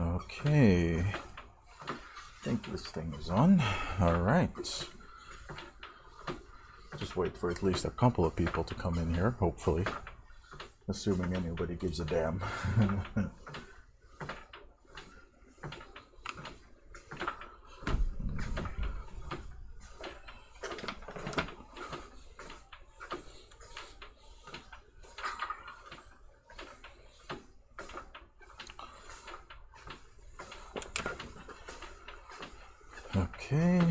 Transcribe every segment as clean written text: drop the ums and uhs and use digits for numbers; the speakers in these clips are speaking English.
Okay. I think this thing is on. Alright. Just wait for at least a couple of people to come in here, hopefully. Assuming anybody gives a damn. Okay.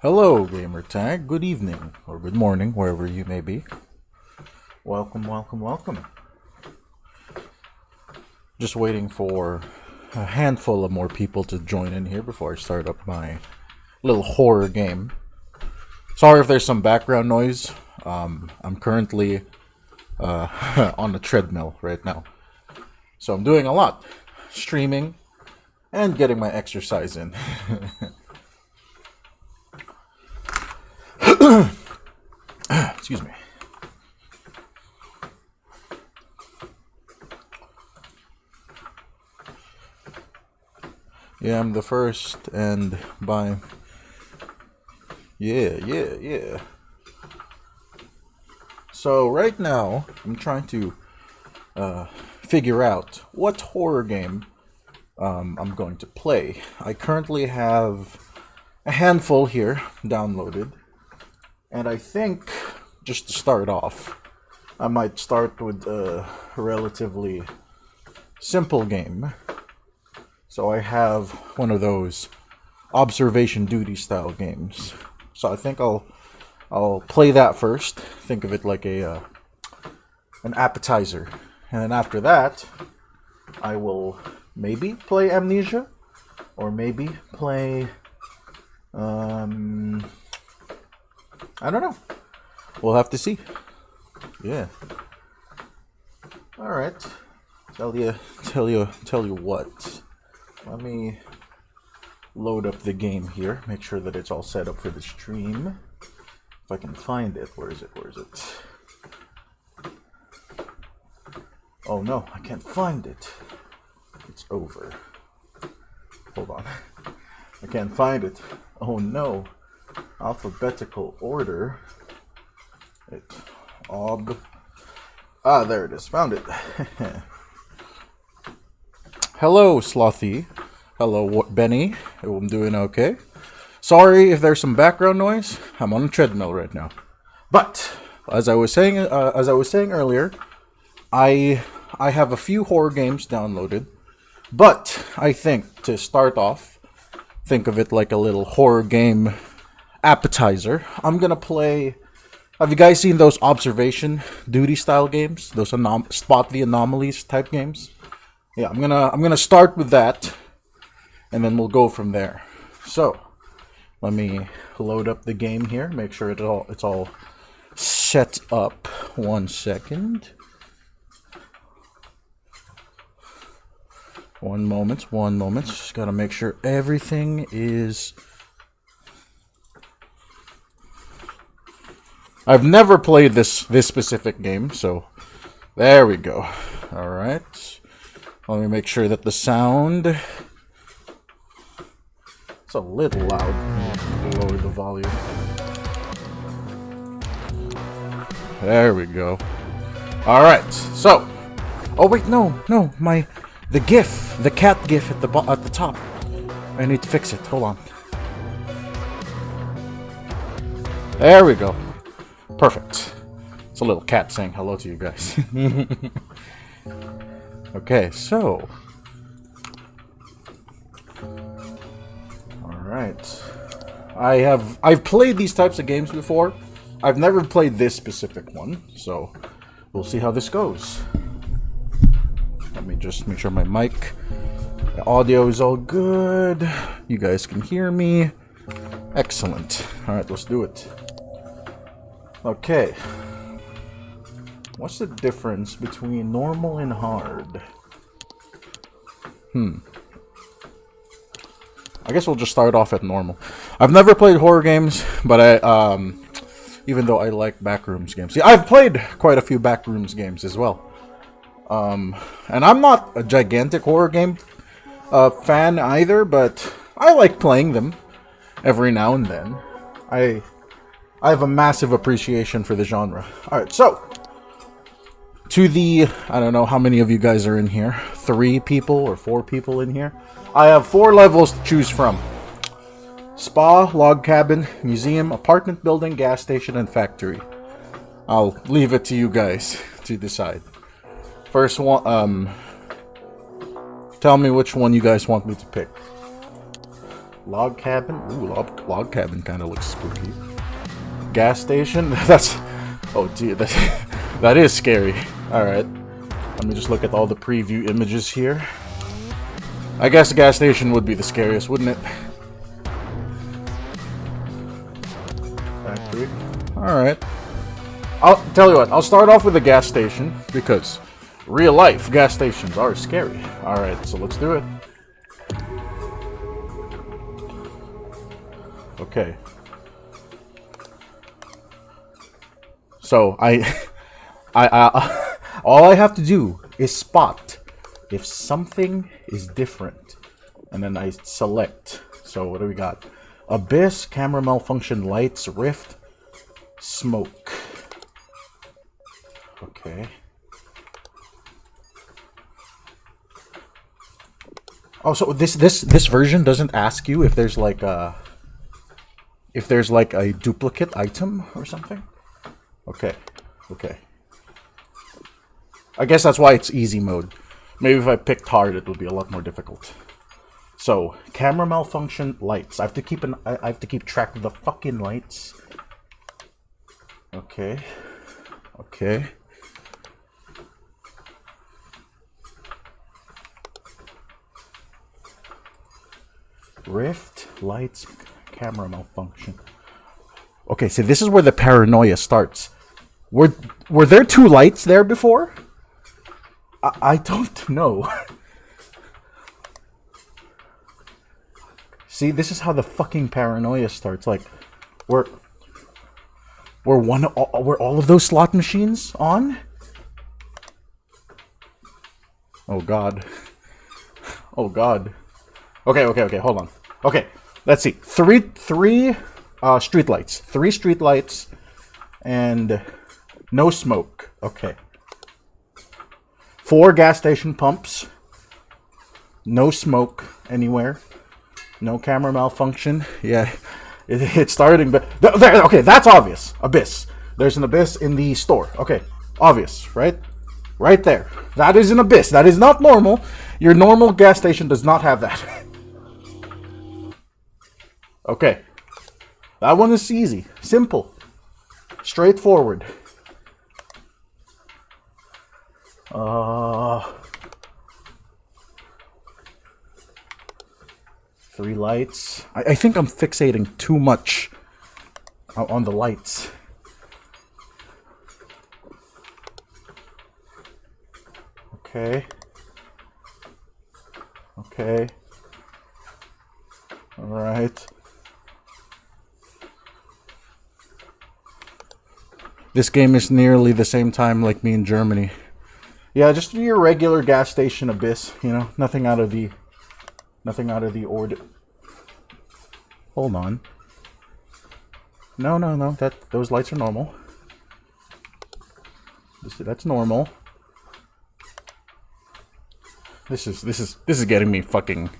Hello, Gamertag. Good evening, or good morning, wherever you may be. Welcome, welcome, welcome. Just waiting for a handful of more people to join in here before I start up my little horror game. Sorry if there's some background noise. I'm currently on a treadmill right now. So I'm doing a lot. Streaming and getting my exercise in. Excuse me. Yeah, I'm the first, and by... Yeah. So, right now, I'm trying to figure out what horror game I'm going to play. I currently have a handful here downloaded. And I think, just to start off, I might start with a relatively simple game. So I have one of those observation duty style games. So I think I'll play that first. Think of it like an appetizer. And then after that, I will maybe play Amnesia. Or maybe play... I don't know. We'll have to see. Yeah. All right. Tell you what. Let me load up the game here. Make sure that it's all set up for the stream. If I can find it. Where is it? Oh no, I can't find it. It's over. Hold on. I can't find it. Oh no. Alphabetical order. There it is. Found it. Hello, Slothy. Hello, Benny. I'm doing okay. Sorry if there's some background noise. I'm on a treadmill right now. But as I was saying earlier, I have a few horror games downloaded. But I think to start off, think of it like a little horror game appetizer. I'm gonna play. Have you guys seen those observation duty style games? Those spot the anomalies type games. Yeah, I'm gonna start with that, and then we'll go from there. So, let me load up the game here. Make sure it's all set up. 1 second. One moment. Just gotta make sure everything is. I've never played this specific game, so there we go. All right. Let me make sure that the sound. It's a little loud. Lower the volume. There we go. All right. So, oh wait, no, the cat GIF at the top. I need to fix it. Hold on. There we go. Perfect. It's a little cat saying hello to you guys. Okay, so. Alright. I've played these types of games before. I've never played this specific one, so we'll see how this goes. Let me just make sure my mic, the audio is all good. You guys can hear me. Excellent. Alright, let's do it. Okay. What's the difference between normal and hard? I guess we'll just start off at normal. I've never played horror games, but even though I like backrooms games. See, I've played quite a few backrooms games as well. And I'm not a gigantic horror game fan either, but I like playing them every now and then. I have a massive appreciation for the genre. Alright, so to the, I don't know how many of you guys are in here. 3 people or 4 people in here. I have 4 levels to choose from. Spa, log cabin, museum, apartment building, gas station, and factory. I'll leave it to you guys to decide. First one, tell me which one you guys want me to pick. Log cabin? Ooh, log cabin kind of looks spooky. Gas station? That's... Oh, dear, that is scary. Alright. Let me just look at all the preview images here. I guess the gas station would be the scariest, wouldn't it? Factory. Alright. I'll tell you what, I'll start off with the gas station, because real life gas stations are scary. Alright, so let's do it. Okay. So, all I have to do is spot if something is different. And then I select. So, what do we got? Abyss, camera malfunction, lights, rift, smoke. Okay. Oh, so this version doesn't ask you if there's like a duplicate item or something? Okay. Okay. I guess that's why it's easy mode. Maybe if I picked hard it would be a lot more difficult. So, camera malfunction, lights. I have to keep track of the fucking lights. Okay. Okay. Rift, lights, camera malfunction. Okay, so this is where the paranoia starts. Were there 2 lights there before? I don't know. See, this is how the fucking paranoia starts. Like, were all of those slot machines on? Oh god. Oh god. Okay, hold on. Okay, let's see. Three street lights. 3 street lights and no smoke. Okay. 4 gas station pumps. No smoke anywhere. No camera malfunction. Yeah, it's starting, but there. Okay, that's obvious. Abyss. There's an abyss in the store. Okay, obvious, right? Right there. That is an abyss. That is not normal. Your normal gas station does not have that. Okay. That one is easy. Simple. Straightforward. 3 lights. I think I'm fixating too much on the lights. Okay. Okay. Alright. This game is nearly the same time like me in Germany. Yeah, just your regular gas station abyss, you know, nothing out of the order. Hold on. No, those lights are normal. That's normal. This is getting me fucking.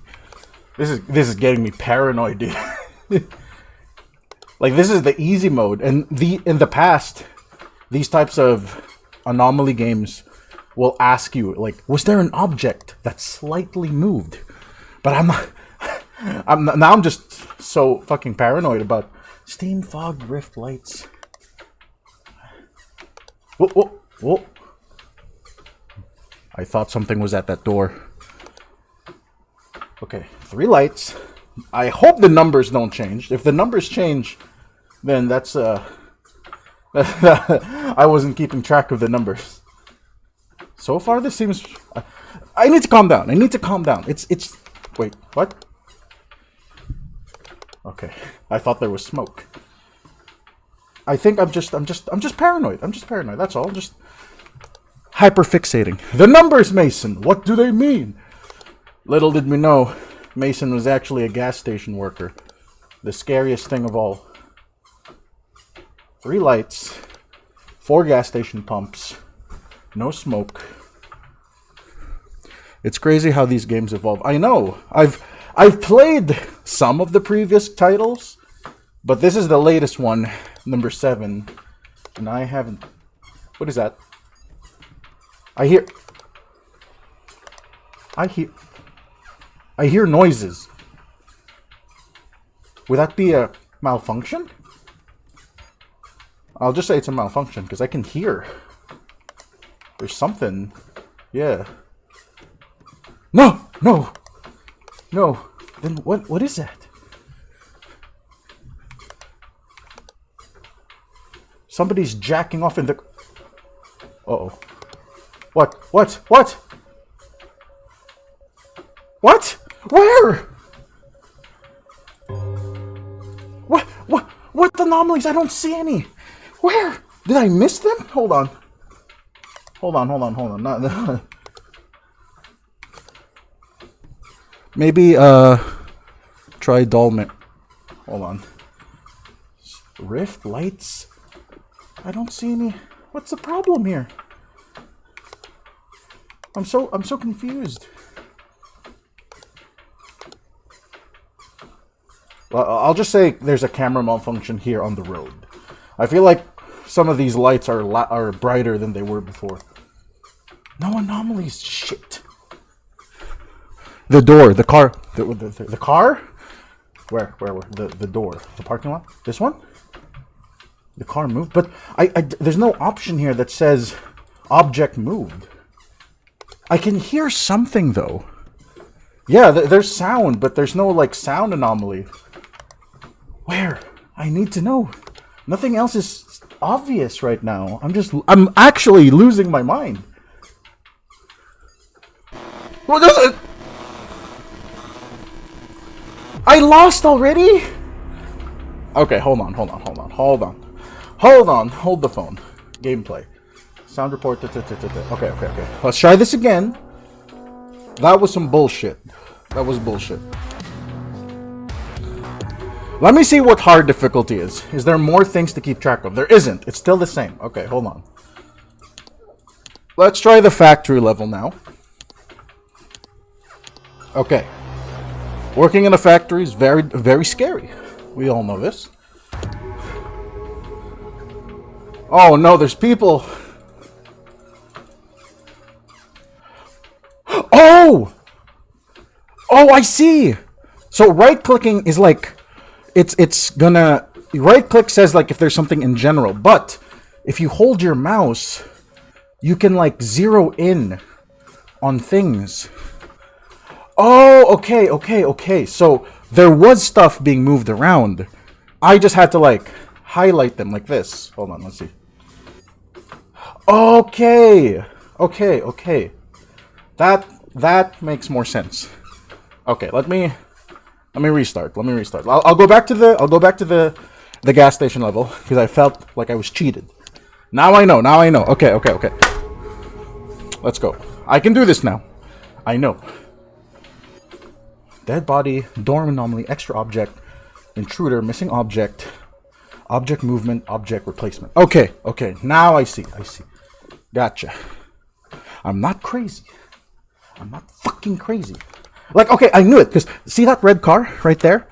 This is getting me paranoid, dude. Like, this is the easy mode, and in the past, these types of anomaly games will ask you, like, was there an object that slightly moved? But I'm just so fucking paranoid about steam, fog, rift, lights. Whoa. I thought something was at that door. Okay, 3 lights, I hope the numbers don't change. If the numbers change, then that's I wasn't keeping track of the numbers. So far, this seems. I need to calm down. I need to calm down. It's. Wait, what? Okay, I thought there was smoke. I think I'm just paranoid. I'm just paranoid. That's all. Just hyperfixating. The numbers, Mason. What do they mean? Little did we know, Mason was actually a gas station worker. The scariest thing of all. 3 lights, 4 gas station pumps, no smoke. It's crazy how these games evolve. I know. I've played some of the previous titles, but this is the latest one, number 7, and I haven't. What is that? I hear noises. Would that be a malfunction? I'll just say it's a malfunction because I can hear. There's something. Yeah. No! No! No. Then what is that? Somebody's jacking off in the... Uh-oh. What? What? What? What? Where? What anomalies? I don't see any. Where? Did I miss them? Hold on. No. Maybe, try Dolmet. Hold on. Rift? Lights? I don't see any. What's the problem here? I'm so confused. Well, I'll just say there's a camera malfunction here on the road. I feel like some of these lights are brighter than they were before. No anomalies. Shit. The door, the car, the car. Where? The door, the parking lot. This one. The car moved, but there's no option here that says object moved. I can hear something though. Yeah, there's sound, but there's no like sound anomaly. Where? I need to know. Nothing else is obvious right now. I'm actually losing my mind. What is it? I lost already? Okay, hold on. Hold the phone. Gameplay. Sound report. Okay. Let's try this again. That was some bullshit. That was bullshit. Let me see what hard difficulty is. Is there more things to keep track of? There isn't. It's still the same. Okay, hold on. Let's try the factory level now. Okay. Working in a factory is very, very scary. We all know this. Oh no, there's people. Oh! Oh, I see! So right-clicking is like... It's gonna... Right-click says like if there's something in general, but if you hold your mouse, you can like zero in on things. Oh, okay. So there was stuff being moved around. I just had to like highlight them like this. Hold on, let's see. Okay. That makes more sense. Okay, let me restart. I'll go back to the gas station level because I felt like I was cheated. Now I know. Okay. Let's go. I can do this now. I know. Dead body, dorm anomaly, extra object, intruder, missing object, object movement, object replacement. Okay. Now I see. Gotcha. I'm not crazy. I'm not fucking crazy. Like, okay, I knew it, because see that red car right there?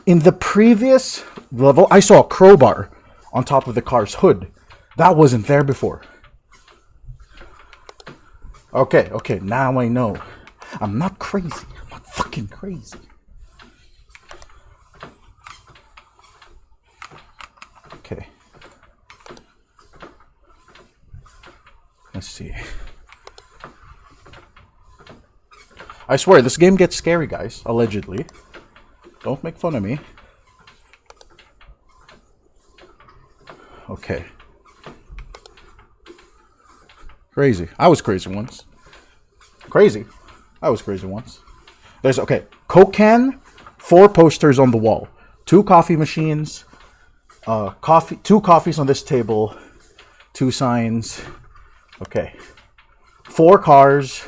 In the previous level, I saw a crowbar on top of the car's hood. That wasn't there before. Okay, now I know. I'm not crazy. I'm not fucking crazy. Okay. Let's see. I swear, this game gets scary, guys. Allegedly. Don't make fun of me. Okay. Crazy. I was crazy once. Crazy. I was crazy once. There's, okay, Coke can, 4 posters on the wall, 2 coffee machines, two coffees on this table, 2 signs. Okay. 4 cars.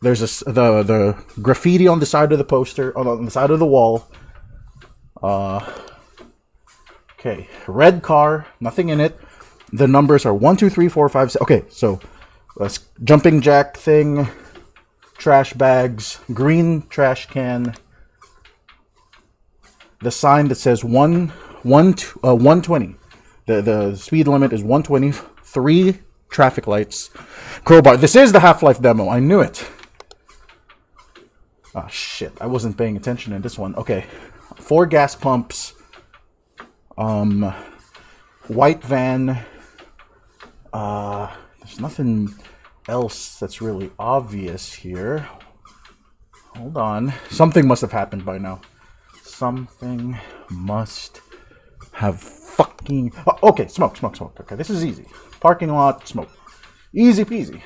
There's the graffiti on the side of the poster, on the side of the wall. Okay, red car, nothing in it. The numbers are 1, 2, 3, 4, 5, 6. Okay, so jumping jack thing, trash bags, green trash can. The sign that says 120. The speed limit is 120. 3 traffic lights. Crowbar. This is the Half-Life demo. I knew it. Oh, shit. I wasn't paying attention in this one. Okay. 4 gas pumps. White van. There's nothing else that's really obvious here. Hold on. Something must have happened by now. Something must have fucking... Oh, okay, smoke. Okay, this is easy. Parking lot, smoke. Easy peasy.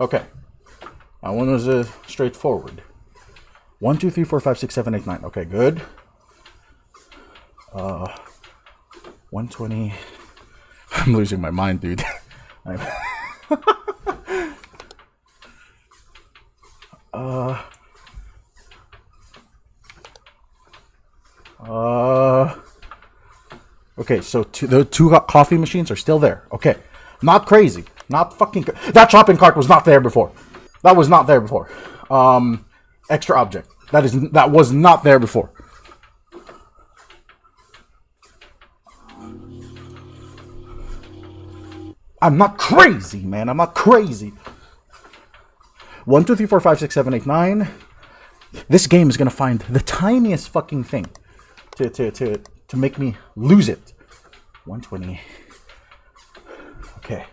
Okay. That one was straightforward. 1, 2, 3, 4, 5, 6, 7, 8, 9. Okay, good. 120. I'm losing my mind, dude. Okay, so the 2 coffee machines are still there. Okay, not crazy. Not fucking... That shopping cart was not there before. That was not there before. Extra object. That was not there before. I'm not crazy, man. I'm not crazy. 1, 2, 3, 4, 5, 6, 7, 8, 9. This game is gonna find the tiniest fucking thing to make me lose it. 120. Okay.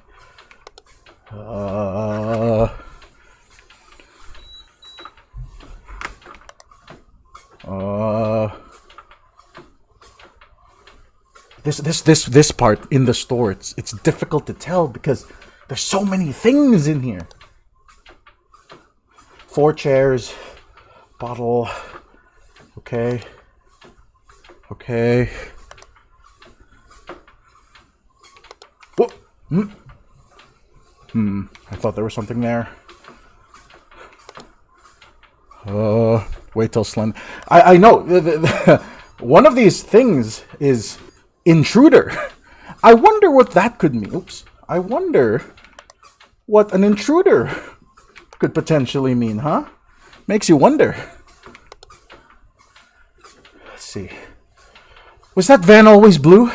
This part in the store, it's difficult to tell because there's so many things in here. 4 chairs, bottle. Okay. Whoa. I thought there was something there. Wait till Slend. I know. One of these things is intruder. I wonder what that could mean. Oops. I wonder what an intruder could potentially mean, huh? Makes you wonder. Let's see. Was that van always blue?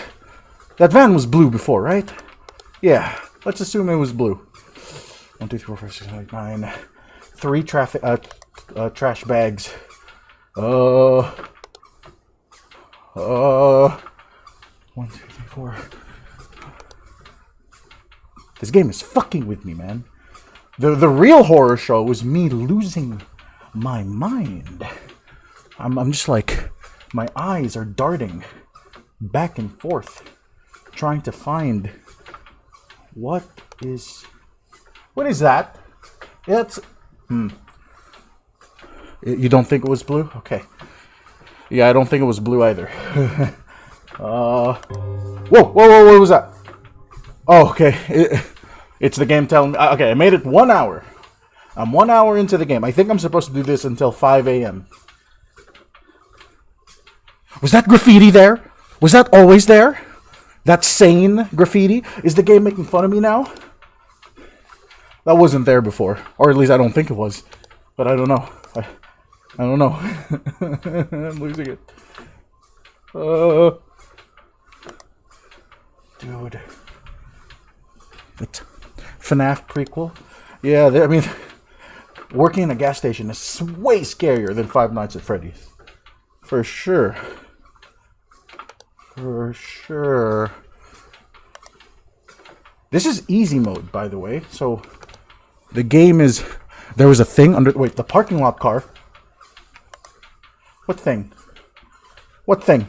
That van was blue before, right? Yeah. Let's assume it was blue. 1, 2, 3, 4, 5, 6, 7, 8, 9. 3 trash bags. 1, 2, 3, 4. This game is fucking with me, man. The real horror show was me losing my mind. I'm just like, my eyes are darting back and forth, trying to find what is that? It's You don't think it was blue? Okay. Yeah, I don't think it was blue either. Whoa, what was that? Oh, okay. It's the game telling me. Okay, I made it 1 hour. I'm 1 hour into the game. I think I'm supposed to do this until 5 a.m. Was that graffiti there? Was that always there? That sane graffiti? Is the game making fun of me now? That wasn't there before. Or at least I don't think it was. But I don't know. I don't know. I'm losing it. Dude. It's FNAF prequel? Yeah, I mean, working in a gas station is way scarier than Five Nights at Freddy's. For sure. For sure. This is easy mode, by the way, so The game is... There was a thing under... Wait, the parking lot car. What thing? What thing?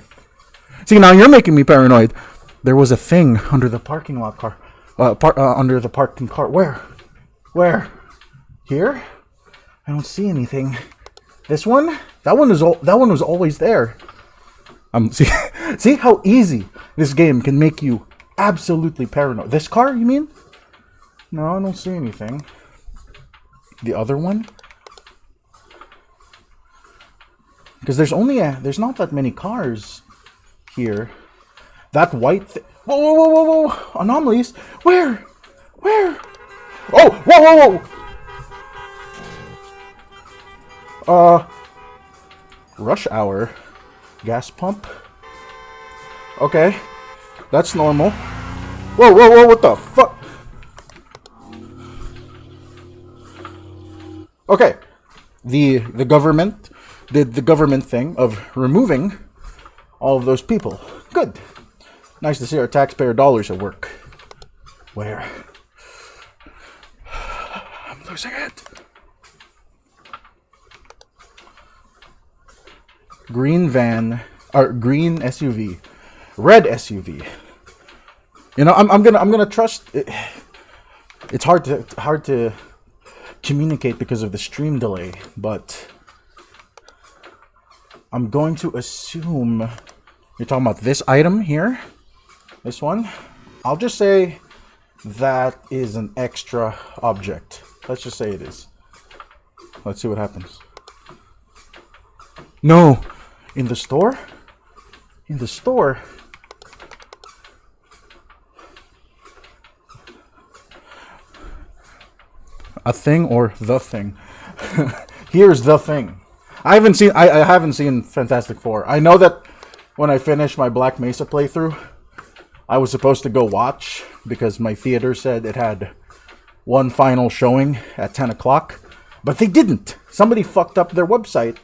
See, now you're making me paranoid. There was a thing under the parking lot car. Under the parking car. Where? Where? Here? I don't see anything. This one? That one was always there. See how easy this game can make you absolutely paranoid. This car, you mean? No, I don't see anything. The other one? Because there's not that many cars here. That white whoa, whoa, whoa, whoa, whoa! Anomalies? Where? Where? Oh, whoa, whoa, whoa! Rush hour. Gas pump. Okay. That's normal. Whoa, whoa, whoa, what the fuck? Okay. The government did the government thing of removing all of those people. Good. Nice to see our taxpayer dollars at work. Where? I'm losing it. Green van, or green SUV, red SUV. You know, I'm gonna trust. It's hard to communicate because of the stream delay, but I'm going to assume you're talking about this item here. This one. I'll just say that is an extra object. Let's just say it is. Let's see what happens. No. In the store? In the store? A thing or the thing? Here's the thing. I haven't seen Fantastic Four. I know that when I finished my Black Mesa playthrough, I was supposed to go watch because my theater said it had one final showing at 10 o'clock, but they didn't. Somebody fucked up their website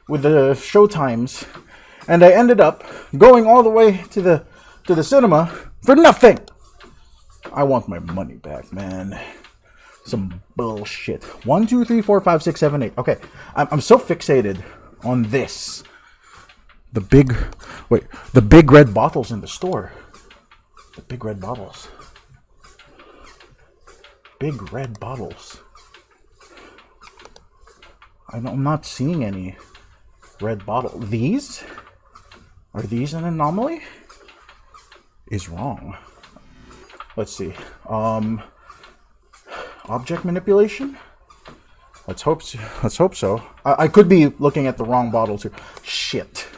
with the show times, and I ended up going all the way to the cinema for nothing. I want my money back, man. Some bullshit. 1, 2, 3, 4, 5, 6, 7, 8. Okay, I'm so fixated on this. The big red bottles in the store. The big red bottles. Big red bottles. I'm not seeing any red bottle. These? Are these an anomaly? Is wrong. Let's see. Object manipulation? Let's hope so. I could be looking at the wrong bottle too. Shit.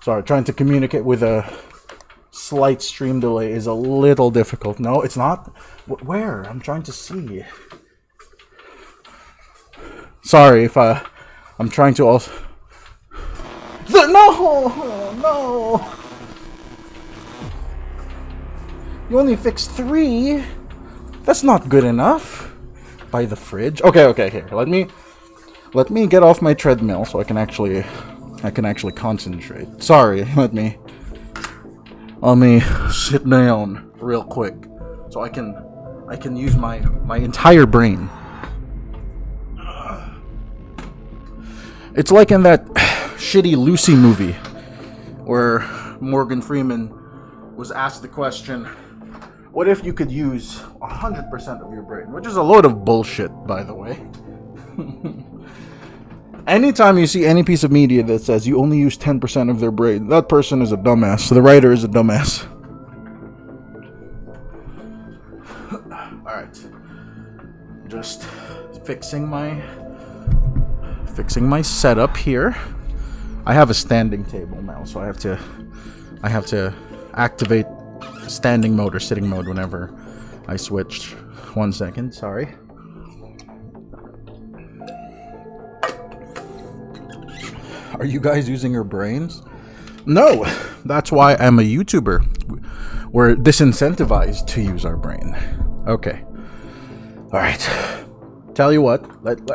Sorry, trying to communicate with a slight stream delay is a little difficult. No, it's not. Where? I'm trying to see. Sorry if I'm trying to also... No! You only fixed 3? That's not good enough. By the fridge? Okay, here. Let me get off my treadmill so I can actually concentrate. Sorry, let me sit down real quick so I can use my entire brain. It's like in that shitty Lucy movie where Morgan Freeman was asked the question, what if you could use 100% of your brain? Which is a load of bullshit, by the way. Anytime you see any piece of media that says you only use 10% of their brain, that person is a dumbass. So the writer is a dumbass. Alright. Just fixing my setup here. I have a standing table now, so I have to activate standing mode or sitting mode whenever I switch. 1 second, sorry. Are you guys using your brains? No, that's why I'm a YouTuber. We're disincentivized to use our brain. Okay. All right. Tell you what,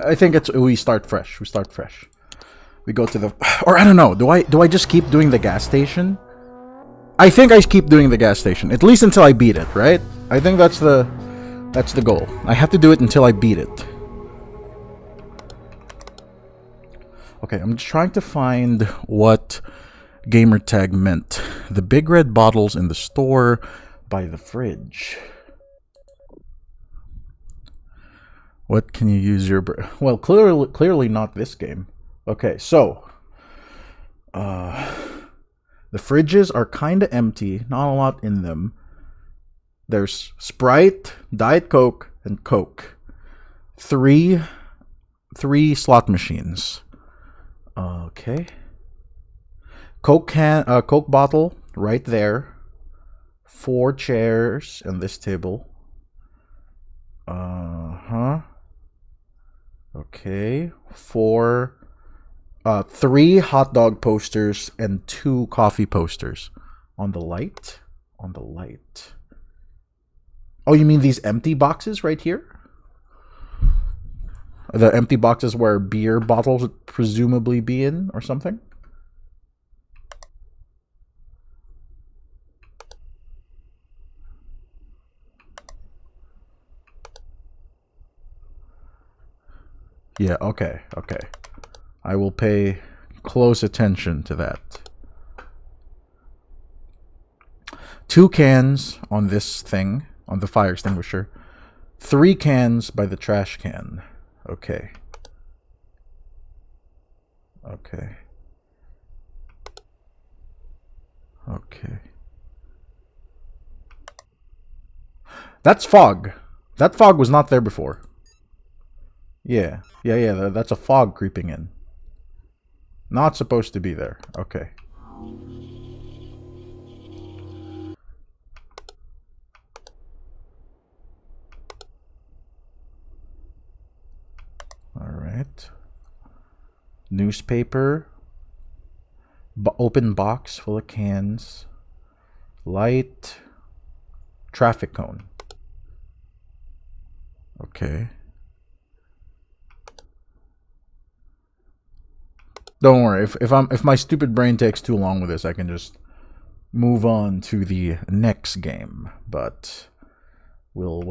I think we start fresh. We go to the, or I don't know. Do I just keep doing the gas station? I think I keep doing the gas station, at least until I beat it, right? I think that's the goal. I have to do it until I beat it. Okay, I'm just trying to find what gamertag meant. The big red bottles in the store by the fridge. What can you use your... Well, clearly not this game. Okay, so... the fridges are kind of empty. Not a lot in them. There's Sprite, Diet Coke, and Coke. Three slot machines. Okay. Coke bottle right there. 4 chairs and this table. Okay. 3 hot dog posters and 2 coffee posters. On the light. Oh, you mean these empty boxes right here? The empty boxes where beer bottles would presumably be in or something? Yeah, okay. I will pay close attention to that. 2 cans on this thing, on the fire extinguisher. 3 cans by the trash can. Okay. That's fog. That fog was not there before. Yeah, that's a fog creeping in. Not supposed to be there. Okay. Alright. Newspaper. Open box full of cans. Light. Traffic cone. Okay. Don't worry. If my stupid brain takes too long with this, I can just move on to the next game. But we'll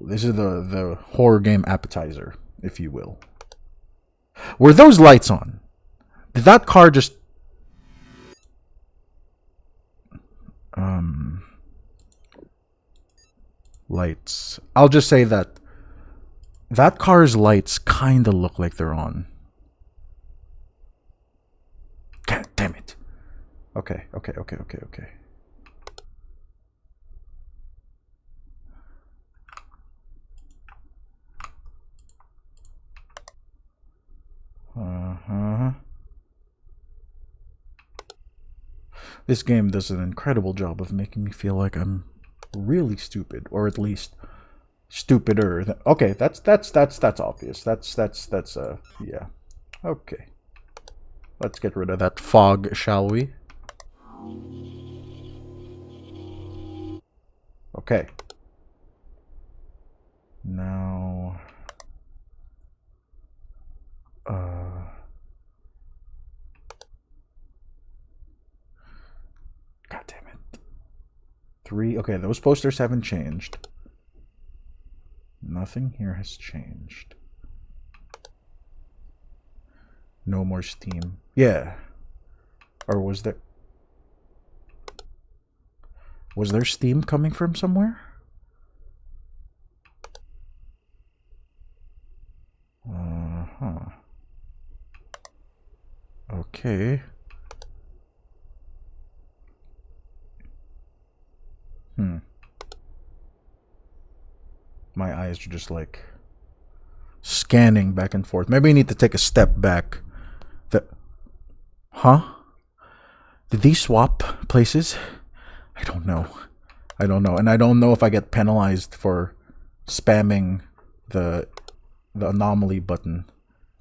this is the horror game appetizer, if you will. Were those lights on? Did that car just lights? I'll just say that car's lights kind of look like they're on. God damn it. Okay. This game does an incredible job of making me feel like I'm really stupid, or at least stupider than... Okay, that's obvious. That's yeah. Okay. Let's get rid of that fog, shall we? Okay. Now... God damn it. 3... Okay, those posters haven't changed. Nothing here has changed. No more steam. Yeah. Or was there... Was there steam coming from somewhere? Okay. My eyes are just like scanning back and forth. Maybe I need to take a step back. Huh? Did these swap places? I don't know. And I don't know if I get penalized for spamming the anomaly button.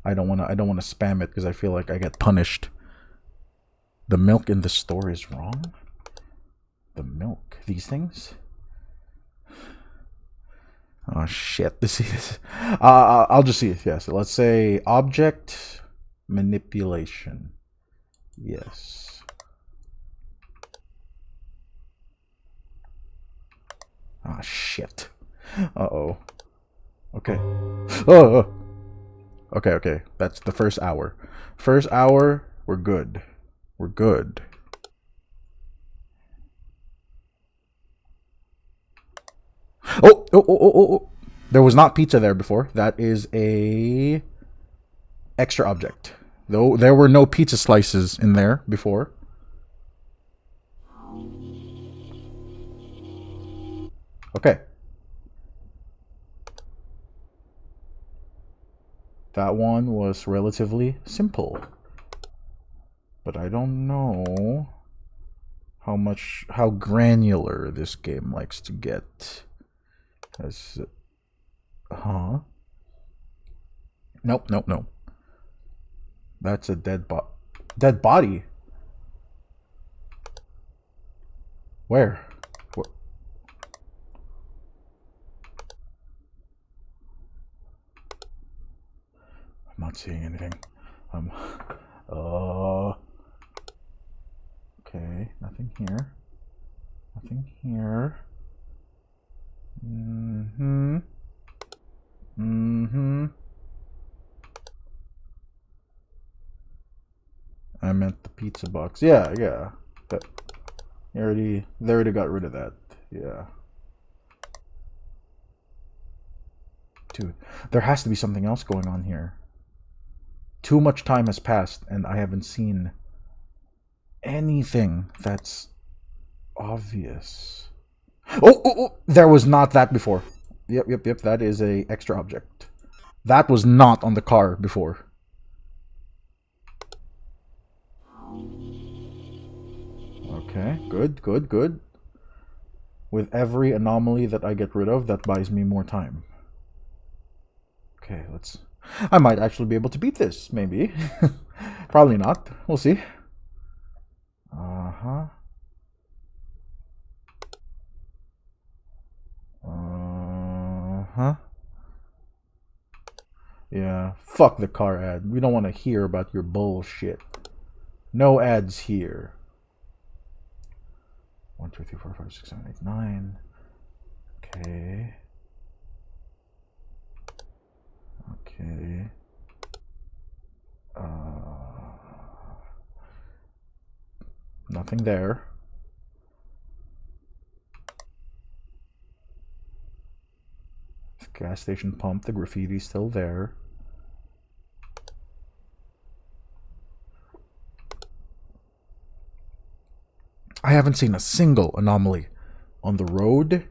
I don't want to spam it because I feel like I get punished. The milk in the store is wrong. The milk, these things. Oh shit! This is. I'll just see it. Yes. Let's say object manipulation. Yes. Ah, shit. Uh-oh. Okay. Oh! Okay, okay. That's the first hour. First hour, we're good. We're good. Oh! Oh, oh, oh, oh, oh. There was not pizza there before. That is a extra object. Though there were no pizza slices in there before. Okay. That one was relatively simple. But I don't know how granular this game likes to get. As huh? Nope, nope, nope. That's a dead body. Where? I'm not seeing anything. Okay, nothing here. Nothing here. Mm-hmm. Mm-hmm. I meant the pizza box. Yeah, yeah. But they already got rid of that. Yeah. Dude, there has to be something else going on here. Too much time has passed and I haven't seen anything that's obvious. Oh, oh, oh, there was not that before. Yep, yep, yep. That is a extra object. That was not on the car before. Okay, good, good, good. With every anomaly that I get rid of, that buys me more time. Okay, let's... I might actually be able to beat this, maybe. Probably not. We'll see. Uh-huh. Uh-huh. Yeah, fuck the car ad. We don't want to hear about your bullshit. No ads here. 1, 2, 3, 4, 5, 6, 7, 8, 9. Okay. Okay. Nothing there. Gas station pump, the graffiti's still there. I haven't seen a single anomaly on the road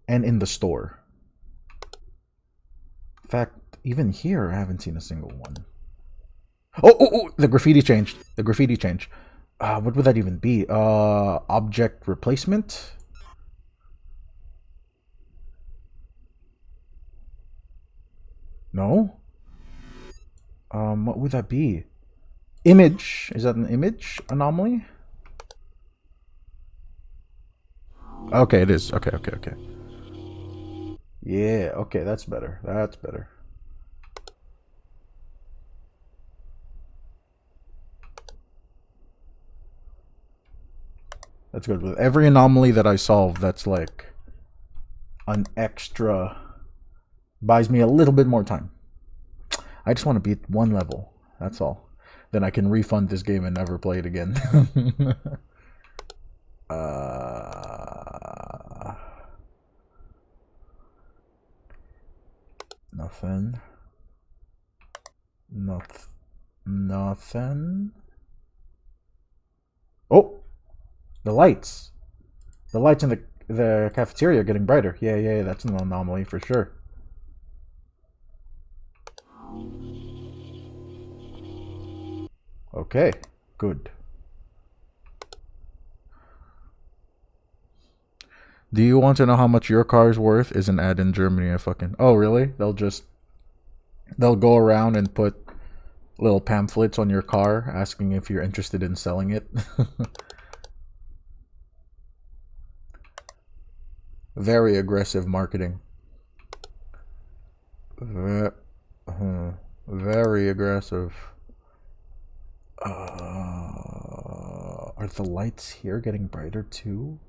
and in the store. In fact, even here, I haven't seen a single one. Oh, oh, oh, the graffiti changed. The graffiti changed. What would that even be? Object replacement? No? What would that be? Image. Is that an image anomaly? Okay, it is. Okay, okay, okay. Yeah, okay, that's better. That's better. That's good. With every anomaly that I solve, that's like an extra... buys me a little bit more time. I just want to beat one level. That's all. Then I can refund this game and never play it again. Nothing. Nothing. Oh! The lights. The lights in the cafeteria are getting brighter. Yeah, yeah, yeah, that's an anomaly for sure. Okay, good. Do you want to know how much your car is worth? Is an ad in Germany. I fucking... Oh, really? They'll go around and put little pamphlets on your car asking if you're interested in selling it. Very aggressive marketing. Very aggressive. Are the lights here getting brighter too?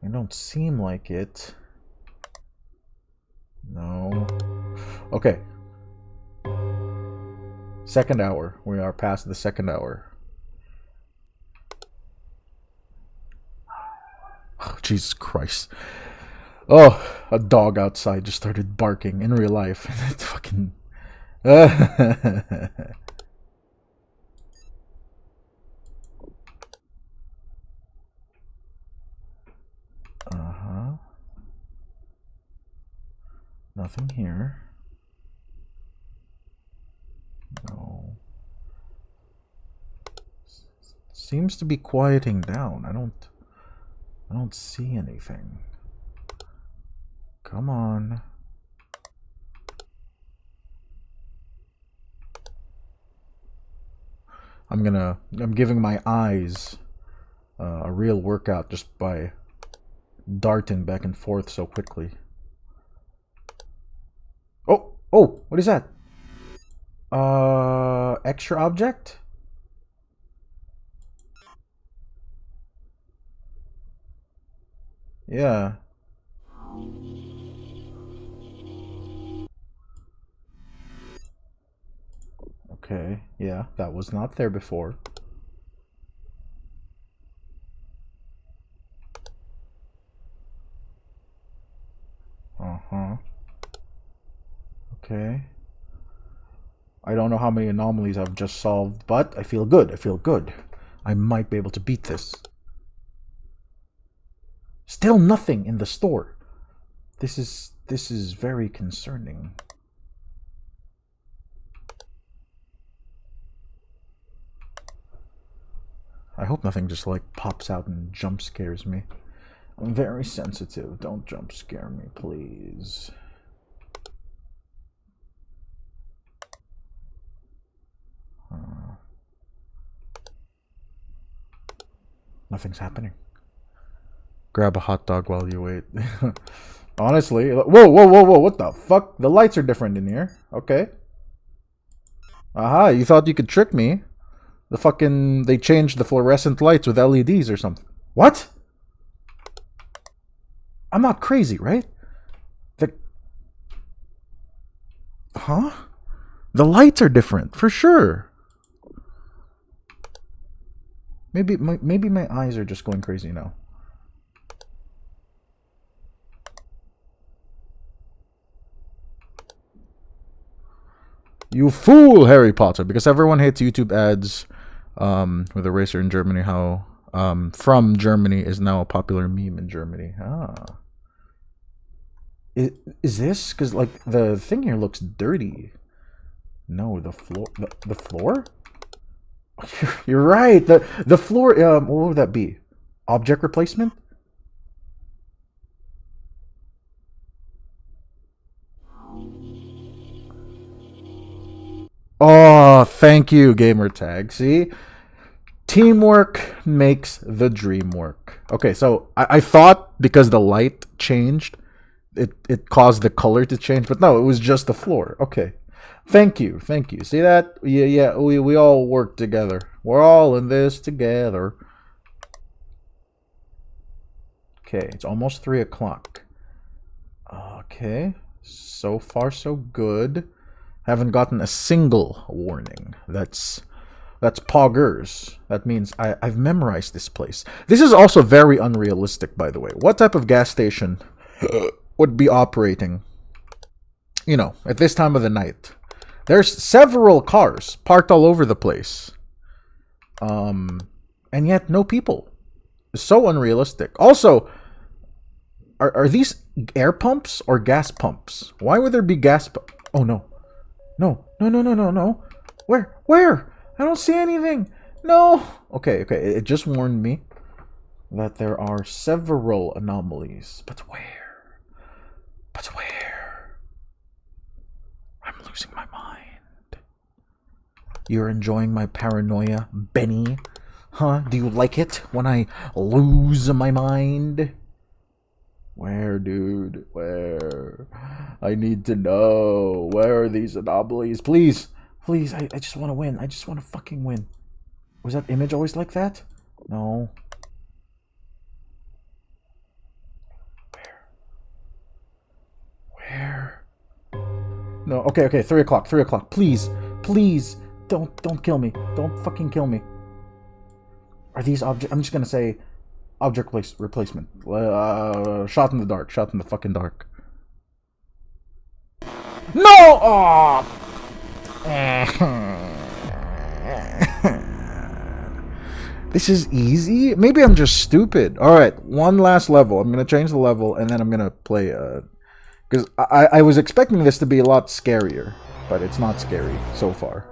It don't seem like it. No. Okay. Second hour. We are past the second hour. Oh, Jesus Christ. Oh, a dog outside just started barking in real life. It's fucking... Uh-huh. Nothing here. No. Seems to be quieting down. I don't see anything. Come on. I'm giving my eyes a real workout just by darting back and forth so quickly. Oh, what is that? Extra object? Yeah. Okay, yeah, that was not there before. Uh-huh. Okay. I don't know how many anomalies I've just solved, but I feel good. I feel good. I might be able to beat this. Still nothing in the store. This is very concerning. I hope nothing just like pops out and jump scares me. I'm very sensitive. Don't jump scare me, please. Nothing's happening. Grab a hot dog while you wait. Honestly, whoa, what the fuck? The lights are different in here. Okay. Aha, you thought you could trick me. They changed the fluorescent lights with LEDs or something. What? I'm not crazy, right? Huh? The lights are different, for sure. Maybe my eyes are just going crazy now. You fool, Harry Potter! Because everyone hates YouTube ads with a racer in Germany. How from Germany is now a popular meme in Germany. Is this because like the thing here looks dirty? No, the floor. The floor? You're right. The floor. What would that be? Object replacement? Oh, thank you, gamertag. See? Teamwork makes the dream work. Okay, so I thought because the light changed, it caused the color to change, but no, it was just the floor. Okay. Thank you. See that? Yeah, we all work together. We're all in this together. Okay, it's almost 3 o'clock. Okay, so far so good. Haven't gotten a single warning. That's poggers. That means I've memorized this place. This is also very unrealistic, by the way. What type of gas station would be operating, at this time of the night? There's several cars parked all over the place. And yet no people. It's so unrealistic. Also, are these air pumps or gas pumps? Why would there be gas Oh, no. No. Where? I don't see anything. No. Okay. It just warned me that there are several anomalies. But where? I'm losing my mind. You're enjoying my paranoia, Benny? Huh? Do you like it when I lose my mind? Where, dude? Where? I need to know. Where are these anomalies? Please, I just want to win. I just want to fucking win. Was that image always like that? No. No. Okay, okay. 3 o'clock. 3 o'clock. Please, please, don't kill me. Don't fucking kill me. Are these object? I'm just gonna say, object replacement. Shot in the dark. Shot in the fucking dark. No! Oh! This is easy? Maybe I'm just stupid. Alright, one last level. I'm gonna change the level, and then I'm gonna play, because I was expecting this to be a lot scarier, but it's not scary so far.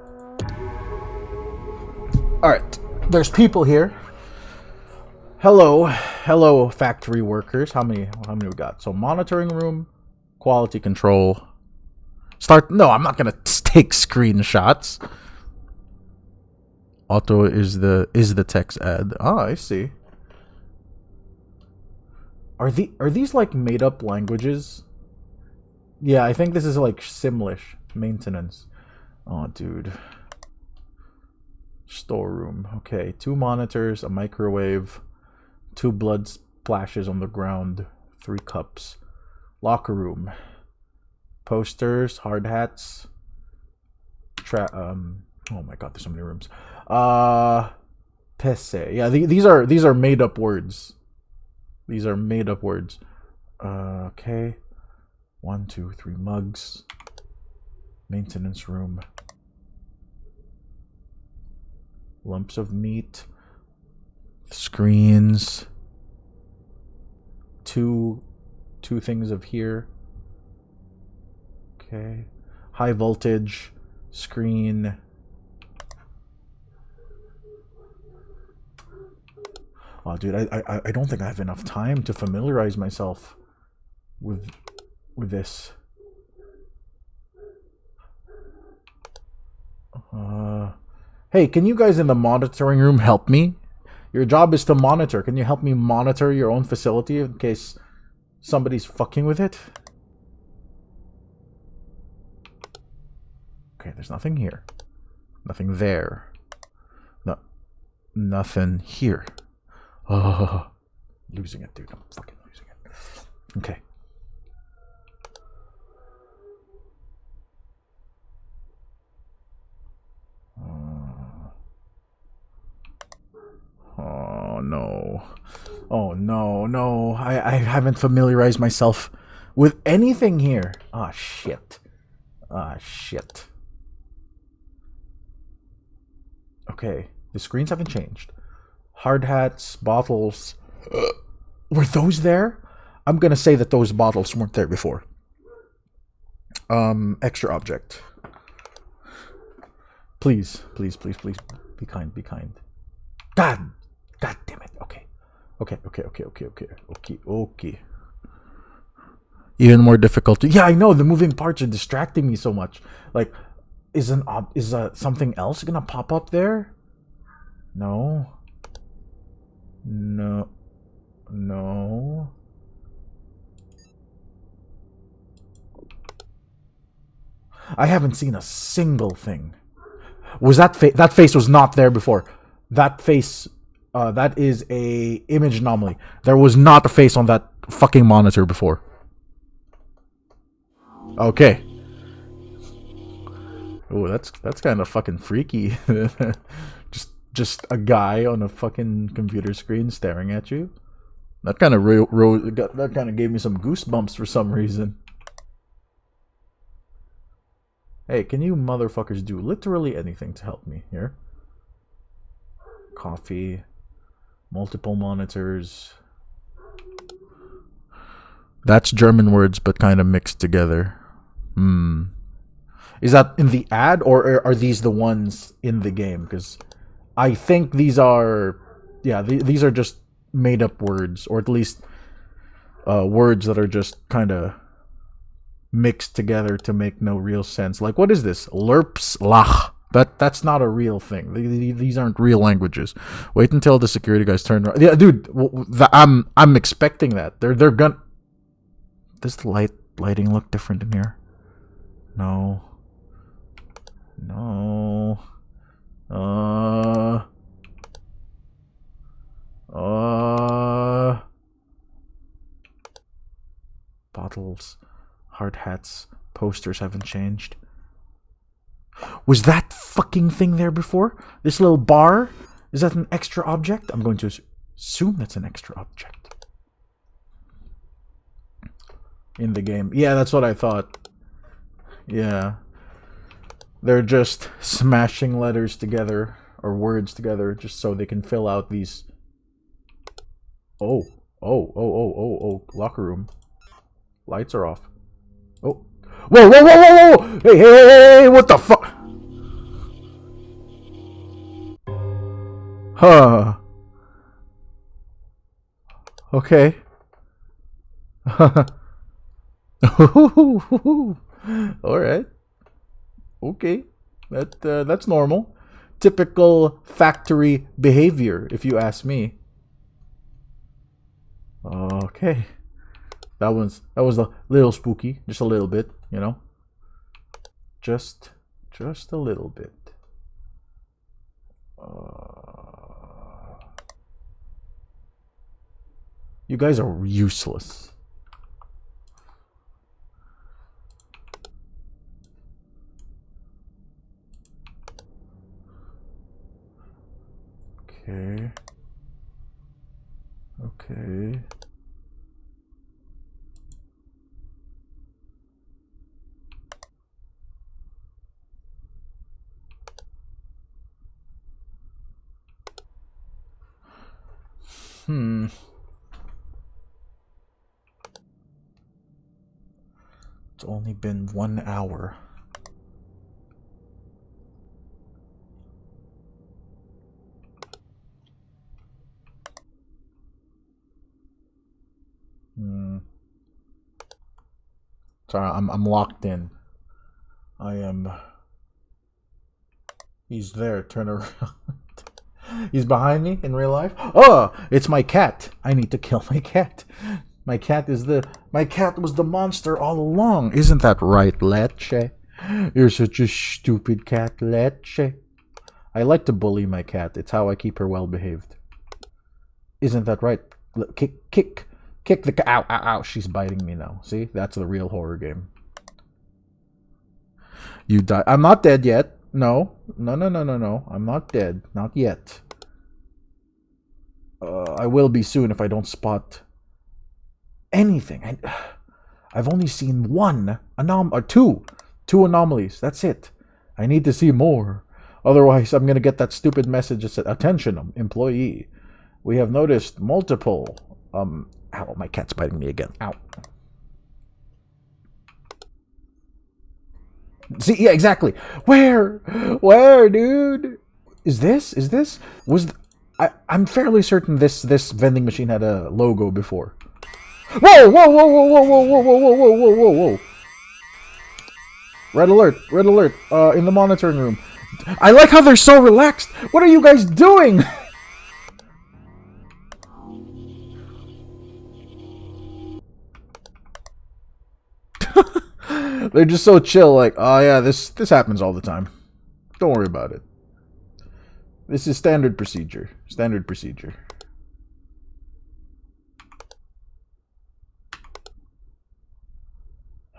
Alright, there's people here. Hello, hello, factory workers. How many we got? So, monitoring room, quality control. Start. No, I'm not gonna take screenshots. Auto is the text ad. Ah, I see. Are these like made up languages? Yeah, I think this is like Simlish maintenance. Oh, dude. Storeroom. Okay, 2 monitors, a microwave, 2 blood splashes on the ground, 3 cups. Locker room. Posters, hard hats. Oh my god, there's so many rooms. Pese. Yeah, these are made up words. These are made up words. Okay. 1, 2, 3 mugs. Maintenance room. Lumps of meat. Screens. Two things of here. Okay. High voltage. Screen. Oh, dude, I don't think I have enough time to familiarize myself with this. Hey, can you guys in the monitoring room help me? Your job is to monitor. Can you help me monitor your own facility in case somebody's fucking with it? Okay, there's nothing here. Nothing there. No, nothing here. Oh, losing it, dude. I'm fucking losing it. Okay. Oh no. Oh no, no. I haven't familiarized myself with anything here. Ah, shit. Ah, shit. Okay. The screens haven't changed. Hard hats, bottles. Were those there? I'm gonna say that those bottles weren't there before. Extra object. Please, please, please, please. Be kind, be kind. God damn it. Okay. Okay. Even more difficulty. Yeah, I know, the moving parts are distracting me so much. Like, is something else gonna pop up there? No. No. I haven't seen a single thing. Was that face was not there before. That face, that is a image anomaly. There was not a face on that fucking monitor before. Okay. Oh, that's kind of fucking freaky. just a guy on a fucking computer screen staring at you. That kind of that kind of gave me some goosebumps for some reason. Hey, can you motherfuckers do literally anything to help me here? Coffee, multiple monitors. That's German words, but kind of mixed together. Is that in the ad, or are these the ones in the game? Because I think these are, yeah, these are just made up words, or at least words that are just kind of mixed together to make no real sense. Like, what is this? Lerpslach. That's not a real thing. These aren't real languages. Wait until the security guys turn around. Yeah, dude, I'm expecting that. They're gonna. Does the lighting look different in here? No. Bottles, hard hats, Posters haven't changed. Was that fucking thing there before? This little bar? Is that an extra object? I'm going to assume that's an extra object. In the game. Yeah, that's what I thought. Yeah. They're just smashing letters together, or words together, just so they can fill out these... Oh. Oh. Locker room. Lights are off. Oh. Whoa! Hey, what the fuck? Huh. Okay. Alright. Okay. That's normal. Typical factory behavior, if you ask me. Okay. That was a little spooky, just a little bit, you know. Just a little bit. You guys are useless. Okay. Okay. It's only been 1 hour. Sorry, I'm locked in. I am. He's there. Turn around. He's behind me in real life. Oh, it's my cat. I need to kill my cat. My cat was the monster all along. Isn't that right, Leche? You're such a stupid cat, Leche. I like to bully my cat. It's how I keep her well behaved. Isn't that right? Kick the cat. Ow. She's biting me now. See? That's the real horror game. You die. I'm not dead yet. No. I'm not dead. Not yet. I will be soon if I don't spot anything. I've only seen two anomalies. That's it. I need to see more. Otherwise, I'm gonna get that stupid message that said, "Attention, employee. We have noticed multiple." Ow! My cat's biting me again. Ow. See, yeah, exactly. Where, dude? Is this? I'm fairly certain this vending machine had a logo before. Whoa! Red alert! In the monitoring room. I like how they're so relaxed. What are you guys doing? They're just so chill, like, oh yeah, this happens all the time. Don't worry about it. This is standard procedure.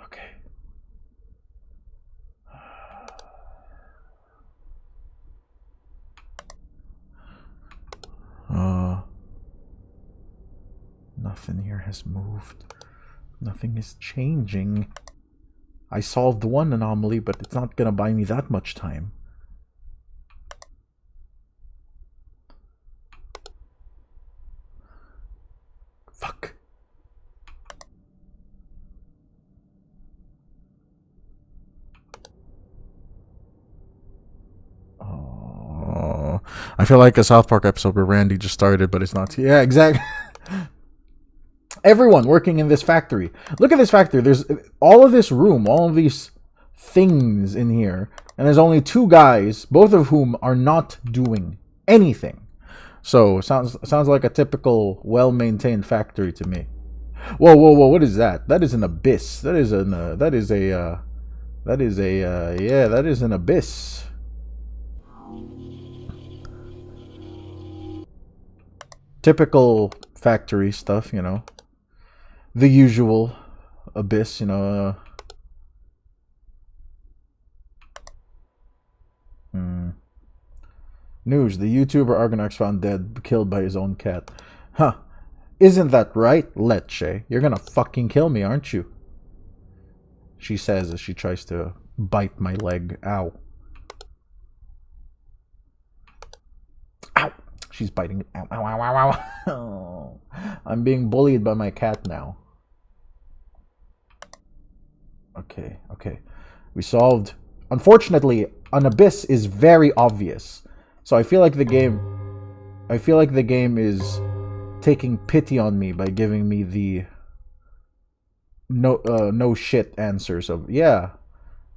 Okay. Nothing here has moved. Nothing is changing. I solved one anomaly, but it's not gonna buy me that much time. Fuck. Oh, I feel like a South Park episode where Randy just started, but it's not. Yeah, exactly. Everyone working in this factory. Look at this factory. There's all of this room, all of these things in here, and there's only two guys, both of whom are not doing anything. So sounds like a typical well-maintained factory to me. Whoa! What is that? That is an abyss. That is an abyss. Typical factory stuff, you know. The usual abyss, you know. News: the YouTuber Argonax found dead, killed by his own cat. Huh. Isn't that right, Lecce? You're gonna fucking kill me, aren't you? She says as she tries to bite my leg. Ow. Ow! She's biting it. Ow, ow, ow, ow, ow. I'm being bullied by my cat now. Okay, okay. We solved... Unfortunately, an abyss is very obvious. So I feel like the game... is taking pity on me by giving me the... no shit answers of... Yeah,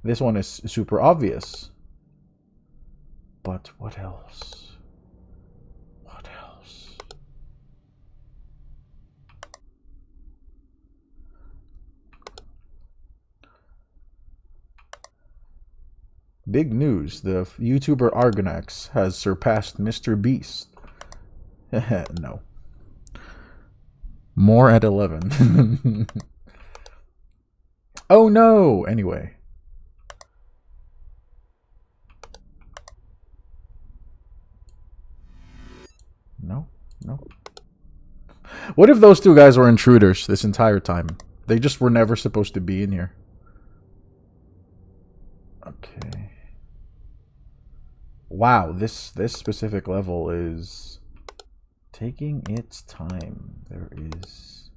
this one is super obvious. But what else? What else? Big news. The YouTuber Argonax has surpassed Mr. Beast. No. More at 11. Oh no! Anyway. No? No? What if those two guys were intruders this entire time? They just were never supposed to be in here. Okay. Wow, this specific level is taking its time. There is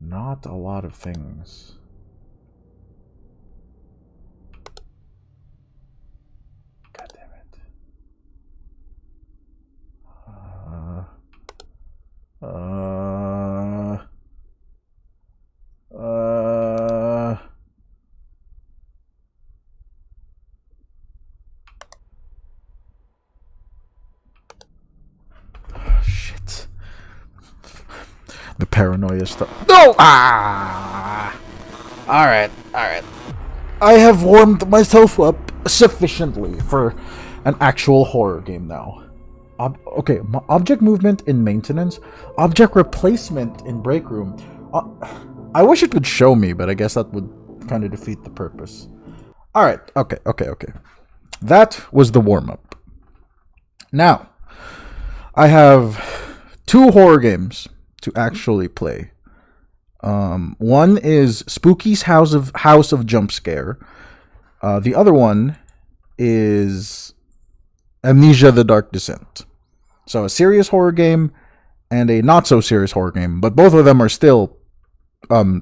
not a lot of things. God damn it. Shit. The paranoia stuff. No! Ah! Alright, alright. I have warmed myself up sufficiently for an actual horror game now. Okay, object movement in maintenance, object replacement in break room. I wish it would show me, but I guess that would kind of defeat the purpose. Alright, okay. That was the warm-up. Now, I have 2 horror games to actually play. One is Spooky's House of Jump Scare. The other one is Amnesia: The Dark Descent. So a serious horror game and a not so serious horror game, but both of them are still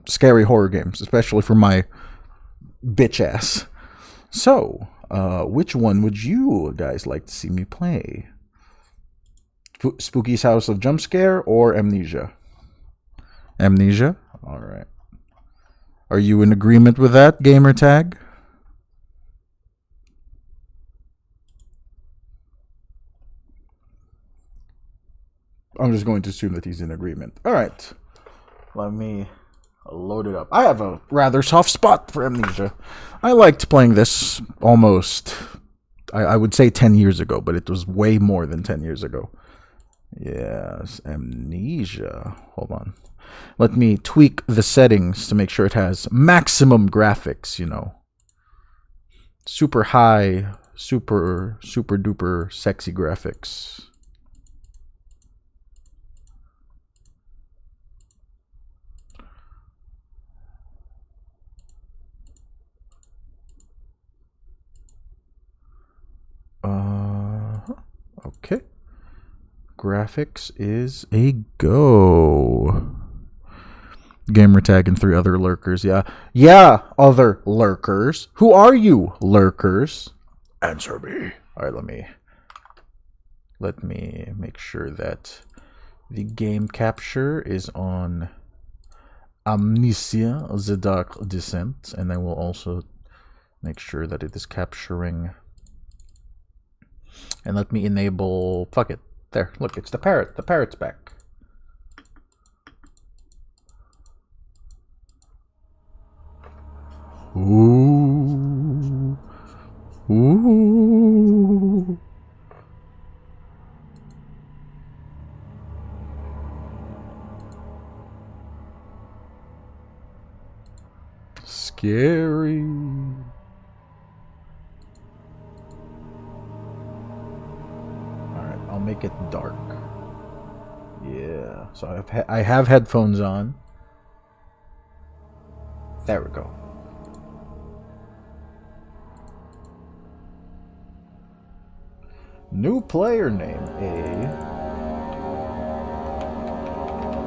scary horror games, especially for my bitch ass. So, which one would you guys like to see me play? Spooky's House of Jump Scare or Amnesia? Amnesia? Alright. Are you in agreement with that, gamer tag? I'm just going to assume that he's in agreement. Alright. Let me load it up. I have a rather soft spot for Amnesia. I liked playing this almost, I would say 10 years ago, but it was way more than 10 years ago. Yes, Amnesia. Hold on. Let me tweak the settings to make sure it has maximum graphics, you know. Super high, super duper sexy graphics. Okay. Graphics is a go. Gamertag and 3 other lurkers. Yeah, other lurkers. Who are you, lurkers? Answer me. All right, let me make sure that the game capture is on Amnesia: The Dark Descent, and I will also make sure that it is capturing. And let me enable... Fuck it. There, look, it's the parrot. The parrot's back. Ooh. Ooh. Scary. make it dark. Yeah, so I have headphones on. There we go. New player name,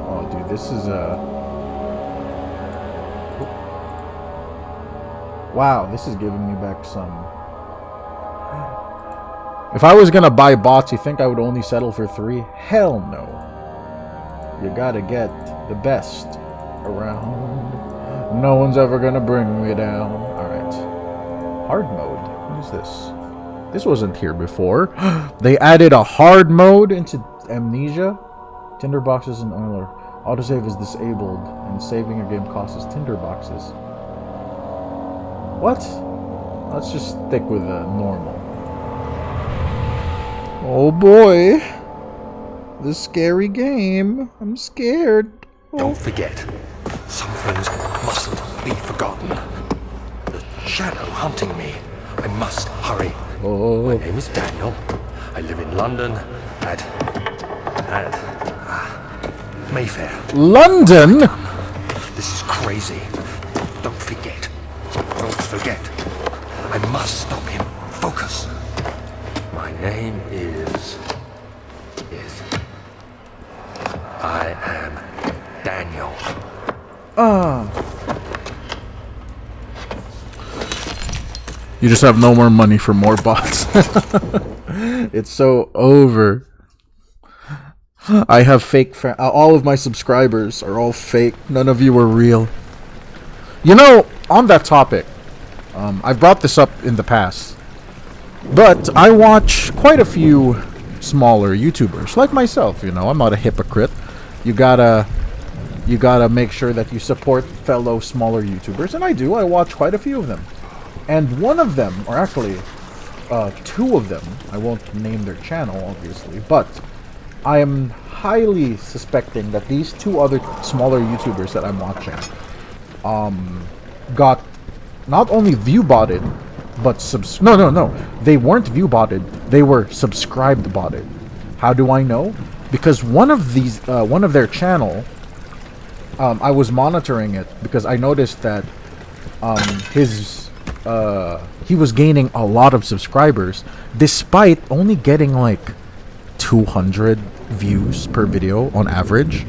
Oh, dude, this is Wow, this is giving me back some... If I was gonna buy bots, you think I would only settle for 3? Hell no. You gotta get the best around. No one's ever gonna bring me down. Alright. Hard mode. What is this? This wasn't here before. They added a hard mode into Amnesia. Tinderboxes and Euler. Autosave is disabled, and saving a game costs tinderboxes. What? Let's just stick with normal. Oh boy. This scary game. I'm scared. Oh. Don't forget, some things mustn't be forgotten. The shadow hunting me. I must hurry. Oh. My name is Daniel. I live in London at Mayfair. London? This is crazy. Don't forget. Don't forget. I must stop him. Focus. My name is... I am Daniel. You just have no more money for more bots. It's so over. I have fake all of my subscribers are all fake. None of you are real. You know, on that topic, I've brought this up in the past, but I watch quite a few smaller YouTubers, like myself. You know, I'm not a hypocrite. You gotta make sure that you support fellow smaller YouTubers, and I do. I watch quite a few of them, and one of them, or actually, two of them. I won't name their channel, obviously, but I am highly suspecting that these two other smaller YouTubers that I'm watching got not only view botted, but no. They weren't view botted. They were subscribed botted. How do I know? Because one of their channel, I was monitoring it because I noticed that he was gaining a lot of subscribers despite only getting like 200 views per video on average.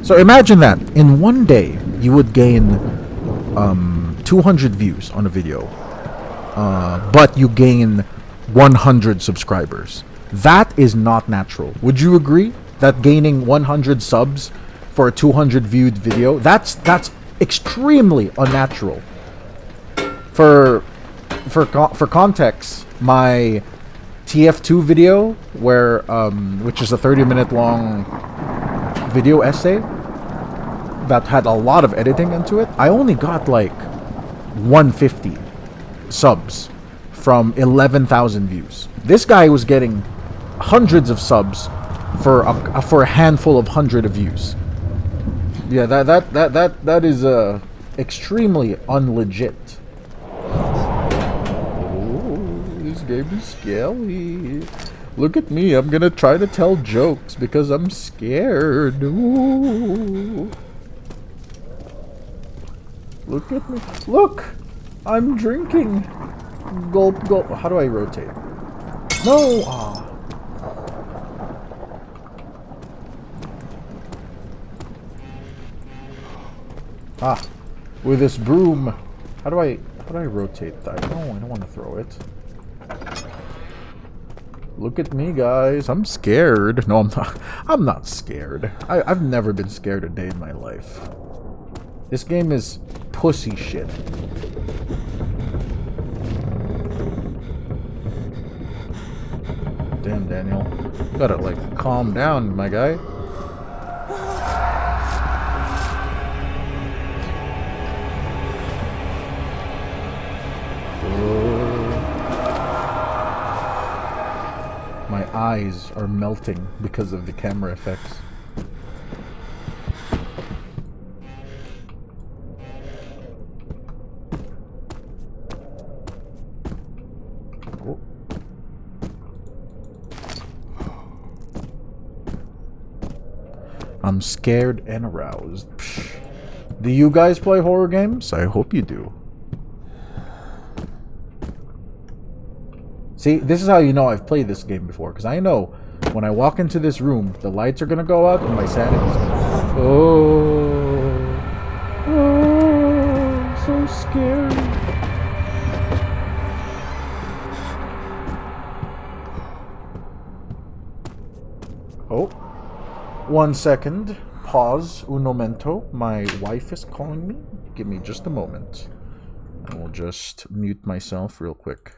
So imagine that in one day you would gain 200 views on a video, but you gain 100 subscribers. That is not natural. Would you agree that gaining 100 subs for a 200 viewed video, that's extremely unnatural? For context, my TF2 video, where which is a 30-minute long video essay that had a lot of editing into it, I only got like 150 subs from 11,000 views. This guy was getting hundreds of subs for a handful of 100 of views. Yeah, that is extremely unlegit. This game is scary. Look at me, I'm gonna try to tell jokes because I'm scared. Ooh. Look at me. Look! I'm drinking. Gulp, gulp. How do I rotate? No! With this broom. How do I rotate that? No, I don't want to throw it. Look at me, guys. I'm scared. No, I'm not. I'm not scared. I've never been scared a day in my life. This game is pussy shit. Damn, Daniel. You gotta, like, calm down, my guy. My eyes are melting because of the camera effects. Oh. I'm scared and aroused. Psh. Do you guys play horror games? I hope you do. See, this is how you know I've played this game before, because I know when I walk into this room, the lights are gonna go out and my sanity's gonna... Oh, so scary. Oh, 1 second. Pause. Un momento. My wife is calling me. Give me just a moment. I will just mute myself real quick.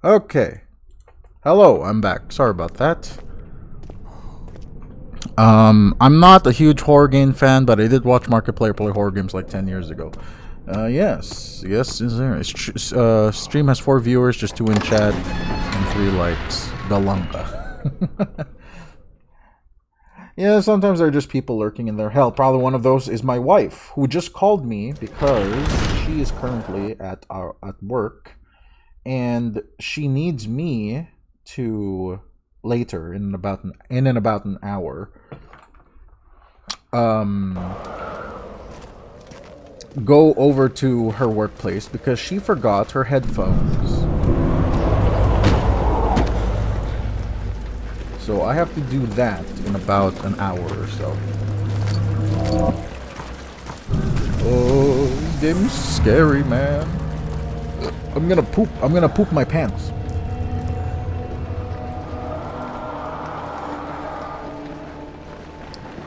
Okay. Hello, I'm back. Sorry about that. I'm not a huge horror game fan, but I did watch Markiplier play horror games like 10 years ago. Yes, is there? Stream has 4 viewers, just 2 in chat, and 3 likes. Galanga. Yeah, sometimes there are just people lurking in there. Hell, probably one of those is my wife, who just called me because she is currently at work, and she needs me to later in about an hour go over to her workplace because she forgot her headphones. So I have to do that in about an hour or so. Oh, this game is scary, man. I'm gonna poop my pants.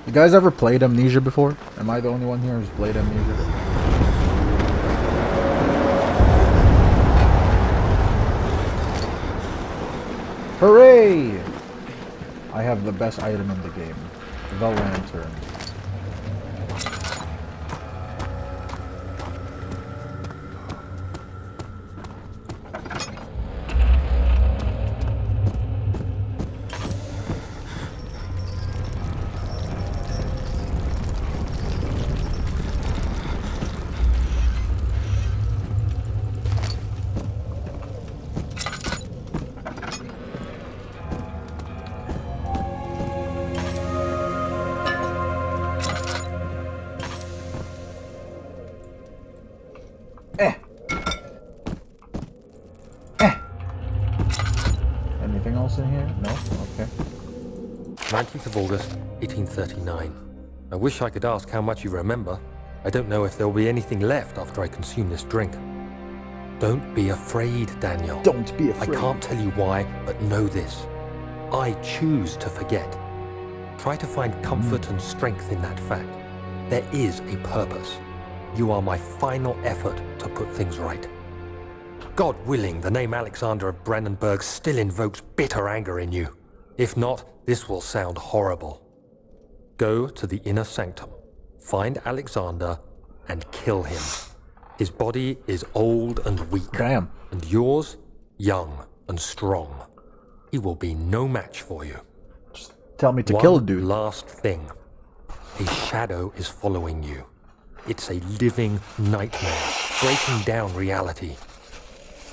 You guys ever played Amnesia before? Am I the only one here who's played Amnesia? Hooray! I have the best item in the game. The lantern. Anything else in here? No? Okay. 19th of August, 1839. I wish I could ask how much you remember. I don't know if there will be anything left after I consume this drink. Don't be afraid, Daniel. Don't be afraid. I can't tell you why, but know this. I choose to forget. Try to find comfort and strength in that fact. There is a purpose. You are my final effort to put things right. God willing, the name Alexander of Brandenburg still invokes bitter anger in you. If not, this will sound horrible. Go to the inner sanctum, find Alexander, and kill him. His body is old and weak. Damn. And yours, young and strong. He will be no match for you. Just tell me to kill a dude. One last thing. A shadow is following you. It's a living nightmare, breaking down reality.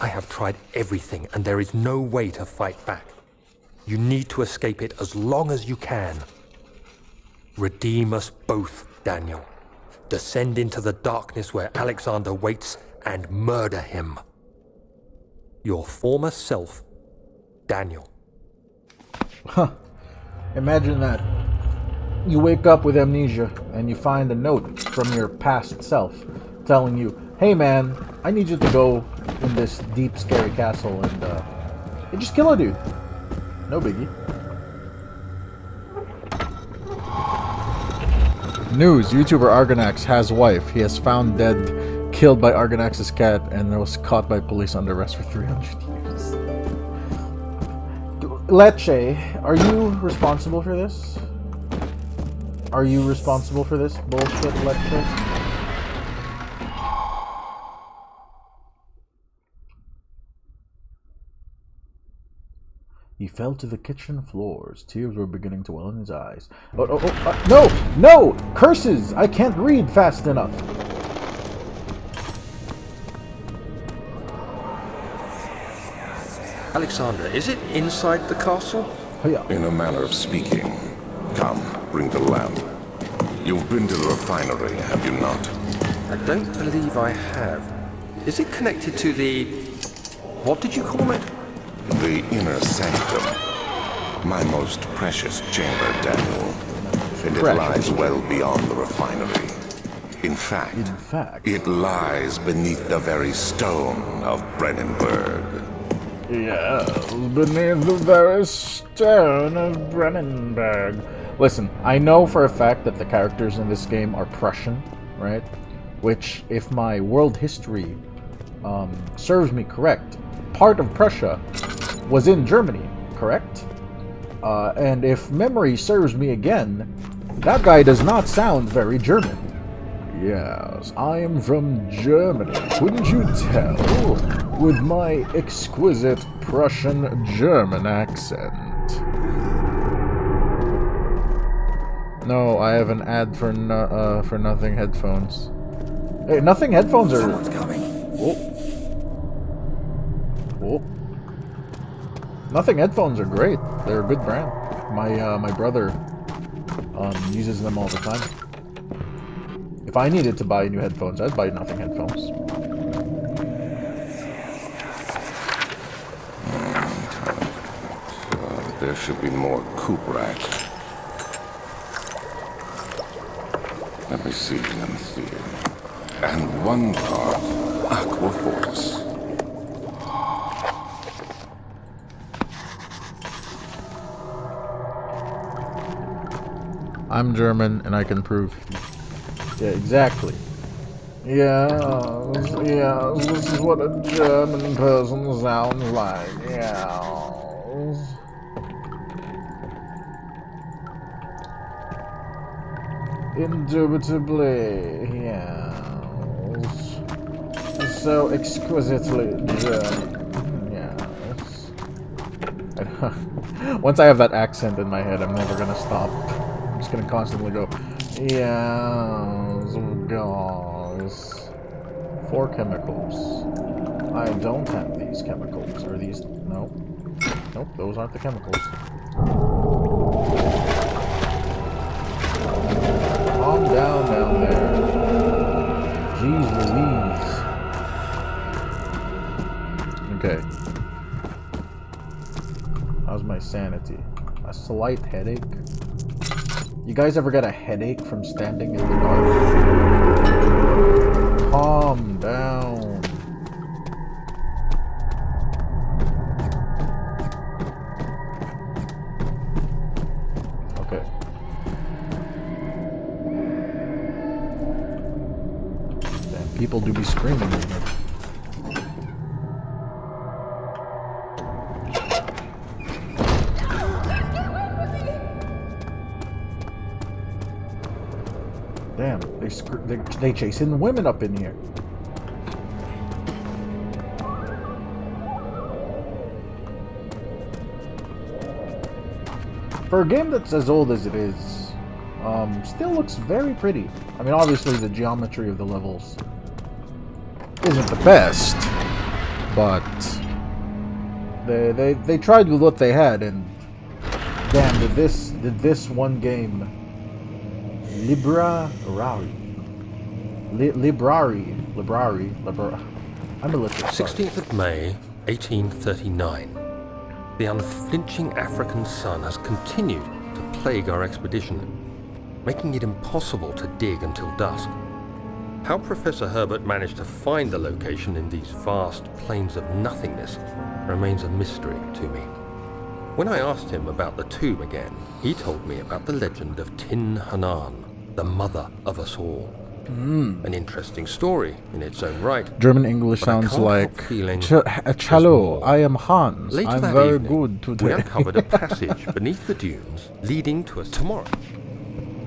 I have tried everything, and there is no way to fight back. You need to escape it as long as you can. Redeem us both, Daniel. Descend into the darkness where Alexander waits and murder him. Your former self, Daniel. Imagine that. You wake up with amnesia and you find a note from your past self telling you, hey man, I need you to go in this deep, scary castle and just kill a dude. No biggie. News, YouTuber Argonax has wife. He has found dead, killed by Argonax's cat, and was caught by police under arrest for 300 years. Leche, are you responsible for this? Are you responsible for this bullshit, Leche? He fell to the kitchen floors. Tears were beginning to well in his eyes. No! No! Curses! I can't read fast enough. Alexander, is it inside the castle? In a manner of speaking. Come, bring the lamp. You've been to the refinery, have you not? I don't believe I have. Is it connected to the... what did you call it? The inner sanctum. My most precious chamber, Daniel. And it lies well beyond the refinery. In fact, it lies beneath the very stone of Brennenburg. Yes, beneath the very stone of Brennenburg. Listen, I know for a fact that the characters in this game are Prussian, right? Which, if my world history serves me correct, part of Prussia was in Germany, correct? And if memory serves me again, that guy does not sound very German. Yes, I am from Germany. Couldn't you tell? With my exquisite Prussian-German accent. No, I have an ad for Nothing headphones. Hey, Nothing headphones are... Someone's coming. Oh. Nothing headphones are great. They're a good brand. My brother uses them all the time. If I needed to buy new headphones, I'd buy Nothing headphones. There should be more coop rack. Let me see. And one part Aqua Force. I'm German, and I can prove. Yeah, exactly. Yeah, this is what a German person sounds like. Yeah. Indubitably, yes. So exquisitely German. Yes. Once I have that accent in my head, I'm never gonna stop. I'm just gonna constantly go, yes, guys. 4 chemicals. I don't have these chemicals. Are these? No. Nope, those aren't the chemicals. Calm down there. Jeez Louise. Okay. How's my sanity? A slight headache? You guys ever get a headache from standing in the dark? Calm down. Okay. Damn, people do be screaming in here. Damn, they chasing women up in here. For a game that's as old as it is, still looks very pretty. I mean, obviously the geometry of the levels isn't the best, but they tried with what they had, and damn, did this one game Libra Rari Librari. I'm a little sorry. 16th of May, 1839. The unflinching African sun has continued to plague our expedition, making it impossible to dig until dusk. How Professor Herbert managed to find the location in these vast plains of nothingness remains a mystery to me. When I asked him about the tomb again, he told me about the legend of Tin Hanan, the mother of us all. An interesting story in its own right. German English But I sounds can't like help feeling Hello, more. I am Hans. Later I'm that very evening, good we today. uncovered a passage beneath the dunes leading to us tomorrow.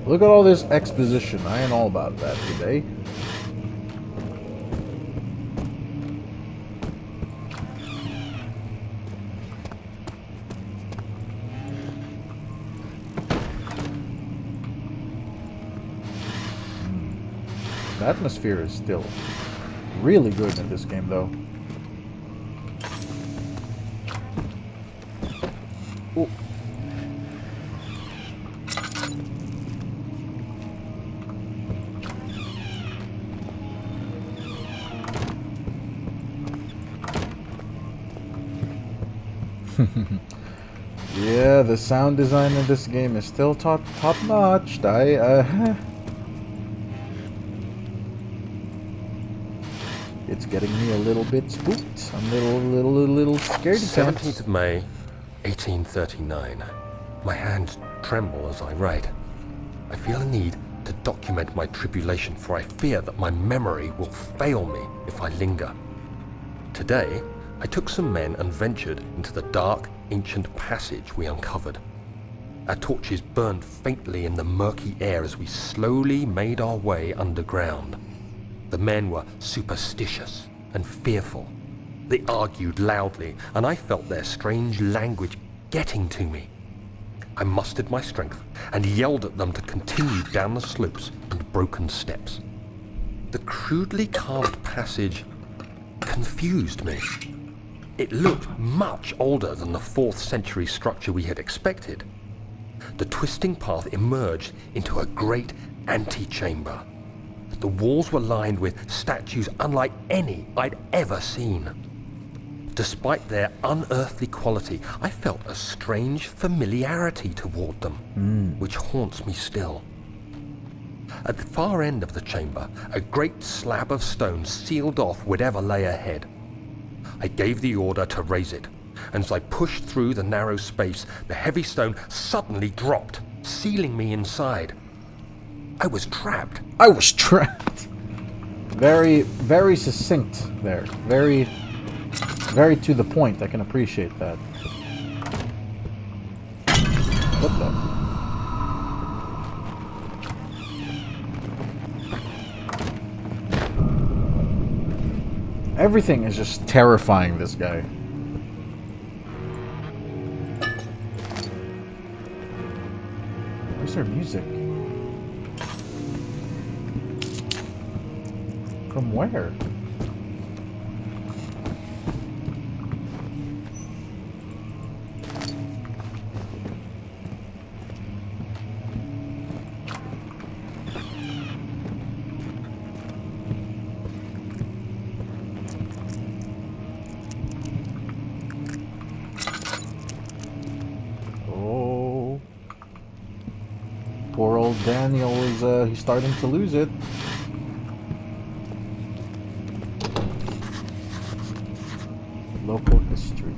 Look at all this exposition. I ain't all about that today. The atmosphere is still really good in this game, though. Ooh. Yeah, the sound design in this game is still top notch. It's getting me a little bit spooked. I'm a little scared. 17th of May, 1839. My hands tremble as I write. I feel a need to document my tribulation, for I fear that my memory will fail me if I linger. Today, I took some men and ventured into the dark, ancient passage we uncovered. Our torches burned faintly in the murky air as we slowly made our way underground. The men were superstitious and fearful. They argued loudly, and I felt their strange language getting to me. I mustered my strength and yelled at them to continue down the slopes and broken steps. The crudely carved passage confused me. It looked much older than the 4th century structure we had expected. The twisting path emerged into a great antechamber. The walls were lined with statues unlike any I'd ever seen. Despite their unearthly quality, I felt a strange familiarity toward them, which haunts me still. At the far end of the chamber, a great slab of stone sealed off whatever lay ahead. I gave the order to raise it, and as I pushed through the narrow space, the heavy stone suddenly dropped, sealing me inside. I was trapped. Very, very succinct there. Very, very to the point. I can appreciate that. What the? Everything is just terrifying this guy. Where's their music? From where? Oh. Poor old Daniel is he's starting to lose it. Local history.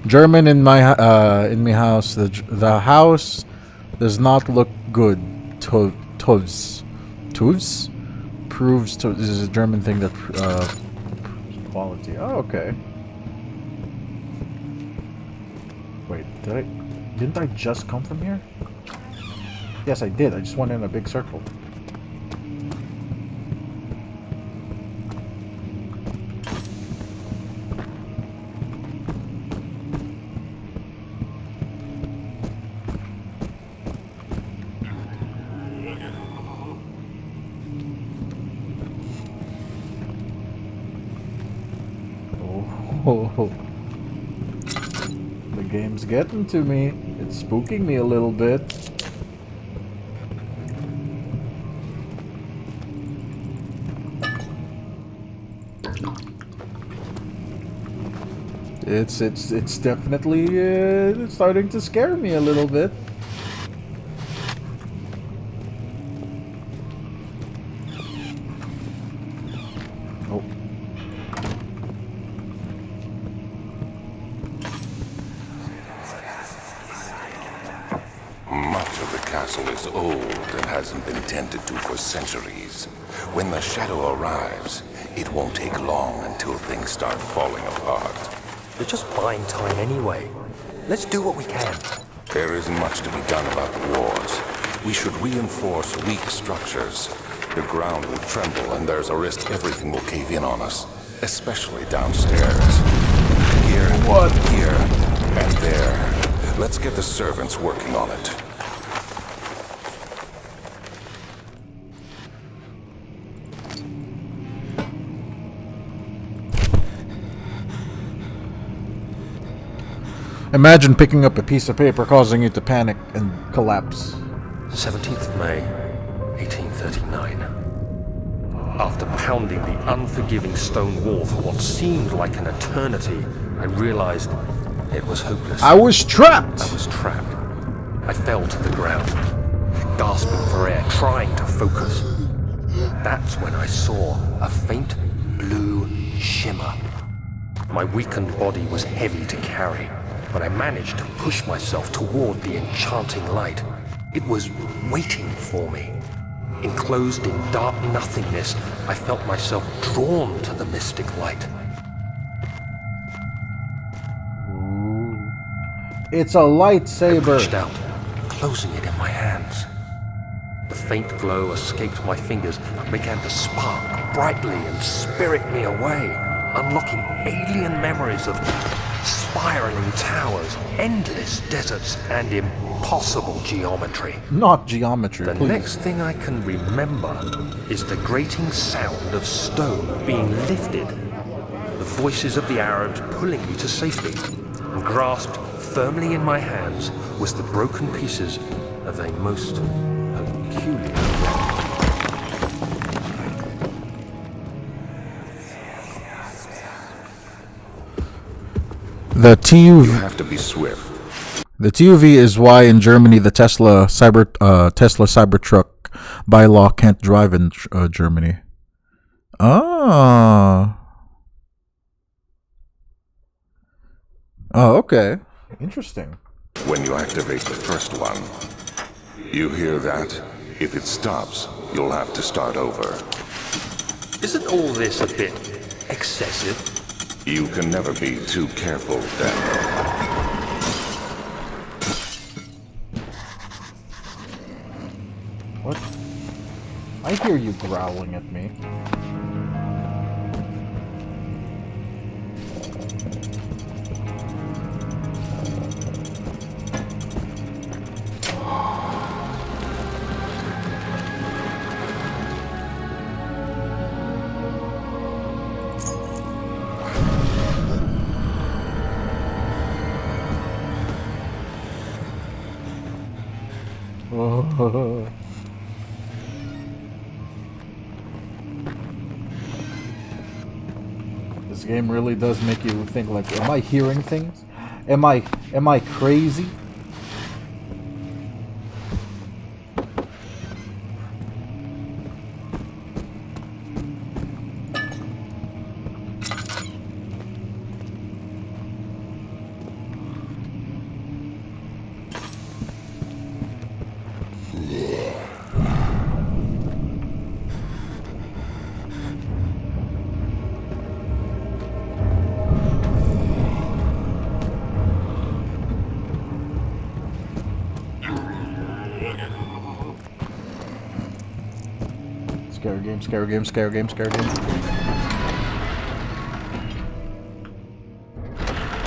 German in my house. The house does not look good. Tovs proves to. This is a German thing that proves quality. Oh, okay. Wait, didn't I just come from here? Yes, I did. I just went in a big circle. Oh, the game's getting to me. It's spooking me a little bit. It's definitely starting to scare me a little bit. Oh. Much of the castle is old and hasn't been tended to for centuries. When the shadow arrives, it won't take long until things start falling apart. You're just buying time anyway. Let's do what we can. There isn't much to be done about the walls. We should reinforce weak structures. The ground will tremble and there's a risk everything will cave in on us, especially downstairs. Here, here, and there. Let's get the servants working on it. Imagine picking up a piece of paper causing you to panic and collapse. 17th of May, 1839. After pounding the unforgiving stone wall for what seemed like an eternity, I realized it was hopeless. I was trapped! I was trapped. I fell to the ground, gasping for air, trying to focus. That's when I saw a faint blue shimmer. My weakened body was heavy to carry, but I managed to push myself toward the enchanting light. It was waiting for me. Enclosed in dark nothingness, I felt myself drawn to the mystic light. It's a lightsaber. I reached out, closing it in my hands. The faint glow escaped my fingers and began to spark brightly and spirit me away, unlocking alien memories of spiraling towers, endless deserts, and impossible geometry. Not geometry, The please. next thing I can remember is the grating sound of stone being lifted, the voices of the Arabs pulling me to safety, and grasped firmly in my hands was the broken pieces of a most peculiar weapon. The You TUV, have to be swift. the TUV is why in Germany the Tesla Cybertruck by law can't drive in Germany. Ah. Oh, okay. Interesting. When you activate the first one, you hear that? If it stops, you'll have to start over. Isn't all this a bit excessive? You can never be too careful, Daniel. What? I hear you growling at me. This game really does make you think like, am I hearing things? Am I crazy? Scare game, scare game, scare game, scare game.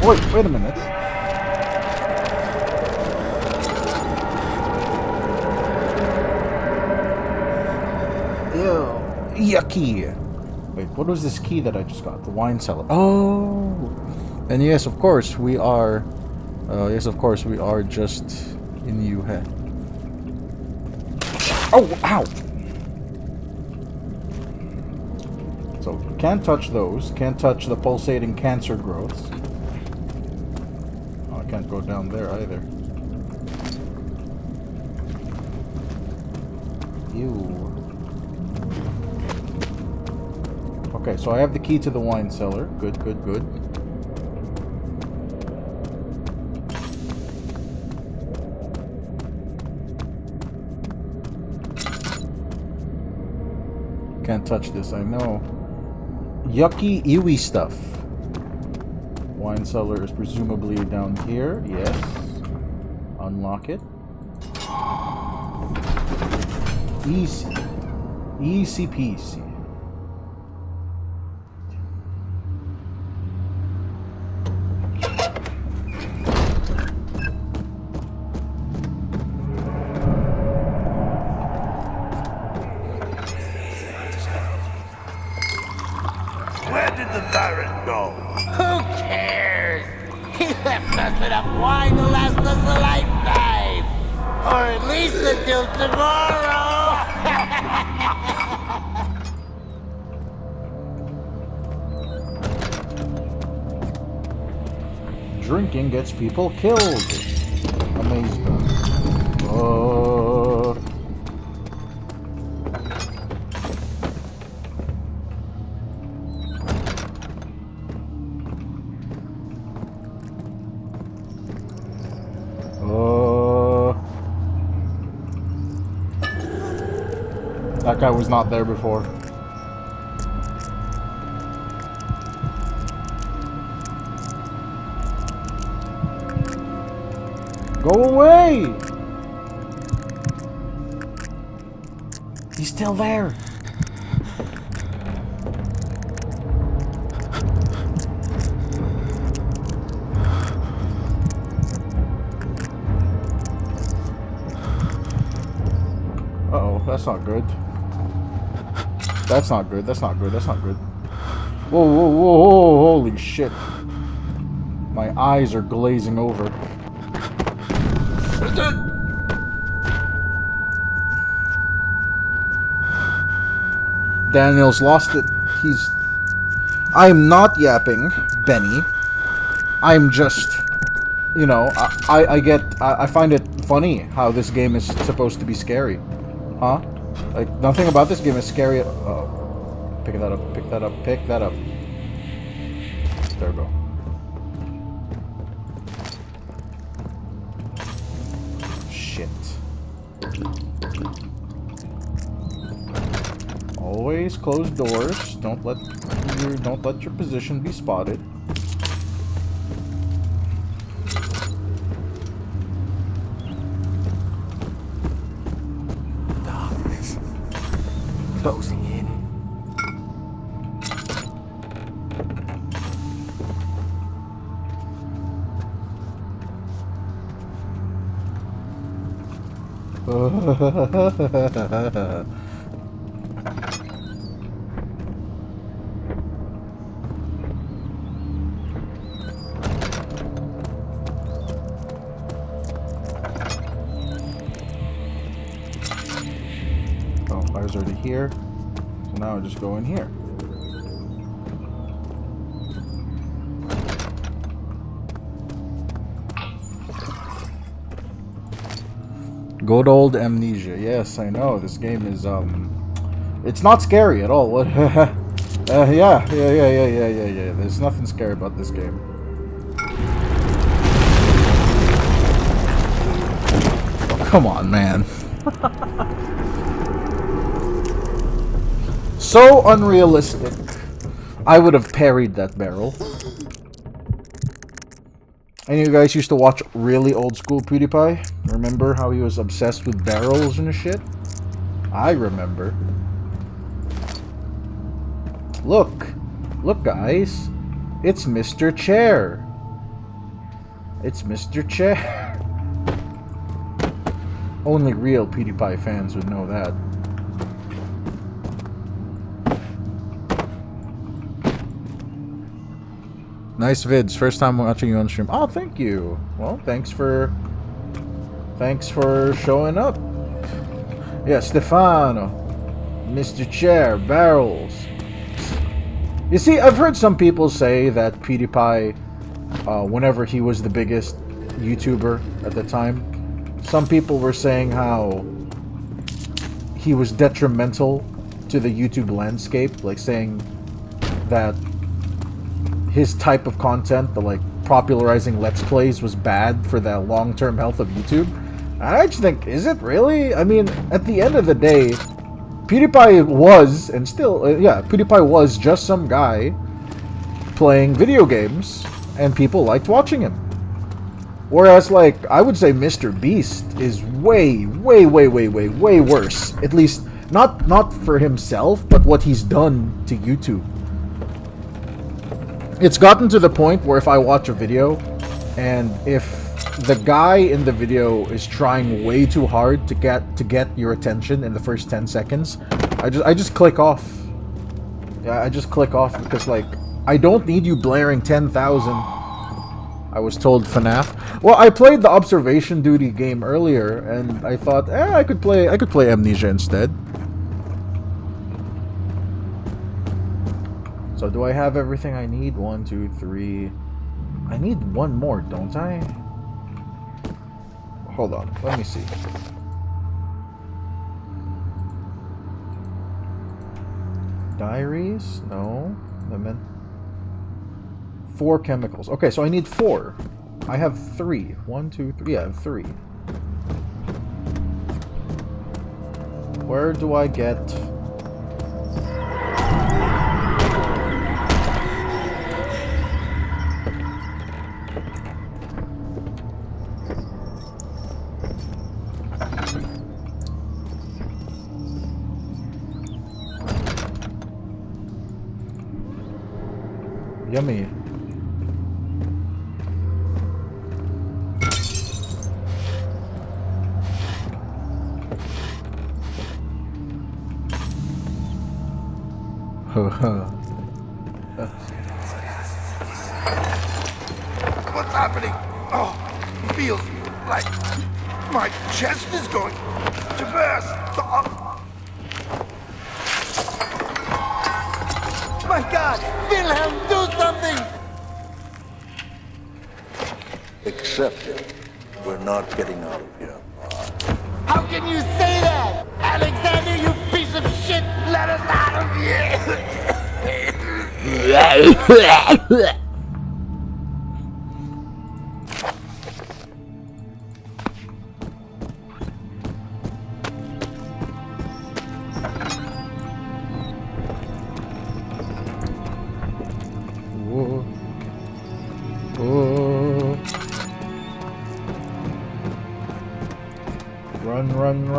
Wait a minute. Ew, yucky. Wait, what was this key that I just got? The wine cellar. Oh! And yes, of course, we are... yes, of course, we are just in Yuhe. Oh, ow! So, can't touch those. Can't touch the pulsating cancer growths. Oh, I can't go down there either. Ew. Okay, so I have the key to the wine cellar. Good, good, good. Can't touch this, I know. Yucky, ewy stuff. Wine cellar is presumably down here. Yes. Unlock it. Easy. Easy peasy. Where did the Baron go? Who cares? He left us enough wine to last us a lifetime. Or at least until tomorrow. Drinking gets people killed. Amazing. That guy was not there before. Go away! He's still there. Uh-oh, that's not good. That's not good, that's not good, that's not good. Whoa, whoa, whoa, whoa, holy shit. My eyes are glazing over. Daniel's lost it. I'm not yapping, Benny. I'm just, you know, I find it funny how this game is supposed to be scary. Huh? Like, nothing about this game is scary. Oh. Pick that up, pick that up, pick that up. There we go. Shit. Always close doors. Don't let your position be spotted. Darkness. Closing in. Oh, fire's already here. So now I just go in here. Good old Amnesia. Yes, I know. This game is, it's not scary at all. What? Yeah. There's nothing scary about this game. Oh, come on, man. So unrealistic. I would have parried that barrel. Any of you guys used to watch really old school PewDiePie? Remember how he was obsessed with barrels and shit? I remember. Look. Look, guys. It's Mr. Chair. It's Mr. Chair. Only real PewDiePie fans would know that. Nice vids. First time watching you on stream. Oh, thank you. Well, thanks for showing up. Yeah, Stefano, Mr. Chair, Barrels. You see, I've heard some people say that PewDiePie, whenever he was the biggest YouTuber at the time, some people were saying how he was detrimental to the YouTube landscape, like saying that his type of content, the like popularizing Let's Plays, was bad for the long-term health of YouTube. And I just think, is it really? I mean, at the end of the day, PewDiePie was, and still, PewDiePie was just some guy playing video games, and people liked watching him. Whereas, like, I would say Mr. Beast is way worse. At least, not for himself, but what he's done to YouTube. It's gotten to the point where if I watch a video, and if the guy in the video is trying way too hard to get your attention in the first 10 seconds, I just click off. Yeah, I just click off because, like, I don't need you blaring 10,000. I was told FNAF. Well, I played the Observation Duty game earlier, and I thought, I could play Amnesia instead. So do I have everything I need? 1, 2, 3. I need one more, don't I? Hold on, let me see. Diaries? No. 4 chemicals. Okay, so I need 4. I have 3. 1, 2, 3. Yeah, I have 3. Where do I get... Yummy. What's happening? Oh, it feels like my chest is going to burst. My God! Wilhelm, do something! Accept it. We're not getting out of here. How can you say that? Alexander, you piece of shit! Let us out of here!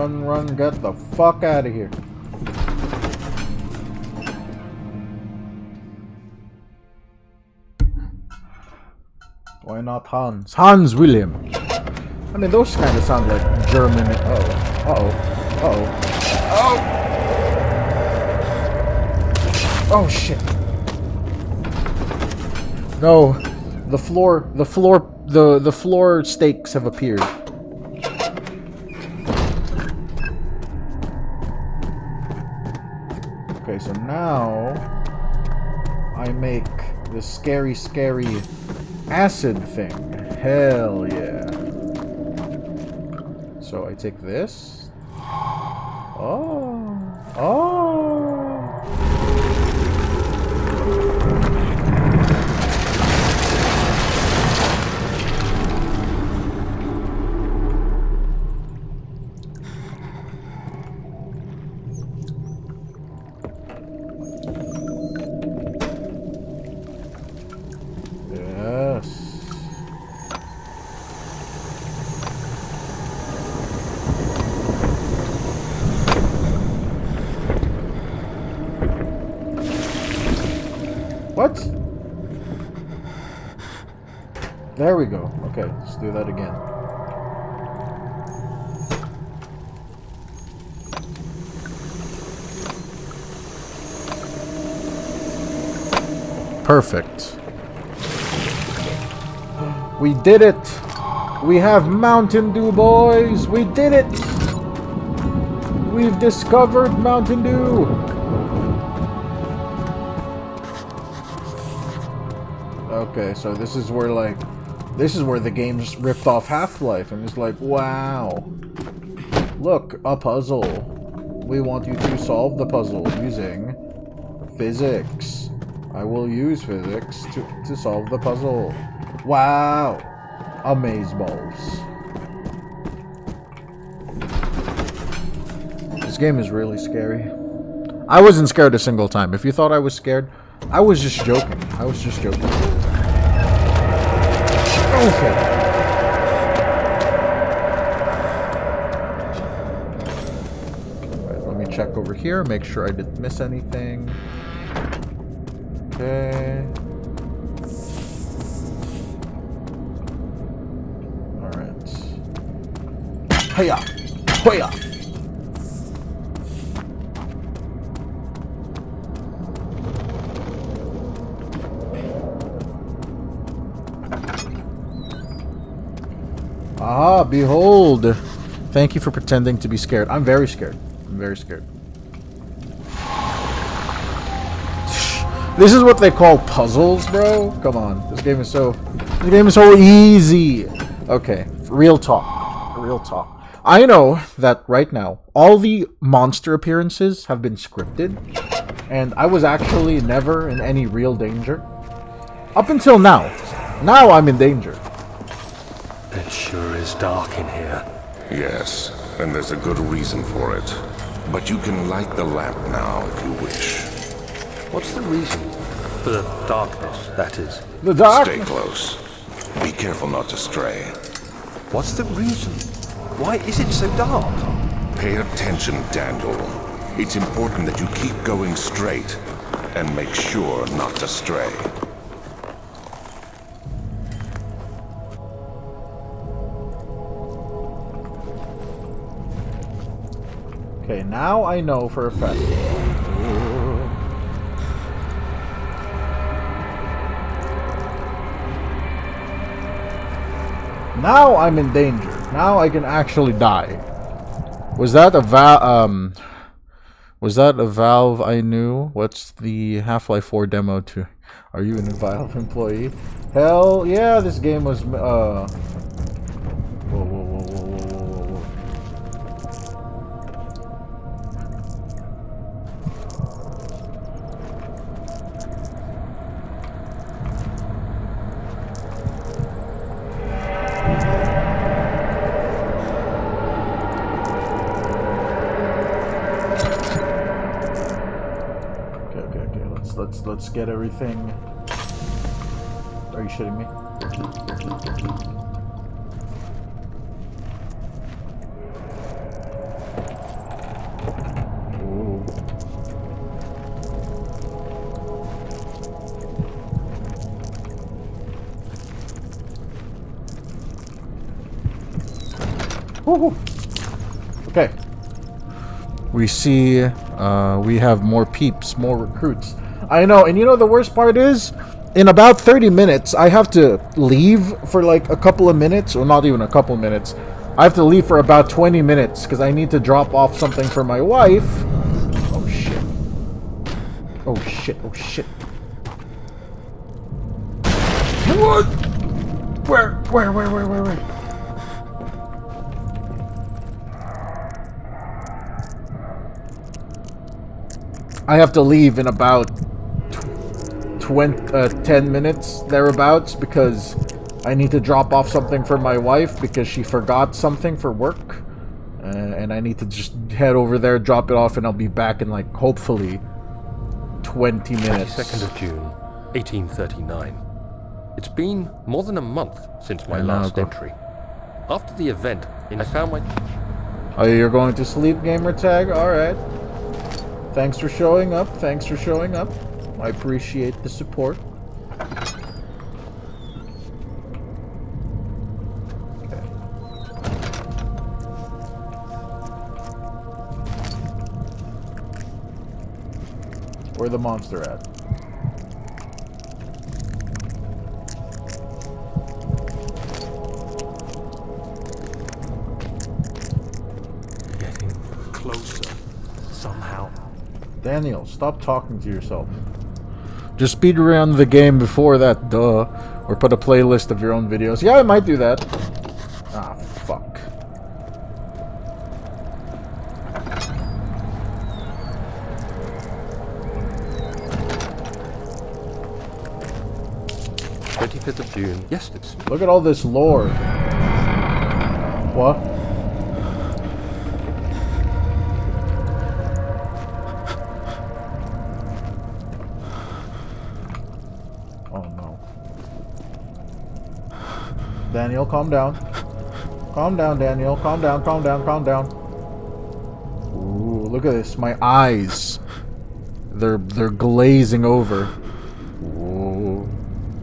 Run, get the fuck out of here. Why not Hans? Hans William. I mean, those kind of sound like German. Oh shit. No, the floor stakes have appeared. Okay, so now I make this scary acid thing. Hell yeah. So I take this. What? There we go. Okay, let's do that again. Perfect. We did it! We have Mountain Dew, boys! We did it! We've discovered Mountain Dew! Okay, so this is where, like... This is where the game's ripped off Half-Life, and it's like, wow. Look, a puzzle. We want you to solve the puzzle using physics. I will use physics to solve the puzzle. Wow! Amazeballs. This game is really scary. I wasn't scared a single time. If you thought I was scared, I was just joking. I was just joking. Okay. Alright, let me check over here, make sure I didn't miss anything. Okay. Alright. Hiya! Hoya! Ah, behold! Thank you for pretending to be scared. I'm very scared. I'm very scared. This is what they call puzzles, bro? Come on. This game is so easy. Okay, real talk. Real talk. I know that right now, all the monster appearances have been scripted, and I was actually never in any real danger. Up until now. Now I'm in danger. It sure is dark in here. Yes, and there's a good reason for it. But you can light the lamp now if you wish. What's the reason? For the darkness, that is. The dark. Stay close. Be careful not to stray. What's the reason? Why is it so dark? Pay attention, Daniel. It's important that you keep going straight and make sure not to stray. Okay, now I know for a fact. Now I'm in danger. Now I can actually die. Was that a Valve I knew? What's the Half-Life 4 demo to? Are you a Valve employee? Hell yeah, this game was whoa, whoa, whoa, whoa, whoa, whoa, whoa. Let's get everything. Are you shitting me? Ooh. Woohoo! Okay. We see we have more peeps, more recruits. I know, and you know the worst part is, in about 30 minutes, I have to leave for like a couple of minutes, or not even a couple of minutes. I have to leave for about 20 minutes, because I need to drop off something for my wife. Oh shit. Oh shit, oh shit. What? Where? I have to leave in about 10 minutes thereabouts because I need to drop off something for my wife because she forgot something for work, and I need to just head over there, drop it off, and I'll be back in like hopefully 20 minutes. 22nd of June, 1839. It's been more than a month since my last entry. After the event, I found my... Oh, you're going to sleep, gamer tag? Alright. Thanks for showing up. Thanks for showing up. I appreciate the support. Okay. Where the monster at? Daniel, stop talking to yourself. Just speed around the game before that, duh. Or put a playlist of your own videos. Yeah, I might do that. Ah, fuck. of June. Yes, it's... Look at all this lore. What? Oh no. Daniel, calm down. Calm down, Daniel. Calm down, calm down, calm down. Ooh, look at this. My eyes. They're glazing over. Ooh.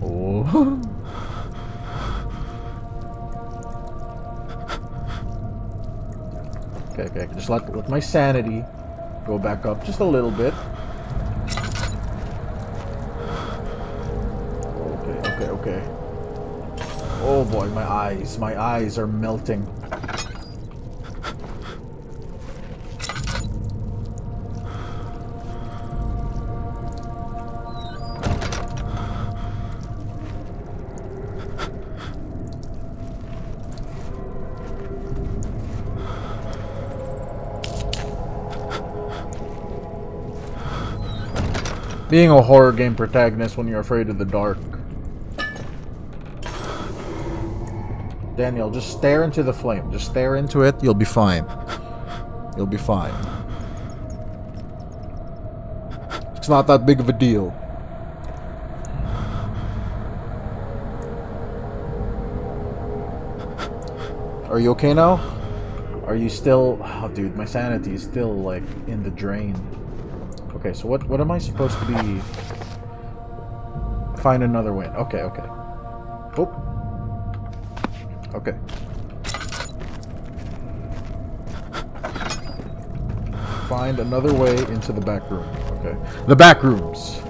Oh. Okay. Just let my sanity go back up just a little bit. Okay. Oh boy, my eyes are melting. Being a horror game protagonist when you're afraid of the dark. Daniel, just stare into the flame. Just stare into it. You'll be fine. You'll be fine. It's not that big of a deal. Are you okay now? Are you still... Oh, dude, my sanity is still, like, in the drain. Okay, so what am I supposed to be... Find another win. Okay. Oh. Okay. Find another way into the back room. Okay. The back rooms.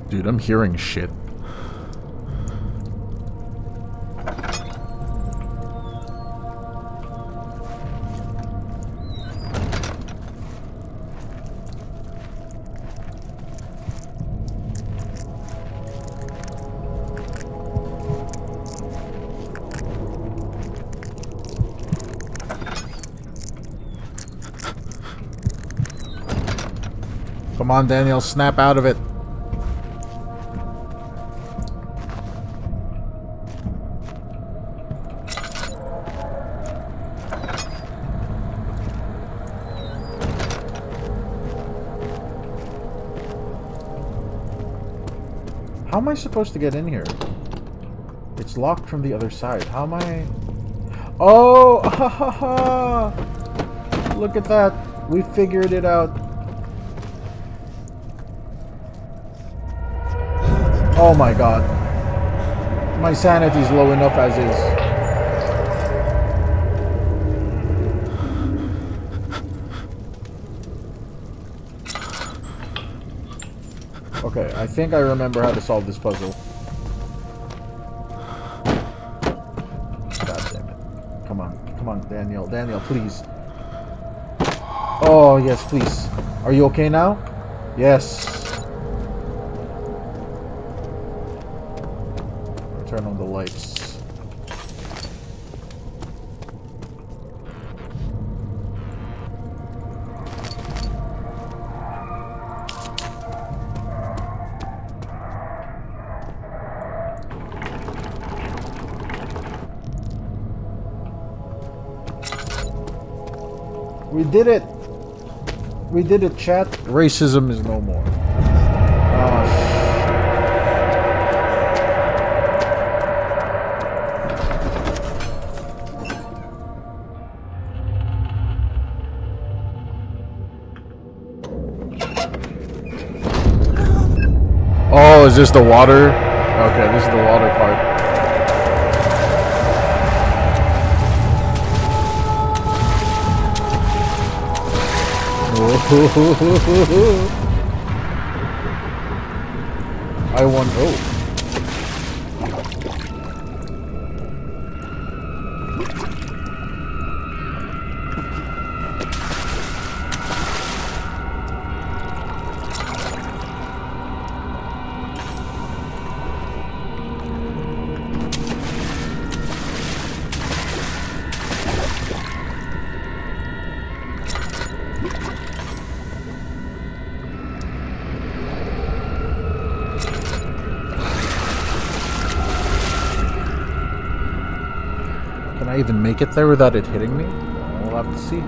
Dude, I'm hearing shit. Come on, Daniel, snap out of it. How am I supposed to get in here? It's locked from the other side. How am I... Oh! Ha ha ha! Look at that. We figured it out. Oh my god. My sanity's low enough as is. Okay, I think I remember how to solve this puzzle. God damn it. Come on, Daniel. Daniel, please. Oh, yes, please. Are you okay now? Yes. Turn on the lights. We did it! We did it, chat. Racism is no more. is this the water? Okay, this is the water part. I want. Oh. Can I even make it there without it hitting me? We'll have to see.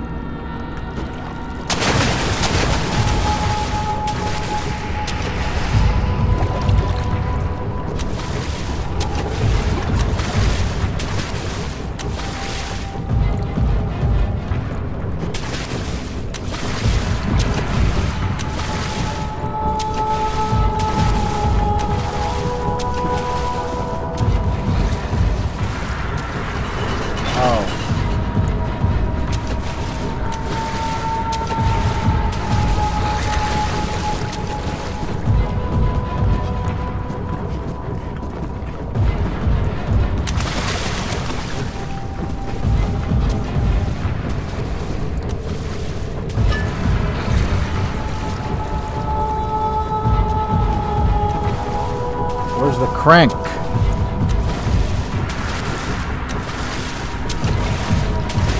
Where's the crank?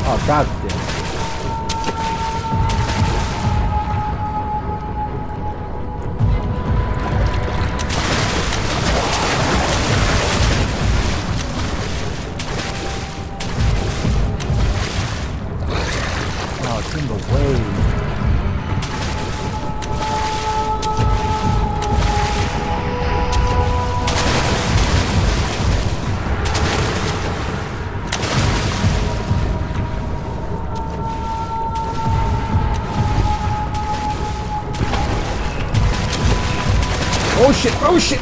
Oh, god damn. Oh, it's in the way. Oh shit, oh shit!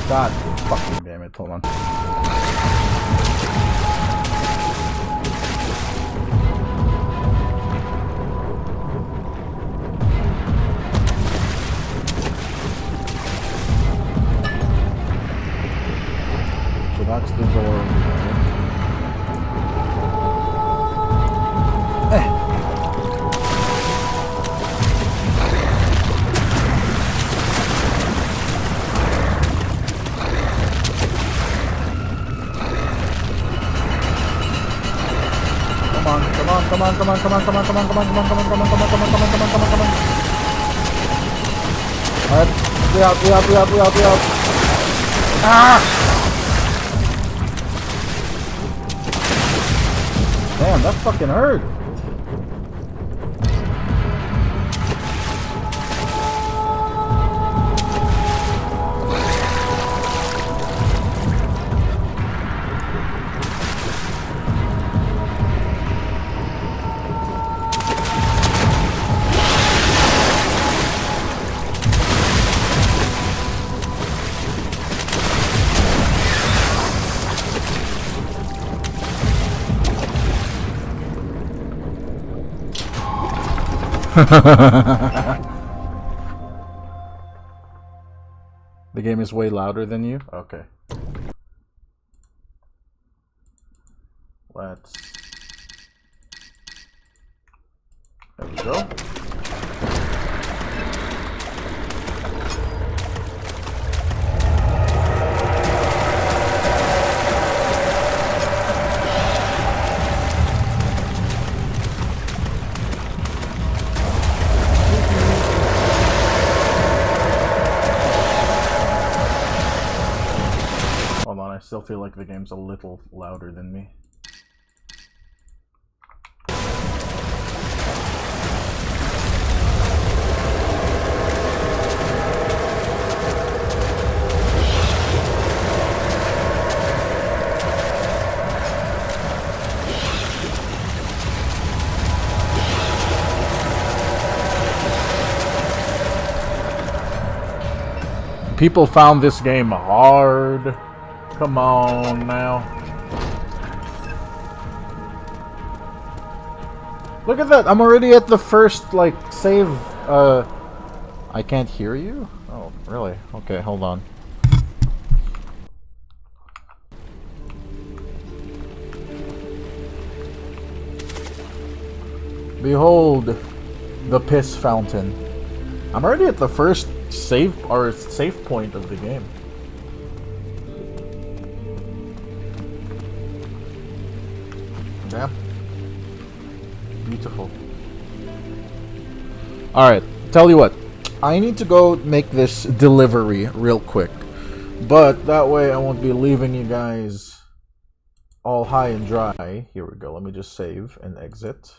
God fucking damn it, hold on. That's the door. Come on. Alright, we out. Ah! Damn, that fucking hurt. The game is way louder than you? Okay. Let's... There we go. I still feel like the game's a little louder than me. people found this game hard. Come on now. Look at that. I'm already at the first, like, save. I can't hear you? Oh, really? Okay, hold on. Behold the piss fountain. I'm already at the first save point of the game. Damn. Beautiful. Alright, tell you what. I need to go make this delivery real quick. But that way I won't be leaving you guys all high and dry. Here we go. Let me just save and exit.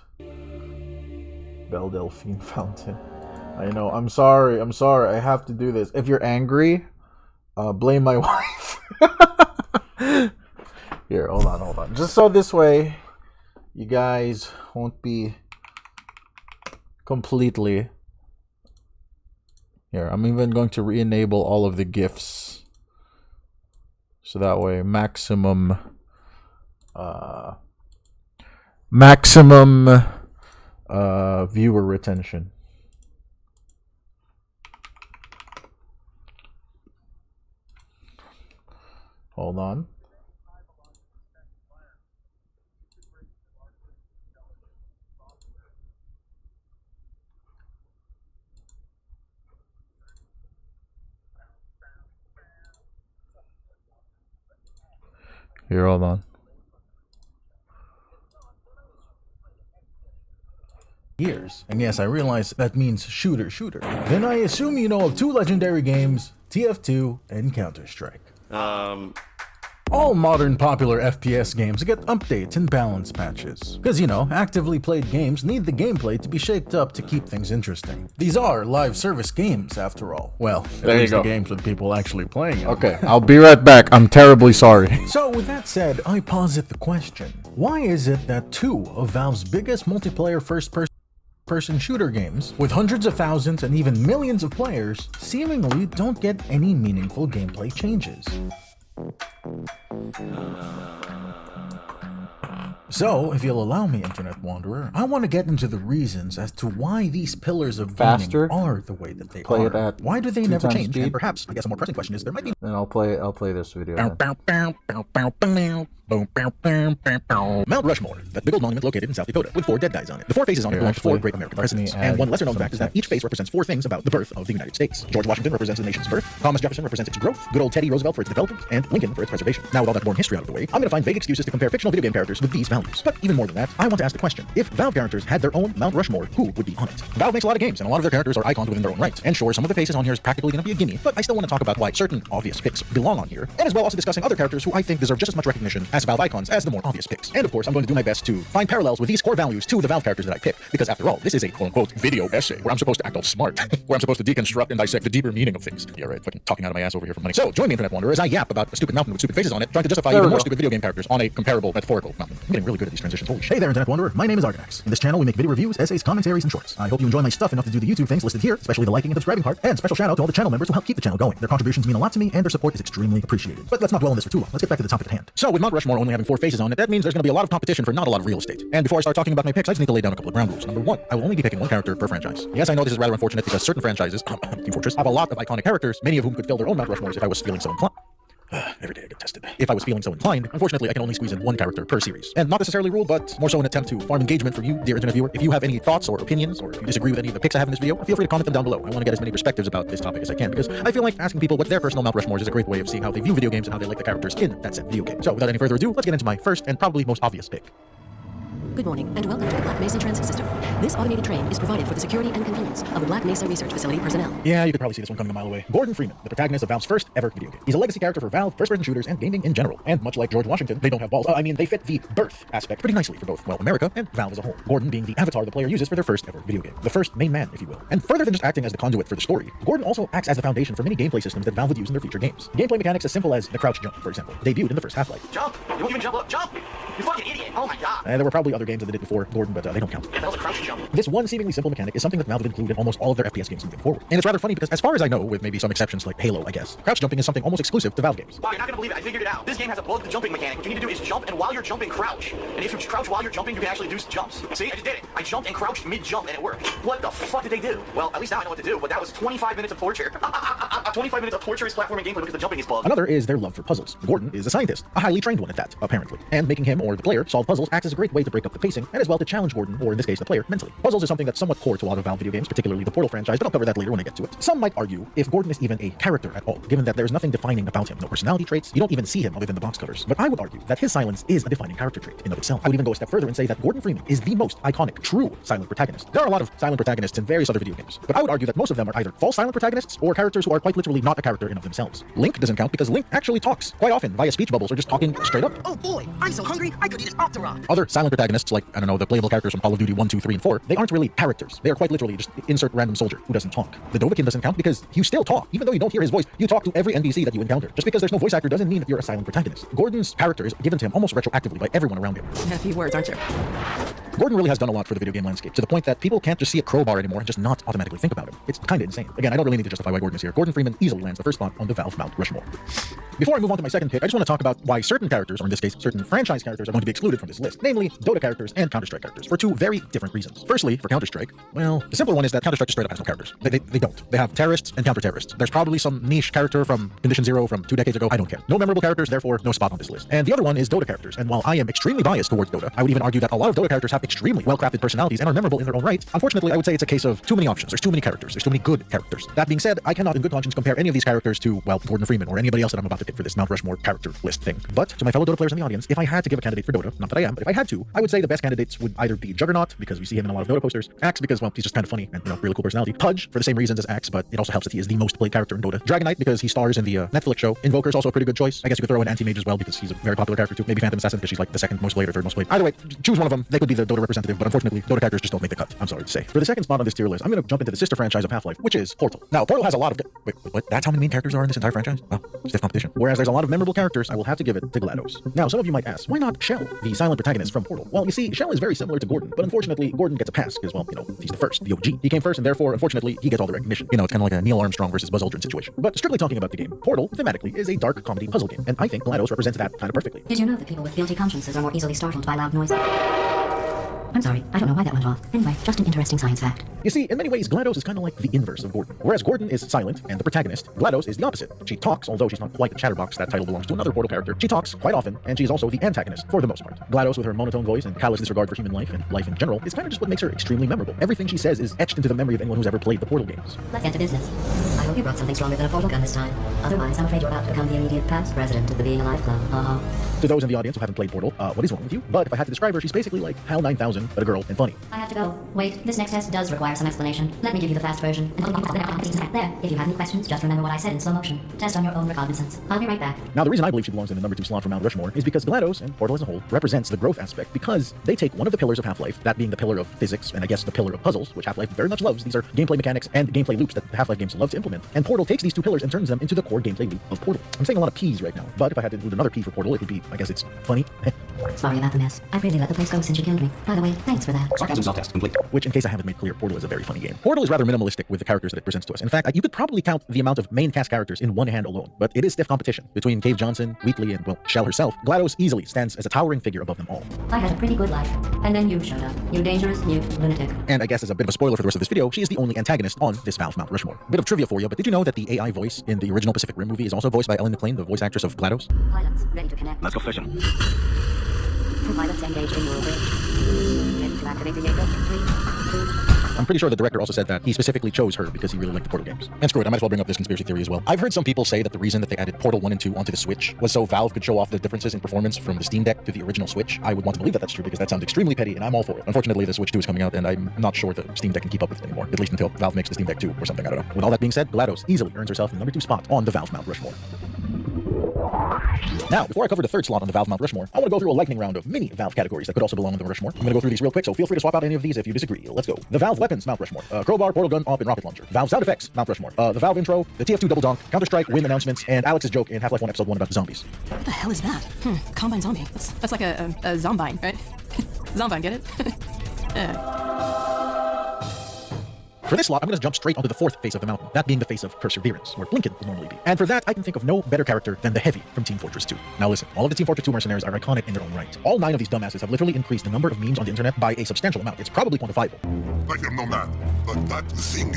Belle Delphine Fountain. I know. I'm sorry. I have to do this. If you're angry, blame my wife. Here, hold on. Just so this way, you guys won't be completely... Here, I'm even going to re-enable all of the GIFs. So that way, maximum viewer retention. Hold on. Here, hold on. Years. And yes, I realize that means shooter. Then I assume you know of two legendary games, TF2 and Counter-Strike. All modern popular FPS games get updates and balance patches. Because, you know, actively played games need the gameplay to be shaped up to keep things interesting. These are live service games, after all. Well, at least the games with people actually playing them. Okay, I'll be right back. I'm terribly sorry. So, with that said, I posit the question. Why is it that two of Valve's biggest multiplayer first-person shooter games, with hundreds of thousands and even millions of players, seemingly don't get any meaningful gameplay changes? So, if you'll allow me, Internet Wanderer, I want to get into the reasons as to why these pillars of gaming are the way that they are. Why do they never change? And perhaps, I guess a more pressing question is, there might be... Then I'll play this video. Mount Rushmore, that big old monument located in South Dakota, with 4 dead guys on it. The 4 faces on it belong to 4 great American presidents. And one lesser known fact is that each face represents 4 things about the birth of the United States. George Washington represents the nation's birth, Thomas Jefferson represents its growth, good old Teddy Roosevelt for its development, and Lincoln for its preservation. Now, with all that boring history out of the way, I'm going to find vague excuses to compare fictional video game characters with these values. But even more than that, I want to ask the question, if Valve characters had their own Mount Rushmore, who would be on it? Valve makes a lot of games, and a lot of their characters are icons within their own right. And sure, some of the faces on here is practically going to be a gimme, but I still want to talk about why certain obvious picks belong on here, and as well also discussing other characters who I think deserve just as much recognition as Valve icons as the more obvious picks. And of course, I'm going to do my best to find parallels with these core values to the Valve characters that I pick, because after all, this is a quote-unquote video essay where I'm supposed to act all smart, where I'm supposed to deconstruct and dissect the deeper meaning of things. Yeah, right, fucking talking out of my ass over here for money. So, join me, Internet Wanderer, as I yap about a stupid mountain with stupid faces on it, trying to justify even more stupid video game characters on a comparable metaphorical mountain. I'm getting really good at these transitions. Holy shit. Hey there, Internet Wanderer. My name is Argonax. In this channel, we make video reviews, essays, commentaries, and shorts. I hope you enjoy my stuff enough to do the YouTube things listed here, especially the liking and subscribing part, and special shout out to all the channel members who help keep the channel going. Their contributions mean a lot to me, and their support is extremely appreciated. But let's not dwell on this for too long. Let's get back to the topic at hand. So, with Mount Rushmore only having 4 faces on it, that means there's going to be a lot of competition for not a lot of real estate. And before I start talking about my picks, I just need to lay down a couple of ground rules. Number 1, I will only be picking one character per franchise. Yes, I know this is rather unfortunate because certain franchises, Team Fortress, have a lot of iconic characters, many of whom could fill their own Mount Rushmores if I was feeling so inclined. Every day I get tested. If I was feeling so inclined, unfortunately I can only squeeze in one character per series. And not necessarily rule, but more so an attempt to farm engagement for you, dear internet viewer. If you have any thoughts or opinions, or if you disagree with any of the picks I have in this video, feel free to comment them down below. I want to get as many perspectives about this topic as I can, because I feel like asking people what their personal Mount Rushmores is a great way of seeing how they view video games and how they like the characters in that said video game. So without any further ado, let's get into my first and probably most obvious pick. Good morning, and welcome to the Black Mesa Transit System. This automated train is provided for the security and convenience of the Black Mesa Research Facility personnel. Yeah, you could probably see this one coming a mile away. Gordon Freeman, the protagonist of Valve's first ever video game. He's a legacy character for Valve, first-person shooters, and gaming in general. And much like George Washington, they don't have balls. I mean, they fit the birth aspect pretty nicely for both, well, America and Valve as a whole. Gordon being the avatar the player uses for their first ever video game. The first main man, if you will. And further than just acting as the conduit for the story, Gordon also acts as the foundation for many gameplay systems that Valve would use in their future games. Gameplay mechanics as simple as the crouch jump, for example, debuted in the first Half-Life. Jump! You won't even jump up! Jump! You fucking idiot! Oh my god! And there were probably other games that they did before Gordon, but they don't count. That was a crouch jump. This one seemingly simple mechanic is something that Valve have included in almost all of their FPS games moving forward. And it's rather funny because, as far as I know, with maybe some exceptions like Halo, I guess, crouch jumping is something almost exclusive to Valve games. Wow, you're not gonna believe it. I figured it out. This game has a bugged jumping mechanic. What you need to do is jump, and while you're jumping, crouch. And if you crouch while you're jumping, you can actually do jumps. See, I just did it. I jumped and crouched mid-jump, and it worked. What the fuck did they do? Well, at least now I know what to do, but that was 25 minutes of torture. 25 minutes of torturous platforming gameplay because the jumping is bugged. Another is their love for puzzles. Gordon is a scientist, a highly trained one at that, apparently. And making him, or the player, solve puzzles acts as a great way to break up the pacing, and as well to challenge Gordon, or in this case the player, mentally. Puzzles is something that's somewhat core to a lot of Valve video games, particularly the Portal franchise, but I'll cover that later when I get to it. Some might argue if Gordon is even a character at all, given that there's nothing defining about him, no personality traits, you don't even see him other than the box covers. But I would argue that his silence is a defining character trait in of itself. I would even go a step further and say that Gordon Freeman is the most iconic, true silent protagonist. There are a lot of silent protagonists in various other video games, but I would argue that most of them are either false silent protagonists or characters who are quite literally not a character in of themselves. Link doesn't count because Link actually talks quite often via speech bubbles or just talking straight up. Oh boy, I'm so hungry, I could eat an Octorok. Other silent protagonists, like, I don't know, the playable characters from Call of Duty 1, 2, 3, and 4, they aren't really characters. They are quite literally just insert random soldier who doesn't talk. The Dovahkiin doesn't count because you still talk. Even though you don't hear his voice, you talk to every NPC that you encounter. Just because there's no voice actor doesn't mean that you're a silent protagonist. Gordon's character is given to him almost retroactively by everyone around him. A few words, aren't you? Gordon really has done a lot for the video game landscape, to the point that people can't just see a crowbar anymore and just not automatically think about him. It's kind of insane. Again, I don't really need to justify why Gordon is here. Gordon Freeman easily lands the first spot on the Valve Mount Rushmore. Before I move on to my second pick, I just want to talk about why certain characters, or in this case, certain franchise characters, are going to be excluded from this list, namely Dota characters and Counter-Strike characters, for two very different reasons. Firstly, for Counter-Strike, well, the simple one is that Counter-Strike just straight up has no characters. They don't. They have terrorists and counter-terrorists. There's probably some niche character from Condition Zero from 2 decades ago. I don't care. No memorable characters, therefore no spot on this list. And the other one is Dota characters. And while I am extremely biased towards Dota, I would even argue that a lot of Dota characters have extremely well-crafted personalities and are memorable in their own right. Unfortunately, I would say it's a case of too many options. There's too many characters. There's too many good characters. That being said, I cannot in good conscience compare any of these characters to, well, Gordon Freeman or anybody else that I'm about to pick for this Mount Rushmore character list thing. But to my fellow Dota players in the audience, if I had to give a candidate for Dota, not that I am, but if I had to, I would say the best candidates would either be Juggernaut, because we see him in a lot of Dota posters, Axe, because, well, he's just kind of funny and, really cool personality, Pudge, for the same reasons as Axe, but it also helps that he is the most played character in Dota, Dragonite, because he stars in the Netflix show, Invoker's also a pretty good choice. I guess you could throw in Anti-Mage as well, because he's a very popular character too, maybe Phantom Assassin, because she's like the second most played or third most played. Either way, choose one of them. They could be the Dota representative, but unfortunately, Dota characters just don't make the cut. I'm sorry to say. For the second spot on this tier list, I'm going to jump into the sister franchise of Half-Life, which is Portal. Now, Portal has a lot of... Wait, what? That's how many main characters are in this entire franchise? Well, stiff competition. Whereas there's a lot of memorable characters, I will have to give it to GLaDOS. Now, some of you might ask, why not Shell, the silent protagonist from Portal? Well, you see, Shell is very similar to Gordon, but unfortunately, Gordon gets a pass because, well, he's the first, the OG. He came first, and therefore, unfortunately, he gets all the recognition. It's kind of like a Neil Armstrong versus Buzz Aldrin situation. But strictly talking about the game, Portal, thematically, is a dark comedy puzzle game, and I think GLaDOS represents that kind of perfectly. Did you know that people with guilty consciences are more easily startled by loud noise? I'm sorry, I don't know why that went off. Anyway, just an interesting science fact. You see, in many ways, GLaDOS is kind of like the inverse of Gordon. Whereas Gordon is silent and the protagonist, GLaDOS is the opposite. She talks, although she's not quite a chatterbox. That title belongs to another Portal character. She talks quite often, and she's also the antagonist for the most part. GLaDOS, with her monotone voice and callous disregard for human life and life in general, is kind of just what makes her extremely memorable. Everything she says is etched into the memory of anyone who's ever played the Portal games. Let's get to business. I hope you brought something stronger than a portal gun this time. Otherwise, I'm afraid you're about to become the immediate past president of the Being Alive Club. To those in the audience who haven't played Portal, what is wrong with you? But if I had to describe her, she's basically like HAL 9000, but a girl and funny. I have to go. Wait, this next test does require some explanation. Let me give you the fast version. There, if you have any questions, just remember what I said in slow motion. Test on your own recognizance. I'll be right back. Now, the reason I believe she belongs in the number 2 slot for Mount Rushmore is because GLaDOS, and Portal as a whole, represents the growth aspect, because they take one of the pillars of Half-Life, that being the pillar of physics, and I guess the pillar of puzzles, which Half-Life very much loves. These are gameplay mechanics and gameplay loops that Half-Life games love to implement. And Portal takes these two pillars and turns them into the core gameplay loop of Portal. I'm saying a lot of P's right now, but if I had to include another P for Portal, it would be, I guess it's funny. Sorry about the mess. I've really let the place go since you killed me. By the way, thanks for that. Sarcasm self-test complete. Which, in case I haven't made clear, Portal is a very funny game. Portal is rather minimalistic with the characters that it presents to us. In fact, you could probably count the amount of main cast characters in one hand alone, but it is stiff competition between Cave Johnson, Wheatley, and, well, Shell herself. GLaDOS easily stands as a towering figure above them all. I had a pretty good life, and then you showed up. You dangerous, mute lunatic. And I guess as a bit of a spoiler for the rest of this video, she is the only antagonist on this Valve Mount Rushmore. Bit of trivia for you, but did you know that the AI voice in the original Pacific Rim movie is also voiced by Ellen McLean, the voice actress of GLaDOS? Pilots, ready to connect. Let's go fishing. Pilots engaged in your bridge. Ready to activate the Jacob. 3, 2... I'm pretty sure the director also said that he specifically chose her because he really liked the Portal games. And screw it, I might as well bring up this conspiracy theory as well. I've heard some people say that the reason that they added Portal 1 and 2 onto the Switch was so Valve could show off the differences in performance from the Steam Deck to the original Switch. I would want to believe that that's true because that sounds extremely petty and I'm all for it. Unfortunately, the Switch 2 is coming out and I'm not sure the Steam Deck can keep up with it anymore, at least until Valve makes the Steam Deck 2 or something, I don't know. With all that being said, GLaDOS easily earns herself the number 2 spot on the Valve Mount Rushmore. Now, before I cover the third slot on the Valve Mount Rushmore, I want to go through a lightning round of mini Valve categories that could also belong on the Rushmore. I'm going to go through these real quick, so feel free to swap out any of these if you disagree. Let's go. The Valve Weapons Mount Rushmore. Crowbar, portal gun, AWP, and rocket launcher. Valve Sound Effects Mount Rushmore. The Valve Intro, the TF2 Double Donk, Counter-Strike win announcements, and Alex's joke in Half-Life 1 Episode 1 about the zombies. What the hell is that? Combine zombie. That's like a zombine, right? Zombine, get it? For this slot, I'm going to jump straight onto the fourth face of the mountain, that being the face of Perseverance, where Blinken would normally be. And for that, I can think of no better character than the Heavy from Team Fortress 2. Now listen, all of the Team Fortress 2 mercenaries are iconic in their own right. All 9 of these dumbasses have literally increased the number of memes on the internet by a substantial amount. It's probably quantifiable. I am no man, but that thing,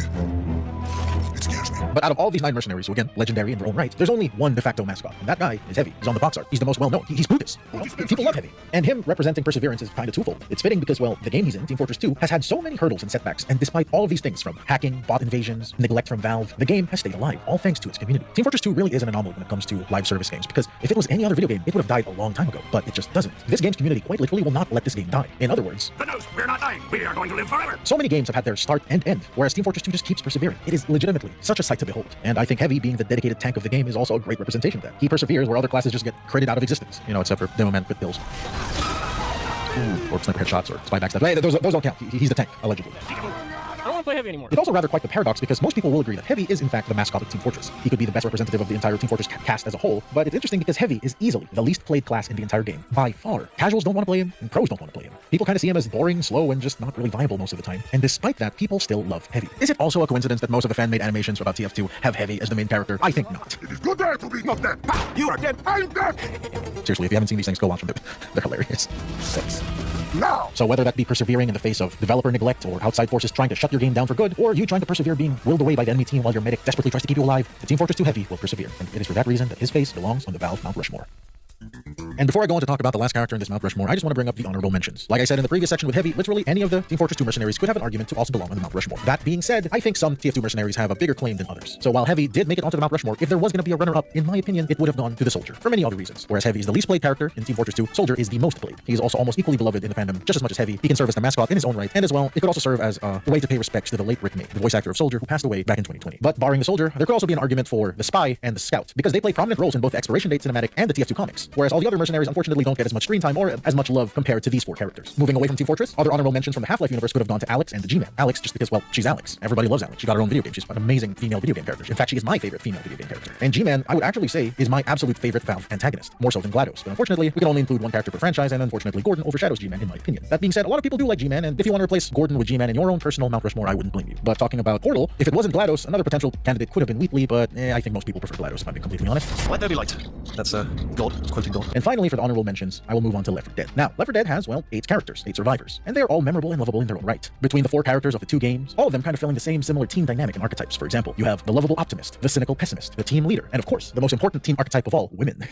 it scares me. But out of all these 9 mercenaries, who again, legendary in their own right, there's only one de facto mascot, and that guy is Heavy. He's on the box art. He's the most well-known. He's Brutus. You know? People love Heavy. And him representing Perseverance is kind of twofold. It's fitting because, well, the game he's in, Team Fortress 2, has had so many hurdles and setbacks, and despite all of these things, from hacking, bot invasions, neglect from Valve, the game has stayed alive, all thanks to its community. Team Fortress 2 really is an anomaly when it comes to live service games, because if it was any other video game, it would have died a long time ago, but it just doesn't. This game's community quite literally will not let this game die. In other words, The news, we're not dying. We are going to live forever. so many games have had their start and end, whereas Team Fortress 2 just keeps persevering. It is legitimately such a sight to behold. And I think Heavy, being the dedicated tank of the game, is also a great representation of that. He perseveres where other classes just get critted out of existence. You know, except for Demo Man Crit Bills. Or sniper headshots or spy backstab. Hey, those don't count. He's the tank, allegedly. I don't want to play Heavy anymore. It's also rather quite the paradox because most people will agree that Heavy is in fact the mascot of Team Fortress. He could be the best representative of the entire Team Fortress cast as a whole, but it's interesting because Heavy is easily the least played class in the entire game, by far. Casuals don't want to play him, and pros don't want to play him. People kind of see him as boring, slow, and just not really viable most of the time. And despite that, people still love Heavy. Is it also a coincidence that most of the fan-made animations about TF2 have Heavy as the main character? I think not. It is good there to be not dead. Ha! You are dead. I'm dead. Seriously, if you haven't seen these things, go watch them. They're hilarious. Now. So whether that be persevering in the face of developer neglect or outside forces trying to shut your game down for good, or you trying to persevere being willed away by the enemy team while your medic desperately tries to keep you alive, the Team Fortress 2 Heavy will persevere, and it is for that reason that his face belongs on the Valve Mount Rushmore. And before I go on to talk about the last character in this Mount Rushmore, I just want to bring up the honorable mentions. Like I said in the previous section with Heavy, literally any of the Team Fortress 2 mercenaries could have an argument to also belong on the Mount Rushmore. That being said, I think some TF2 mercenaries have a bigger claim than others. So while Heavy did make it onto the Mount Rushmore, if there was going to be a runner-up, in my opinion, it would have gone to the Soldier, for many other reasons. Whereas Heavy is the least played character in Team Fortress 2, Soldier is the most played. He is also almost equally beloved in the fandom, just as much as Heavy. He can serve as the mascot in his own right, and as well, it could also serve as a way to pay respects to the late Rick May, the voice actor of Soldier, who passed away back in 2020. But barring the Soldier, there could also be an argument for the Spy and the Scout, because they play prominent roles in both the Expiration Date cinematic and the TF2 comics, whereas all the other mercenaries unfortunately don't get as much screen time or as much love compared to these 4 characters. Moving away from Team Fortress, other honorable mentions from the Half-Life universe could have gone to Alex and the G-Man. Alex, just because, well, she's Alex. Everybody loves Alex. She got her own video game. She's an amazing female video game character. In fact, she is my favorite female video game character. And G-Man, I would actually say, is my absolute favorite Valve antagonist, more so than GLaDOS. But unfortunately, we can only include one character per franchise, and unfortunately, Gordon overshadows G-Man in my opinion. That being said, a lot of people do like G-Man, and if you want to replace Gordon with G-Man in your own personal Mount Rushmore, I wouldn't blame you. But talking about Portal, if it wasn't GLaDOS, another potential candidate could have been Wheatley, but I think most people prefer GLaDOS, if I'm being completely honest. Let there be light. That's gold. It's quoting gold. And finally, for the honorable mentions, I will move on to Left 4 Dead. Now, Left 4 Dead has, well, 8 characters, 8 survivors, and they're all memorable and lovable in their own right. Between the 4 characters of the 2 games, all of them kind of filling the same similar team dynamic and archetypes. For example, you have the lovable optimist, the cynical pessimist, the team leader, and of course, the most important team archetype of all, women.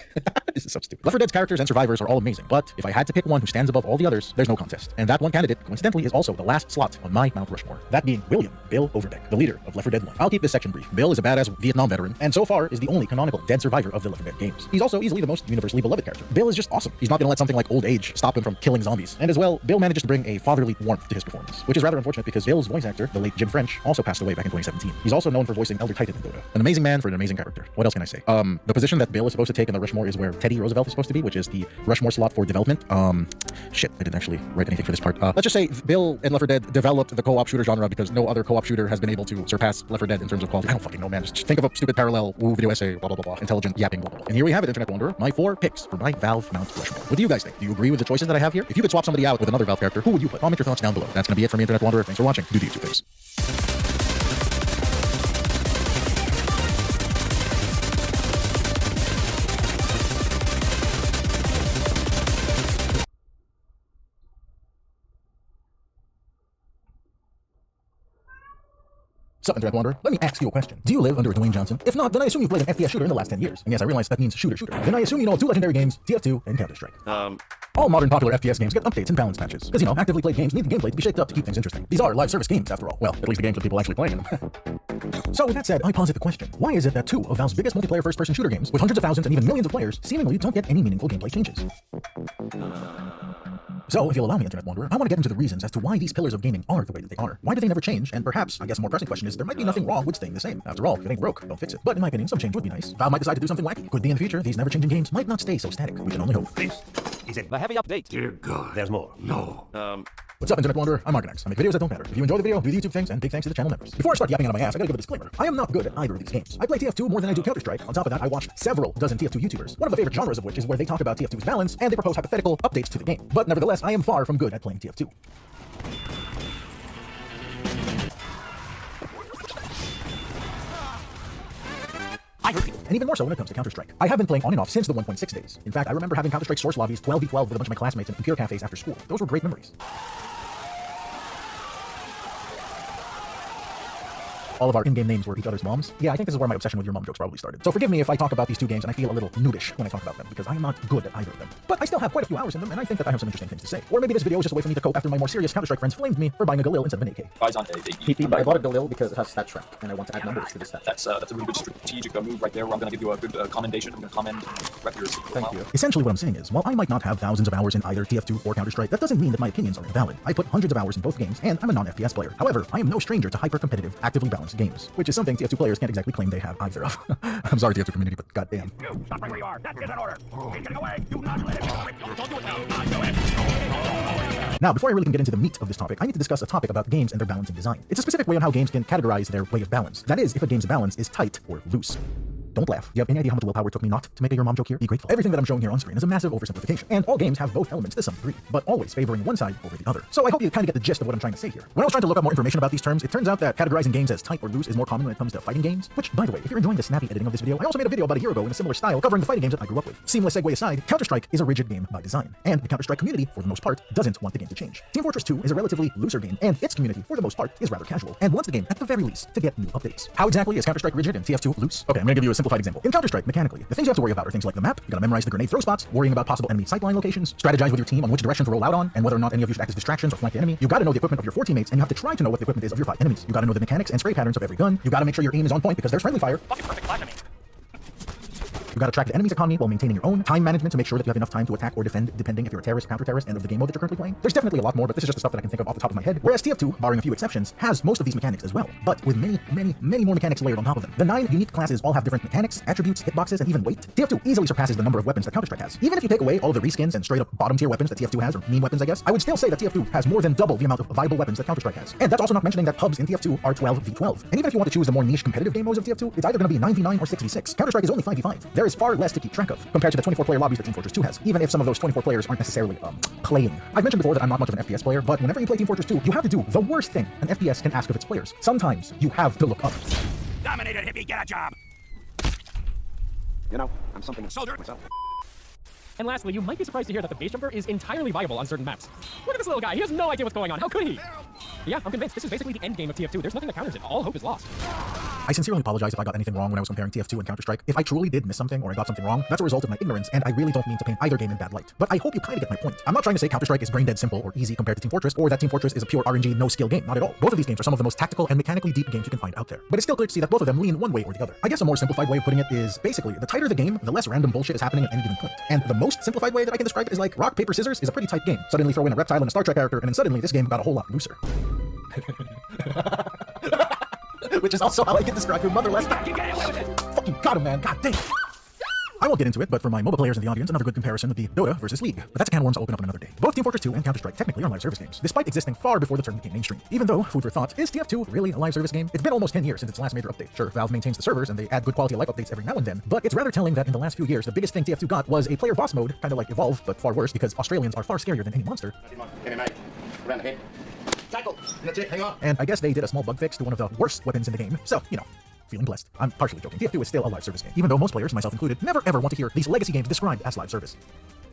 This is so stupid. Left 4 Dead's characters and survivors are all amazing, but if I had to pick one who stands above all the others, there's no contest. And that one candidate, coincidentally, is also the last slot on my Mount Rushmore. That being William Bill Overbeck, the leader of Left 4 Dead 1. I'll keep this section brief. Bill is a badass Vietnam veteran, and so far is the only canonical dead survivor of the Left 4 Dead games. He's also easily the most universally beloved character. Bill is just awesome. He's not gonna let something like old age stop him from killing zombies. And as well, Bill manages to bring a fatherly warmth to his performance, which is rather unfortunate because Bill's voice actor, the late Jim French, also passed away back in 2017. He's also known for voicing Elder Titan in Dota. An amazing man for an amazing character. What else can I say? The position that Bill is supposed to take in the Rushmore is where Teddy Roosevelt is supposed to be, which is the Rushmore slot for development. Shit, I didn't actually write anything for this part. Let's just say Bill and Left 4 Dead developed the co-op shooter genre because no other co-op shooter has been able to surpass Left 4 Dead in terms of quality. I don't fucking know, man. Just think of a stupid parallel, woo, video essay, blah, blah, blah, blah, intelligent yapping, blah, blah, blah. And here we have it, Internet Wanderer, my 4 picks for my Valve Mount Rushmore. What do you guys think? Do you agree with the choices that I have here? If you could swap somebody out with another Valve character, who would you put? Comment your thoughts down below. That's gonna be it for me, Internet Wanderer. Thanks for watching. Do the YouTube things. Sup, Internet Wanderer? Let me ask you a question. Do you live under a Dwayne Johnson? If not, then I assume you played an FPS shooter in the last 10 years. And yes, I realize that means shooter. Then I assume you know 2 legendary games, TF2 and Counter-Strike. All modern popular FPS games get updates and balance patches. Because, you know, actively played games need the gameplay to be shaped up to keep things interesting. These are live service games, after all. Well, at least the games with people actually playing them. So with that said, I posit the question. Why is it that 2 of Valve's biggest multiplayer first-person shooter games, with hundreds of thousands and even millions of players, seemingly don't get any meaningful gameplay changes? So, if you'll allow me, Internet Wanderer, I want to get into the reasons as to why these pillars of gaming are the way that they are. Why do they never change? And perhaps, I guess a more pressing question is, there might be nothing wrong with staying the same. After all, if it ain't broke, don't fix it. But in my opinion, some change would be nice. Valve might decide to do something wacky. Could be in the future, these never-changing games might not stay so static. We can only hope. Peace. Is it the heavy update? Dear God. There's more. No. What's up, Internet Wanderer? I'm Argonax. I make videos that don't matter. If you enjoy the video, do the YouTube things, and big thanks to the channel members. Before I start yapping out of my ass, I gotta give a disclaimer. I am not good at either of these games. I play TF2 more than I do Counter-Strike. On top of that, I watched several dozen TF2 YouTubers, one of the favorite genres of which is where they talk about TF2's balance, and they propose hypothetical updates to the game. But nevertheless, I am far from good at playing TF2. And even more so when it comes to Counter-Strike. I have been playing on and off since the 1.6 days. In fact, I remember having Counter-Strike source lobbies 12v12 with a bunch of my classmates in computer cafes after school. Those were great memories. All of our in-game names were each other's moms. Yeah, I think this is where my obsession with your mom jokes probably started. So forgive me if I talk about these two games and I feel a little noobish when I talk about them, because I am not good at either of them. But I still have quite a few hours in them, and I think that I have some interesting things to say. Or maybe this video is just a way for me to cope after my more serious Counter-Strike friends flamed me for buying a Galil instead of an AK. Buys on PP, I bought a Galil because it has stat strength, and I want to add numbers to the stat. That's a really good strategic move right there, where I'm going to give you a good commendation. I'm going to comment and rep your Thank you. Essentially what I'm saying is, while I might not have thousands of hours in either TF2 or Counter-Strike, that doesn't mean that my opinions are invalid. I put hundreds of hours in both games, and I'm a non-FPS player. However, I am no stranger to hyper-competitive, actively balanced games, which is something TF2 players can't exactly claim they have either of. I'm sorry, TF2 community, but goddamn. You stop right where you are. That is an order. Take it away. Do not let it go. Don't do it now. Not do it. Now, before I really can get into the meat of this topic, I need to discuss a topic about games and their balancing design. It's a specific way on how games can categorize their way of balance. That is, if a game's balance is tight or loose. Don't laugh. Do you have any idea how much willpower it took me not to make a your mom joke here? Be grateful. Everything that I'm showing here on screen is a massive oversimplification, and all games have both elements to some degree, but always favoring one side over the other. So I hope you kind of get the gist of what I'm trying to say here. When I was trying to look up more information about these terms, it turns out that categorizing games as tight or loose is more common when it comes to fighting games, which, by the way, if you're enjoying the snappy editing of this video, I also made a video about a year ago in a similar style covering the fighting games that I grew up with. Seamless segue aside, Counter-Strike is a rigid game by design, and the Counter-Strike community, for the most part, doesn't want the game to change. Team Fortress 2 is a relatively looser game, and its community, for the most part, is rather casual, and wants the game, at the very least, to get new updates. How exactly is Counter-Strike rigid and TF2 loose? Okay, I'm gonna give you a simplified example. In Counter-Strike, mechanically, the things you have to worry about are things like the map, you gotta memorize the grenade throw spots, worrying about possible enemy sightline locations, strategize with your team on which direction to roll out on, and whether or not any of you should act as distractions or flank the enemy. You gotta know the equipment of your 4 teammates, and you have to try to know what the equipment is of your 5 enemies. You gotta know the mechanics and spray patterns of every gun. You gotta make sure your aim is on point because there's friendly fire. Fucking perfect flash, I mean. You gotta track the enemy's economy while maintaining your own. Time management to make sure that you have enough time to attack or defend, depending if you're a terrorist, counter-terrorist, and of the game mode that you're currently playing. There's definitely a lot more, but this is just the stuff that I can think of off the top of my head. Whereas TF2, barring a few exceptions, has most of these mechanics as well, but with many more mechanics layered on top of them. The 9 unique classes all have different mechanics, attributes, hitboxes, and even weight. TF2 easily surpasses the number of weapons that Counter-Strike has. Even if you take away all of the reskins and straight-up bottom-tier weapons that TF2 has, or meme weapons I guess, I would still say that TF2 has more than double the amount of viable weapons that Counter-Strike has. And that's also not mentioning that hubs in TF2 are 12v12. And even if you want to choose the more niche competitive game modes of TF2, it's either going to be 9v9 or 6v6. Counter-Strike is only 5v5. There is far less to keep track of compared to the 24-player lobbies that Team Fortress 2 has, even if some of those 24 players aren't necessarily playing. I've mentioned before that I'm not much of an FPS player, but whenever you play Team Fortress 2, you have to do the worst thing an FPS can ask of its players. Sometimes you have to look up. Dominated hippie, get a job. You know, I'm something of a soldier myself. And lastly, you might be surprised to hear that the base jumper is entirely viable on certain maps. Look at this little guy. He has no idea what's going on. How could he? Yeah, I'm convinced. This is basically the end game of TF2. There's nothing that counters it. All hope is lost. I sincerely apologize if I got anything wrong when I was comparing TF2 and Counter-Strike. If I truly did miss something or I got something wrong, that's a result of my ignorance, and I really don't mean to paint either game in bad light. But I hope you kind of get my point. I'm not trying to say Counter-Strike is brain-dead simple or easy compared to Team Fortress, or that Team Fortress is a pure RNG, no-skill game. Not at all. Both of these games are some of the most tactical and mechanically deep games you can find out there. But it's still clear to see that both of them lean one way or the other. I guess a more simplified way of putting it is basically, the tighter the game, the less random bullshit is happening at any given point. And the most simplified way that I can describe it is like rock, paper, scissors is a pretty tight game. Suddenly throw in a reptile and a Star Trek character, and then suddenly this game got a whole lot looser. Which is also how I can describe your motherless. Fucking got him, man. God damn. I won't get into it, but for my mobile players in the audience, another good comparison would be Dota versus League. But that's a can of worms I'll open up another day. Both Team Fortress 2 and Counter-Strike technically are live service games, despite existing far before the term became mainstream. Even though, food for thought, is TF2 really a live service game? It's been almost 10 years since its last major update. Sure, Valve maintains the servers and they add good quality of life updates every now and then, but it's rather telling that in the last few years, the biggest thing TF2 got was a player boss mode, kind of like Evolve, but far worse because Australians are far scarier than any monster. Tackle. That's it. Hang on. And I guess they did a small bug fix to one of the worst weapons in the game, so, you know, feeling blessed. I'm partially joking. TF2 is still a live service game, even though most players, myself included, never ever want to hear these legacy games described as live service.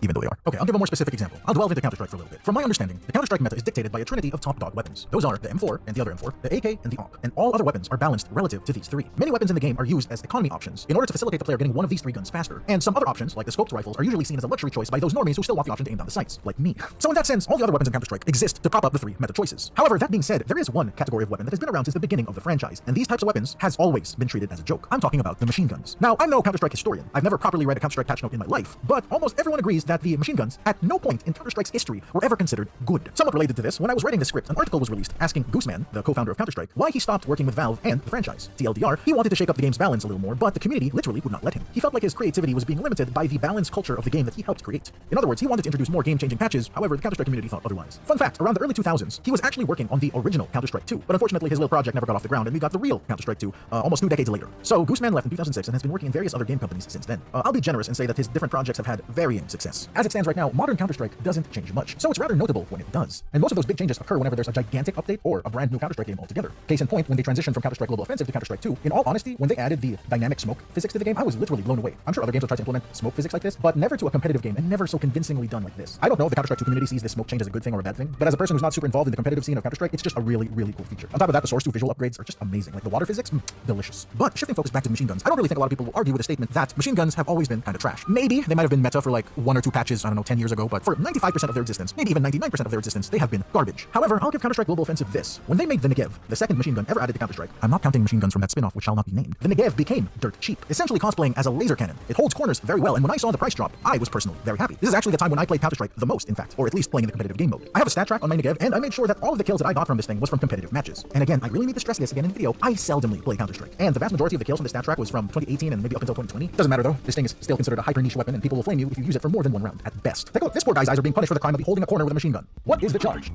Even though they are. Okay, I'll give a more specific example. I'll delve into Counter-Strike for a little bit. From my understanding, the Counter-Strike meta is dictated by a trinity of top dog weapons. Those are the M4 and the other M4, the AK and the AWP, and all other weapons are balanced relative to these 3. Many weapons in the game are used as economy options in order to facilitate the player getting one of these 3 guns faster, and some other options, like the scoped rifles, are usually seen as a luxury choice by those normies who still want the option to aim down the sights, like me. So in that sense, all the other weapons in Counter-Strike exist to prop up the 3 meta choices. However, that being said, there is one category of weapon that has been around since the beginning of the franchise, and these types of weapons has always always been treated as a joke. I'm talking about the machine guns. Now, I'm no Counter-Strike historian. I've never properly read a Counter-Strike patch note in my life, but almost everyone agrees that the machine guns at no point in Counter-Strike's history were ever considered good. Somewhat related to this, when I was writing the script, an article was released asking Gooseman, the co-founder of Counter-Strike, why he stopped working with Valve and the franchise. TLDR, he wanted to shake up the game's balance a little more, but the community literally would not let him. He felt like his creativity was being limited by the balance culture of the game that he helped create. In other words, he wanted to introduce more game-changing patches, however, the Counter-Strike community thought otherwise. Fun fact, around the early 2000s, he was actually working on the original Counter-Strike 2, but unfortunately his little project never got off the ground and we got the real Counter-Strike 2 almost 2 decades later. So Gooseman left in 2006 and has been working in various other game companies since then. I'll be generous and say that his different projects have had varying success. As it stands right now, modern Counter-Strike doesn't change much, so it's rather notable when it does. And most of those big changes occur whenever there's a gigantic update or a brand new Counter-Strike game altogether. Case in point, when they transitioned from Counter-Strike Global Offensive to Counter-Strike 2, in all honesty, when they added the dynamic smoke physics to the game, I was literally blown away. I'm sure other games will try to implement smoke physics like this, but never to a competitive game and never so convincingly done like this. I don't know if the Counter-Strike 2 community sees this smoke change as a good thing or a bad thing, but as a person who's not super involved in the competitive scene of Counter-Strike, it's just a really, really cool feature. On top of that, the Source 2 visual upgrades are just amazing. Like the water physics, delicious. But shifting focus back to the machine guns, I don't really think a lot of people will argue with the statement that machine guns have always been kind of trash. Maybe they might have been meta for like 1 or 2 patches, I don't know, 10 years ago, but for 95% of their existence, maybe even 99% of their existence, they have been garbage. However, I'll give Counter-Strike Global Offensive this. When they made the Negev, the second machine gun ever added to Counter-Strike, I'm not counting machine guns from that spin-off which shall not be named. The Negev became dirt cheap, essentially cosplaying as a laser cannon. It holds corners very well, and when I saw the price drop, I was personally very happy. This is actually the time when I played Counter-Strike the most, in fact, or at least playing in the competitive game mode. I have a stat track on my Negev, and I made sure that all of the kills that I got from this thing was from competitive matches. And again, I really need to stress this again in the video, I seldomly play Counter-Strike, and the vast majority of the kills from this stat track was from 2018 and maybe up until 2020. Doesn't matter though, this thing is still considered a hyper niche weapon, and people will flame you if you use it for more than 1 round, at best. Take a look, this poor guy's eyes are being punished for the crime of holding a corner with a machine gun. What is the charge?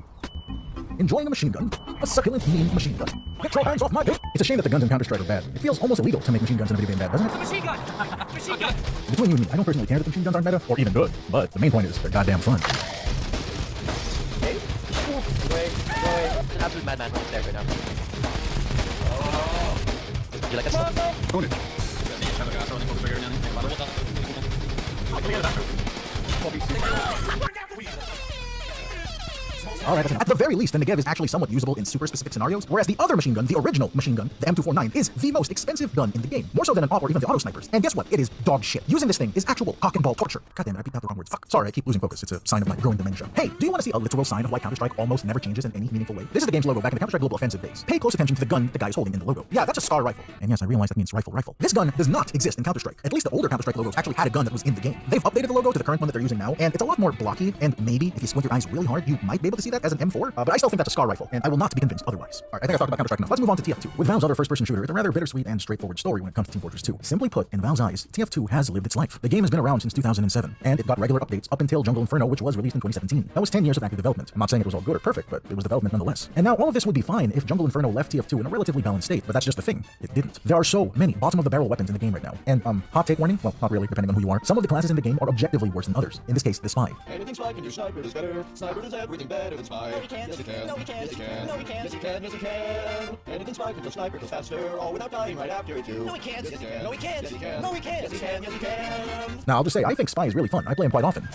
Enjoying a machine gun? A succulent, mean machine gun. Get your hands off my dick! It's a shame that the guns in Counter-Strike are bad. It feels almost illegal to make machine guns in a video game bad, doesn't it? Machine gun! Machine gun! Between you and me, I don't personally care that the machine guns aren't meta, or even good, but the main point is they're goddamn fun. An absolute madman right there right now. You like a smoke? Own it. Alright, at the very least, the Negev is actually somewhat usable in super specific scenarios, whereas the other machine gun, the original machine gun, the M249, is the most expensive gun in the game, more so than an AWP or even the auto snipers. And guess what? It is dog shit. Using this thing is actual cock and ball torture. God damn it, I beat out the wrong words. Fuck. Sorry, I keep losing focus. It's a sign of my growing dementia. Hey, do you want to see a literal sign of why Counter-Strike almost never changes in any meaningful way? This is the game's logo back in the Counter-Strike Global Offensive days. Pay close attention to the gun the guy is holding in the logo. Yeah, that's a SCAR rifle. And yes, I realize that means rifle. This gun does not exist in Counter-Strike. At least the older Counter-Strike logos actually had a gun that was in the game. They've updated the logo to the current one that they're using now, and it's a lot more blocky, and maybe if you squint your eyes really hard, you might be able to see that as an M4, but I still think that's a SCAR rifle, and I will not be convinced otherwise. Alright, I think I've talked about Counter-Strike enough. Let's move on to TF2. With Valve's other first-person shooter, it's a rather bittersweet and straightforward story when it comes to Team Fortress 2. Simply put, in Valve's eyes, TF2 has lived its life. The game has been around since 2007, and it got regular updates up until Jungle Inferno, which was released in 2017. That was 10 years of active development. I'm not saying it was all good or perfect, but it was development nonetheless. And now all of this would be fine if Jungle Inferno left TF2 in a relatively balanced state, but that's just the thing. It didn't. There are so many bottom-of-the-barrel weapons in the game right now. And, hot take warning? Well, not really, depending on who you are. Some of the classes in the game are objectively worse than others. In this case, the Spy. Anything Spy can do, Sniper does better. Sniper does everything better than Spy. No, he can't. Yes, he can. No, he can't. Yes, he can. No, he can't. Yes, he can. Yes, he can. Anything Spy can do, Sniper goes faster, all without dying right after it too. No, he can't. Yes, he can. No, he can't. Yes, he can. No, he can't. Yes, he can. Yes, he can. Now, I'll just say, I think Spy is really fun. I play him quite often.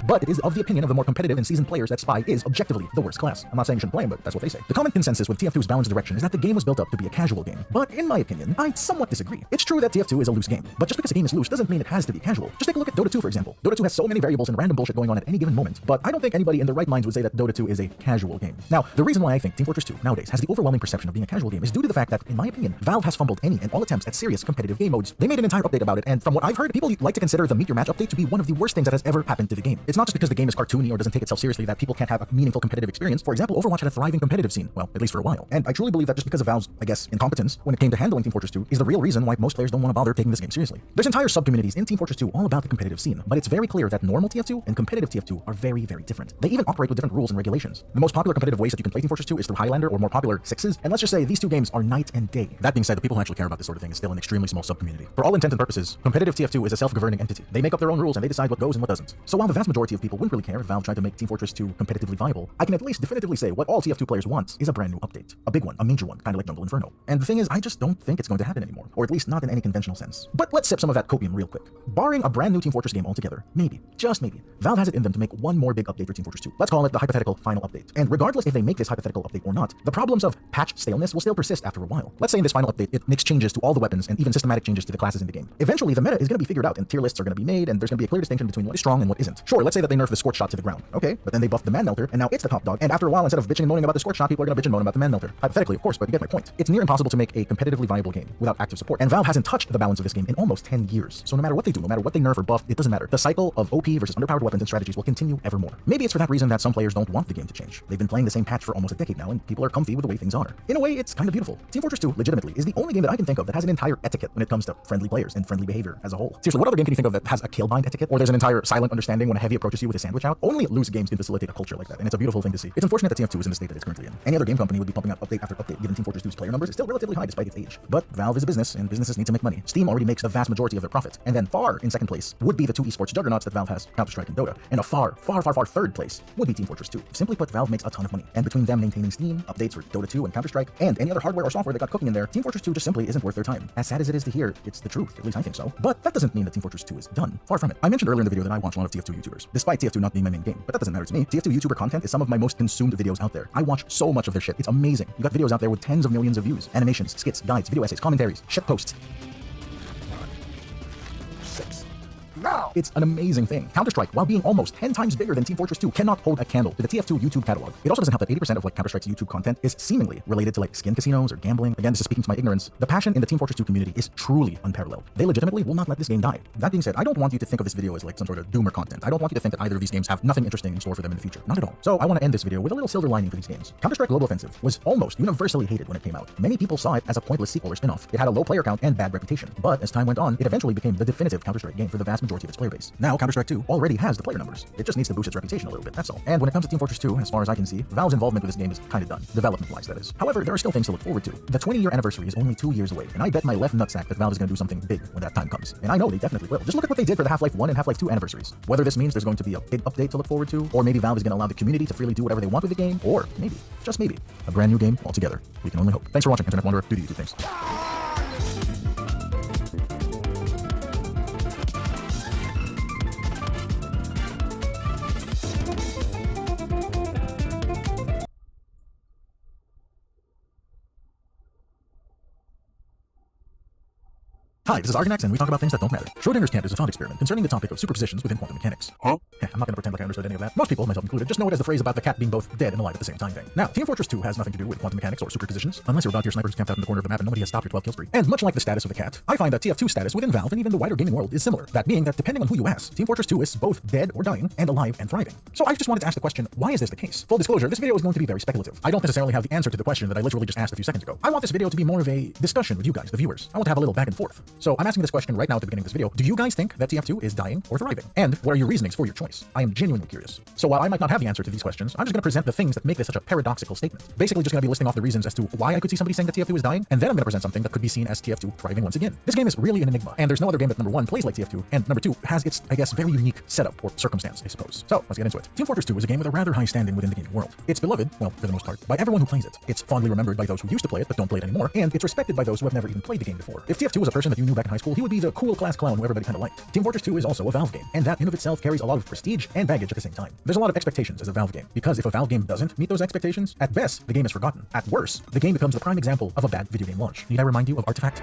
But it is of the opinion of the more competitive and seasoned players that Spy is objectively the worst class. I'm not saying you shouldn't play him, but that's what they say. The common consensus with TF2's balanced direction is that the game was built up to be a casual game. But in my opinion, I somewhat disagree. It's true that TF2 is a loose game, but just because a game is loose doesn't mean it has to be casual. Just take a look at Dota 2, for example. Dota 2 has so many variables and random bullshit going on at any given moment, but I don't think anybody in their right minds would say that Dota 2 is a casual game. Now, the reason why I think Team Fortress 2 nowadays has the overwhelming perception of being a casual game is due to the fact that, in my opinion, Valve has fumbled any and all attempts at serious competitive game modes. They made an entire update about it, and from what I've heard, people like to consider the Meet Your Match update to be one of the worst things that has ever happened to the game. It's not just because the game is cartoony or doesn't take itself seriously that people can't have a meaningful competitive experience. For example, Overwatch had a thriving competitive scene, well, at least for a while. And I truly believe that just because of Valve's, I guess, incompetence when it came to handling Team Fortress 2 is the real reason why most players don't want to bother taking this game seriously. There's entire subcommunities in Team Fortress 2 all about the competitive scene, but it's very clear that normal TF2 and competitive TF2 are very, very different. They even operate with different rules and regulations. The most popular competitive ways that you can play Team Fortress 2 is through Highlander or more popular Sixes, and let's just say these two games are night and day. That being said, the people who actually care about this sort of thing is still an extremely small subcommunity. For all intents and purposes, competitive TF2 is a self-governing entity. They make up their own rules and they decide what goes and what doesn't. So while the vast majority of people wouldn't really care if Valve tried to make Team Fortress 2 competitively viable, I can at least definitively say what all TF2 players want is a brand new update. A big one, a major one, kind of like Jungle Inferno. And the thing is, I just don't think it's going to happen anymore, or at least not in any conventional sense. But let's sip some of that copium real quick. Barring a brand new Team Fortress game altogether, maybe, just maybe, Valve has it in them to make one more big update for Team Fortress 2. Let's call it the hypothetical final update. And regardless if they make this hypothetical update or not, the problems of patch staleness will still persist after a while. Let's say in this final update, it makes changes to all the weapons and even systematic changes to the classes in the game. Eventually, the meta is going to be figured out and tier lists are going to be made and there's going to be a clear distinction between what is strong and what isn't. Sure, let's let's say that they nerf the Scorch Shot to the ground. Okay, but then they buffed the Man Melter, and now it's the top dog. And after a while, instead of bitching and moaning about the Scorch Shot, people are gonna bitch and moan about the Man Melter. Hypothetically, of course, but you get my point. It's near impossible to make a competitively viable game without active support. And Valve hasn't touched the balance of this game in almost 10 years. So no matter what they do, no matter what they nerf or buff, it doesn't matter. The cycle of OP versus underpowered weapons and strategies will continue evermore. Maybe it's for that reason that some players don't want the game to change. They've been playing the same patch for almost a decade now, and people are comfy with the way things are. In a way, it's kind of beautiful. Team Fortress 2, legitimately, is the only game that I can think of that has an entire etiquette when it comes to friendly players and friendly behavior as a whole. Seriously, what other game can you think of that has a killbind etiquette? Or there's an entire silent understanding when a heavy approaches you with a sandwich out? Only loose games can facilitate a culture like that, and it's a beautiful thing to see. It's unfortunate that TF2 is in the state that it's currently in. Any other game company would be pumping out update after update, given Team Fortress 2's player numbers is still relatively high despite its age. But Valve is a business, and businesses need to make money. Steam already makes the vast majority of their profit. And then far in second place would be the two esports juggernauts that Valve has, Counter-Strike and Dota. And a far third place would be Team Fortress 2. Simply put, Valve makes a ton of money. And between them maintaining Steam, updates for Dota 2 and Counter-Strike, and any other hardware or software that got cooking in there, Team Fortress 2 just simply isn't worth their time. As sad as it is to hear, it's the truth. At least I think so. But that doesn't mean that Team Fortress 2 is done. Far from it. I mentioned earlier in the video that I watch a lot of TF2 YouTubers, despite TF2 not being my main game. But that doesn't matter to me. TF2 YouTuber content is some of my most consumed videos out there. I watch so much of their shit. It's amazing. You got videos out there with tens of millions of views, animations, skits, guides, video essays, commentaries, shit posts. Now. It's an amazing thing. Counter-Strike, while being almost 10 times bigger than Team Fortress 2, cannot hold a candle to the TF2 YouTube catalog. It also doesn't help that 80% of Counter-Strike's YouTube content is seemingly related to skin casinos or gambling. Again, this is speaking to my ignorance. The passion in the Team Fortress 2 community is truly unparalleled. They legitimately will not let this game die. That being said, I don't want you to think of this video as some sort of doomer content. I don't want you to think that either of these games have nothing interesting in store for them in the future. Not at all. So I want to end this video with a little silver lining for these games. Counter-Strike Global Offensive was almost universally hated when it came out. Many people saw it as a pointless sequel or spin-off. It had a low player count and bad reputation. But as time went on, it eventually became the definitive Counter-Strike game for the vast majority of its player base. Now Counter-Strike 2 already has the player numbers. It just needs to boost its reputation a little bit, that's all. And when it comes to Team Fortress 2, as far as I can see, Valve's involvement with this game is kind of done. Development-wise, that is. However, there are still things to look forward to. The 20-year anniversary is only 2 years away, and I bet my left nutsack that Valve is going to do something big when that time comes. And I know they definitely will. Just look at what they did for the Half-Life 1 and Half-Life 2 anniversaries. Whether this means there's going to be a big update to look forward to, or maybe Valve is going to allow the community to freely do whatever they want with the game, or maybe, just maybe, a brand new game altogether. We can only hope. Thanks for watching, Internet Wanderer. Do the YouTube things. Hi, this is Argonax, and we talk about things that don't matter. Schrodinger's cat is a thought experiment concerning the topic of superpositions within quantum mechanics. Huh? I'm not going to pretend like I understood any of that. Most people, myself included, just know it as the phrase about the cat being both dead and alive at the same time thing. Now, Team Fortress 2 has nothing to do with quantum mechanics or superpositions, unless you're about your snipers camped out in the corner of the map and nobody has stopped your 12 kill spree. And much like the status of the cat, I find that TF2 status within Valve and even the wider gaming world is similar. That being that depending on who you ask, Team Fortress 2 is both dead or dying, and alive and thriving. So I just wanted to ask the question, why is this the case? Full disclosure, this video is going to be very speculative. I don't necessarily have the answer to the question that I literally just asked a few seconds ago. I want this video to be more of a discussion with you guys, the viewers. I want to have a little back and forth. So I'm asking this question right now at the beginning of this video. Do you guys think that TF2 is dying or thriving? And what are your reasonings for your choice? I am genuinely curious. So while I might not have the answer to these questions, I'm just going to present the things that make this such a paradoxical statement. Basically just going to be listing off the reasons as to why I could see somebody saying that TF2 is dying, and then I'm going to present something that could be seen as TF2 thriving once again. This game is really an enigma, and there's no other game that number one plays like TF2, and number two has its, I guess, very unique setup or circumstance, I suppose. So let's get into it. Team Fortress 2 is a game with a rather high standing within the gaming world. It's beloved, well, for the most part, by everyone who plays it. It's fondly remembered by those who used to play it but don't play it anymore, and it's respected by those who have never even played the game before. If TF2 was a person that you knew back in high school, he would be the cool class clown who everybody kind of liked. Team Fortress 2 is also a Valve game, and that in of itself carries a lot of prestige and baggage at the same time. There's a lot of expectations as a Valve game, because if a Valve game doesn't meet those expectations, at best, the game is forgotten. At worst, the game becomes the prime example of a bad video game launch. Need I remind you of Artifact?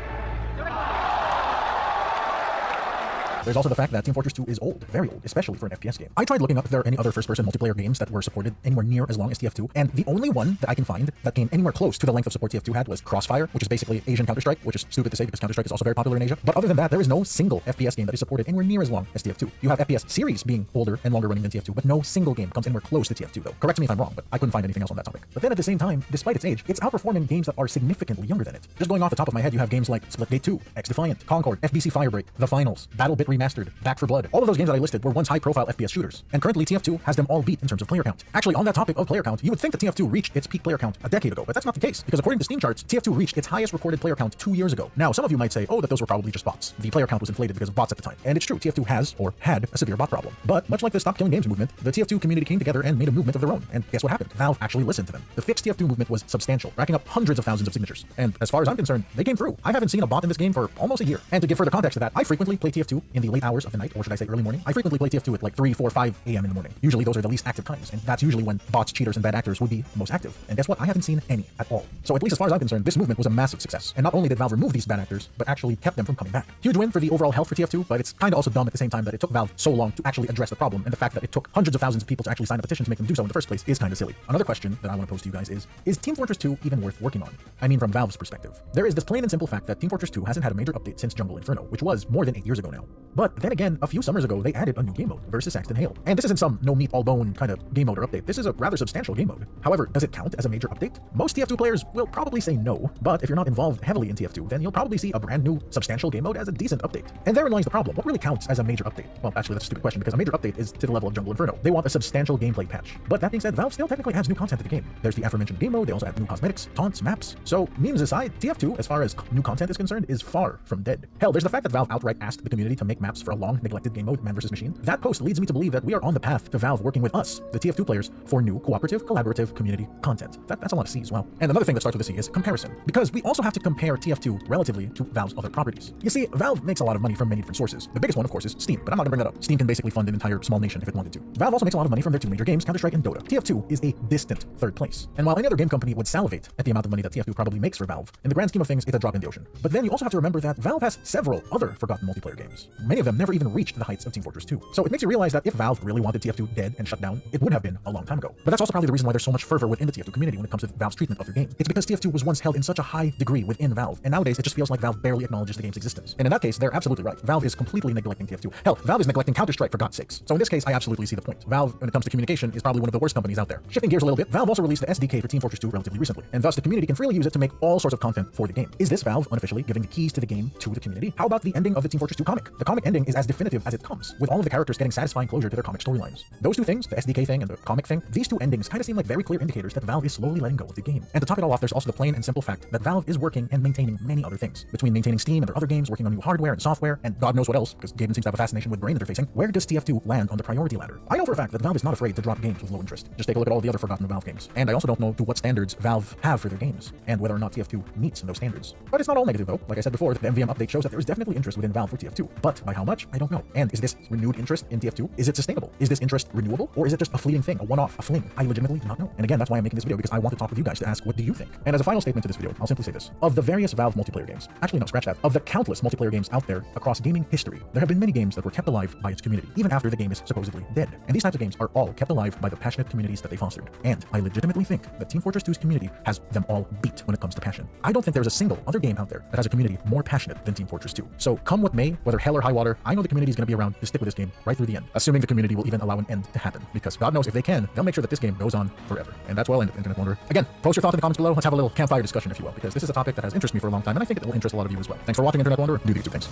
There's also the fact that Team Fortress 2 is old, very old, especially for an FPS game. I tried looking up if there are any other first-person multiplayer games that were supported anywhere near as long as TF2, and the only one that I can find that came anywhere close to the length of support TF2 had was Crossfire, which is basically Asian Counter-Strike, which is stupid to say because Counter-Strike is also very popular in Asia. But other than that, there is no single FPS game that is supported anywhere near as long as TF2. You have FPS series being older and longer running than TF2, but no single game comes anywhere close to TF2 though. Correct me if I'm wrong, but I couldn't find anything else on that topic. But then at the same time, despite its age, it's outperforming games that are significantly younger than it. Just going off the top of my head, you have games like Splitgate 2, X-Defiant, Concord, FBC Firebreak, The Finals, BattleBit Remastered, Back 4 Blood. All of those games that I listed were once high-profile FPS shooters, and currently TF2 has them all beat in terms of player count. Actually, on that topic of player count, you would think that TF2 reached its peak player count a decade ago, but that's not the case, because according to Steam charts, TF2 reached its highest recorded player count 2 years ago. Now, some of you might say, oh, that those were probably just bots. The player count was inflated because of bots at the time. And it's true, TF2 has, or had, a severe bot problem. But much like the Stop Killing Games movement, the TF2 community came together and made a movement of their own. And guess what happened? Valve actually listened to them. The Fix TF2 movement was substantial, racking up hundreds of thousands of signatures. And as far as I'm concerned, they came through. I haven't seen a bot in this game for almost a year. And to give further context to that, I frequently play TF2 in in the late hours of the night, or should I say early morning. I frequently play TF2 at like 3, 4, 5 a.m. in the morning. Usually those are the least active times, and that's usually when bots, cheaters, and bad actors would be most active. And guess what? I haven't seen any at all. So at least as far as I'm concerned, this movement was a massive success. And not only did Valve remove these bad actors, but actually kept them from coming back. Huge win for the overall health for TF2, but it's kind of also dumb at the same time that it took Valve so long to actually address the problem, and the fact that it took hundreds of thousands of people to actually sign a petition to make them do so in the first place is kind of silly. Another question that I want to pose to you guys is Team Fortress 2 even worth working on? I mean, from Valve's perspective. There is this plain and simple fact that Team Fortress 2 hasn't had a major update since Jungle Inferno, which was more than 8 years ago now. But then again, a few summers ago, they added a new game mode, Versus Saxton Hale. And this isn't some no meat, all bone kind of game mode or update. This is a rather substantial game mode. However, does it count as a major update? Most TF2 players will probably say no, but if you're not involved heavily in TF2, then you'll probably see a brand new substantial game mode as a decent update. And therein lies the problem. What really counts as a major update? Well, actually, that's a stupid question because a major update is to the level of Jungle Inferno. They want a substantial gameplay patch. But that being said, Valve still technically adds new content to the game. There's the aforementioned game mode, they also add new cosmetics, taunts, maps. So, memes aside, TF2, as far as new content is concerned, is far from dead. Hell, there's the fact that Valve outright asked the community to make maps for a long neglected game mode, Man vs. Machine. That post leads me to believe that we are on the path to Valve working with us, the TF2 players, for new cooperative, collaborative community content. That's a lot of C's, wow. And another thing that starts with a C is comparison. Because we also have to compare TF2 relatively to Valve's other properties. You see, Valve makes a lot of money from many different sources. The biggest one, of course, is Steam, but I'm not gonna bring that up. Steam can basically fund an entire small nation if it wanted to. Valve also makes a lot of money from their two major games, Counter-Strike and Dota. TF2 is a distant third place. And while any other game company would salivate at the amount of money that TF2 probably makes for Valve, in the grand scheme of things, it's a drop in the ocean. But then you also have to remember that Valve has several other forgotten multiplayer games. Many of them never even reached the heights of Team Fortress 2. So it makes you realize that if Valve really wanted TF2 dead and shut down, it would have been a long time ago. But that's also probably the reason why there's so much fervor within the TF2 community when it comes to Valve's treatment of their game. It's because TF2 was once held in such a high degree within Valve, and nowadays it just feels like Valve barely acknowledges the game's existence. And in that case, they're absolutely right. Valve is completely neglecting TF2. Hell, Valve is neglecting Counter-Strike for God's sakes. So in this case, I absolutely see the point. Valve, when it comes to communication, is probably one of the worst companies out there. Shifting gears a little bit, Valve also released the SDK for Team Fortress 2 relatively recently, and thus the community can freely use it to make all sorts of content for the game. Is this Valve unofficially giving the keys to the game to the community? How about the ending of the Team Fortress 2 comic? The comic ending is as definitive as it comes, with all of the characters getting satisfying closure to their comic storylines. Those two things, the SDK thing and the comic thing, these two endings kind of seem like very clear indicators that Valve is slowly letting go of the game. And to top it all off, there's also the plain and simple fact that Valve is working and maintaining many other things. Between maintaining Steam and their other games, working on new hardware and software, and God knows what else, because Gaben seems to have a fascination with brain interfacing, where does TF2 land on the priority ladder? I know for a fact that Valve is not afraid to drop games with low interest. Just take a look at all the other forgotten Valve games. And I also don't know to what standards Valve have for their games, and whether or not TF2 meets those standards. But it's not all negative though. Like I said before, the MVM update shows that there is definitely interest within Valve for TF2. But by how much? I don't know. And is this renewed interest in TF2? Is it sustainable? Is this interest renewable? Or is it just a fleeting thing, a one-off, a fling? I legitimately do not know. And again, that's why I'm making this video, because I want to talk with you guys to ask, what do you think? And as a final statement to this video, I'll simply say this. Of the various Valve multiplayer games, actually no, scratch that. Of the countless multiplayer games out there across gaming history, there have been many games that were kept alive by its community, even after the game is supposedly dead. And these types of games are all kept alive by the passionate communities that they fostered. And I legitimately think that Team Fortress 2's community has them all beat when it comes to passion. I don't think there's a single other game out there that has a community more passionate than Team Fortress 2. So come what may, whether hell or high water, I know the community is going to be around to stick with this game right through the end, assuming the community will even allow an end to happen, because God knows if they can, they'll make sure that this game goes on forever. And that's where I'll end it, Internet Wanderer. Again, post your thoughts in the comments below. Let's have a little campfire discussion, if you will, because this is a topic that has interested me for a long time, and I think it will interest a lot of you as well. Thanks for watching, Internet Wanderer. Do the YouTube things.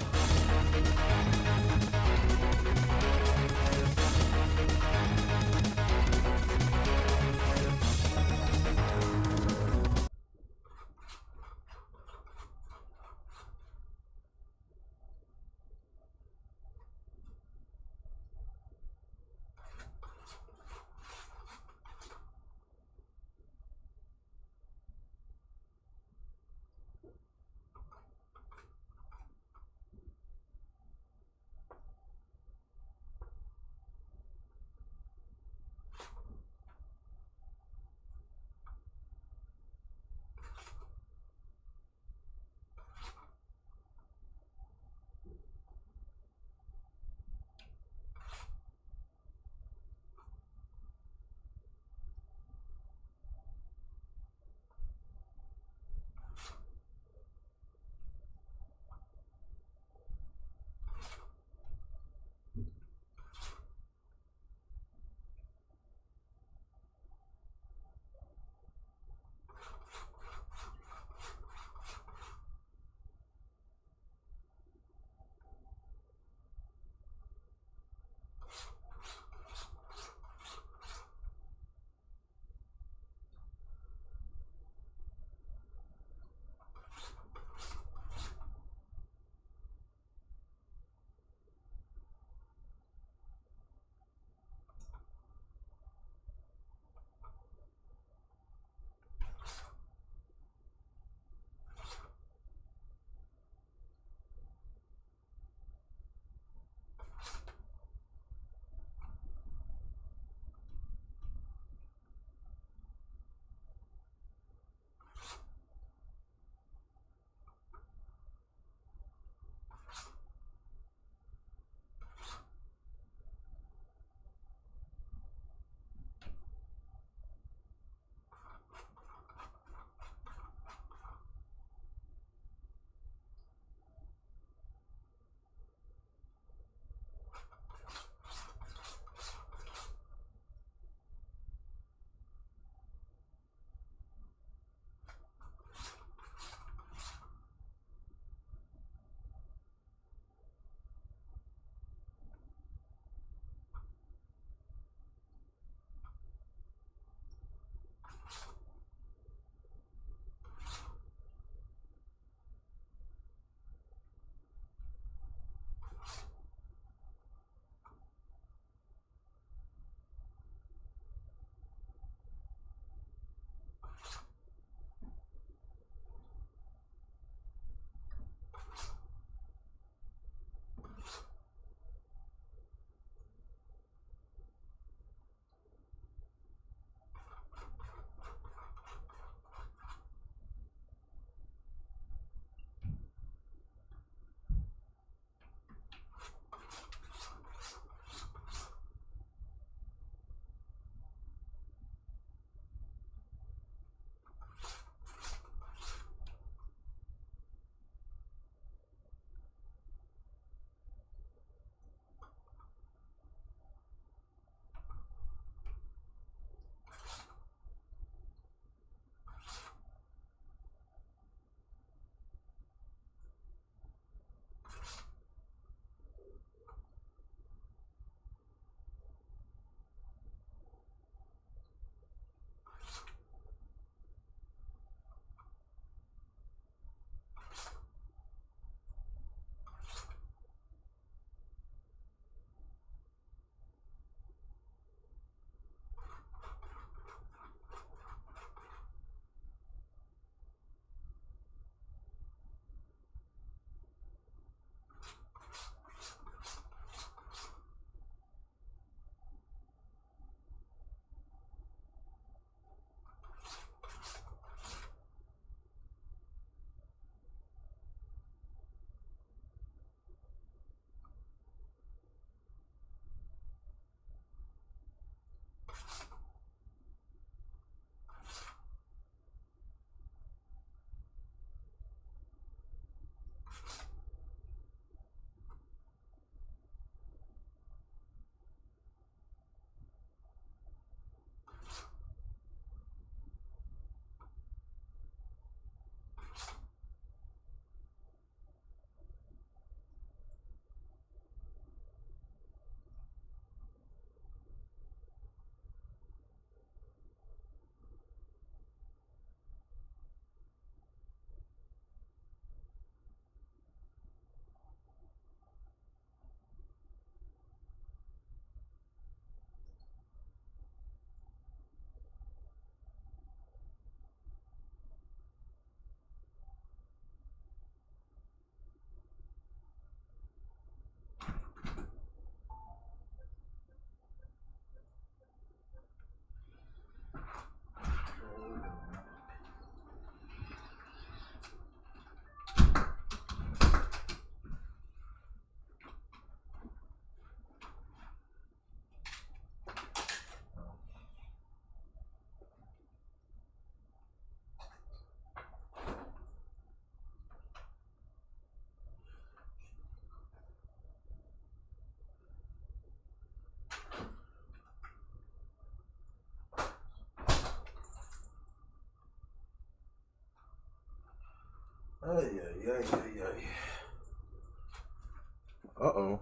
Uh-oh.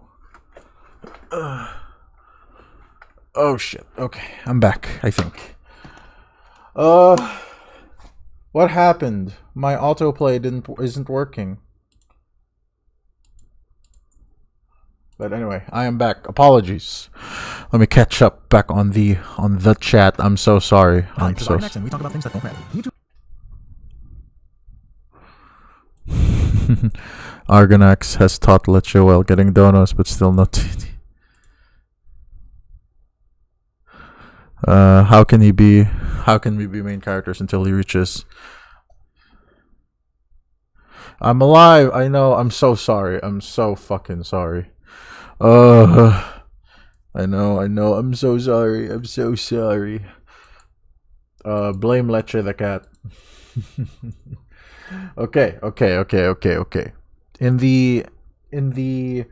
Oh shit. Okay, I'm back, I think. What happened? My autoplay isn't working. But anyway, I am back. Apologies. Let me catch up back on the chat. I'm so sorry. Hi, this is Argonax, and we talk about things that don't matter. Argonax has taught Leche well, getting donos, but still not TD. How can we be main characters until he reaches? I'm alive. I know. I'm so sorry. I'm so fucking sorry. I know. I'm so sorry. I'm so sorry. Blame Leche the cat. Okay. In the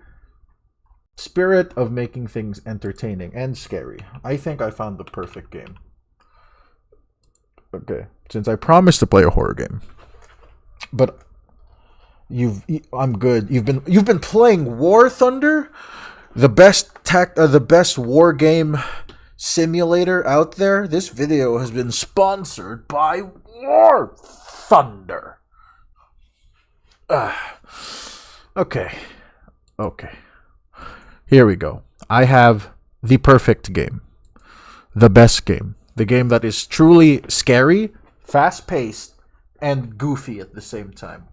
spirit of making things entertaining and scary, I think I found the perfect game. Okay, since I promised to play a horror game, but I'm good. You've been playing War Thunder, the best war game simulator out there. This video has been sponsored by War Thunder. Okay. Here we go. I have the perfect game. The best game. The game that is truly scary, fast-paced, and goofy at the same time.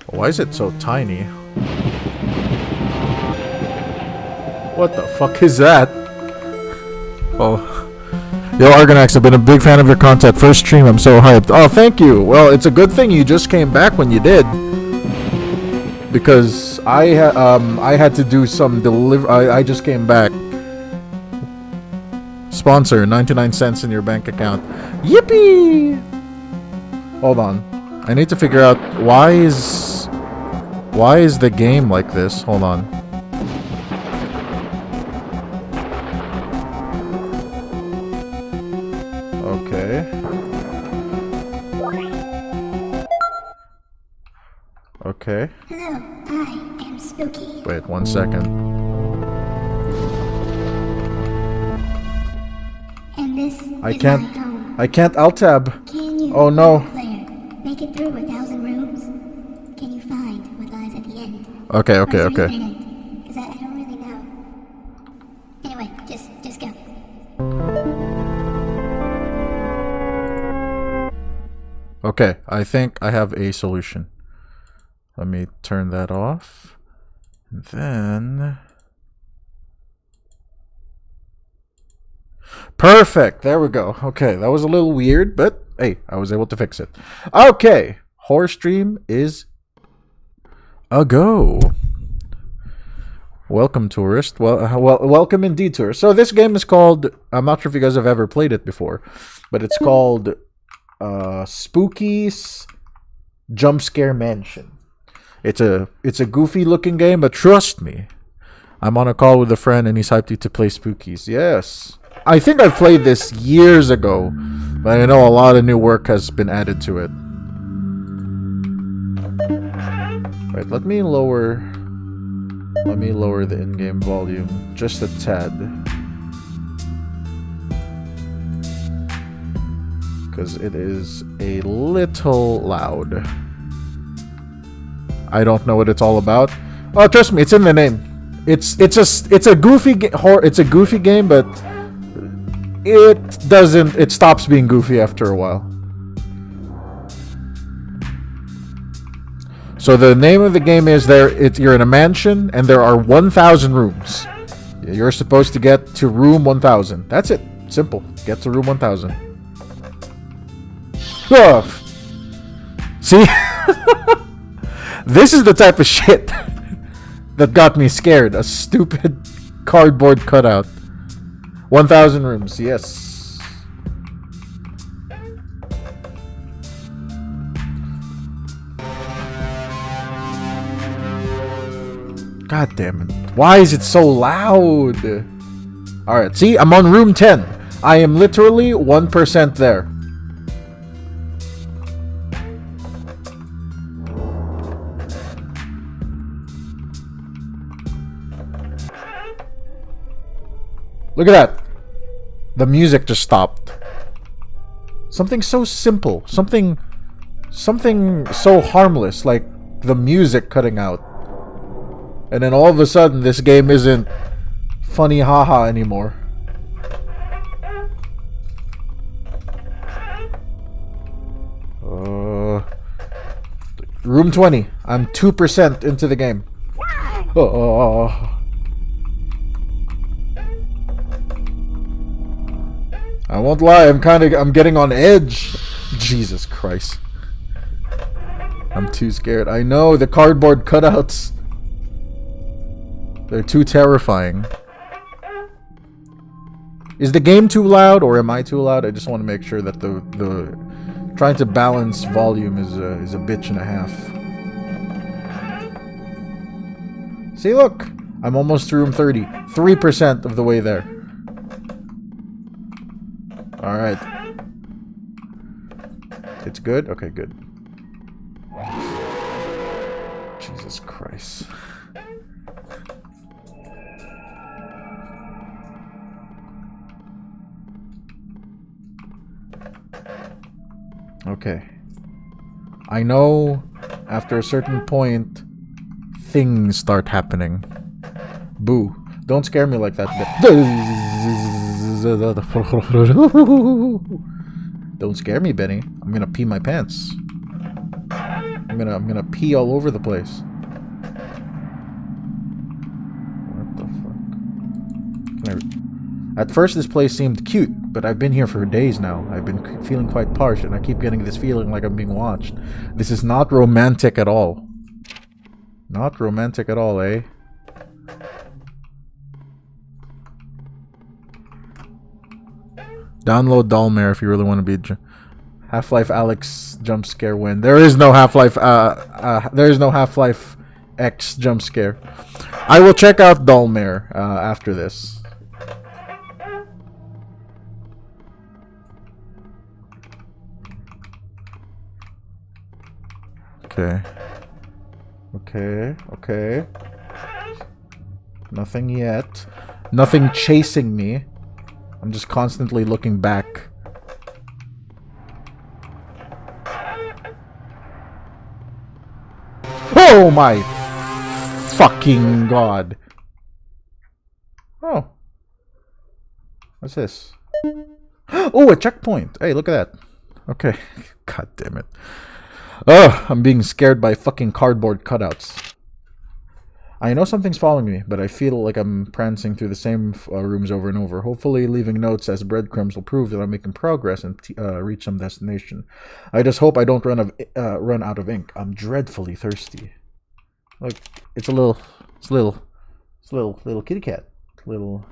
Why is it so tiny? What the fuck is that? Oh. Yo, Argonax, I've been a big fan of your content. First stream, I'm so hyped. Oh, thank you. Well, it's a good thing you just came back when you did. Because I had to do some I just came back. Sponsor, 99 cents in your bank account. Yippee! Hold on. I need to figure out why is the game like this? Hold on. Okay. Hello, I am Spooky. Wait 1 second. And this I is can't. my home. I can't alt tab. Can you, oh no. player, make it through 1,000 rooms? Can you find what lies at the end? Okay. Because I don't really know. Anyway, just go. Okay, I think I have a solution. Let me turn that off. Then... Perfect! There we go. Okay, that was a little weird, but hey, I was able to fix it. Okay, horror stream is a go. Welcome, tourist. Well, welcome indeed, tourist. So this game is called... I'm not sure if you guys have ever played it before, but it's called Spooky's Jump Scare Mansion. It's a goofy looking game, but trust me, I'm on a call with a friend and he's hyped to play Spookies. Yes. I think I played this years ago, but I know a lot of new work has been added to it. Right, let me lower the in-game volume just a tad. Because it is a little loud. I don't know what it's all about. Oh, trust me, it's in the name. It's a goofy game, but it stops being goofy after a while. So the name of the game is you're in a mansion and there are 1,000 rooms. You're supposed to get to room 1,000. That's it. Simple. Get to room 1,000. Oh. See? This is the type of shit that got me scared. A stupid cardboard cutout. 1,000 rooms, yes. God damn it. Why is it so loud? Alright, see? I'm on room 10. I am literally 1% there. Look at that. The music just stopped. Something so simple. Something so harmless, like the music cutting out. And then all of a sudden, this game isn't funny haha anymore. Room 20. I'm 2% into the game. I won't lie, I'm getting on edge. Jesus Christ. I'm too scared. I know, the cardboard cutouts. They're too terrifying. Is the game too loud or am I too loud? I just want to make sure that the trying to balance volume is a bitch and a half. See, look, I'm almost to room 30. 3% of the way there. All right. It's good. Okay, good. Jesus Christ. Okay. I know after a certain point things start happening. Boo. Don't scare me like that. Don't scare me, Benny. I'm gonna pee my pants. I'm gonna pee all over the place. What the fuck? At first this place seemed cute, but I've been here for days now. I've been feeling quite parched, and I keep getting this feeling like I'm being watched. This is not romantic at all. Not romantic at all, eh? Download Dollmare if you really want to be Half-Life Alyx jump scare win. There is no Half-Life there is no Half-Life X jump scare. I will check out Dollmare after this. Okay. Okay. Nothing yet. Nothing chasing me. I'm just constantly looking back. Oh my fucking god. Oh. What's this? Oh, a checkpoint. Hey, look at that. Okay. God damn it. Ugh, I'm being scared by fucking cardboard cutouts. I know something's following me, but I feel like I'm prancing through the same rooms over and over. Hopefully leaving notes as breadcrumbs will prove that I'm making progress and reach some destination. I just hope I don't run out of ink. I'm dreadfully thirsty. Look, it's a little kitty cat. Little...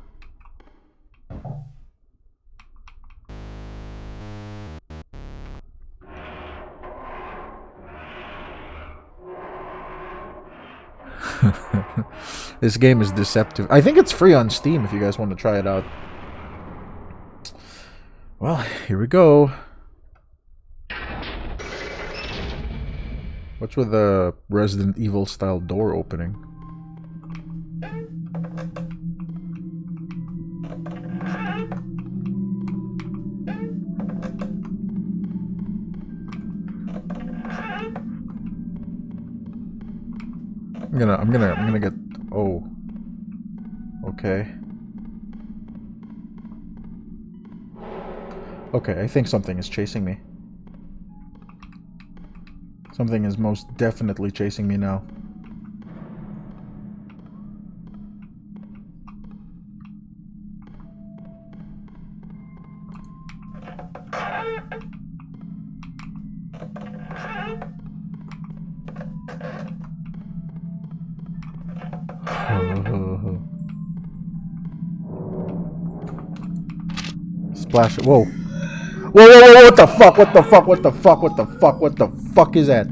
This game is deceptive. I think it's free on Steam if you guys want to try it out. Well, here we go. What's with the Resident Evil style door opening? I'm gonna get... Oh. Okay. Okay, I think something is chasing me. Something is most definitely chasing me now. Splash. Whoa. Whoa, what the fuck? What the fuck? What the fuck? What the fuck? What the fuck is that?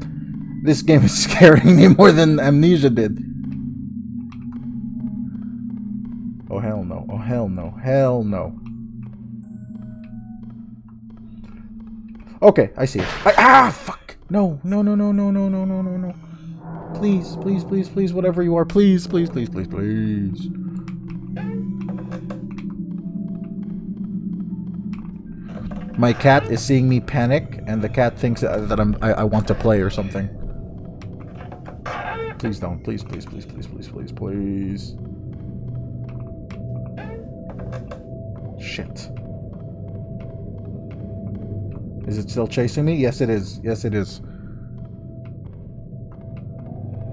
This game is scaring me more than Amnesia did. Hell no. Hell no. Okay, I see it. Fuck! No. No, no, no, no, no, no, no, no, no. Please, please, please, please, whatever you are. Please, please, please, please, please. My cat is seeing me panic, and the cat thinks that I want to play or something. Please don't. Please, please, please, please, please, please, please. Shit. Is it still chasing me? Yes, it is. Yes, it is.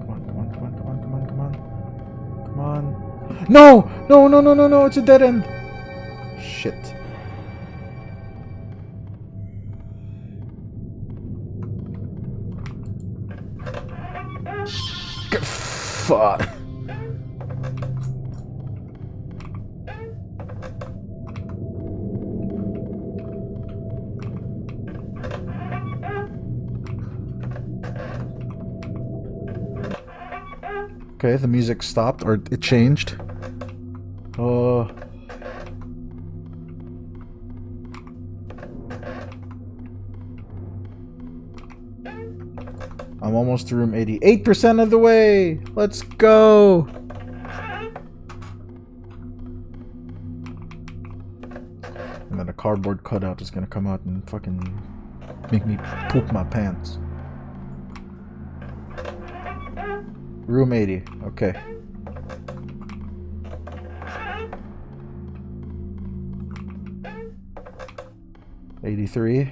Come on, come on, come on, come on, come on, come on. Come on. No! No, no, no, no, no, it's a dead end. Shit. Fuck. Okay, the music stopped, or it changed. I'm almost to room 88% of the way! Let's go! And then a cardboard cutout is gonna come out and fucking make me poop my pants. Room 80, okay. '83.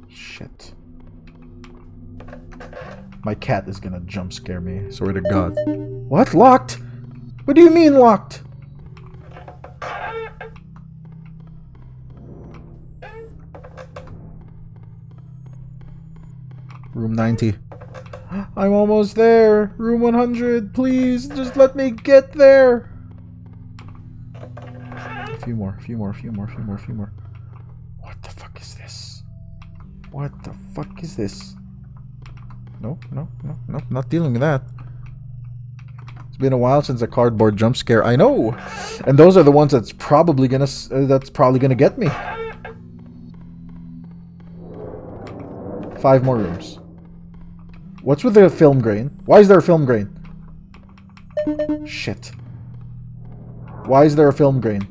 Shit. My cat is gonna jump scare me, swear to God. What? Locked? What do you mean locked? Room 90. I'm almost there. Room 100. Please, just let me get there. A few more, a few more, a few more, a few more, a few more. What the fuck is this? What the fuck is this? No, no, no, no, not dealing with that. It's been a while since a cardboard jump scare. I know, and those are the ones that's probably gonna get me. 5 more rooms. What's with the film grain? Why is there a film grain? Shit. Why is there a film grain?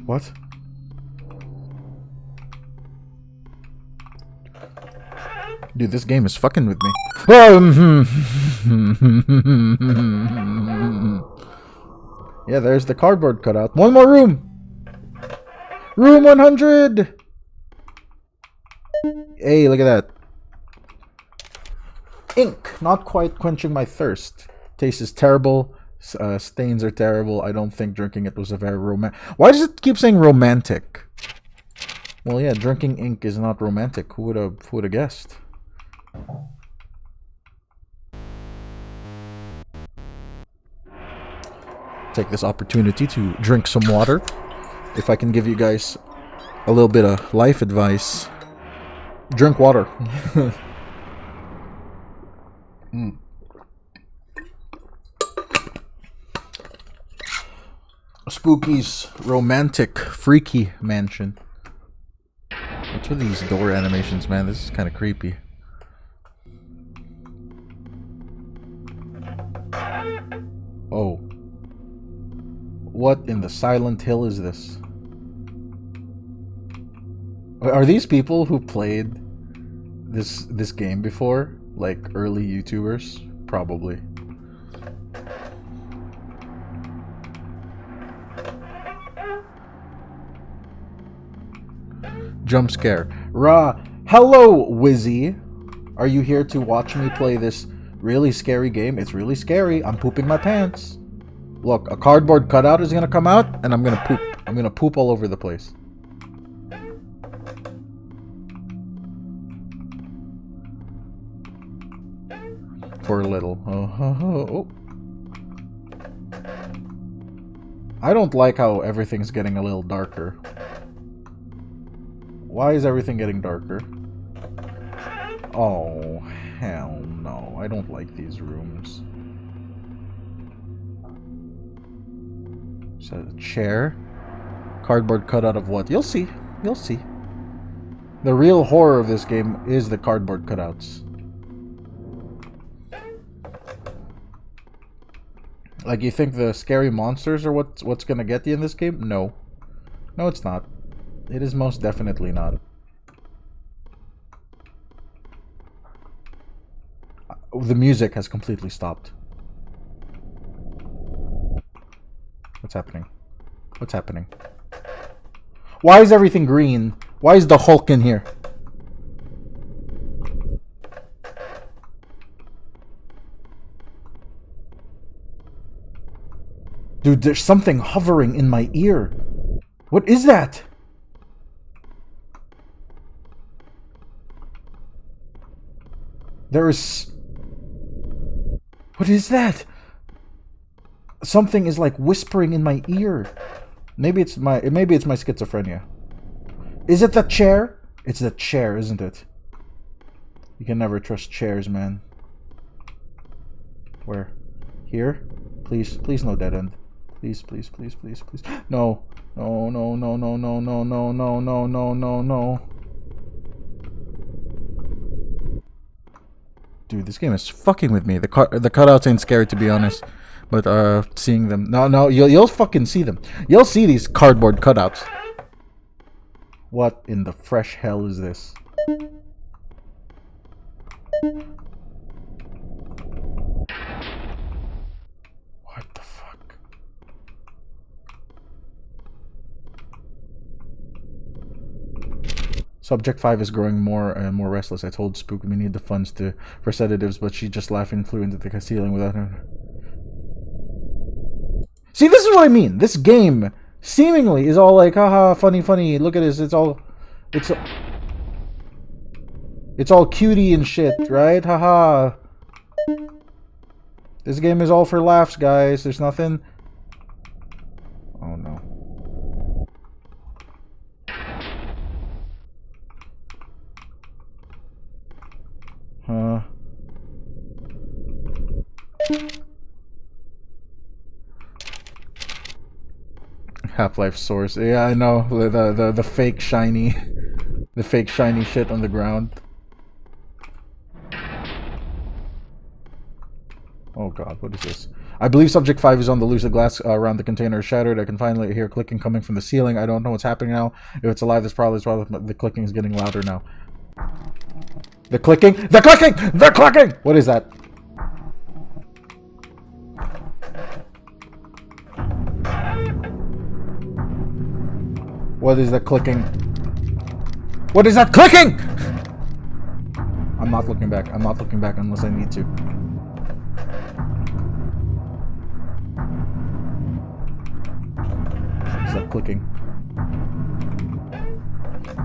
What? Dude, this game is fucking with me. Yeah, there's the cardboard cutout. 1 more room! Room 100! Hey, look at that. Ink. Not quite quenching my thirst. Taste is terrible. Stains are terrible. I don't think drinking it was a very romantic... Why does it keep saying romantic? Well, yeah, drinking ink is not romantic. Who would have guessed? Take this opportunity to drink some water. If I can give you guys a little bit of life advice, drink water. Spooky's romantic, freaky mansion. What's with these door animations, man? This is kind of creepy. Oh. What in the Silent Hill is this? Are these people who played this game before? Like early YouTubers? Probably. Jump scare. Hello, Wizzy. Are you here to watch me play this really scary game? It's really scary. I'm pooping my pants. Look, a cardboard cutout is gonna come out, and I'm gonna poop. I'm gonna poop all over the place. For a little. Oh. I don't like how everything's getting a little darker. Why is everything getting darker? Oh, hell no. I don't like these rooms. So, a chair? Cardboard cutout of what? You'll see. You'll see. The real horror of this game is the cardboard cutouts. Like, you think the scary monsters are what's gonna get you in this game? No. No, it's not. It is most definitely not. The music has completely stopped. What's happening? What's happening? Why is everything green? Why is the Hulk in here? Dude, there's something hovering in my ear. What is that? There is... What is that? Something is like whispering in my ear. Maybe it's my schizophrenia. Is it the chair? It's the chair, isn't it? You can never trust chairs, man. Where? Here? Please, please no dead end. Please, please, please, please, please. No. No, no, no, no, no, no, no, no, no, no, no, no. Dude, this game is fucking with me. The cutouts ain't scary, to be honest. But seeing them, no, you'll fucking see them. You'll see these cardboard cutouts. What in the fresh hell is this? What the fuck? Subject 5 is growing more and more restless. I told Spook we need the funds for sedatives, but she just laughing flew into the ceiling without her. See, this is what I mean. This game seemingly is all like, haha, funny, funny. Look at this. It's all cutie and shit, right? Haha. This game is all for laughs, guys. There's nothing. Oh no. Huh. Half-Life Source. Yeah, I know. The fake shiny the fake shiny shit on the ground. Oh god, what is this? I believe Subject 5 is on the loose. The glass around the container is shattered. I can finally hear clicking coming from the ceiling. I don't know what's happening now. If it's alive, that's probably the clicking is getting louder now. The clicking! The clicking! The clicking! What is that? What is that clicking? What is that clicking? I'm not looking back. I'm not looking back unless I need to. What is that clicking?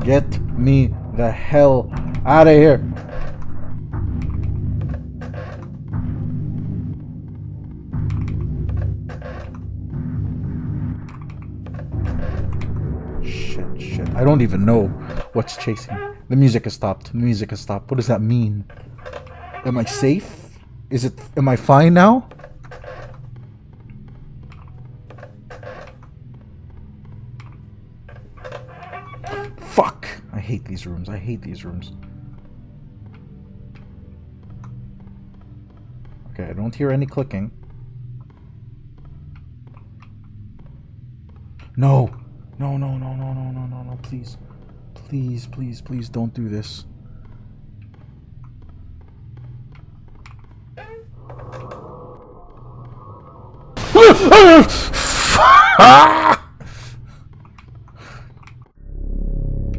Get me the hell out of here. Shit. I don't even know what's chasing. The music has stopped. The music has stopped. What does that mean? Am I safe? Am I fine now? Fuck! I hate these rooms. I hate these rooms. Okay, I don't hear any clicking. No! No, please. Please don't do this.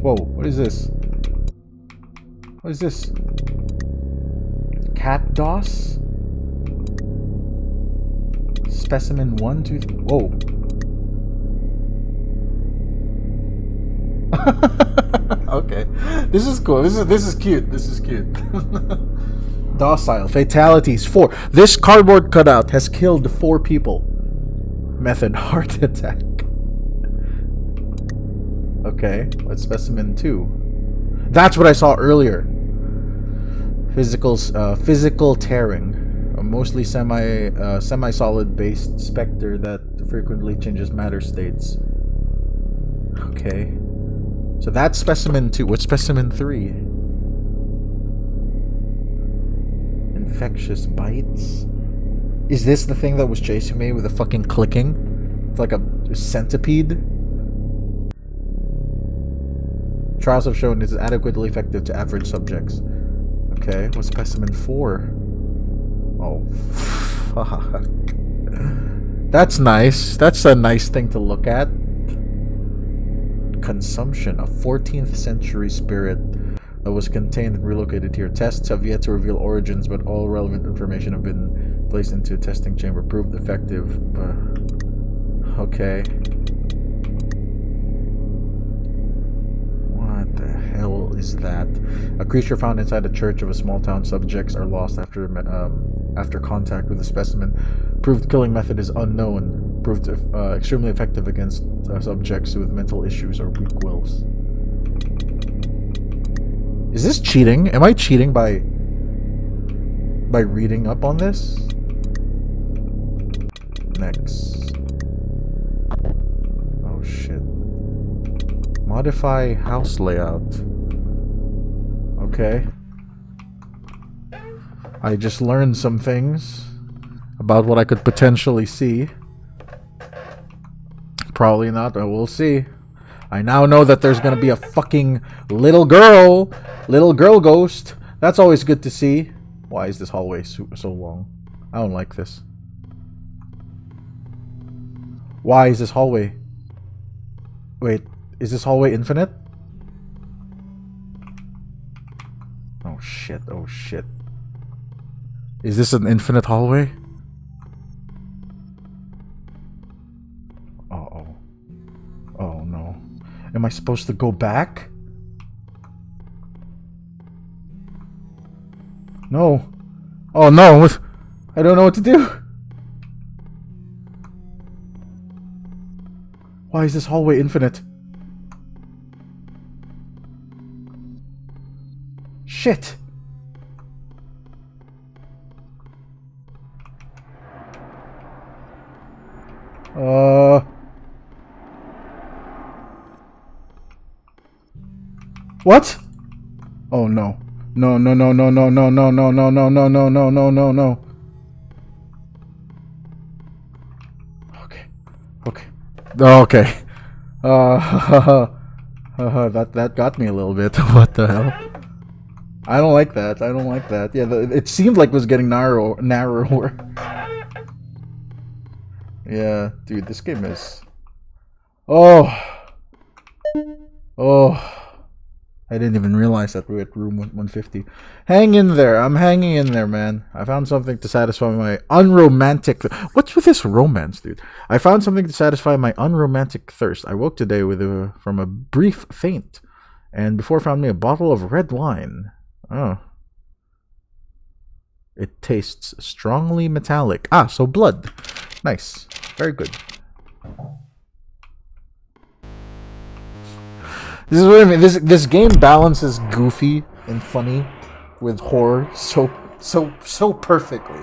Whoa, what is this? What is this? Cat DOS? Specimen 1, 2, 3. Whoa. Okay, this is cool. This is cute. This is cute. Docile fatalities 4. This cardboard cutout has killed 4 people. Method heart attack. Okay, what's specimen 2? That's what I saw earlier. Physical tearing. A mostly semi-solid based specter that frequently changes matter states. Okay. So that's specimen 2. What's specimen 3? Infectious bites. Is this the thing that was chasing me with the fucking clicking? It's like a centipede. Trials have shown it is adequately effective to average subjects. Okay, what's specimen 4? Oh, fuck. That's nice. That's a nice thing to look at. Consumption, a 14th century spirit that was contained and relocated here. Tests have yet to reveal origins, but all relevant information have been placed into a testing chamber. Proved effective. Okay. What the hell is that? A creature found inside a church of a small town. Subjects are lost after contact with the specimen. Proved killing method is unknown. Proved extremely effective against subjects with mental issues or weak wills. Is this cheating? Am I cheating by reading up on this? Next. Oh shit. Modify house layout. Okay. I just learned some things about what I could potentially see. Probably not, but we'll see. I now know that there's gonna be a fucking little girl ghost. That's always good to see. Why is this hallway so long? I don't like this. Why is this hallway? Wait, is this hallway infinite? Oh shit, oh shit. Is this an infinite hallway? Uh-oh. Oh no. Am I supposed to go back? No. Oh no, I don't know what to do. Why is this hallway infinite? Shit. What? Oh no. No, no, no, no, no, no, no, no, no, no, no, no, no, no, no, no. Okay. Okay. Okay. That got me a little bit. What the hell? I don't like that. I don't like that. Yeah, it seemed like it was getting narrower. Yeah, dude, this game is... Oh. Oh. I didn't even realize that we were at room 150. Hang in there. I'm hanging in there, man. I found something to satisfy my unromantic... What's with this romance, dude? I found something to satisfy my unromantic thirst. I woke today from a brief faint. And before found me a bottle of red wine. Oh. It tastes strongly metallic. Ah, so blood. Nice. Very good. This is what I mean. This game balances goofy and funny with horror so perfectly.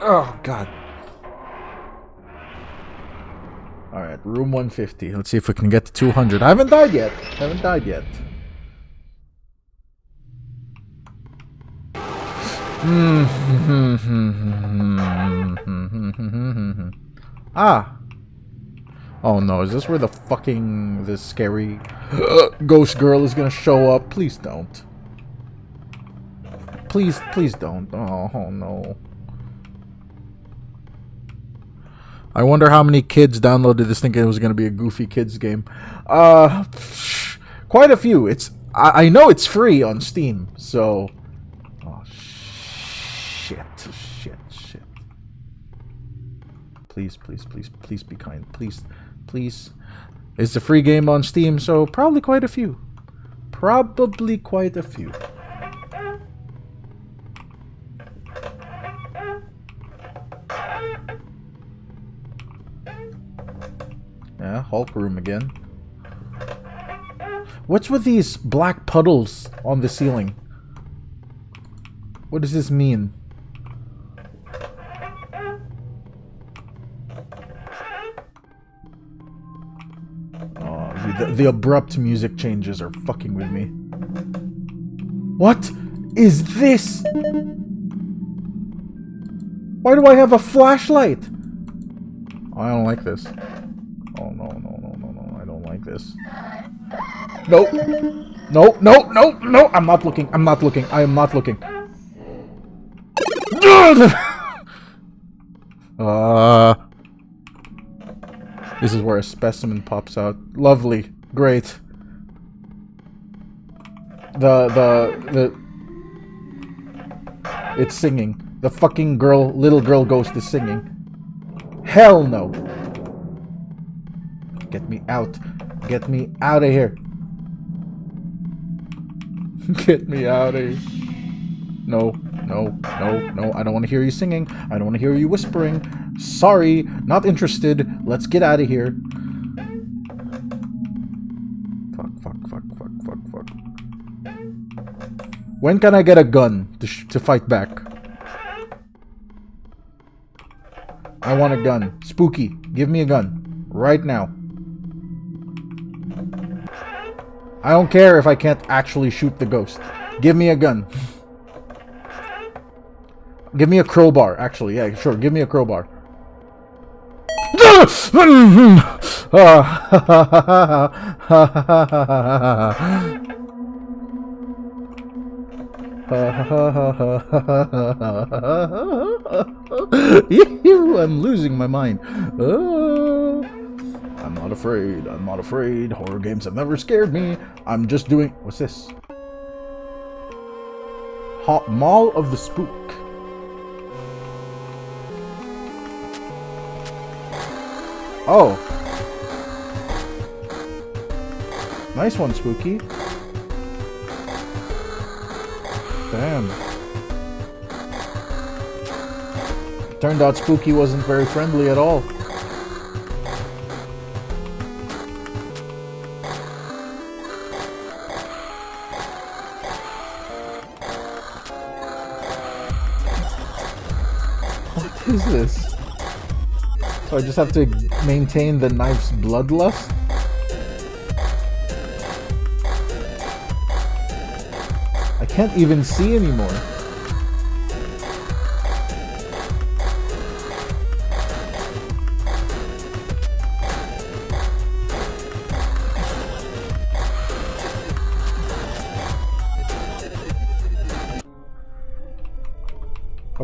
Oh god. All right, room 150. Let's see if we can get to 200. I haven't died yet. Ah. Oh no, is this where the scary ghost girl is gonna show up? Please don't. Please don't. Oh no. I wonder how many kids downloaded this thinking it was gonna be a goofy kids game. Quite a few. I know it's free on Steam, so... Oh shit. Please be kind. Please. It's a free game on Steam, so probably quite a few. Yeah, Hulk room again. What's with these black puddles on the ceiling? What does this mean? Oh, the abrupt music changes are fucking with me. What is this? Why do I have a flashlight? I don't like this. Oh, no, I don't like this. No. No, I'm not looking. I am not looking. This is where a specimen pops out. Lovely. Great. It's singing. The fucking little girl ghost is singing. Hell no. Get me out. Get me out of here. Get me out of here. No. I don't want to hear you singing. I don't want to hear you whispering. Sorry, not interested. Let's get out of here. Fuck. When can I get a gun to fight back? I want a gun. Spooky, give me a gun. Right now. I don't care if I can't actually shoot the ghost. Give me a gun. Give me a crowbar, actually. Yeah, sure. Give me a crowbar. I'm losing my mind. I'm not afraid. I'm not afraid. Horror games have never scared me. I'm just doing... What's this? Mall of the Spook. Oh. Nice one, Spooky. Damn. Turned out Spooky wasn't very friendly at all. What is this? So I just have to maintain the knife's bloodlust? I can't even see anymore.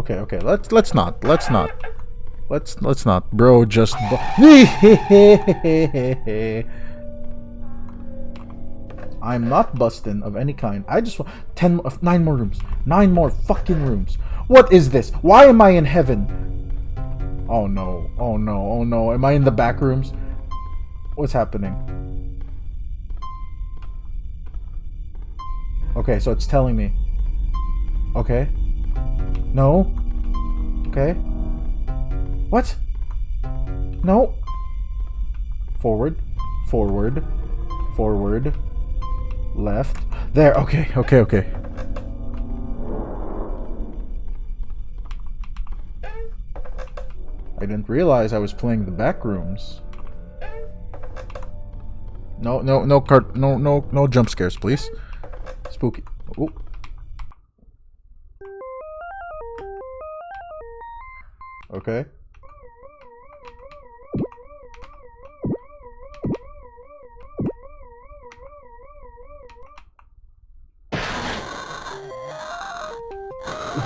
Okay, let's not. Let's not. Bro, just I'm not busting of any kind. I just want 9 more rooms. 9 more fucking rooms. What is this? Why am I in heaven? Oh no. Am I in the back rooms? What's happening? Okay, so it's telling me. Okay. No. Okay. What? No. Forward. Left. There. Okay. I didn't realize I was playing the back rooms. No jump scares, please. Spooky. Ooh. Okay.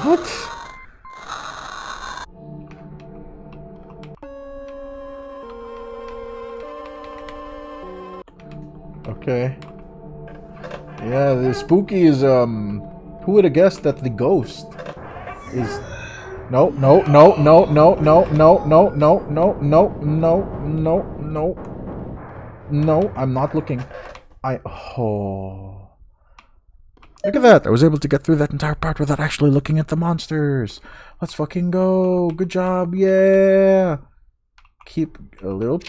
What? Okay. Yeah, the Spooky is, who would have guessed that the ghost is... No, I'm not looking. Oh. Look at that. I was able to get through that entire part without actually looking at the monsters. Let's fucking go. Good job. Yeah. keep a little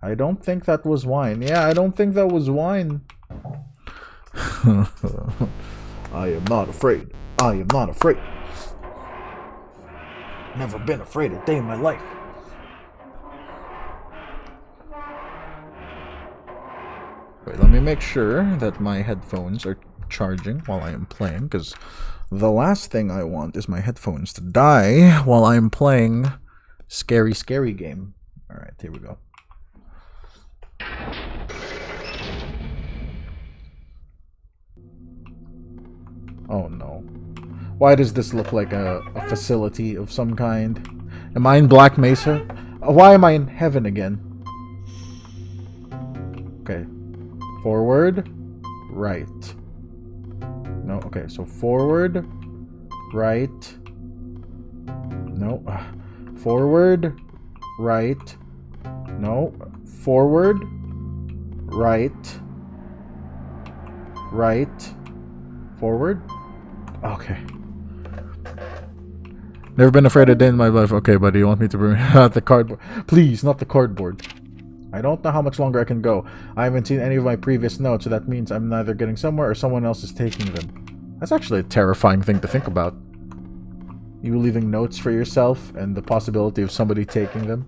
I don't think that was wine. Yeah, I don't think that was wine. I am not afraid. I am not afraid. Never been afraid a day in my life. Wait, let me make sure that my headphones are charging while I am playing, because the last thing I want is my headphones to die while I'm playing scary game. Alright, here we go. Oh no. Why does this look like a facility of some kind? Am I in Black Mesa? Why am I in heaven again? Okay. Forward. Right. No, okay, so forward. Right. No. Forward. Right. No. Forward. Right. Right. Forward. Okay. Never been afraid a day in my life. Okay, buddy, you want me to bring out the cardboard? Please, not the cardboard. I don't know how much longer I can go. I haven't seen any of my previous notes, so that means I'm either getting somewhere or someone else is taking them. That's actually a terrifying thing to think about. You leaving notes for yourself and the possibility of somebody taking them.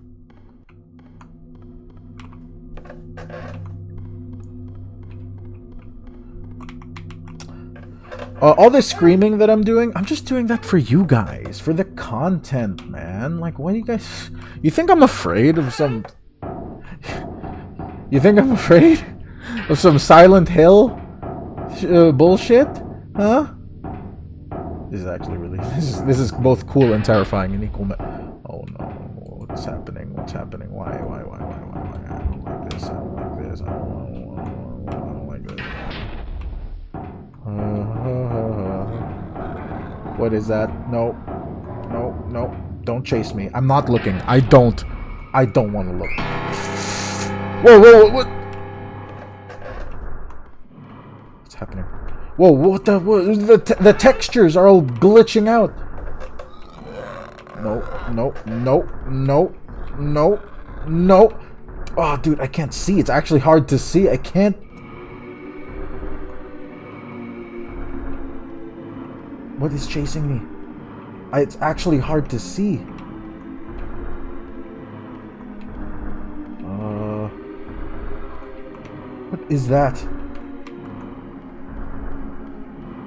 All this screaming that I'm doing, I'm just doing that for you guys, for the content, man. Like, what do you guys... You think I'm afraid of some... You think I'm afraid of some Silent Hill bullshit? Huh? This is actually really... This is both cool and terrifying in equal... Oh no, what's happening? What's happening? Why? I don't like this, I don't like this, I don't like this. What is that? No. Don't chase me. I'm not looking. I don't want to look. Whoa, what? What's happening? Whoa, what the textures are all glitching out. No. Oh, dude, I can't see. It's actually hard to see. I can't. What is chasing me? It's actually hard to see. What is that?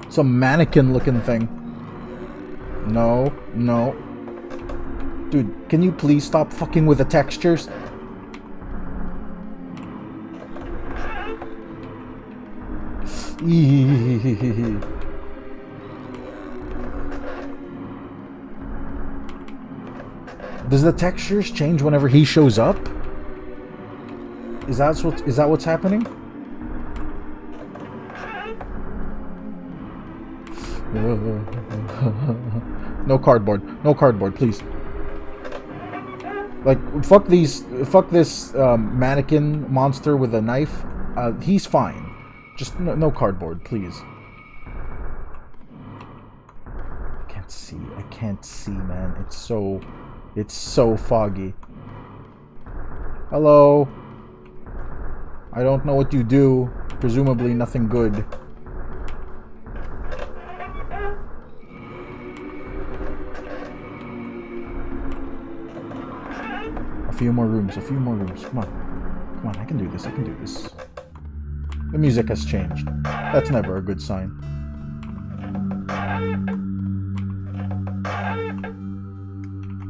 Some mannequin looking thing. No. Dude, can you please stop fucking with the textures? Does the textures change whenever he shows up? Is that what's happening? No cardboard, please. Like, fuck this mannequin monster with a knife. He's fine. Just no cardboard, please. I can't see, man. It's so foggy. Hello. I don't know what you do. Presumably nothing good. A few more rooms. Come on, I can do this. The music has changed. That's never a good sign.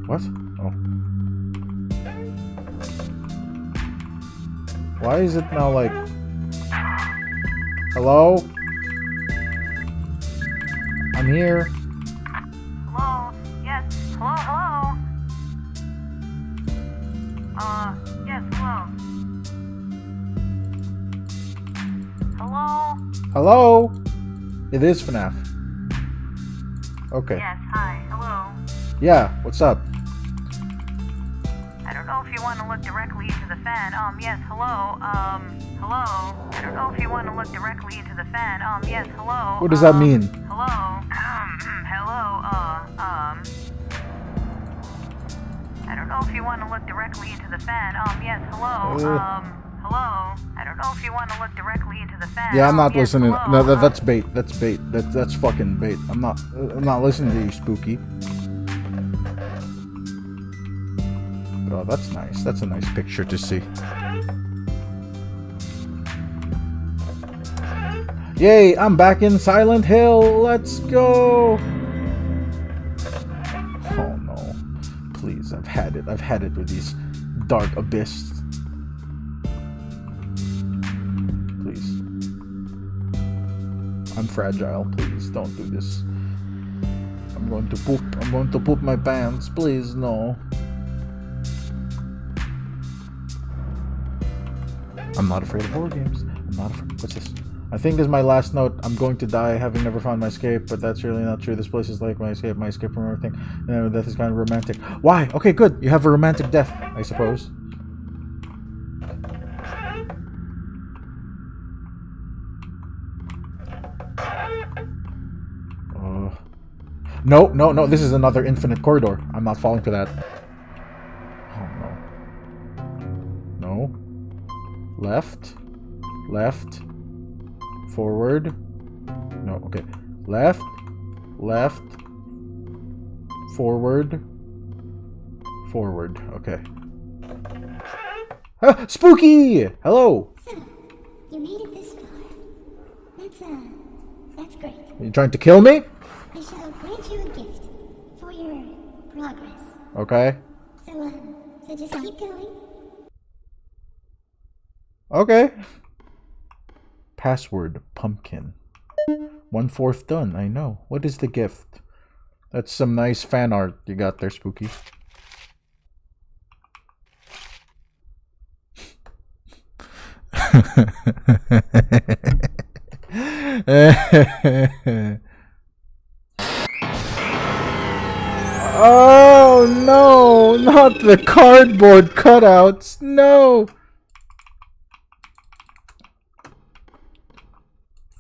What? Oh. Why is it now like... Hello? I'm here. Hello? Yes. Hello? Yes, hello. Hello? Hello? It is FNAF. Okay. Yes, hi. Hello? Yeah, what's up? I don't know if you want to look directly into the fan. Yes, hello. Hello? I don't know if you want to look directly into the fan. Yes, hello. What does that mean? Hello? Hello? I don't know if you want to look directly into the fan. Yes, hello. Hello. I don't know if you want to look directly into the fan. Yeah, I'm not yes, listening. hello. No, that's bait. That's bait. That's fucking bait. I'm not listening to you, Spooky. Oh, that's nice. That's a nice picture to see. Yay, I'm back in Silent Hill. Let's go. Oh no. Please, I've had it. I've had it with these dark abyss. Please. I'm fragile. Please don't do this. I'm going to poop. I'm going to poop my pants. Please, no. I'm not afraid of horror games. I'm not afraid. What's this? I think this is my last note. I'm going to die having never found my escape, but that's really not true. This place is like my escape from everything. And death is kind of romantic. Why? Okay, good. You have a romantic death, I suppose. No. This is another infinite corridor. I'm not falling for that. Oh, no. No. Left. Left. Forward. No, okay. Left. Left. Forward. Forward. Okay. Ah, Spooky! Hello! So, you made it this far. That's great. Are you trying to kill me? I shall grant you a gift for your progress. Okay. So just keep going. Okay. Password pumpkin. 1/4 done, I know. What is the gift? That's some nice fan art you got there, Spooky. Oh no, not the cardboard cutouts. No.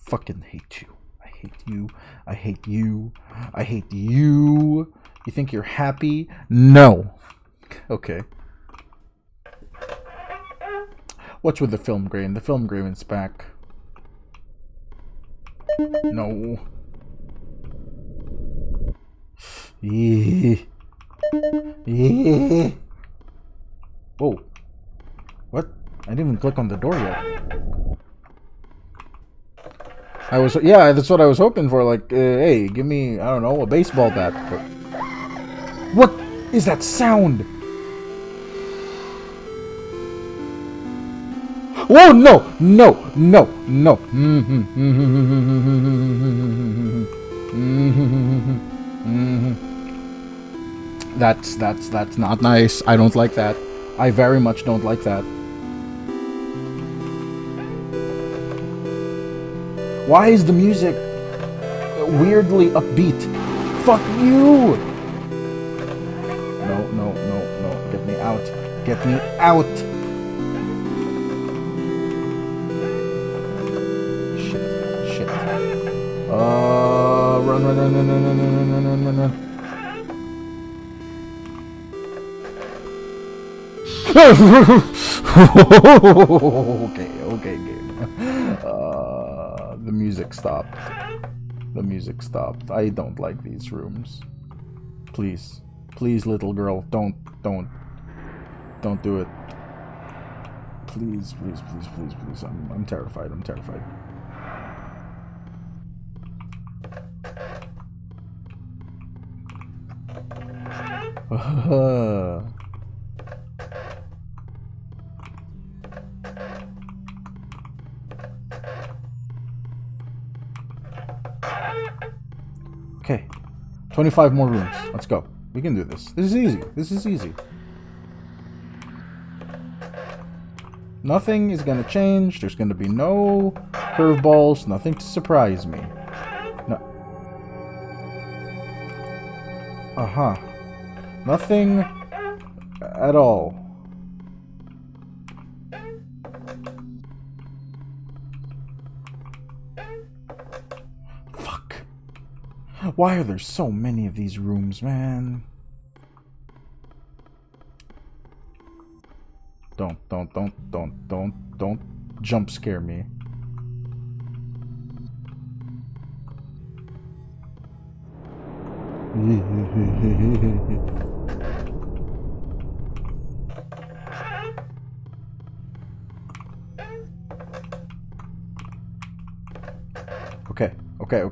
Fucking hate you. I hate you. I hate you. I hate you. You think you're happy? No. Okay. What's with the film grain? The film grain's back. No. Yeah. Yeah. Whoa. What? I didn't even click on the door yet. Yeah, that's what I was hoping for. Like, hey, give me, I don't know, a baseball bat. But what is that sound? Whoa, no, no, no, no. That's not nice. I don't like that. I very much don't like that. Why is the music weirdly upbeat? Fuck you! No, no, no, no. Get me out. Get me out! Shit. Run. Okay, game. The music stopped. The music stopped. I don't like these rooms. Please, little girl, don't do it. Please. I'm terrified. Okay, 25 more rooms. Let's go. We can do this. This is easy. Nothing is gonna change. There's gonna be no curveballs. Nothing to surprise me. No. Nothing at all. Why are there so many of these rooms, man? Don't jump scare me.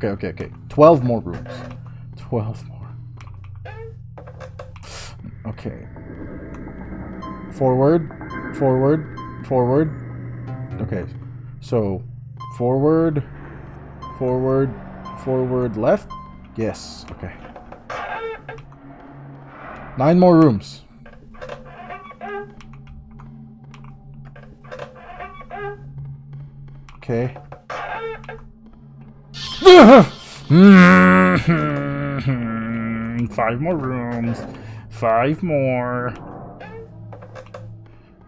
Okay. 12 more rooms. 12 more. Okay. Forward. Okay. So, forward, left. Yes. Okay. 9 more rooms. Okay. 5 more rooms. 5 more.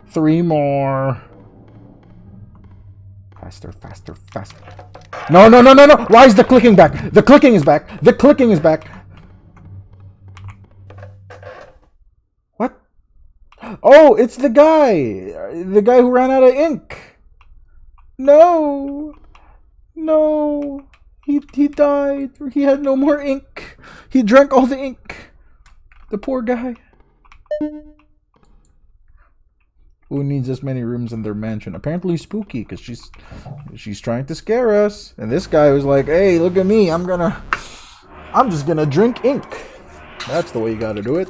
3 more. Faster. No. Why is the clicking back? The clicking is back. What? Oh, it's the guy. The guy who ran out of ink. No. He died. He had no more ink. He drank all the ink. The poor guy. Who needs this many rooms in their mansion? Apparently spooky, because she's trying to scare us. And this guy was like, hey, look at me. I'm just gonna drink ink. That's the way you gotta do it.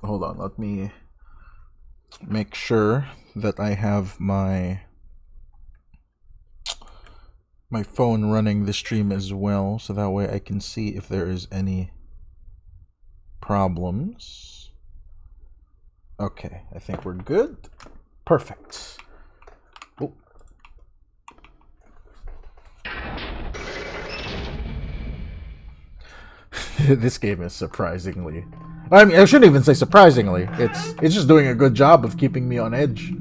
Hold on, let me make sure that I have my phone running the stream as well, so that way I can see if there is any problems. Okay, I think we're good. Perfect. Oh. This game is surprisingly... I mean, I shouldn't even say surprisingly. It's just doing a good job of keeping me on edge.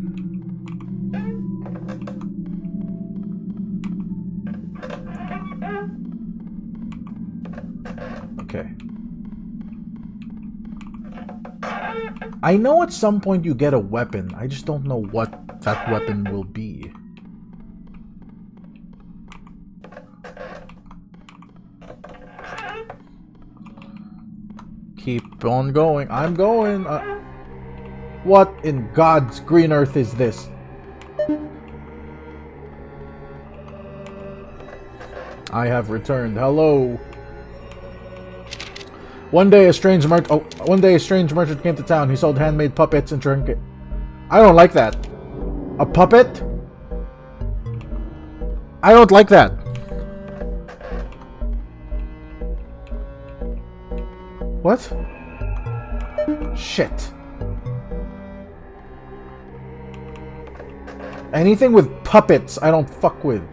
Okay. I know at some point you get a weapon. I just don't know what that weapon will be. Keep on going. I'm going. What in God's green earth is this? I have returned. Hello. One day a strange merchant came to town. He sold handmade puppets and trinkets. I don't like that. A puppet? I don't like that. What? Shit. Anything with puppets, I don't fuck with.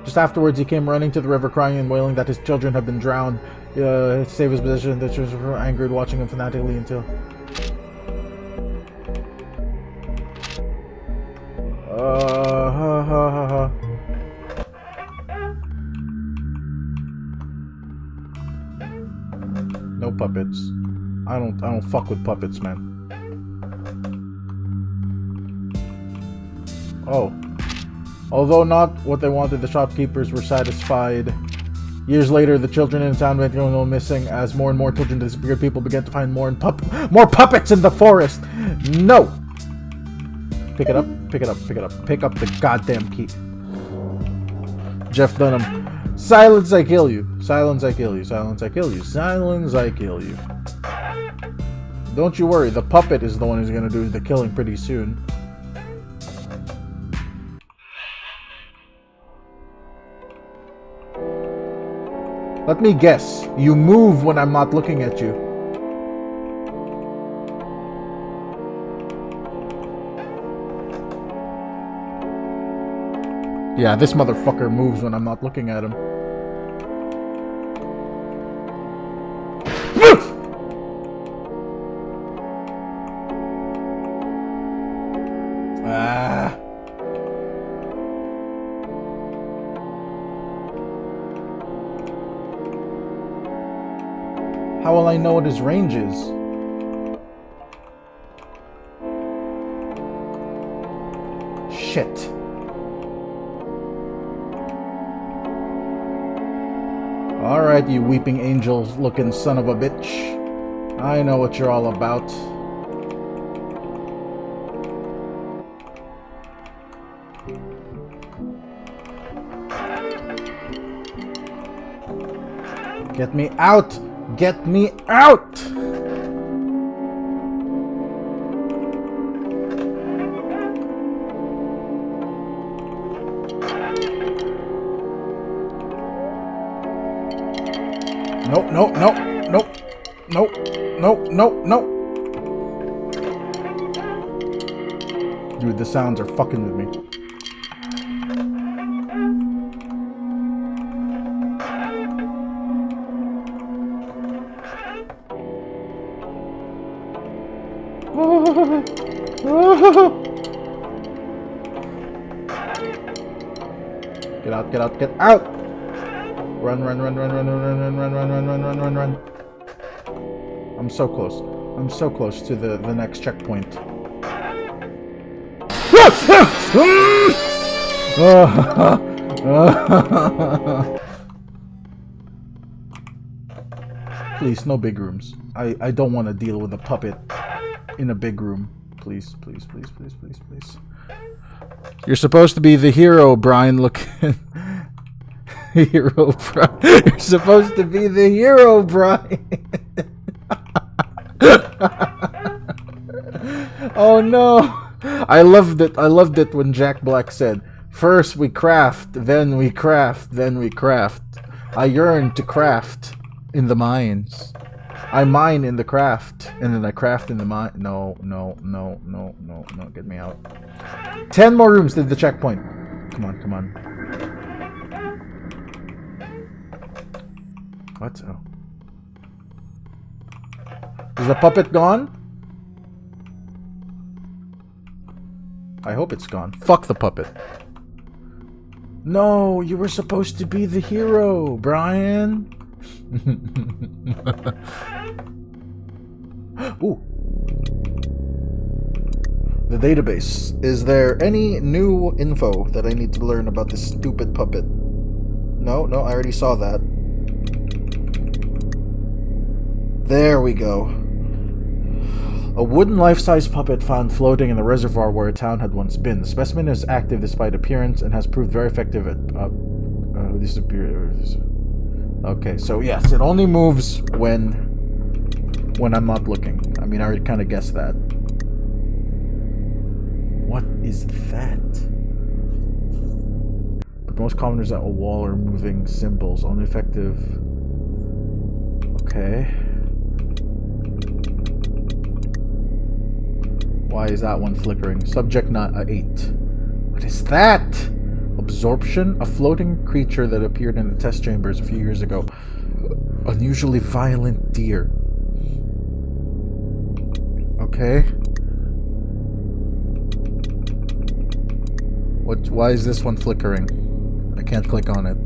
Just afterwards, he came running to the river, crying and wailing that his children had been drowned. To save his position, the children were angered, watching him fanatically until... No puppets. I don't fuck with puppets, man. Oh. Although not what they wanted, the shopkeepers were satisfied. Years later, the children in town went going missing. As more and more children disappeared, people began to find more puppets in the forest. No! Pick it up. Pick up the goddamn key. Jeff Dunham. Silence, I kill you. Silence, I kill you. Silence, I kill you. Silence, I kill you. Don't you worry, the puppet is the one who's gonna do the killing pretty soon. Let me guess. You move when I'm not looking at you. Yeah, this motherfucker moves when I'm not looking at him. How will I know what his range is? Shit. Alright, you weeping angels looking son of a bitch. I know what you're all about. Get me out! Get me out! Nope, nope, nope, nope, nope, nope, nope, nope. Dude, the sounds are fucking with me. Get out, get out, get out! Run, run, run, run, run, run, run, run, run, run, run, run, run, run, run. I'm so close. I'm so close to the next checkpoint. Please, no big rooms. I don't want to deal with a puppet in a big room. Please, please, please, please, please, please. You're supposed to be the hero, Brian. Looking. Hero, Brian. You're supposed to be the hero, Brian. Oh no. I loved it. I loved it when Jack Black said, "First we craft, then we craft, then we craft. I yearn to craft in the mines. I mine in the craft, and then I craft in the mine." No, no, no, no, no, no. Get me out. 10 more rooms to the checkpoint. Come on, come on. What? Oh. Is the puppet gone? I hope it's gone. Fuck the puppet. No, you were supposed to be the hero, Brian. Ooh. The database. Is there any new info that I need to learn about this stupid puppet? No, no, I already saw that. There we go. A wooden life-size puppet found floating in the reservoir where a town had once been. The specimen is active despite appearance and has proved very effective at Okay, so yes, it only moves when I'm not looking. I mean, I already kind of guessed that. What is that? The most common is that a wall or moving symbols. Only effective. Okay. Why is that one flickering? Subject not 8. What is that? Absorption? A floating creature that appeared in the test chambers a few years ago. Unusually violent deer. Okay. Why is this one flickering? I can't click on it.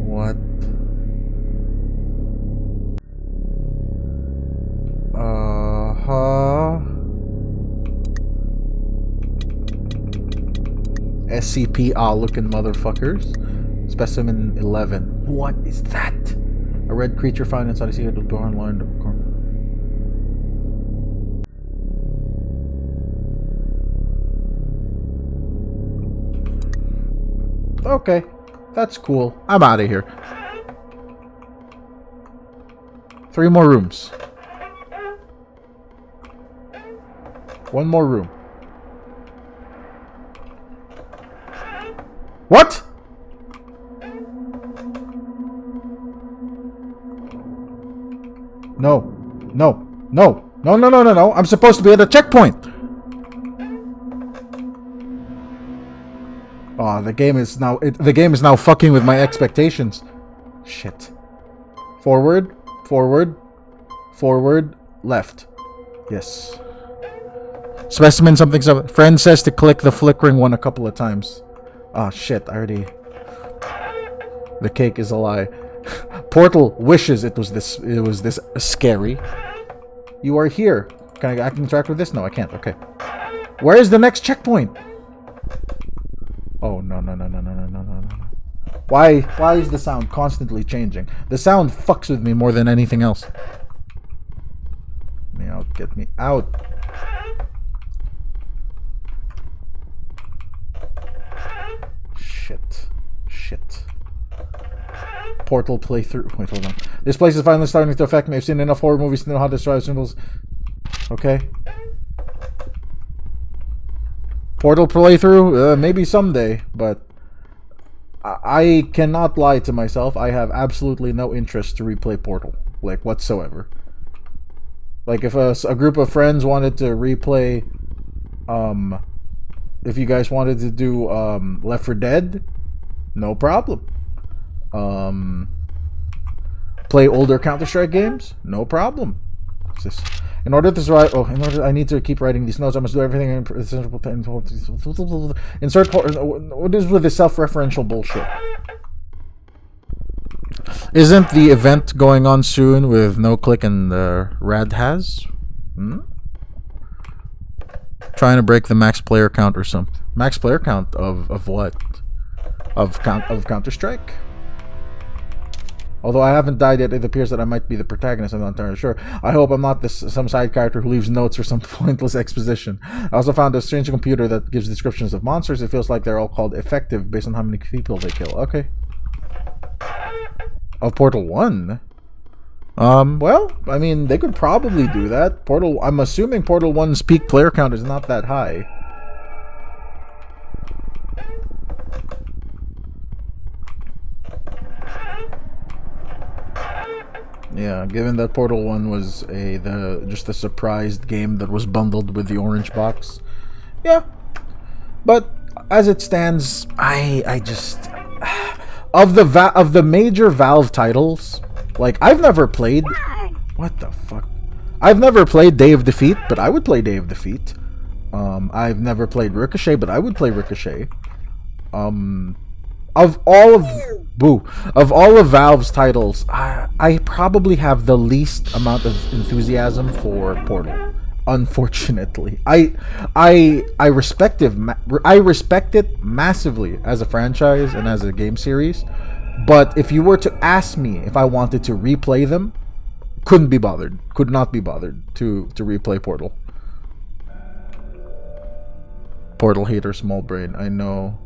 What? SCP-A looking motherfuckers. Specimen 11. What is that? A red creature found inside a secret door and lined up. Okay, that's cool. I'm out of here. 3 more rooms. 1 more room. What? No. No. No. No, no, no, no, no. I'm supposed to be at a checkpoint. Oh, the game is now fucking with my expectations. Shit. Forward, forward, forward, left. Yes. Specimen something. Friend says to click the flickering one a couple of times. Oh shit, I already... The cake is a lie. Portal wishes it was this scary. You are here. Can I can interact with this? No, I can't. Okay. Where is the next checkpoint? Oh, no. Why is the sound constantly changing? The sound fucks with me more than anything else. Get me out. Get me out. Shit. Portal playthrough. Wait, hold on. This place is finally starting to affect me. I've seen enough horror movies to know how to describe symbols. Okay. Portal playthrough? Maybe someday, but I cannot lie to myself. I have absolutely no interest to replay Portal, like, whatsoever. Like, if a group of friends wanted to replay, if you guys wanted to do, Left 4 Dead, no problem. Play older Counter-Strike games, no problem. What's this? In order to survive, I need to keep writing these notes. I must do everything insert. What is with this self-referential bullshit? Isn't the event going on soon with NoClick and Radhaz? Trying to break the max player count or something. Max player count of what? Of Counter-Strike? Although I haven't died yet, it appears that I might be the protagonist. I'm not entirely sure. I hope I'm not some side character who leaves notes for some pointless exposition. I also found a strange computer that gives descriptions of monsters. It feels like they're all called effective based on how many people they kill. Okay. Of Portal 1? Well, I mean, they could probably do that. I'm assuming Portal 1's peak player count is not that high. Yeah, given that Portal 1 was just a surprised game that was bundled with the orange box. Yeah. But as it stands, I just of the major Valve titles, like, I've never played what the fuck? I've never played Day of Defeat, but I would play Day of Defeat. I've never played Ricochet, but I would play Ricochet. Of all of Valve's titles, I probably have the least amount of enthusiasm for Portal. Unfortunately, I respect it massively as a franchise and as a game series, but if you were to ask me if I wanted to replay them, could not be bothered to replay Portal. Portal hater, small brain. I know.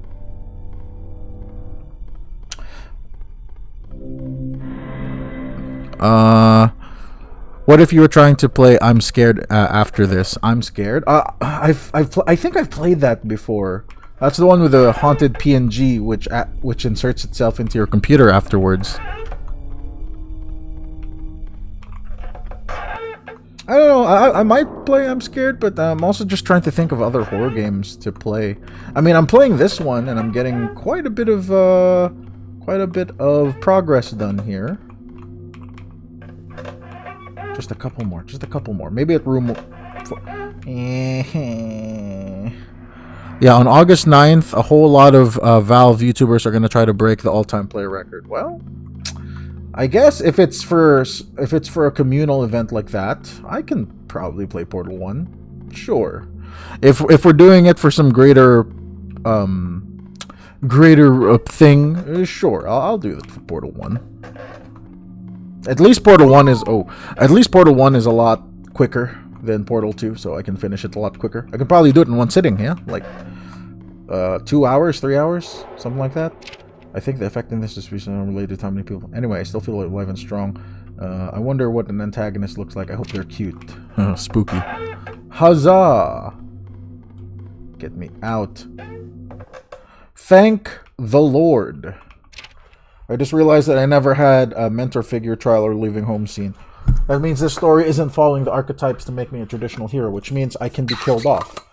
What if you were trying to play I'm Scared after this? I'm Scared? I think I've played that before. That's the one with the haunted PNG which inserts itself into your computer afterwards. I don't know, I might play I'm Scared, but I'm also just trying to think of other horror games to play. I mean, I'm playing this one and I'm getting quite a bit of progress done here. Just a couple more. Maybe at room 4. Yeah, on August 9th, a whole lot of Valve YouTubers are going to try to break the all-time player record. Well, I guess if it's for a communal event like that, I can probably play Portal 1. Sure. If we're doing it for some greater thing, sure, I'll do it for Portal 1. At least Portal 1 is a lot quicker than Portal 2, so I can finish it a lot quicker. I can probably do it in one sitting, yeah? Like 2 hours, 3 hours, something like that. I think the effectiveness is reasonably related to how many people. Anyway, I still feel alive and strong. I wonder what an antagonist looks like. I hope they're cute. Spooky. Huzzah! Get me out. Thank the Lord. I just realized that I never had a mentor figure trial or leaving home scene. That means this story isn't following the archetypes to make me a traditional hero, which means I can be killed off.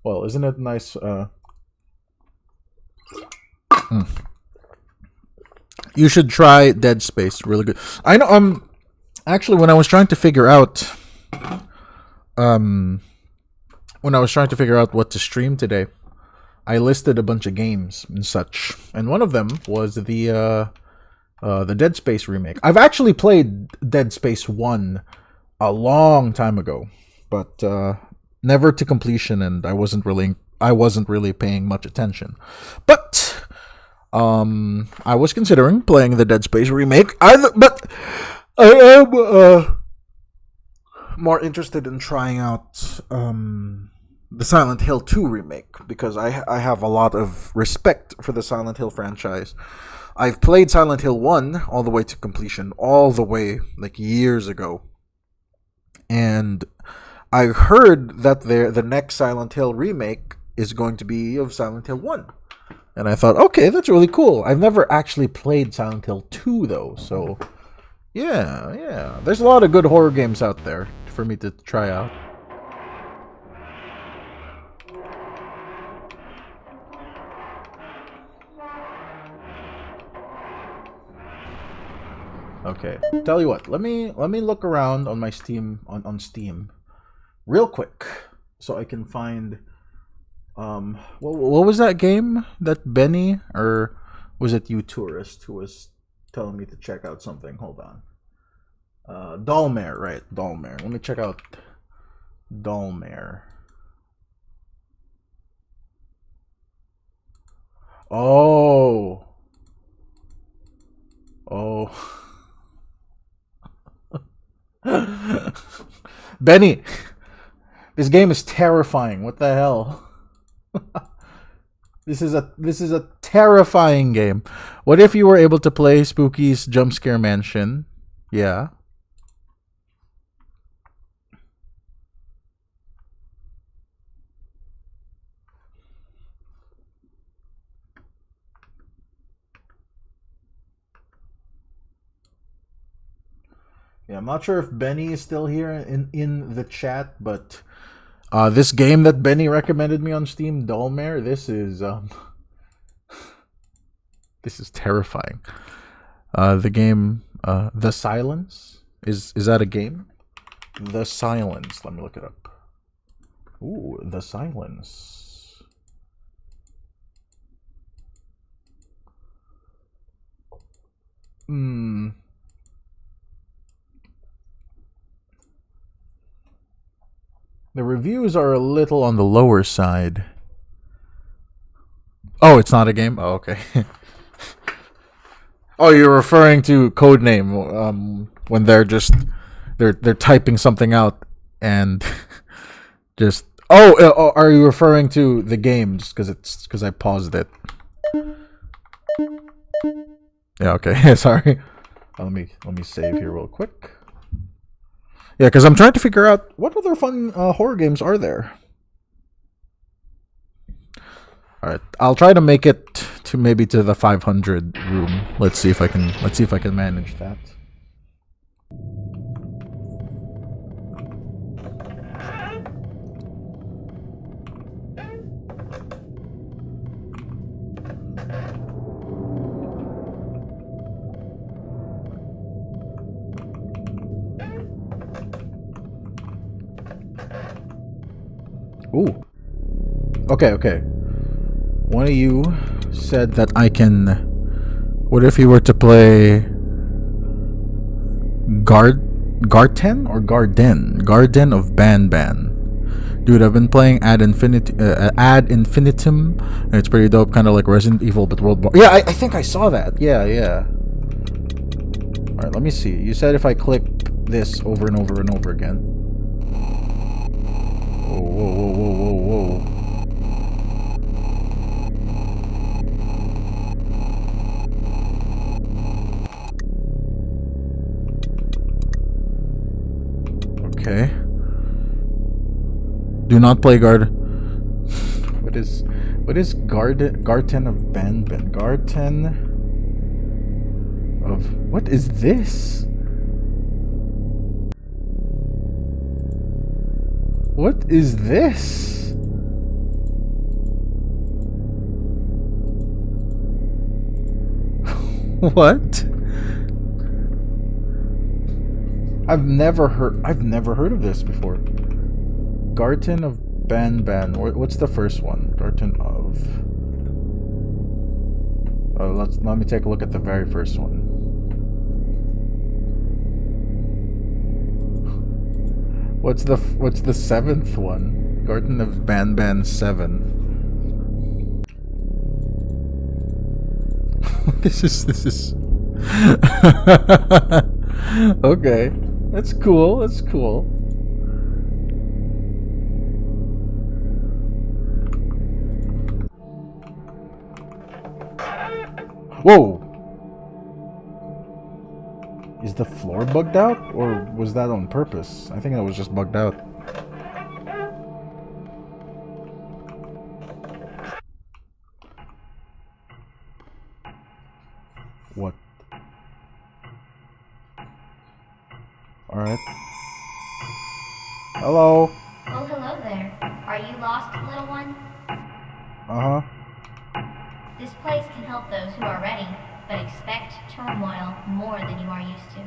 Well, isn't it nice? You should try Dead Space. Really good. I know. Actually, when I was trying to figure out, what to stream today, I listed a bunch of games and such, and one of them was the the Dead Space remake. I've actually played Dead Space 1 a long time ago, but never to completion, and I wasn't really paying much attention. But I was considering playing the Dead Space remake. But I am more interested in trying out the Silent Hill 2 remake, because I have a lot of respect for the Silent Hill franchise. I've played Silent Hill 1 all the way to completion, all the way like years ago. And I heard that the next Silent Hill remake is going to be of Silent Hill 1. And I thought, okay, that's really cool. I've never actually played Silent Hill 2 though, so yeah. There's a lot of good horror games out there for me to try out. Okay, tell you what, let me look around on my Steam on Steam real quick so I can find what was that game that Benny, or was it you, Tourist, who was telling me to check out something? Hold on. Dollmare, right? Dollmare. Let me check out Dollmare. Oh. Benny, this game is terrifying. What the hell? This is a terrifying game. What if you were able to play Spooky's Jump Scare Mansion? Yeah. Yeah, I'm not sure if Benny is still here in the chat, but this game that Benny recommended me on Steam, Dollmare, this is terrifying. The game The Silence, is that a game? The Silence, let me look it up. Ooh, The Silence. The reviews are a little on the lower side. Oh, it's not a game? Oh, okay. Oh, you're referring to Codename, when they're typing something out and just... Oh, are you referring to the game? Just because I paused it. Yeah, okay. Sorry. Let me save here real quick. Yeah, because I'm trying to figure out what other fun horror games are there. All right, I'll try to make it to maybe to the 500 room. Let's see if I can manage that. Ooh. Okay. One of you said that I can... What if you were to play... Garten or Garden? Garden of Banban. Dude, I've been playing Ad Infinitum, and it's pretty dope, kind of like Resident Evil, but World War... Yeah, I think I saw that. Yeah. Alright, let me see. You said if I click this over and over and over again... Whoa. Okay. Do not play Guard. What is Garten of Banban? Garten of... What is this? What is this? What? I've never heard of this before. Garten of Banban. What's the first one? Garten of... let me take a look at the very first one. What's the seventh one? Garden of Banban 7. This is okay. That's cool. That's cool. Whoa! Is the floor bugged out, or was that on purpose? I think it was just bugged out. What? Alright. Hello? Oh, hello there. Are you lost, little one? Uh-huh. This place can help those who are ready, but expect turmoil more than you are used to.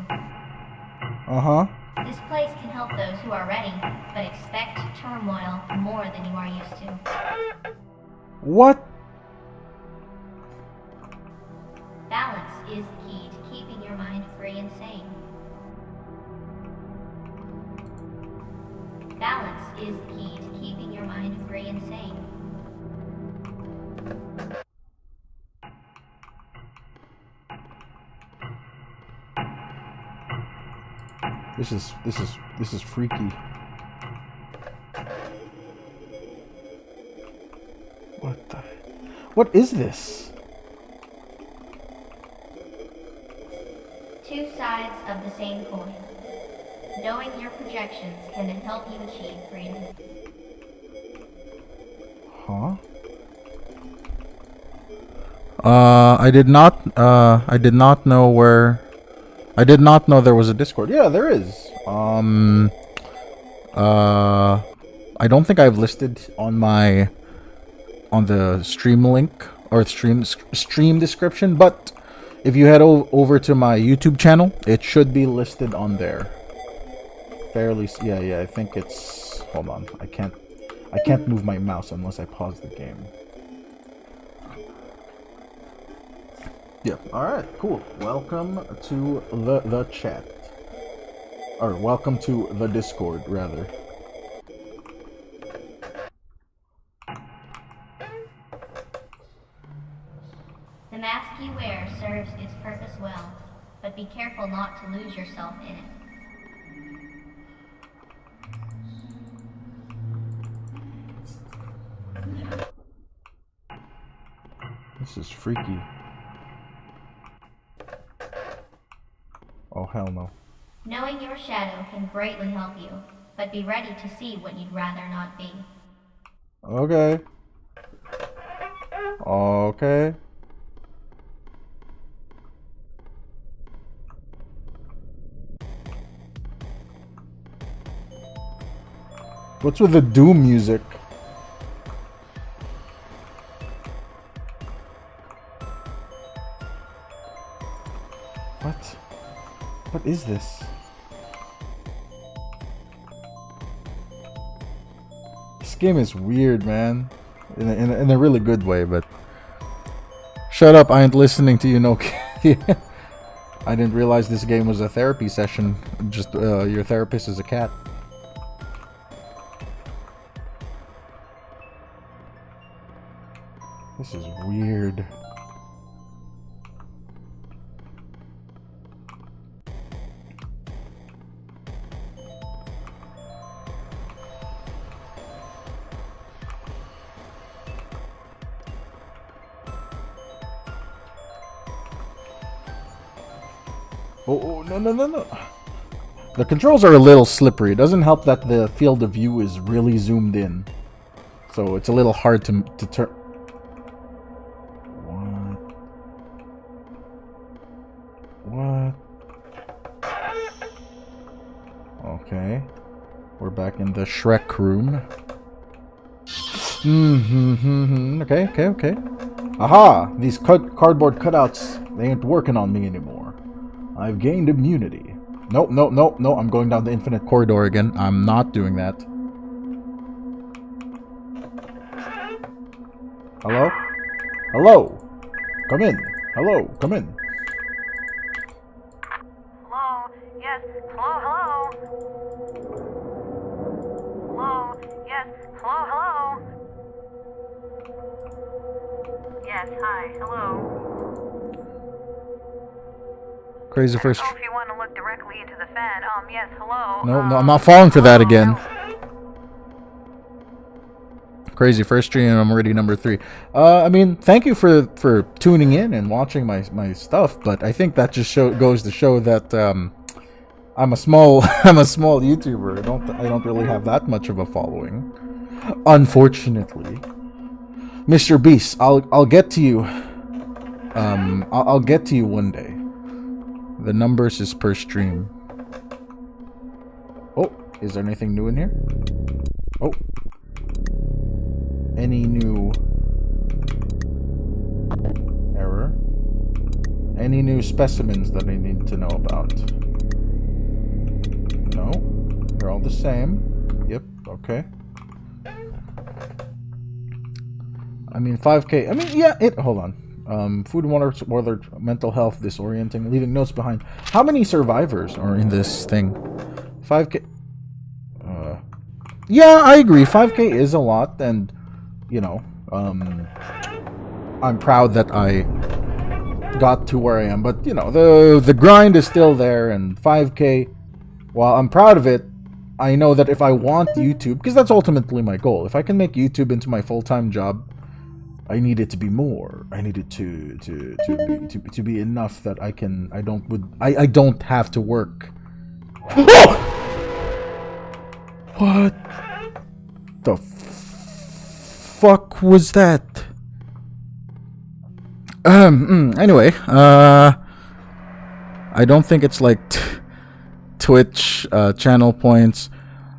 Uh-huh. This place can help those who are ready, but expect turmoil more than you are used to. What? Balance is key to keeping your mind free and sane. Balance is key to keeping your mind free and sane. This is freaky. What is this? Two sides of the same coin. Knowing your projections can help you achieve freedom. Huh? I did not know where. I did not know there was a Discord. Yeah, there is. I don't think I've listed on the stream link or stream description, but if you head over to my YouTube channel, it should be listed on there. Fairly, yeah. I think it's. Hold on, I can't move my mouse unless I pause the game. Yeah. All right. Cool. Welcome to the chat, or welcome to the Discord, rather. The mask you wear serves its purpose well, but be careful not to lose yourself in it. This is freaky. Oh, hell no. Knowing your shadow can greatly help you, but be ready to see what you'd rather not be. Okay. Okay. What's with the Doom music? What? What is this? This game is weird, man. In a really good way, but... Shut up, I ain't listening to you, no. I didn't realize this game was a therapy session. Just, your therapist is a cat. This is weird. Oh, no. The controls are a little slippery. It doesn't help that the field of view is really zoomed in. So it's a little hard to turn. What? Okay. We're back in the Shrek room. Okay. Aha! These cardboard cutouts, they ain't working on me anymore. I've gained immunity. Nope, I'm going down the infinite corridor again. I'm not doing that. Hello? Hello? Come in. Hello, come in. Hello? Yes. Hello? Hi, hello. Crazy first. If you want to look directly into the fan, yes, hello. No, I'm not falling for that again. Crazy first stream, and I'm already number 3. I mean, thank you for tuning in and watching my stuff, but I think that just goes to show that I'm a small YouTuber. I don't really have that much of a following, unfortunately. Mr. Beast, I'll get to you. I'll get to you one day. The numbers is per stream. Oh, is there anything new in here? Oh. Any new error? Any new specimens that I need to know about? No, they're all the same. Yep, okay. I mean, 5K. I mean, yeah, hold on. Food and water, mental health, disorienting, leaving notes behind. How many survivors are in this thing? 5K. Yeah, I agree. 5K is a lot, and you know, I'm proud that I got to where I am. But you know, the grind is still there, and 5K. While I'm proud of it, I know that if I want YouTube, because that's ultimately my goal, if I can make YouTube into my full-time job, I need it to be more. I need it to be enough that I don't have to work. What the fuck was that? Anyway, I don't think it's like Twitch channel points.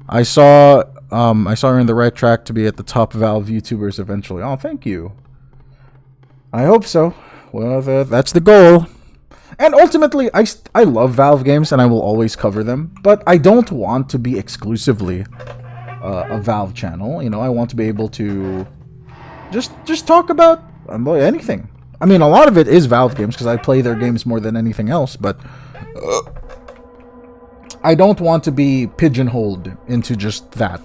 I saw her in the right track to be at the top Valve YouTubers eventually. Oh, thank you. I hope so. Well, that's the goal. And ultimately, I love Valve games and I will always cover them. But I don't want to be exclusively a Valve channel. You know, I want to be able to just talk about anything. I mean, a lot of it is Valve games because I play their games more than anything else. But I don't want to be pigeonholed into just that.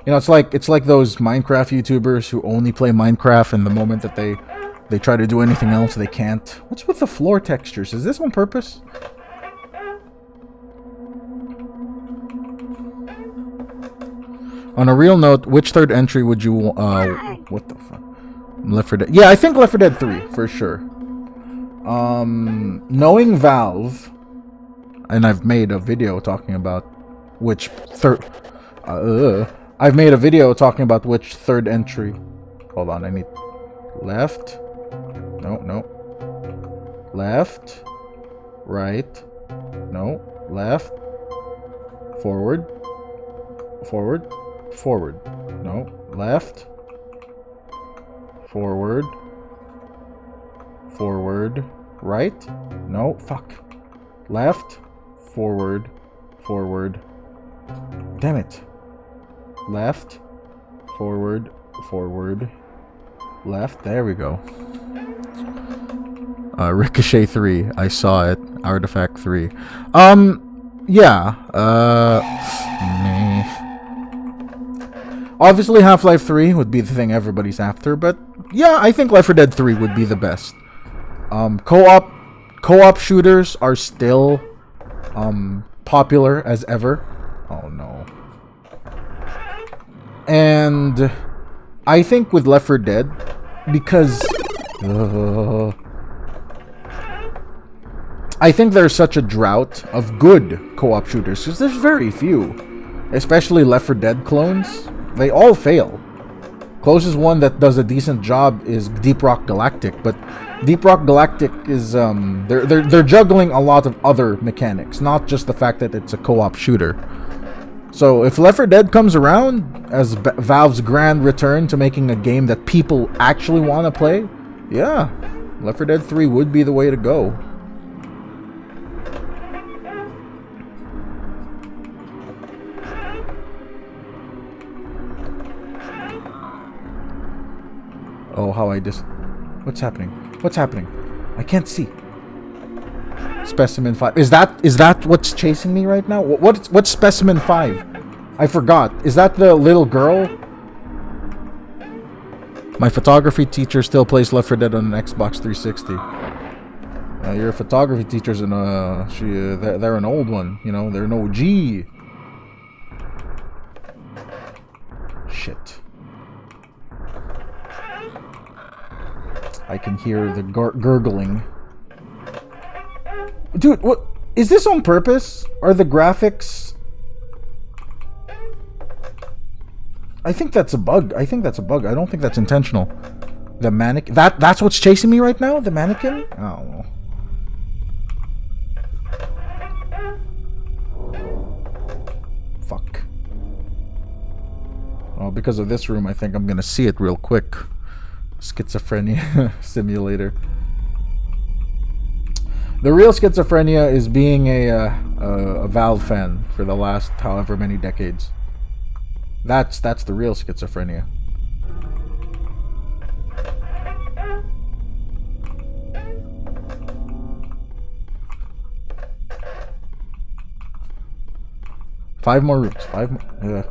You know, it's like those Minecraft YouTubers who only play Minecraft, and the moment that they try to do anything else, they can't. What's with the floor textures? Is this on purpose? On a real note, which third entry would you what the fuck? Left 4 Dead. Yeah, I think Left 4 Dead 3 for sure. Knowing Valve, and I've made a video talking about which third I've made a video talking about which third entry. Hold on, I need left. No. Left. Right. No. Left. Forward. Forward. Forward. No. Left. Forward. Forward. Right. No. Fuck. Left. Forward. Forward. Damn it. Left. Forward. Forward. Left. There we go. Ricochet 3. I saw it. Artifact 3. Yeah. Obviously Half-Life 3 would be the thing everybody's after, but yeah, I think Left 4 Dead 3 would be the best. Co-op shooters are still popular as ever. Oh no. And I think with Left 4 Dead, because I think there's such a drought of good co-op shooters, because there's very few, especially Left 4 Dead clones. They all fail. Closest one that does a decent job is Deep Rock Galactic, but Deep Rock Galactic is they're juggling a lot of other mechanics, not just the fact that it's a co-op shooter. So if Left 4 Dead comes around as Valve's grand return to making a game that people actually want to play, yeah, Left 4 Dead 3 would be the way to go. Oh, how I just... What's happening? What's happening? I can't see. Specimen 5. Is that what's chasing me right now? What's Specimen 5? I forgot. Is that the little girl? My photography teacher still plays Left 4 Dead on an Xbox 360. Your photography teacher's in they're an old one, you know, they're an OG. Shit. I can hear the gurgling. Dude, what? Is this on purpose? Are the graphics... I think that's a bug. I don't think that's intentional. The mannequin... That's what's chasing me right now? The mannequin? Oh. Fuck. Well, because of this room, I think I'm gonna see it real quick. Schizophrenia simulator. The real schizophrenia is being a Valve fan for the last however many decades. That's the real schizophrenia. Five more rooms. Yeah.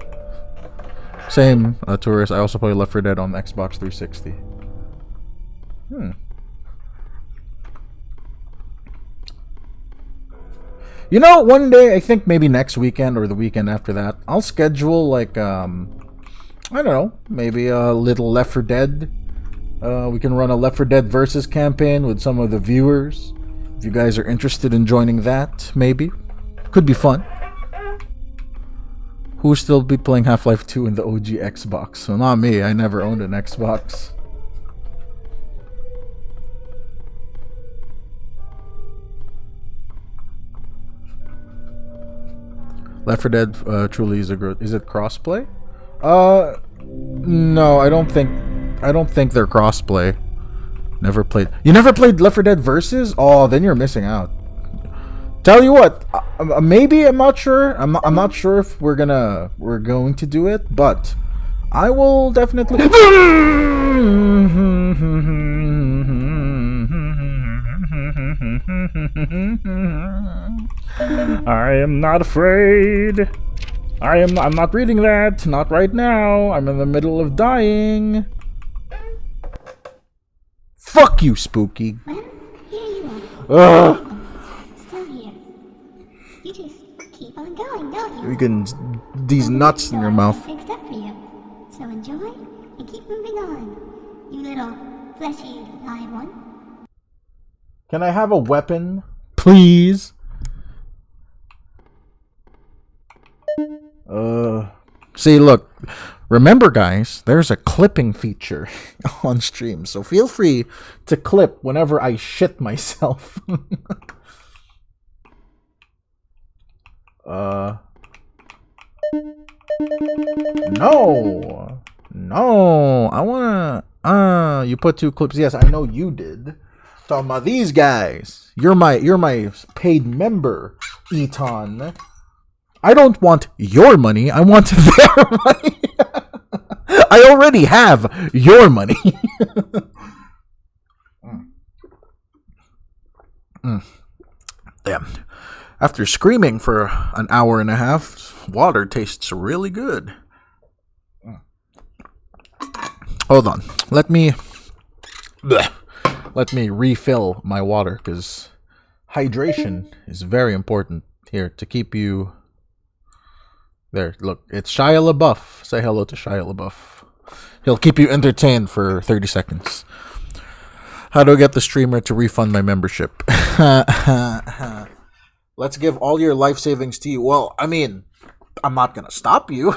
Same, tourist. I also play Left 4 Dead on the Xbox 360. You know, one day, I think maybe next weekend or the weekend after that, I'll schedule like, I don't know, maybe a little Left 4 Dead. We can run a Left 4 Dead versus campaign with some of the viewers. If you guys are interested in joining that, maybe. Could be fun. Who will still be playing Half-Life 2 in the OG Xbox? So not me, I never owned an Xbox. Left 4 Dead truly is a growth. Is it crossplay? No, I don't think they're crossplay. Never played. You never played Left 4 Dead Versus? Oh, then you're missing out. Tell you what, maybe I'm not sure. I'm not sure if we're going to do it, but I will definitely. I am not afraid. I'm not reading that. Not right now. I'm in the middle of dying. Fuck you, Spooky. Well, here you are. Still here. You just keep on going, don't you? You can these nuts in your mouth. Fixed up for you. So enjoy and keep moving on. You little fleshy live one. Can I have a weapon, please? See, look. Remember, guys, there's a clipping feature on stream, so feel free to clip whenever I shit myself. No, I wanna. You put 2 clips. Yes, I know you did. Talking about these guys. You're my paid member, Eton. I don't want your money. I want their money. I already have your money. Damn. After screaming for an hour and a half, water tastes really good. Hold on. Let me refill my water, because hydration is very important here to keep you... There, look, it's Shia LaBeouf. Say hello to Shia LaBeouf. He'll keep you entertained for 30 seconds. How do I get the streamer to refund my membership? Let's give all your life savings to you. Well, I mean, I'm not gonna stop you.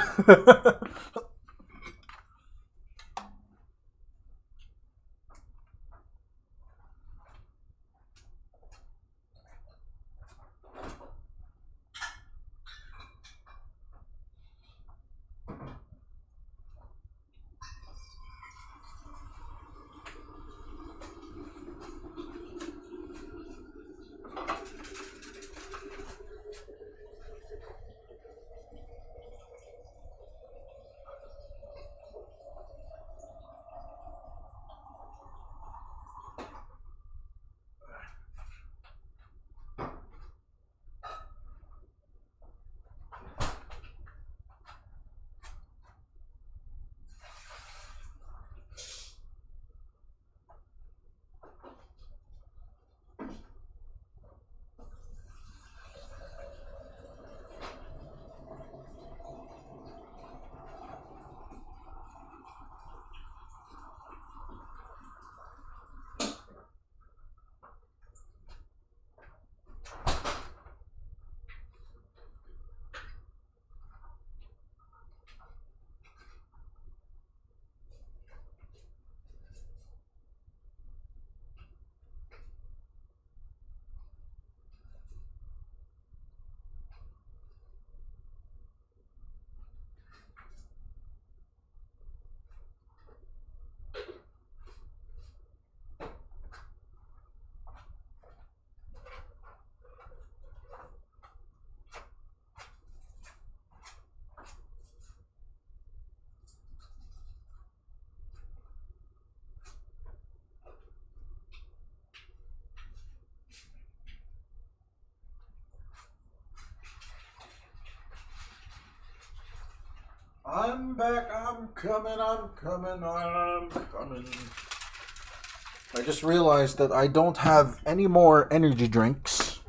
I'm back. I'm coming. I just realized that I don't have any more energy drinks.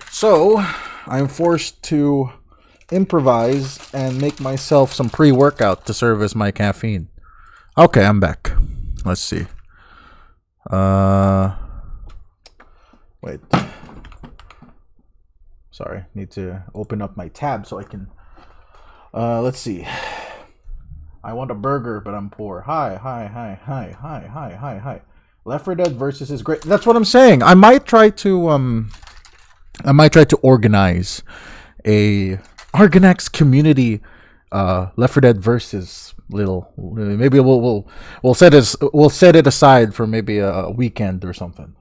So, I'm forced to improvise and make myself some pre-workout to serve as my caffeine. Okay, I'm back. Let's see. Wait. Sorry, need to open up my tab so I can... let's see. I want a burger, but I'm poor. Hi. Left 4 Dead versus is great. That's what I'm saying. I might try to organize a Argonax community Left 4 Dead versus little. Maybe we'll set it aside for maybe a weekend or something.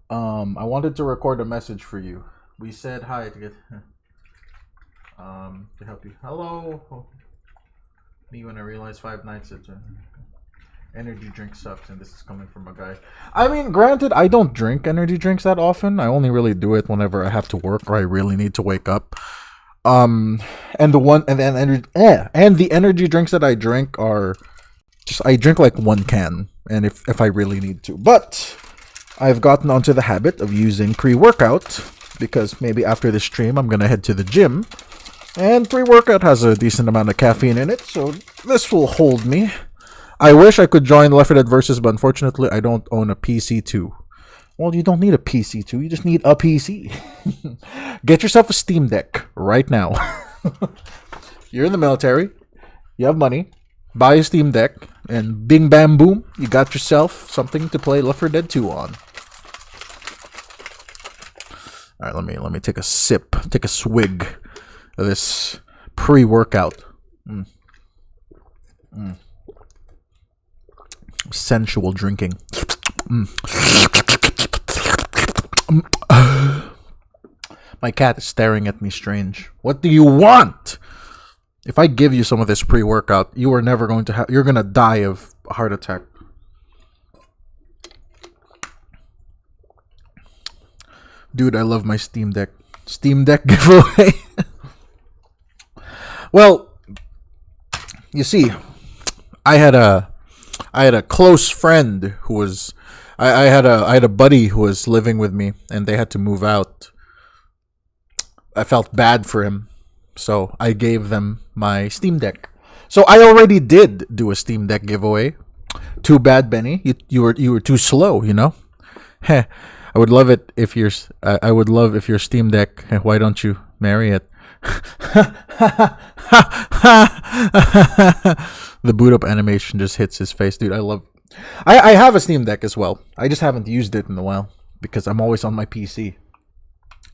I wanted to record a message for you. We said hi to get to help you. Hello. Me when I realized 5 nights at energy drink sucks, and this is coming from a guy. I mean, granted, I don't drink energy drinks that often. I only really do it whenever I have to work or I really need to wake up. And the energy drinks that I drink are just I drink like 1 can, and if I really need to. But I've gotten onto the habit of using pre-workout because maybe after this stream I'm gonna head to the gym, and pre-workout has a decent amount of caffeine in it, so this will hold me. I wish I could join Left 4 Dead Versus, but unfortunately I don't own a PC2. Well, you don't need a PC2, you just need a PC. Get yourself a Steam Deck right now. You're in the military, you have money, buy a Steam Deck, and bing bam boom, you got yourself something to play Left 4 Dead 2 on. Alright, let me take a swig of this pre-workout. Sensual drinking. My cat is staring at me strange. What do you want? If I give you some of this pre-workout, you are never going to have... You're going to die of a heart attack. Dude, I love my Steam Deck. Steam Deck giveaway. Well, you see, I had a close friend who was... I had a buddy who was living with me, and they had to move out. I felt bad for him, so I gave them my Steam Deck. So I already did do a Steam Deck giveaway. Too bad, Benny. You were too slow, you know. Heh. I would love it if your Steam Deck. Why don't you marry it? The boot up animation just hits his face, dude. I have a Steam Deck as well. I just haven't used it in a while because I'm always on my PC.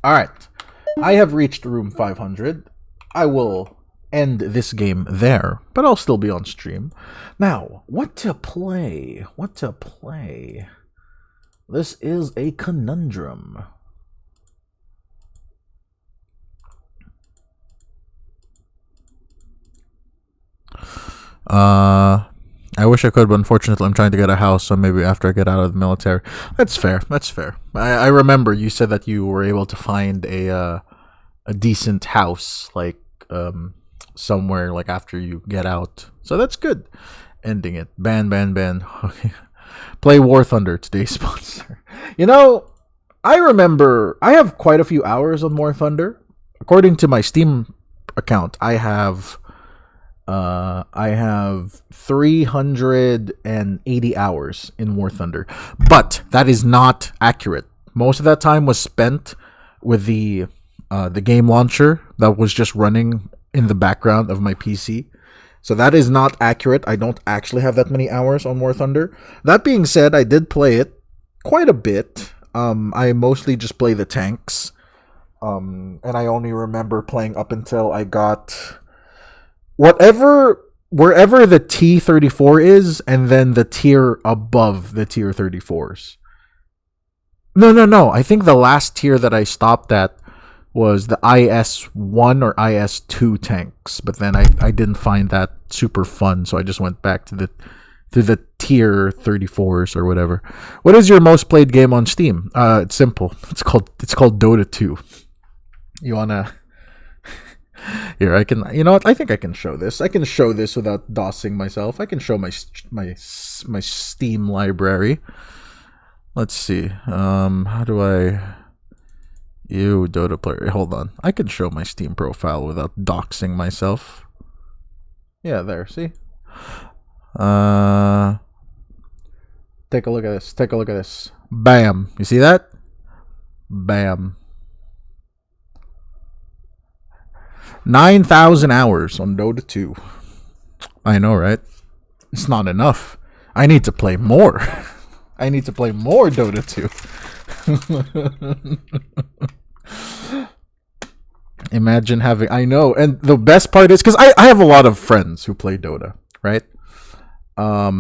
All right, I have reached room 500. I will end this game there, but I'll still be on stream. Now, what to play? This is a conundrum. I wish I could, but unfortunately I'm trying to get a house, so maybe after I get out of the military. That's fair. I remember you said that you were able to find a decent house, like somewhere like after you get out. So that's good. Ending it. Ban. Play War Thunder, today's sponsor. You know, I remember I have quite a few hours on War Thunder. According to my Steam account, I have 380 hours in War Thunder. But that is not accurate. Most of that time was spent with the game launcher that was just running in the background of my PC. So that is not accurate. I don't actually have that many hours on War Thunder. That being said, I did play it quite a bit. I mostly just play the tanks. And I only remember playing up until I got wherever the T-34 is, and then the tier above the tier 34s. No. I think the last tier that I stopped at was the IS-1 or IS-2 tanks, but then I didn't find that super fun, so I just went back to the tier 34s or whatever. What is your most played game on Steam? It's simple. It's called Dota 2. You wanna Here, I can. You know what? I think I can show this. I can show this without dossing myself. I can show my Steam library. Let's see. How do I? You Dota player. Hold on. I can show my Steam profile without doxing myself. Yeah, there. See. Take a look at this. Take a look at this. Bam. You see that? Bam. 9,000 hours on Dota 2. I know, right? It's not enough. I need to play more. I need to play more Dota 2. Imagine having... I know. And the best part is... Because I have a lot of friends who play Dota, right? I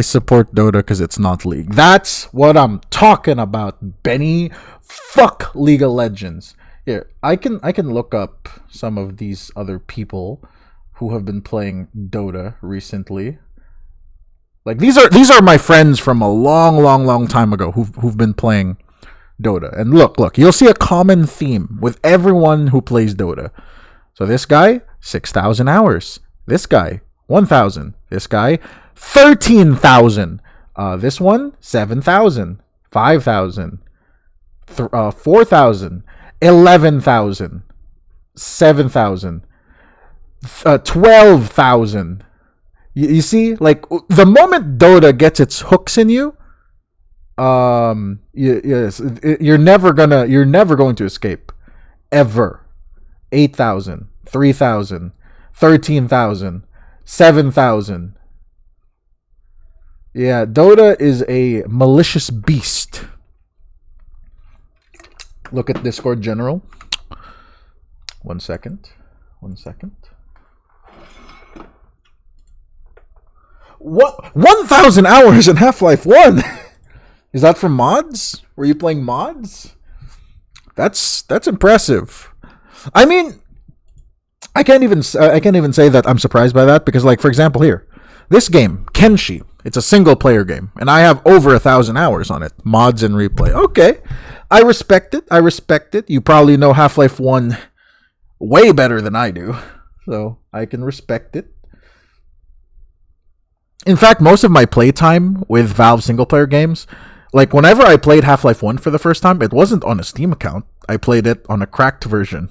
support Dota because it's not League. That's what I'm talking about, Benny. Fuck League of Legends. Here, I can look up some of these other people who have been playing Dota recently. Like these are my friends from a long time ago who've been playing Dota. And look, you'll see a common theme with everyone who plays Dota. So this guy, 6,000 hours. This guy, 1,000. This guy, 13,000. This one, 7,000, 5,000, 4,000. 11,000, 7,000, 12,000. You see, like the moment Dota gets its hooks in you, you're never going to escape, ever. 8,000, 3,000, 13,000, 7,000. Yeah, Dota is a malicious beast. Look at Discord General. One second. 1,000 hours in Half-Life 1. Is that from mods? Were you playing mods? That's impressive. I mean, I can't even say that I'm surprised by that because, like, for example, here, this game, Kenshi, it's a single player game, and I have over 1,000 hours on it. Mods and replay. Okay. I respect it. You probably know Half-Life 1 way better than I do. So I can respect it. In fact, most of my playtime with Valve single-player games, like whenever I played Half-Life 1 for the first time, it wasn't on a Steam account. I played it on a cracked version.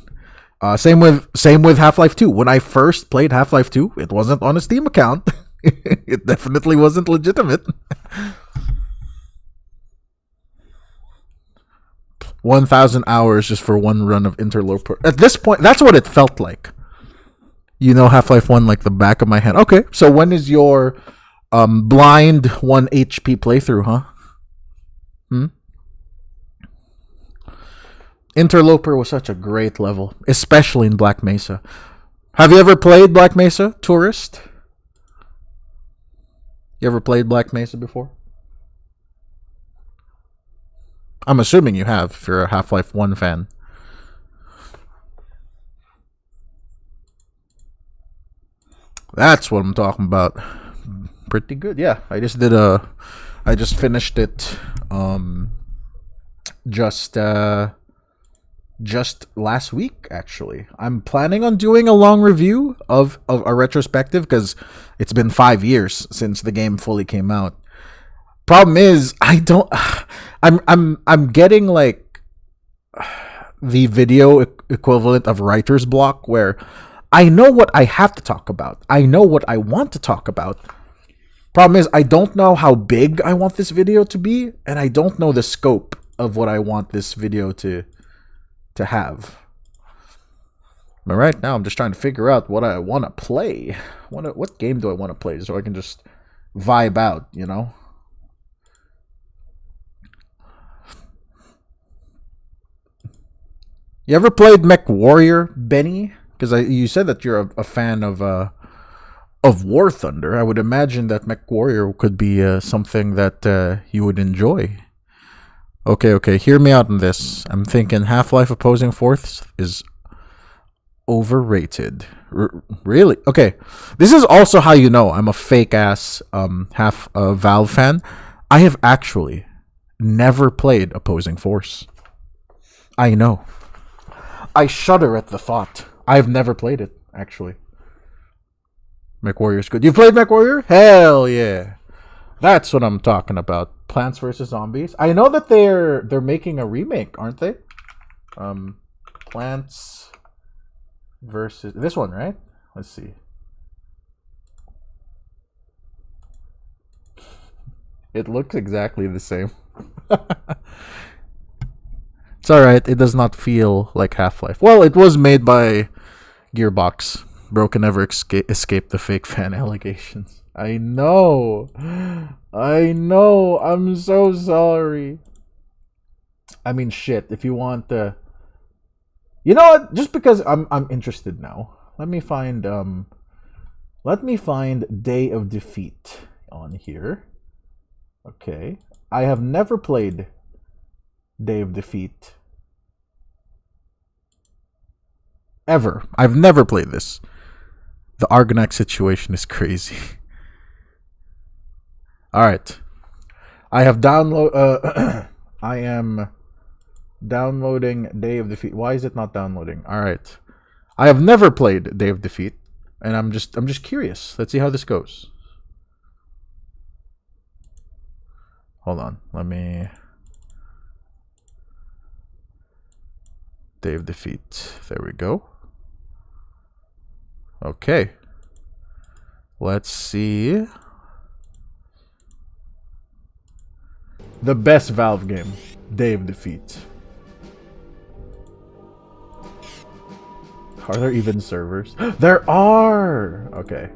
Same with Half-Life 2. When I first played Half-Life 2, it wasn't on a Steam account. It definitely wasn't legitimate. 1,000 hours just for one run of Interloper. At this point, that's what it felt like. You know Half-Life 1 like the back of my hand. Okay, so when is your blind 1 HP playthrough, huh? Interloper was such a great level, especially in Black Mesa. Have you ever played Black Mesa, Tourist? You ever played Black Mesa before? I'm assuming you have if you're a Half-Life 1 fan. That's what I'm talking about. Pretty good. Yeah, I just finished it just last week, actually. I'm planning on doing a long review of a retrospective because it's been 5 years since the game fully came out. Problem is, I'm getting like the video equivalent of writer's block where I know what I have to talk about. I know what I want to talk about. Problem is, I don't know how big I want this video to be, and I don't know the scope of what I want this video to have. But right now, I'm just trying to figure out what I want to play. What game do I want to play so I can just vibe out, you know? You ever played Mech Warrior, Benny? Because you said that you're a fan of War Thunder. I would imagine that Mech Warrior could be something that you would enjoy. Okay, hear me out on this. I'm thinking Half-Life Opposing Force is overrated. Really? Okay, this is also how you know I'm a fake-ass Valve fan. I have actually never played Opposing Force. I know. I shudder at the thought. I've never played it, actually. MechWarrior's good. You've played MechWarrior? Hell yeah. That's what I'm talking about. Plants vs. Zombies. I know that they're making a remake, aren't they? Plants versus... This one, right? Let's see. It looks exactly the same. It's alright. It does not feel like Half-Life. Well, it was made by Gearbox. Bro can never escape the fake fan allegations. I know. I'm so sorry. I mean, shit. If you want the... You know what? Just because I'm interested now. Let me find Day of Defeat on here. Okay. I have never played Day of Defeat. Ever. I've never played this. The Argonax situation is crazy. Alright. I have I am downloading Day of Defeat. Why is it not downloading? Alright. I have never played Day of Defeat, and I'm just curious. Let's see how this goes. Hold on. Let me... Day of Defeat. There we go. Okay. Let's see. The best Valve game. Day of Defeat. Are there even servers? There are! Okay.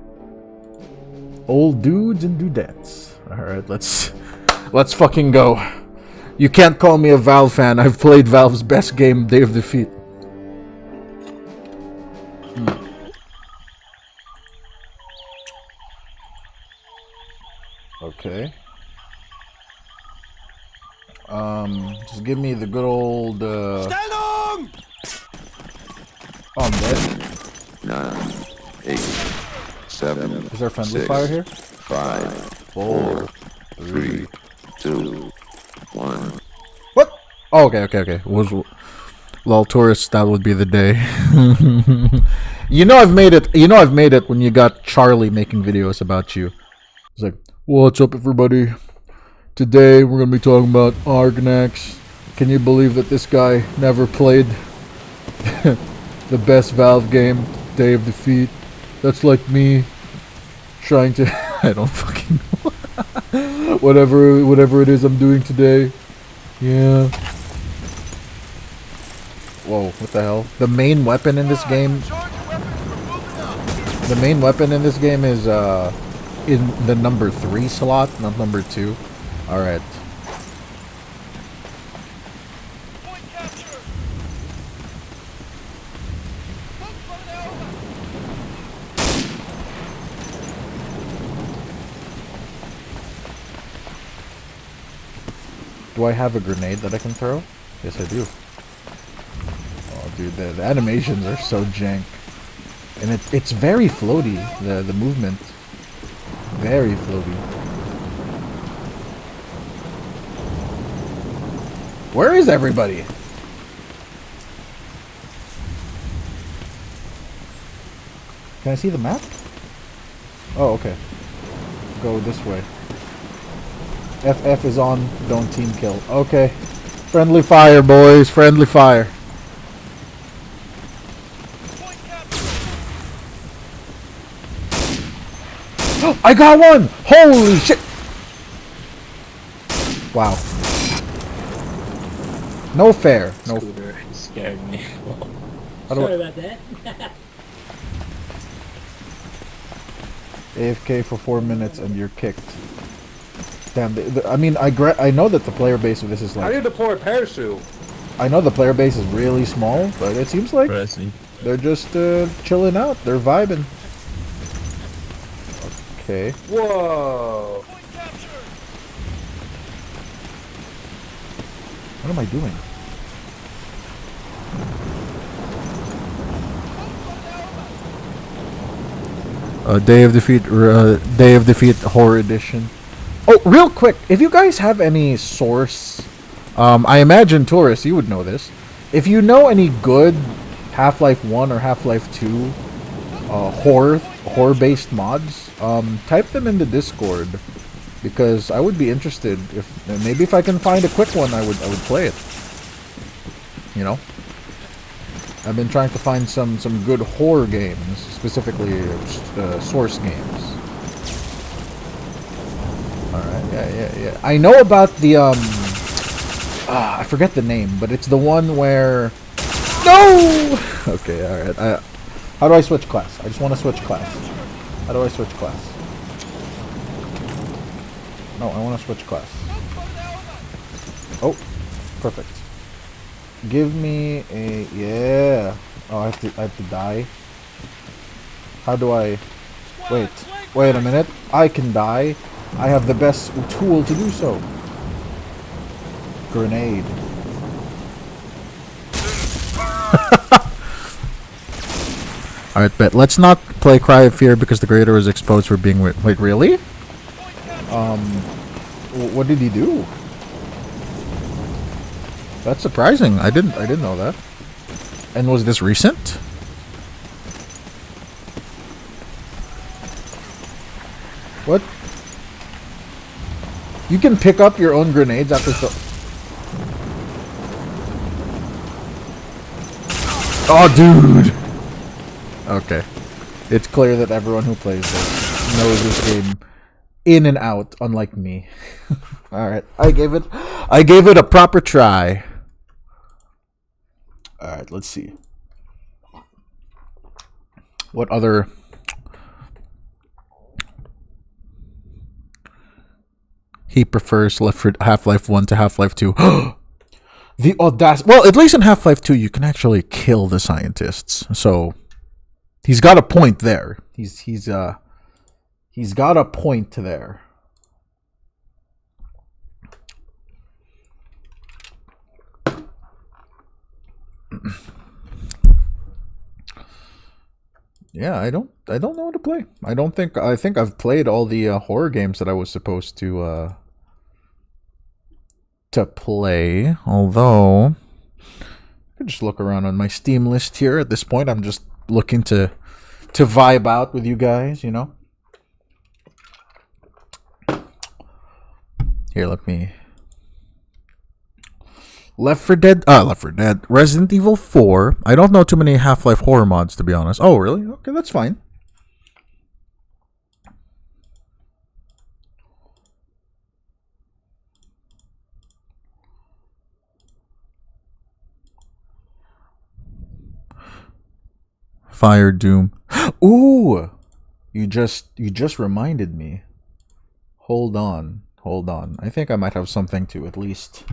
Old dudes and dudettes. Alright, let's fucking go. You can't call me a Valve fan. I've played Valve's best game, Day of Defeat. Okay. Just give me the good old, Stand on! Oh, I'm dead. 9, 8, 7. Is there friendly 6, fire here? 5, 4, 3, 2, 1. What? Oh, okay. Lol, tourist, that would be the day. You know I've made it when you got Charlie making videos about you. It's like, what's up, everybody? Today we're gonna be talking about Argonax. Can you believe that this guy never played the best Valve game, Day of Defeat? That's like me trying to I don't fucking know. whatever it is I'm doing today. Yeah. Whoa, what the hell? The main weapon in this game is in the number 3 slot, not number 2. Alright. Do I have a grenade that I can throw? Yes, I do. Oh, dude, the animations are so jank. And it's very floaty, the movement. Very floaty. Where is everybody? Can I see the map? Oh, okay. Go this way. FF is on, don't team kill. Okay. Friendly fire, boys. Friendly fire. I got one! Holy shit! Wow. No fair. No. Scooter scared me. Sorry about that. AFK for 4 minutes and you're kicked. Damn. I mean, I know that the player base of this is like... How do you deploy a parachute? I know the player base is really small, but it seems like they're just chilling out. They're vibing. Okay. Whoa. What am I doing? Day of Defeat Horror Edition. Oh, real quick, if you guys have any source, I imagine Taurus, you would know this. If you know any good Half-Life 1 or Half-Life 2 horror-based mods, type them in the Discord, because I would be interested. Maybe if I can find a quick one, I would play it. You know, I've been trying to find some good horror games, specifically Source games. All right, yeah. I know about the I forget the name, but it's the one where no. Okay, all right. How do I switch class? I just want to switch class. How do I switch class? No, I want to switch class. Oh, perfect. Give me a yeah. Oh, I have to die. How do I? Wait a minute. I can die. I have the best tool to do so. Grenade. Alright, bet. Let's not play Cry of Fear because the creator was exposed for being like, really? What did he do? That's surprising. I didn't know that. And was this recent? What? You can pick up your own grenades after Oh, dude! Okay. It's clear that everyone who plays this knows this game in and out, unlike me. Alright, I gave it a proper try. Alright, let's see. What other... He prefers Half-Life 1 to Half-Life 2. The audacity. Well, at least in Half-Life 2, you can actually kill the scientists. So, he's got a point there. He's got a point there. Yeah, I don't know how to play. I think I've played all the horror games that I was supposed to play, although I could just look around on my Steam list here. At this point, I'm just looking to vibe out with you guys, you know. Here, let me... Left 4 Dead, Resident Evil 4. I don't know too many Half-Life horror mods, to be honest. Oh, really? Okay, that's fine. Fire Doom. Ooh! You just reminded me. Hold on. I think I might have something to at least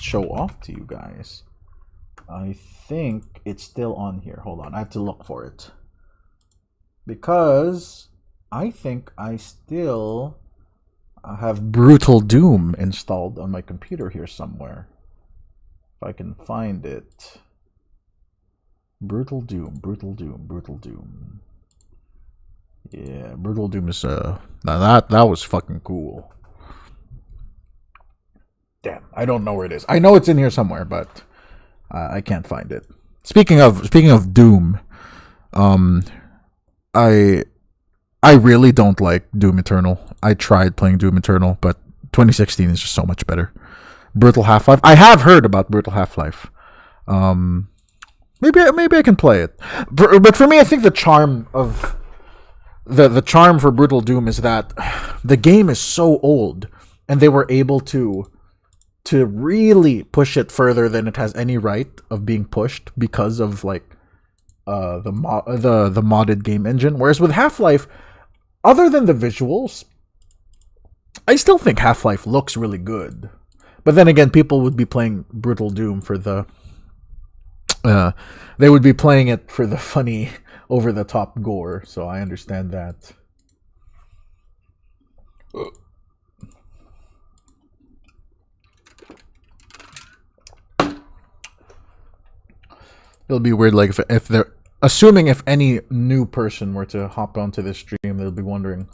show off to you guys. I think it's still on here. Hold on, I have to look for it. Because I think I still have Brutal Doom installed on my computer here somewhere. If I can find it. Brutal Doom. Yeah, Brutal Doom is now that was fucking cool. Damn, I don't know where it is. I know it's in here somewhere, but I can't find it. Speaking of Doom, I really don't like Doom Eternal. I tried playing Doom Eternal, but 2016 is just so much better. Brutal Half-Life. I have heard about Brutal Half-Life. Maybe I can play it. But for me, I think the charm of the charm for Brutal Doom is that the game is so old, and they were able to really push it further than it has any right of being pushed because of like the modded game engine. Whereas with Half-Life, other than the visuals, I still think Half-Life looks really good. But then again, people would be playing Brutal Doom for the they would be playing it for the funny, over-the-top gore, so I understand that. It'll be weird, like, if any new person were to hop onto this stream, they'll be wondering,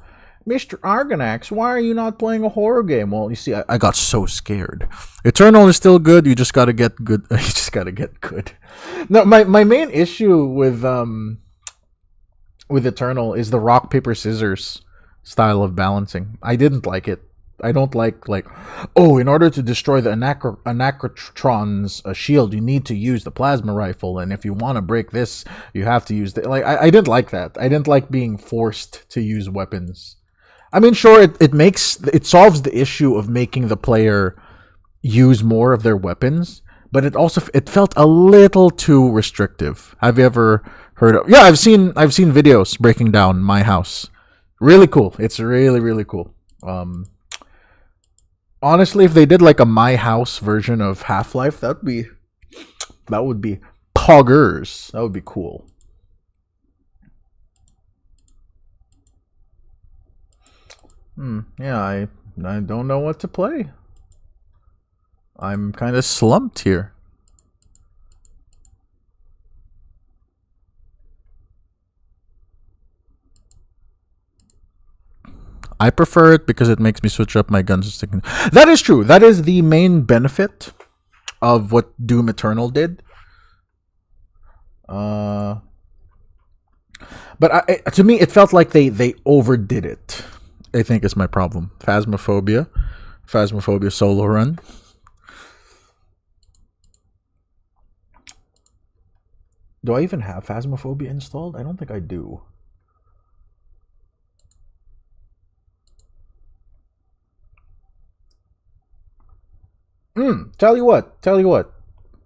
Mr. Argonax, why are you not playing a horror game? Well, you see, I got so scared. Eternal is still good. You just gotta get good. You just gotta get good. No, my main issue with Eternal is the rock paper scissors style of balancing. I didn't like it. I don't like oh, in order to destroy the Anacrotron's shield, you need to use the plasma rifle, and if you want to break this, you have to use the I didn't like that. I didn't like being forced to use weapons. I mean, sure, it solves the issue of making the player use more of their weapons, but it felt a little too restrictive. Have you ever heard of? Yeah, I've seen videos breaking down My House. Really cool. It's really, really cool. Honestly, if they did like a My House version of Half-Life, that would be poggers. That would be cool. Yeah, I don't know what to play. I'm kind of slumped here. I prefer it because it makes me switch up my guns and sticking. That is true. That is the main benefit of what Doom Eternal did. But to me, it felt like they overdid it. I think is my problem. Phasmophobia solo run. Do I even have Phasmophobia installed? I don't think I do. Tell you what.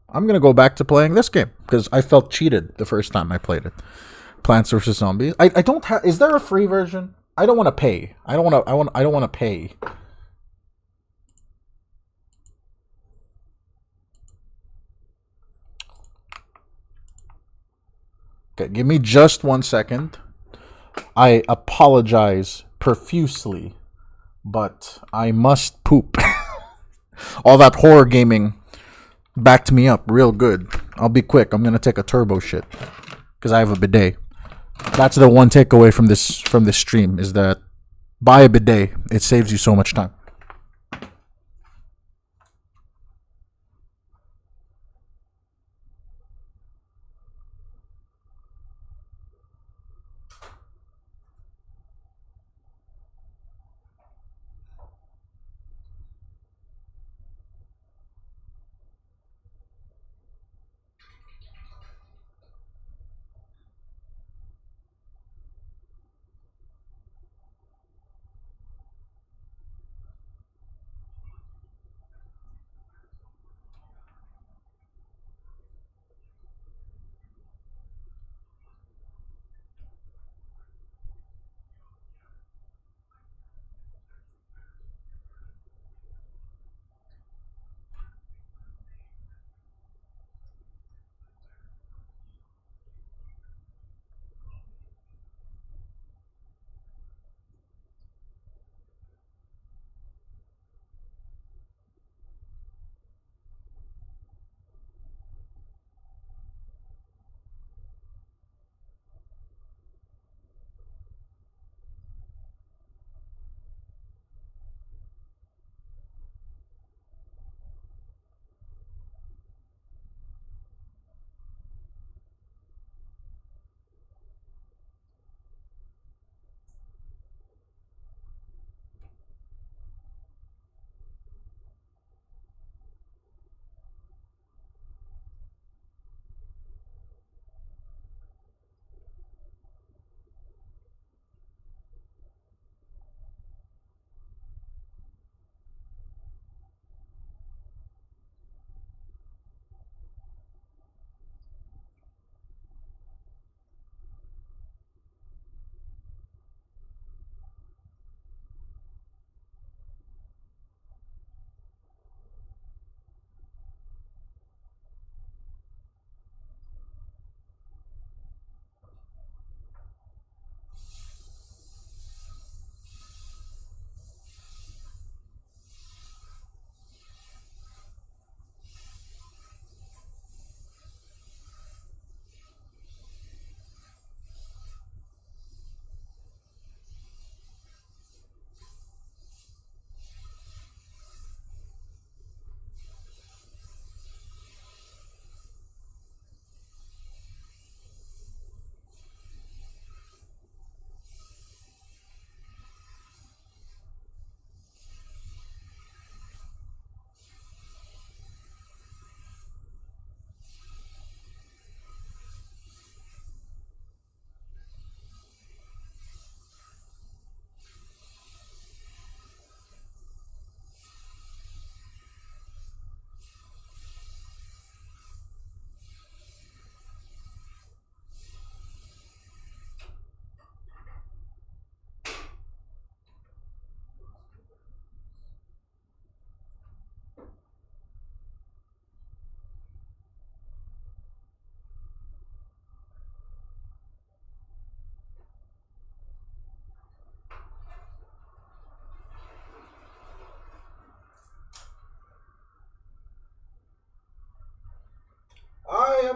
I'm gonna go back to playing this game because I felt cheated the first time I played it. Plants vs Zombies. I don't have. Is there a free version? I don't want to pay. I don't want to pay. Okay, give me just 1 second. I apologize profusely, but I must poop. All that horror gaming backed me up real good. I'll be quick. I'm gonna take a turbo shit because I have a bidet. That's the one takeaway from this stream is that buy a bidet. It saves you so much time.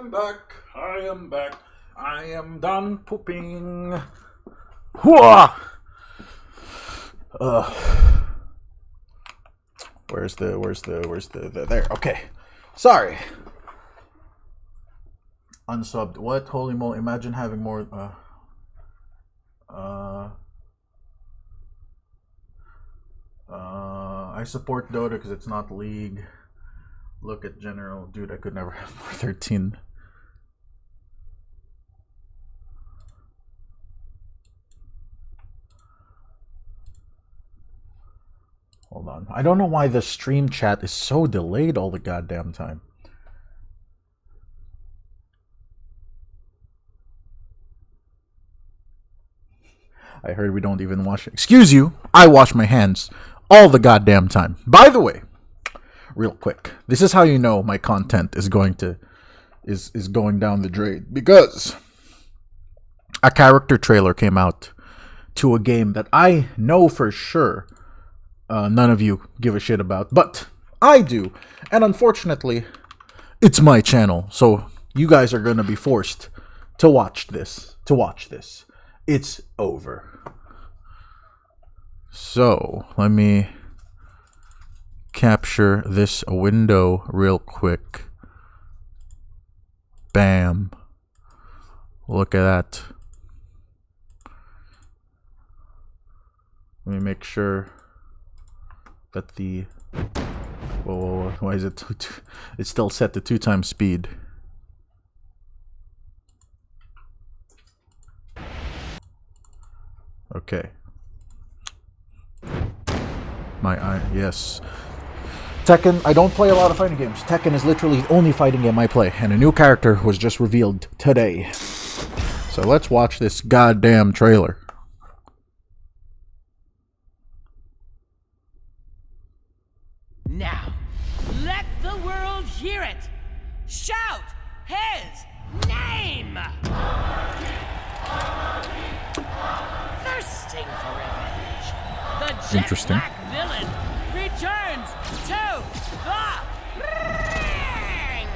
am back. I am back. I am done pooping. Whoa! Where's the there? Okay. Sorry. Unsubbed. What? Holy moly! Imagine having more. I support Dota because it's not League. Look at general. Dude, I could never have more 13. Hold on. I don't know why the stream chat is so delayed all the goddamn time. I heard we don't even wash it. Excuse you, I wash my hands all the goddamn time. By the way, real quick, this is how you know my content is going down the drain, because a character trailer came out to a game that I know for sure none of you give a shit about, but I do, and unfortunately, it's my channel, so you guys are gonna be forced to watch this. It's over. So, let me capture this window real quick. Bam. Look at that. Let me make sure that the... Whoa, why is it... It's still set to 2x speed. Okay. My eye, yes. Tekken, I don't play a lot of fighting games. Tekken is literally the only fighting game I play, and a new character was just revealed today. So let's watch this goddamn trailer. Now, let the world hear it! Shout his name! Thirsting for revenge, the Interesting. Jet Black villain returns to the ring!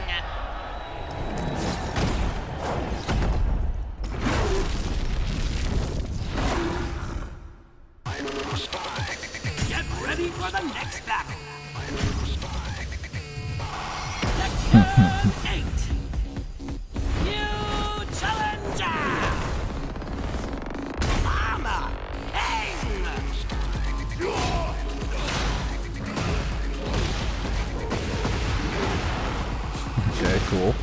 Get ready for the next battle! Sector 8! New challenger! Mama! Okay, cool.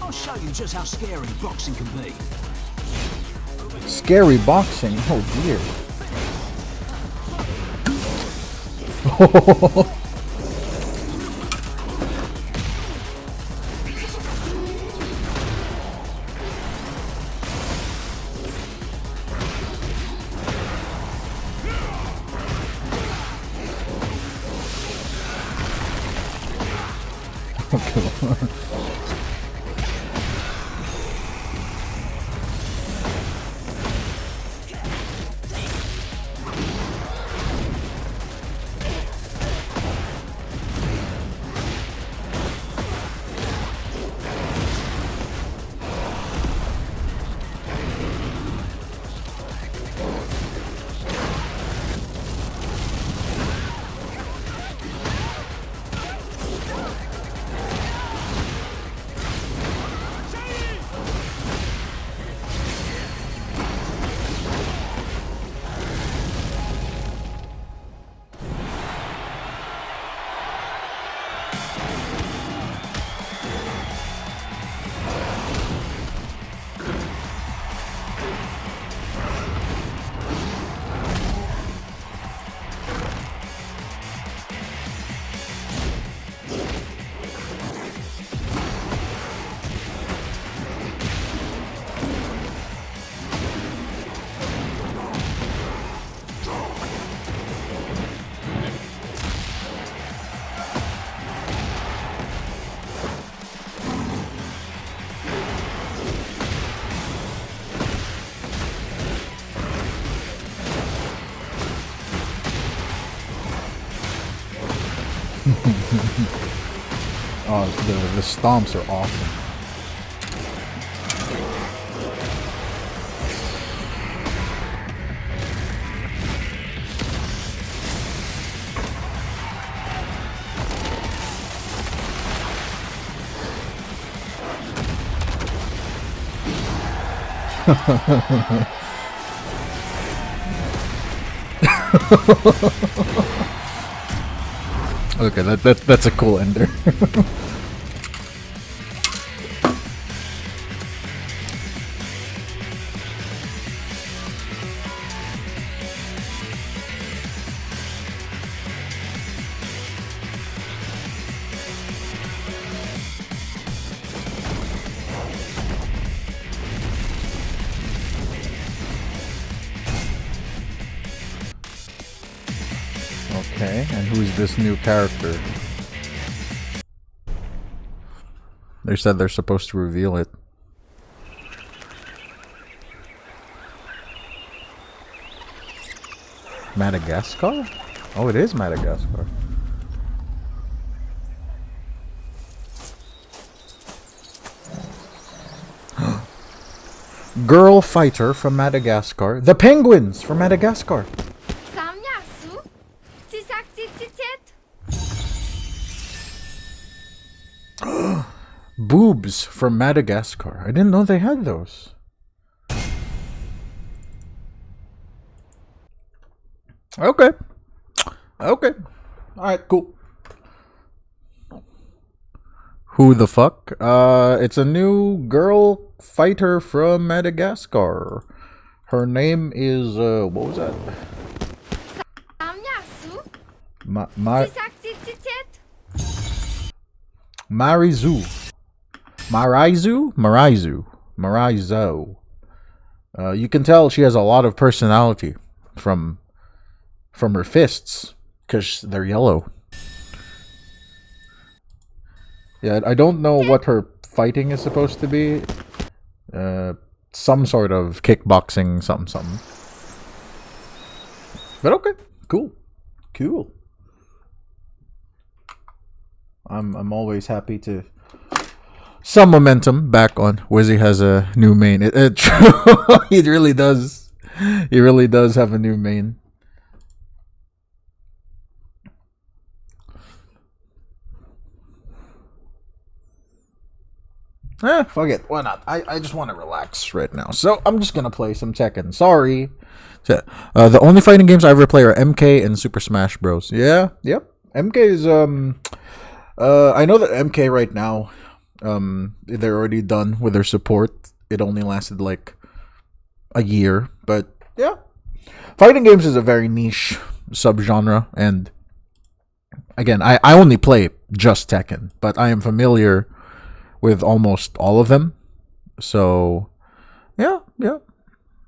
I'll show you just how scary boxing can be. Scary boxing? Oh dear. Oh, the stomps are awesome. Okay, that's a cool ender. Okay, and who's this new character? They said they're supposed to reveal it. Madagascar? Oh, it is Madagascar. Girl fighter from Madagascar. The penguins from Madagascar. Boobs from Madagascar. I didn't know they had those. Okay. Okay. Alright, cool. Who the fuck? It's a new girl fighter from Madagascar. Her name is, what was that? Marizu. Marizu. You can tell she has a lot of personality from her fists, because they're yellow. Yeah, I don't know what her fighting is supposed to be. Some sort of kickboxing, something. But okay, cool. I'm always happy to some momentum back on Wizzy has a new main. He really does. He really does have a new main. Fuck it. Why not? I just want to relax right now. So I'm just gonna play some Tekken. Sorry. The only fighting games I ever play are MK and Super Smash Bros. Yeah. Yep. MK is I know that MK right now, they're already done with their support. It only lasted like a year, but yeah. Fighting games is a very niche subgenre, and again, I only play just Tekken, but I am familiar with almost all of them. So yeah.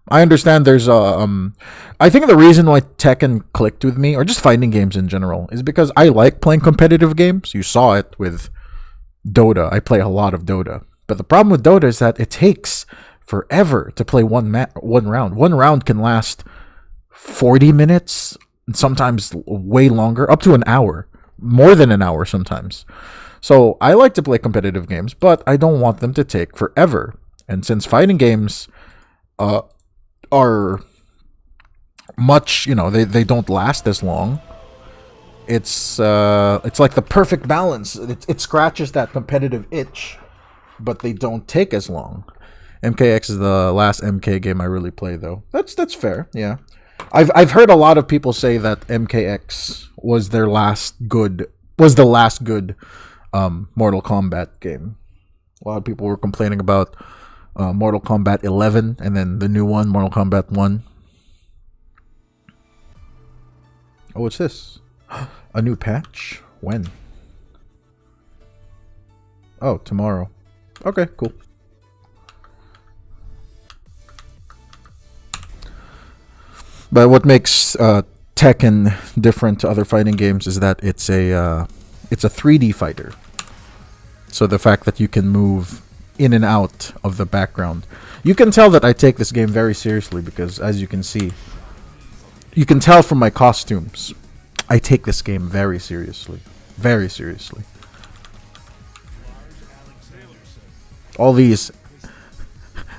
I understand there's I think the reason why Tekken clicked with me, or just fighting games in general, is because I like playing competitive games. You saw it with Dota. I play a lot of Dota. But the problem with Dota is that it takes forever to play one round. One round can last 40 minutes, sometimes way longer, up to an hour. More than an hour sometimes. So I like to play competitive games, but I don't want them to take forever. And since fighting games are much, they don't last as long. It's like the perfect balance. It scratches that competitive itch, but they don't take as long. MKX is the last MK game I really played, though. That's fair. Yeah, I've heard a lot of people say that MKX was the last good Mortal Kombat game. A lot of people were complaining about Mortal Kombat 11 and then the new one, Mortal Kombat 1. Oh, what's this? A new patch? When? Oh, tomorrow. Okay, cool. But what makes Tekken different to other fighting games is that it's a 3D fighter. So the fact that you can move in and out of the background. You can tell that I take this game very seriously because, as you can see, you can tell from my costumes, I take this game very seriously. Very seriously. All these,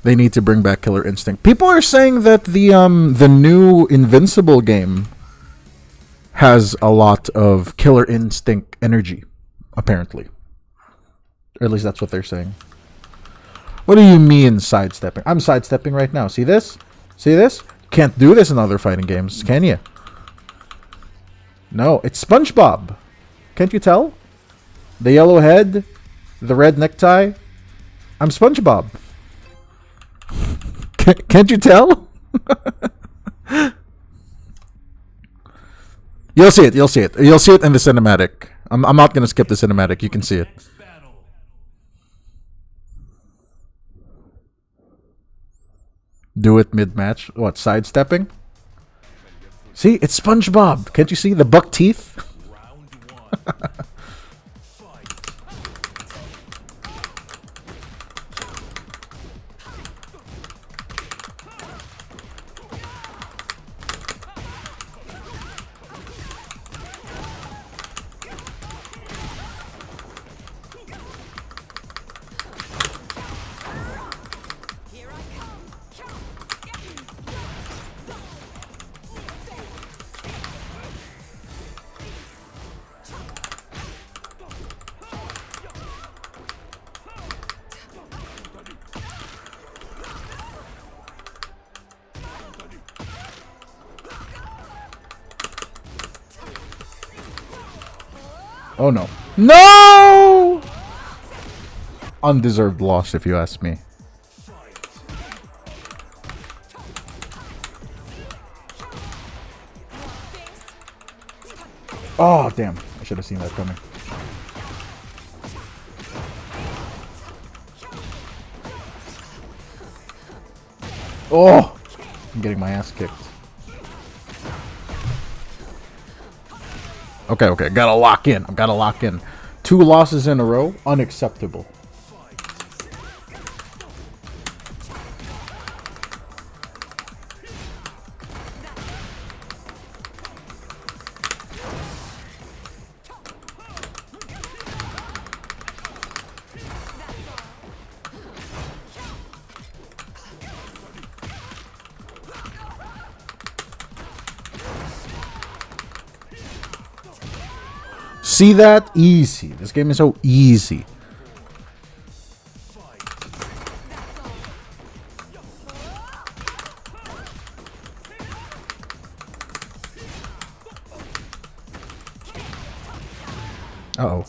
they need to bring back Killer Instinct. People are saying that the new Invincible game has a lot of Killer Instinct energy, apparently. Or at least that's what they're saying. What do you mean sidestepping? I'm sidestepping right now. See this? See this? You can't do this in other fighting games, can you? No, it's SpongeBob. Can't you tell? The yellow head, the red necktie. I'm SpongeBob. Can't you tell? You'll see it. You'll see it. You'll see it in the cinematic. I'm not going to skip the cinematic. You can see it. Do it mid-match. What, sidestepping? See, it's SpongeBob. Can't you see the buck teeth? Oh no. No! Undeserved loss, if you ask me. Oh, damn. I should have seen that coming. Oh! I'm getting my ass kicked. Okay, okay. Gotta lock in. I've gotta lock in. 2 losses in a row. Unacceptable. See that? Easy. This game is so easy. Uh-oh.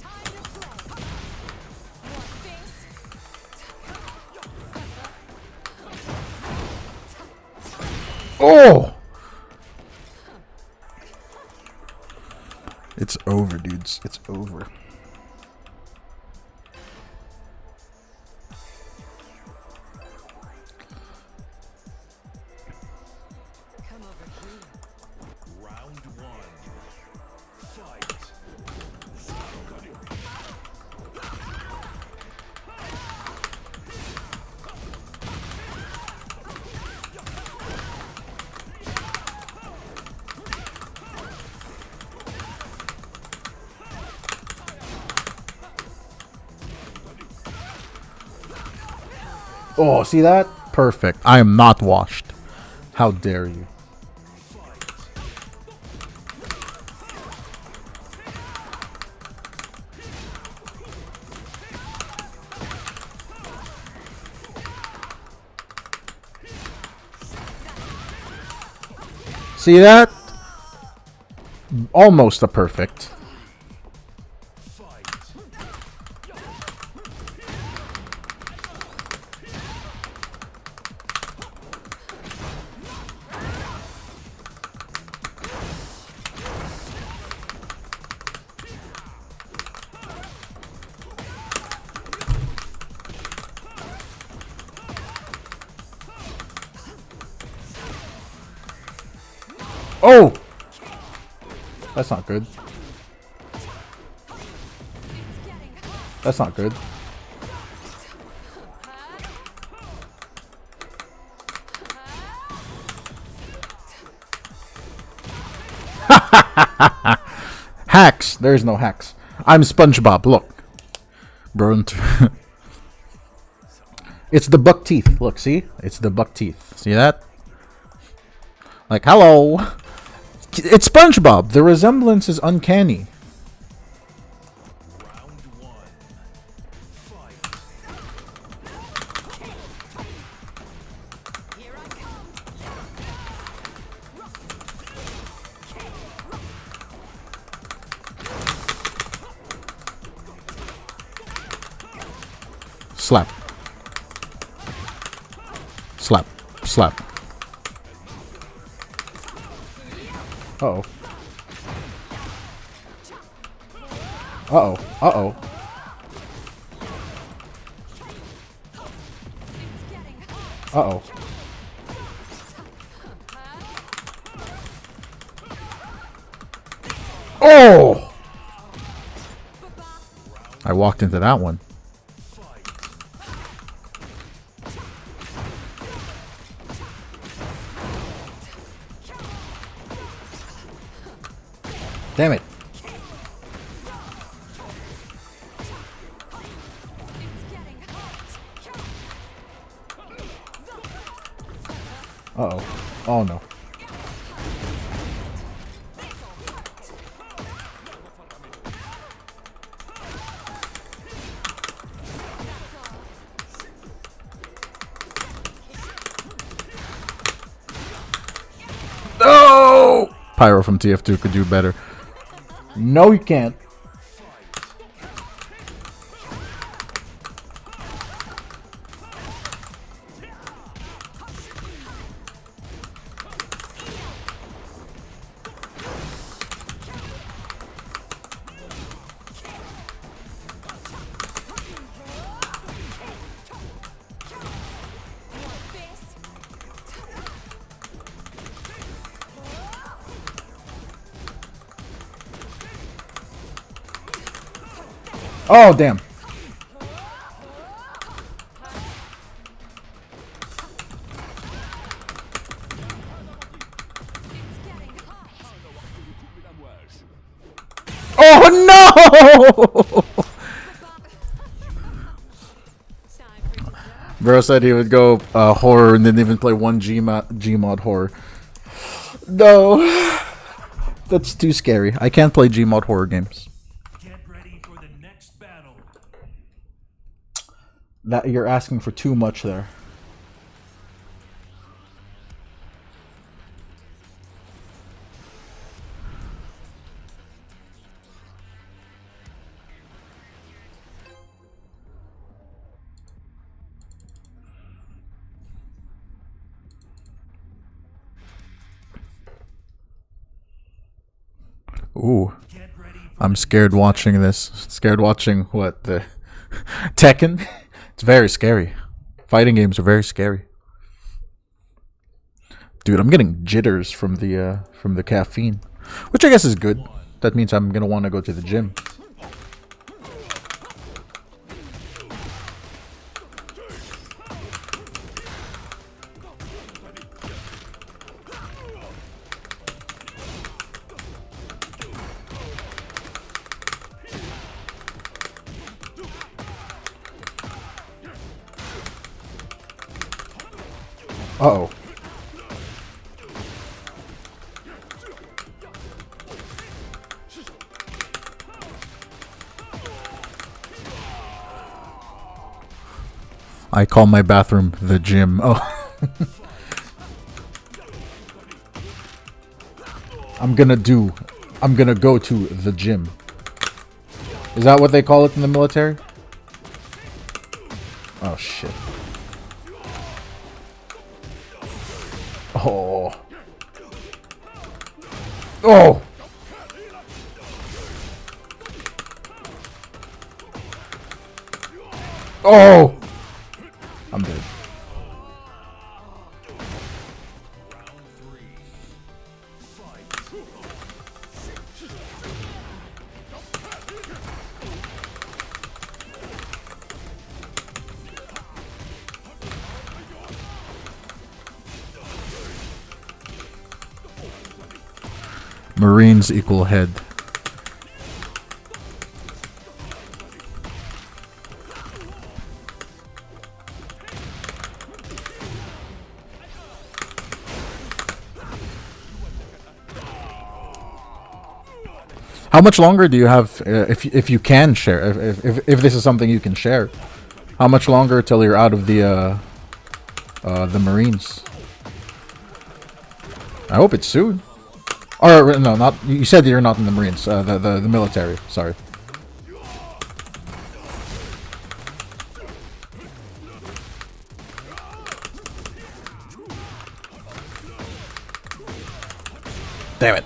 Oh! It's over, dudes. It's over. Oh, see that? Perfect. I am not washed. How dare you? See that? Almost a perfect. Oh! That's not good. That's not good. Hacks! There's no hacks. I'm SpongeBob. Look, bro. It's the buck teeth. Look, see? It's the buck teeth. See that? Like, hello. It's SpongeBob. The resemblance is uncanny. Slap. Slap. Slap. Uh-oh. Uh-oh. Uh-oh. Uh-oh. Oh! I walked into that one. Damn it. Uh-oh. Oh, no. No! Pyro from TF2 could do better. No, you can't. Oh, damn. Oh, no! Bro said he would go horror and didn't even play one Gmod horror. No. That's too scary. I can't play Gmod horror games. That you're asking for too much there. Ooh. I'm scared watching this. Scared watching what the Tekken? It's very scary. Fighting games are very scary. Dude, I'm getting jitters from the caffeine, which I guess is good. That means I'm gonna want to go to the gym. Uh-oh. I call my bathroom the gym. Oh. I'm gonna go to the gym. Is that what they call it in the military? Oh, shit. Oh. Oh. Oh. I'm dead. Marines equal head. How much longer do you have, if you can share, if this is something you can share? How much longer till you're out of the Marines? I hope it's soon. Or no, not. You said you're not in the Marines. The military. Sorry. Damn it.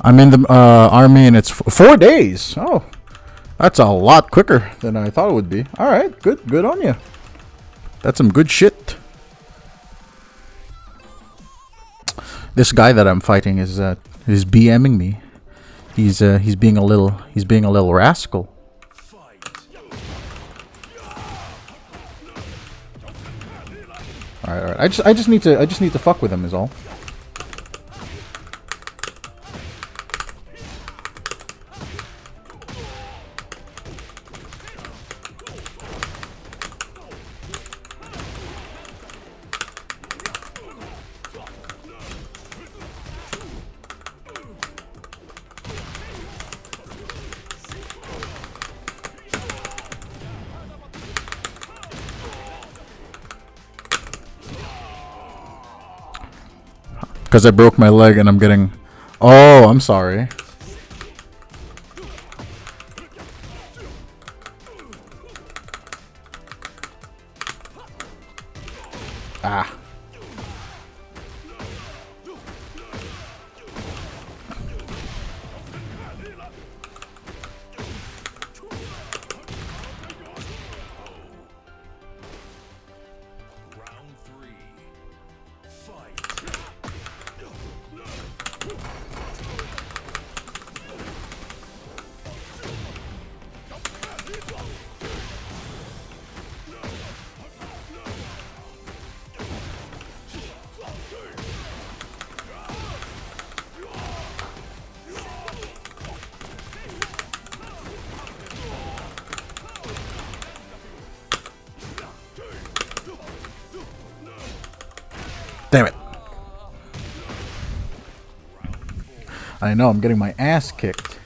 I'm in the army and it's 4 days. Oh, that's a lot quicker than I thought it would be. All right, good on you. That's some good shit. This guy that I'm fighting is BMing me. He's being a little rascal. All right. I just need to fuck with him is all. Because I broke my leg and I'm getting... Oh, I'm sorry. Ah. Damn it. I know, I'm getting my ass kicked.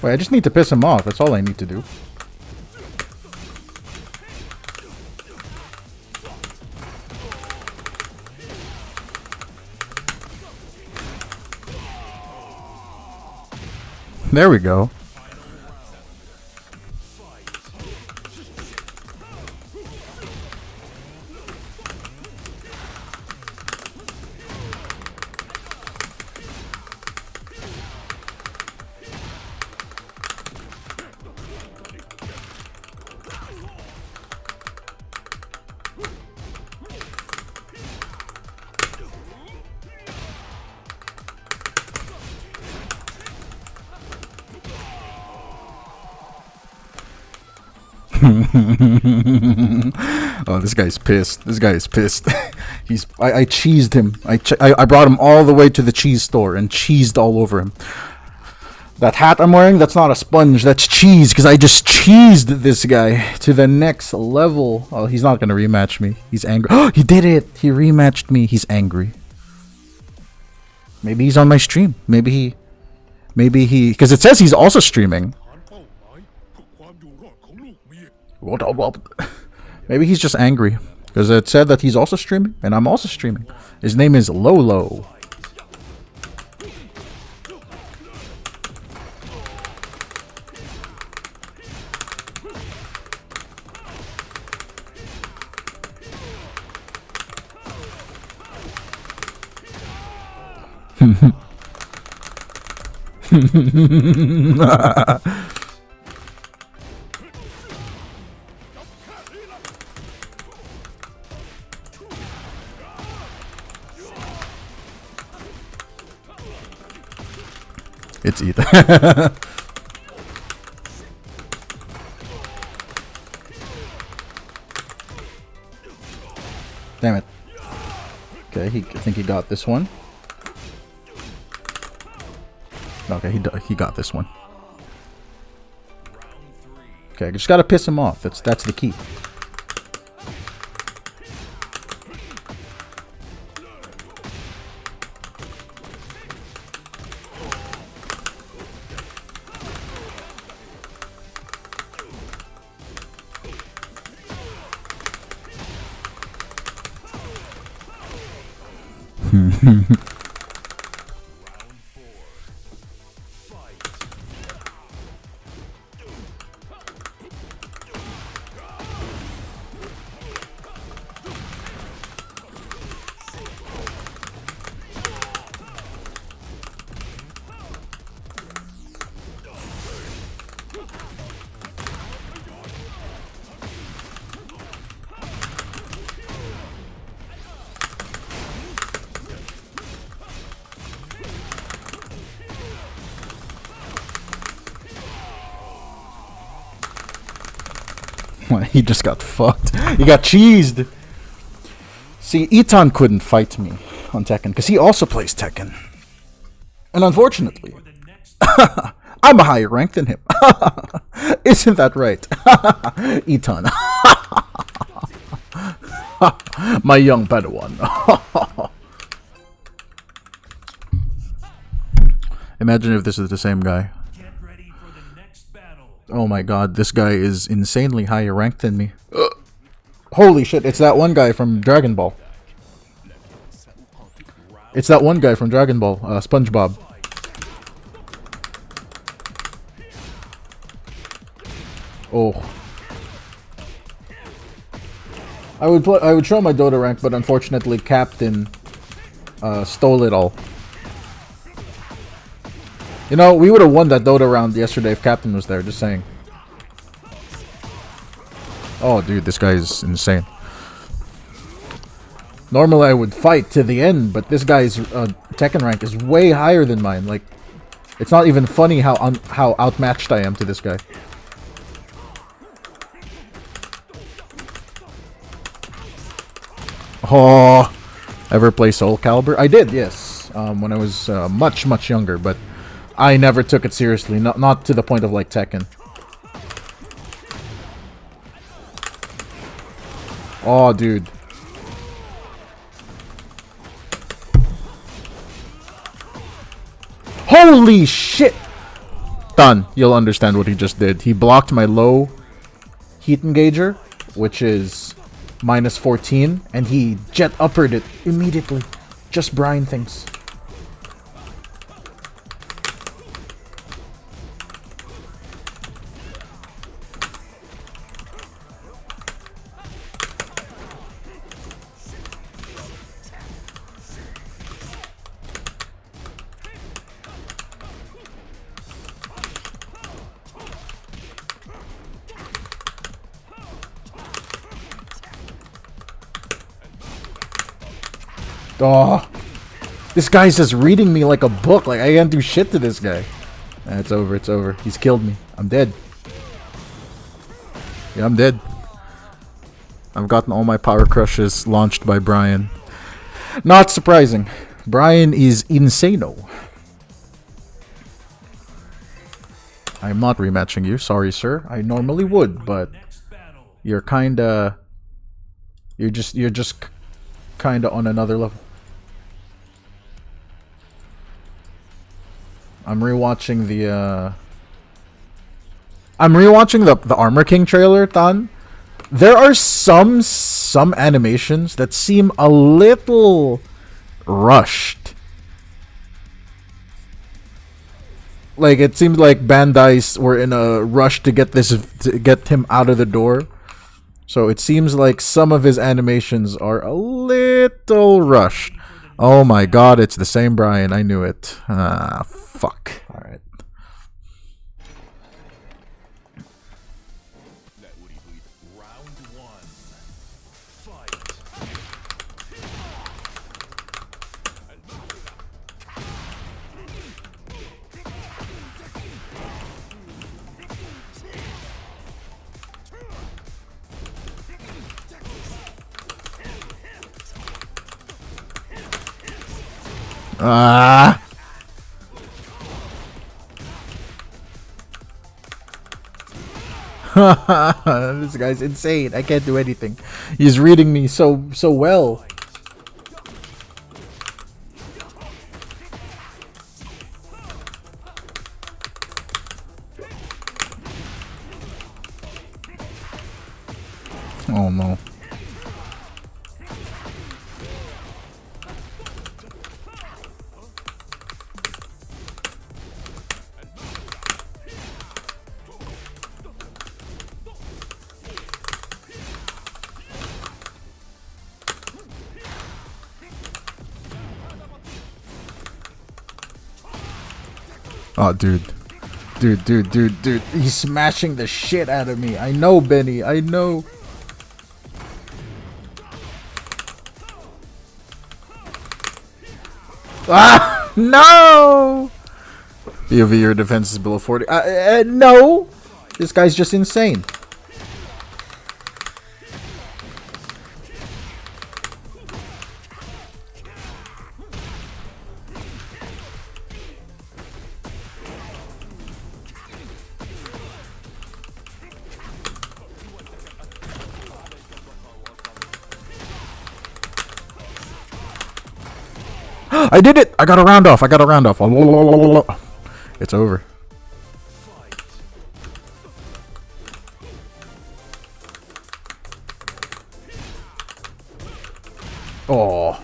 Wait, I just need to piss him off. That's all I need to do. There we go. Oh, this guy's pissed. This guy is pissed. I cheesed him. I brought him all the way to the cheese store and cheesed all over him. That hat I'm wearing, that's not a sponge, that's cheese, because I just cheesed this guy to the next level. Oh, he's not gonna rematch me. He's angry. Oh, he did it! He rematched me. He's angry. Maybe he's on my stream. Maybe he, because it says he's also streaming. Maybe he's just angry. Because it said that he's also streaming, and I'm also streaming. His name is Lolo. It's Ethan. Damn it. Okay, I think he got this one. Okay, he got this one. Okay, I just gotta piss him off. That's the key. He just got fucked. He got cheesed. See, Eton couldn't fight me on Tekken because he also plays Tekken. And unfortunately, I'm a higher rank than him. Isn't that right? Eton. My young Padawan. Imagine if this is the same guy. Oh my god, this guy is insanely higher ranked than me. Holy shit, it's that one guy from Dragon Ball. It's that one guy from Dragon Ball, SpongeBob. Oh. I would show my Dota rank, but unfortunately Captain stole it all. You know, we would have won that Dota round yesterday if Captain was there, just saying. Oh, dude, this guy is insane. Normally I would fight to the end, but this guy's Tekken rank is way higher than mine. Like, it's not even funny how outmatched I am to this guy. Oh, ever play Soul Calibur? I did, yes, when I was much younger, but I never took it seriously, not to the point of like Tekken. Oh, dude. Holy shit! Done. You'll understand what he just did. He blocked my low heat engager, which is minus 14, and he jet uppered it immediately. Just Brian things. Oh, this guy's just reading me like a book. Like, I can't do shit to this guy. It's over. It's over. He's killed me. I'm dead. Yeah, I'm dead. I've gotten all my power crushes launched by Brian. Not surprising. Brian is insano. I'm not rematching you. Sorry, sir. I normally would, but you're kinda... You're just kinda on another level. I'm rewatching the Armor King trailer, Tan. There are some animations that seem a little rushed. Like it seems like Bandai's were in a rush to get him out of the door. So it seems like some of his animations are a little rushed. Oh my god, it's the same Brian. I knew it. Fuck. Alright. This guy's insane. I can't do anything. He's reading me so well. Oh no. Oh, dude. Dude. He's smashing the shit out of me. I know, Benny. I know. Ah! No! POV, your defense is below 40. No! This guy's just insane. I did it! I got a round off. It's over. Oh.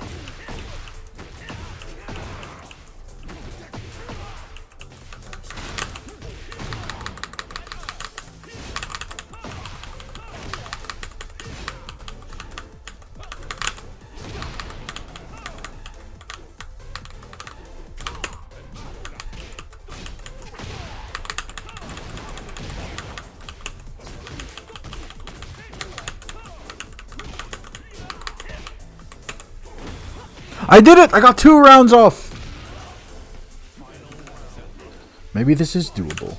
I did it! I got 2 rounds off! Maybe this is doable.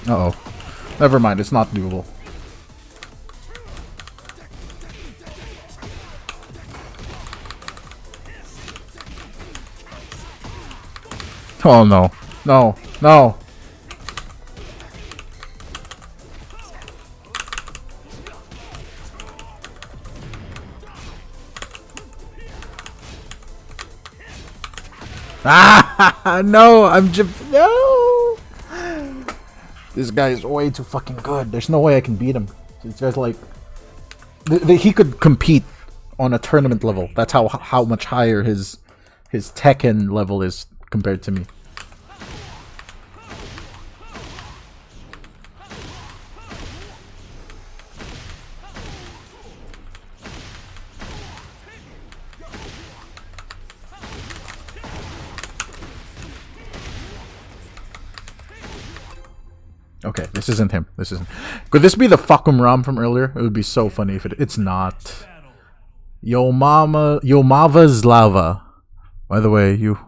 Uh-oh. Never mind, it's not doable. Oh no. No. No. Ah! No! I'm just... No! This guy is way too fucking good. There's no way I can beat him. This guy's like... he could compete on a tournament level. That's how much higher his Tekken level is compared to me. Okay, this isn't him. This isn't. Could this be the Fakum Ram from earlier? It would be so funny if it's not. Yo Mama Zlava. By the way, you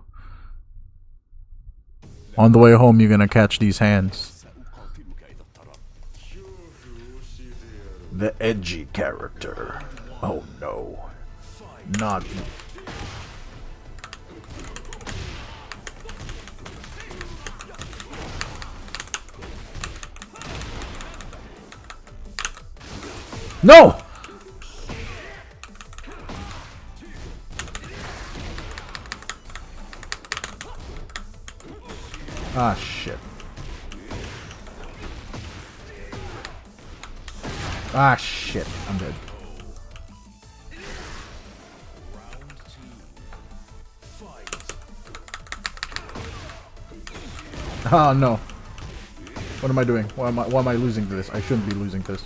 on the way home you're gonna catch these hands. The edgy character. Oh no. Not No! Ah, shit. Ah, shit. I'm dead. Oh, no. What am I doing? Why am I losing to this? I shouldn't be losing to this.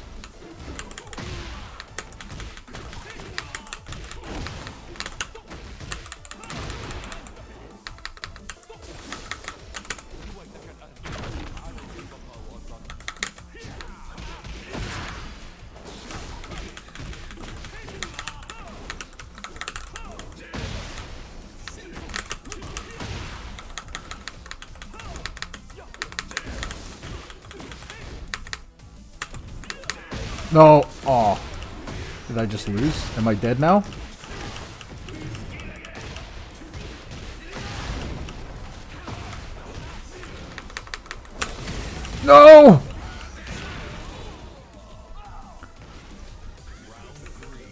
No. Oh. Did I just lose? Am I dead now? No!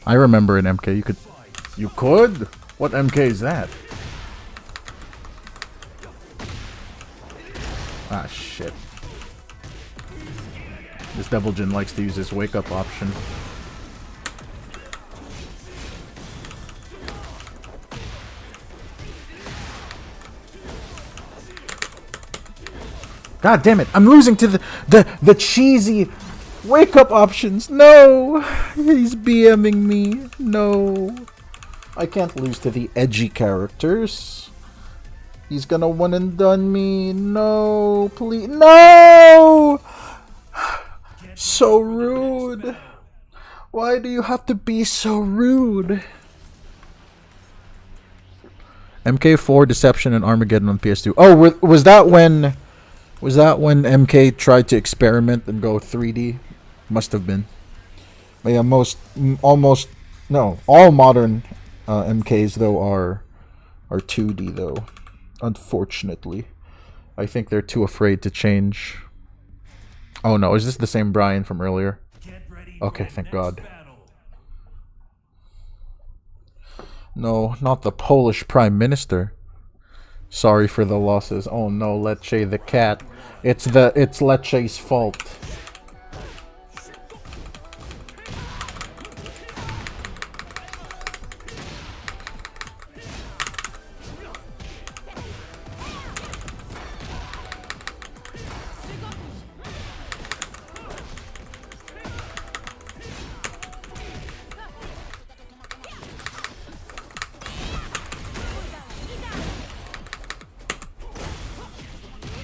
I remember an MK. You could? What MK is that? Ah, shit. This Devil Jin likes to use his wake up option. God damn it! I'm losing to the cheesy wake up options. No, he's BMing me. No, I can't lose to the edgy characters. He's gonna one and done me. No, please, no. So rude. Why do you have to be so rude? MK4 Deception and Armageddon on PS2. Oh, was that when MK tried to experiment and go 3D? Must have been. But yeah, all modern MKs though are 2D though. Unfortunately, I think they're too afraid to change. Oh no, is this the same Brian from earlier? Okay, thank God. No, not the Polish Prime Minister. Sorry for the losses. Oh no, Lecce the cat. It's Lecce's fault.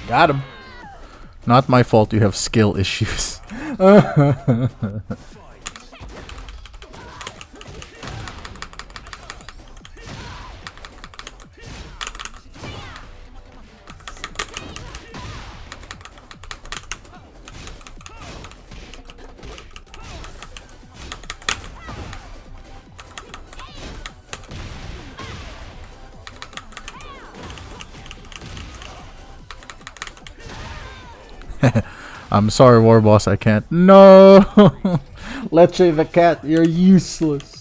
Got him. Not my fault you have skill issues. I'm sorry, Warboss, I can't. No! Lecce the cat, you're useless.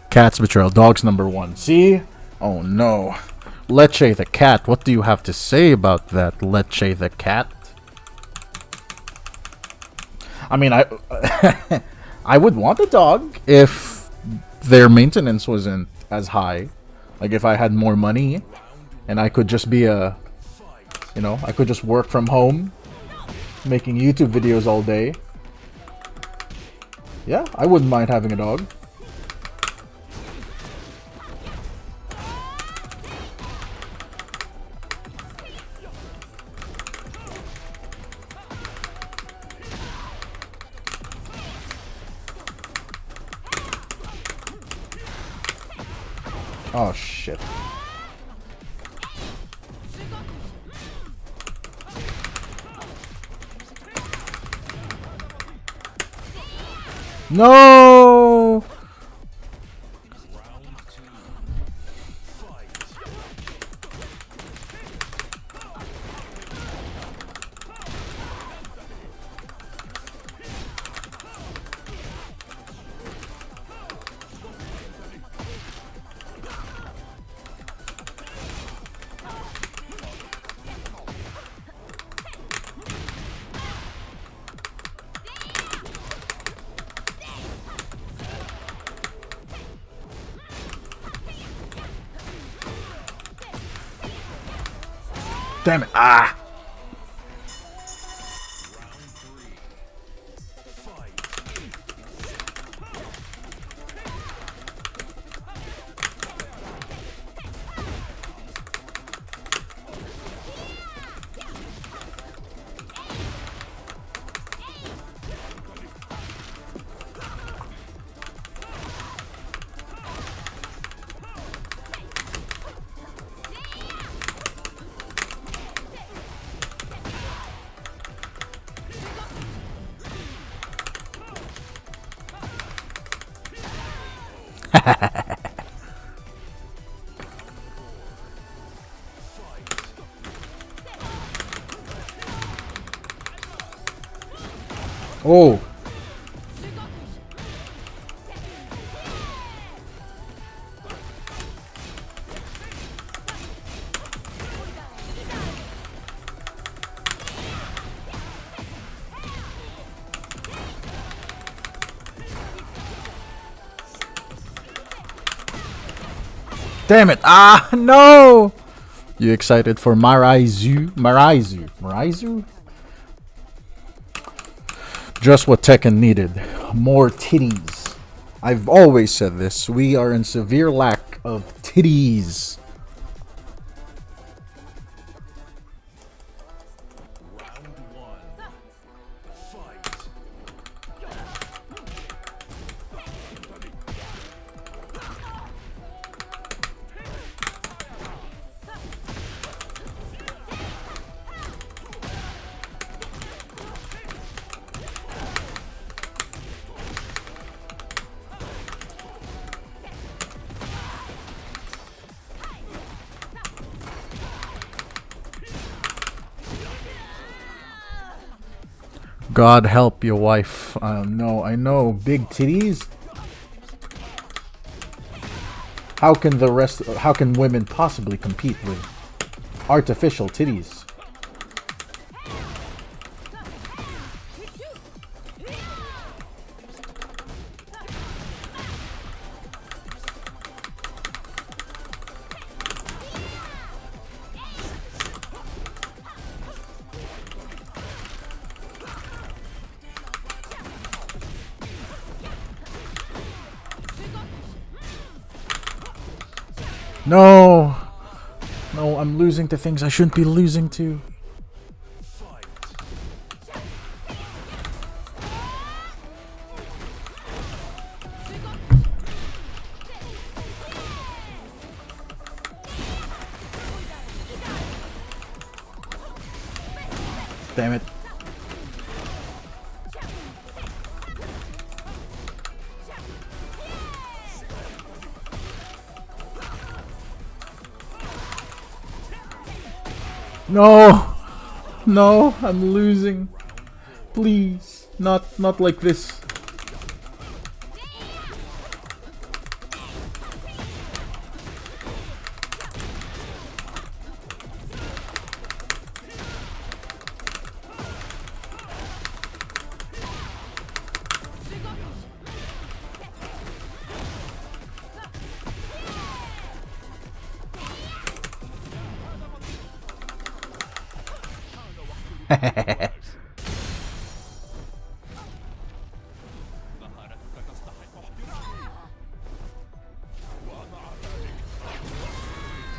Cat's betrayal. Dog's number one. See? Oh no. Lecce the cat. What do you have to say about that, Lecce the cat? I mean, I would want a dog if their maintenance wasn't as high. Like if I had more money and I could just be I could just work from home making YouTube videos all day. Yeah, I wouldn't mind having a dog. Oh shit. No! Damn it. Ah! Oh. Damn it! Ah, no! You excited for Maraizu? Maraizu? Maraizu? Just what Tekken needed. More titties. I've always said this. We are in severe lack of titties. God help your wife. No, I know. Big titties? How can women possibly compete with artificial titties? No! No, I'm losing to things I shouldn't be losing to. Damn it. No! No, I'm losing. Please, not like this.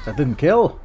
That didn't kill.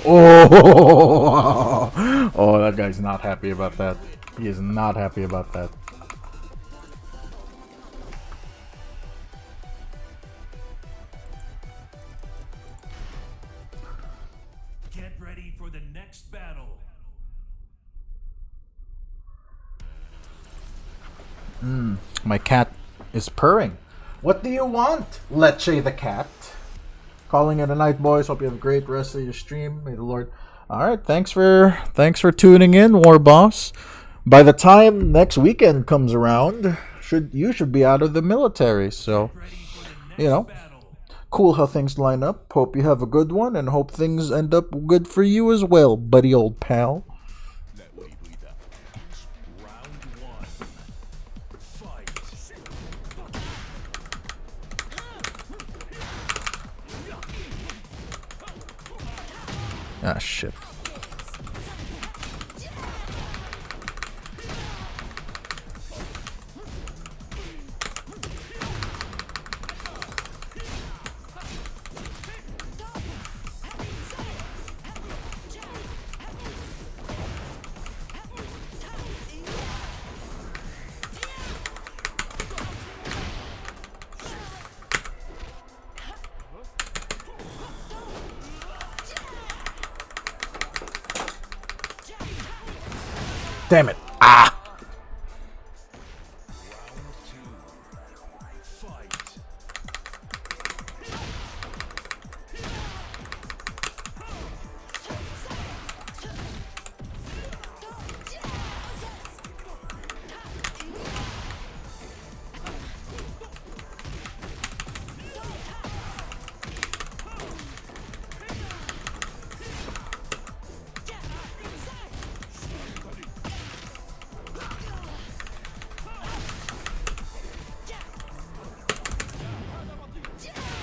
Oh, oh, that guy's not happy about that. He is not happy about that. Get ready for the next battle. My cat is purring. What do you want, Leche the cat? Calling it a night, boys. Hope you have a great rest of your stream. May the Lord. All right, thanks for tuning in, War Boss. By the time next weekend comes around, you should be out of the military. So, you know, cool how things line up. Hope you have a good one, and hope things end up good for you as well, buddy, old pal. Ah, shit. Damn it. Ah!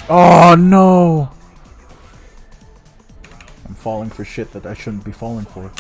Oh no! I'm falling for shit that I shouldn't be falling for.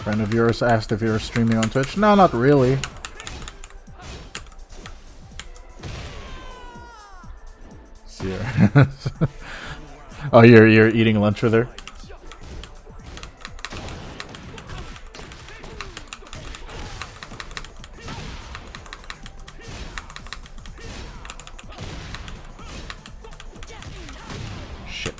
Friend of yours asked if you were streaming on Twitch. No, not really. See her. Oh, you're eating lunch with her? Shit.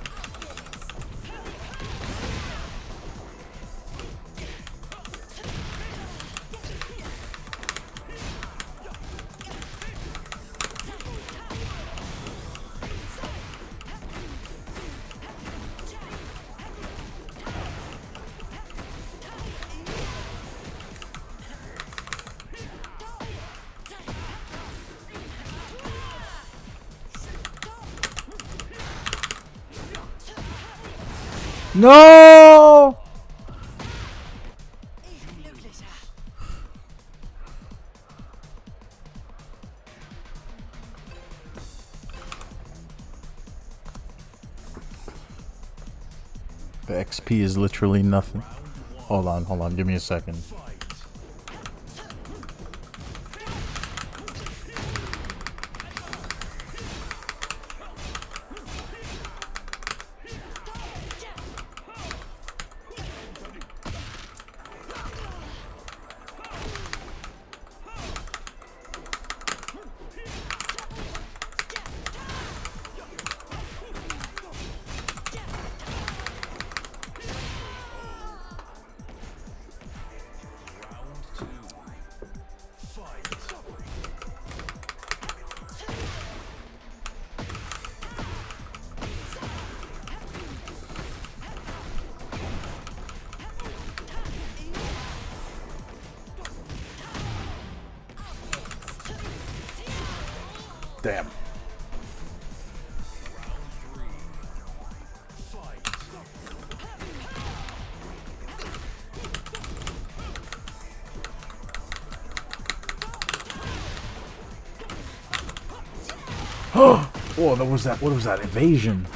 No! The XP is literally nothing. Hold on, give me a second. Damn. Oh, what was that? What was that? Evasion.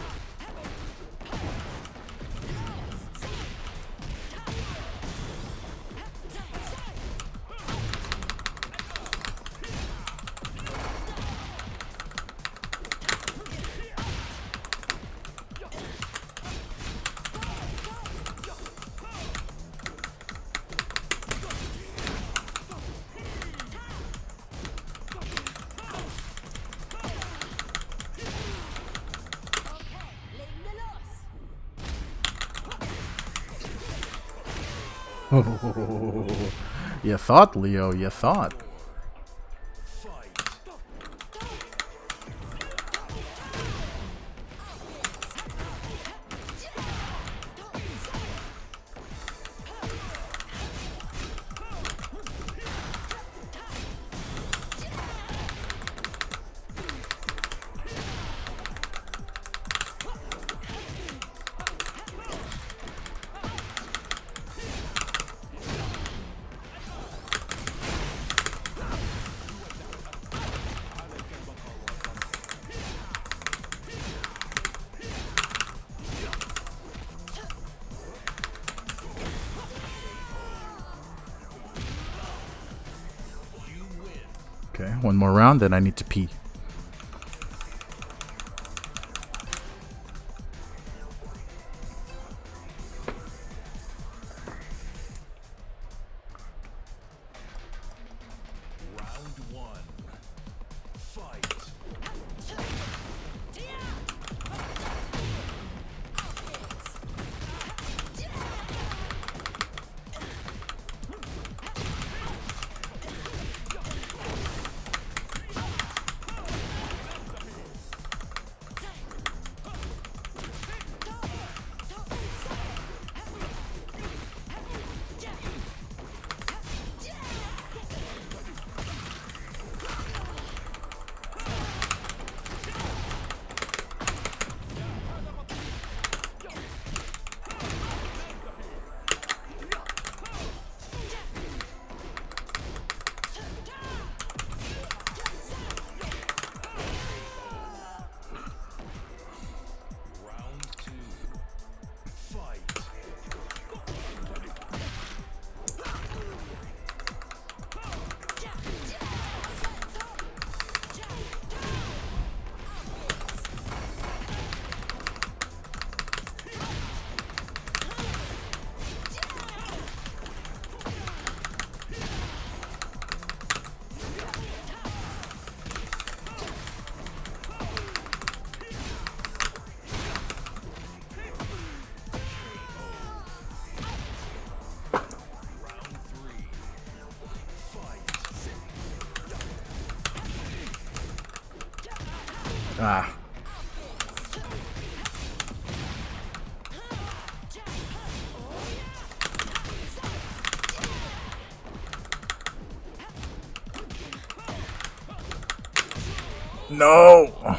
You thought, Leo, you thought. Okay, one more round, then I need to pee. Ah. No.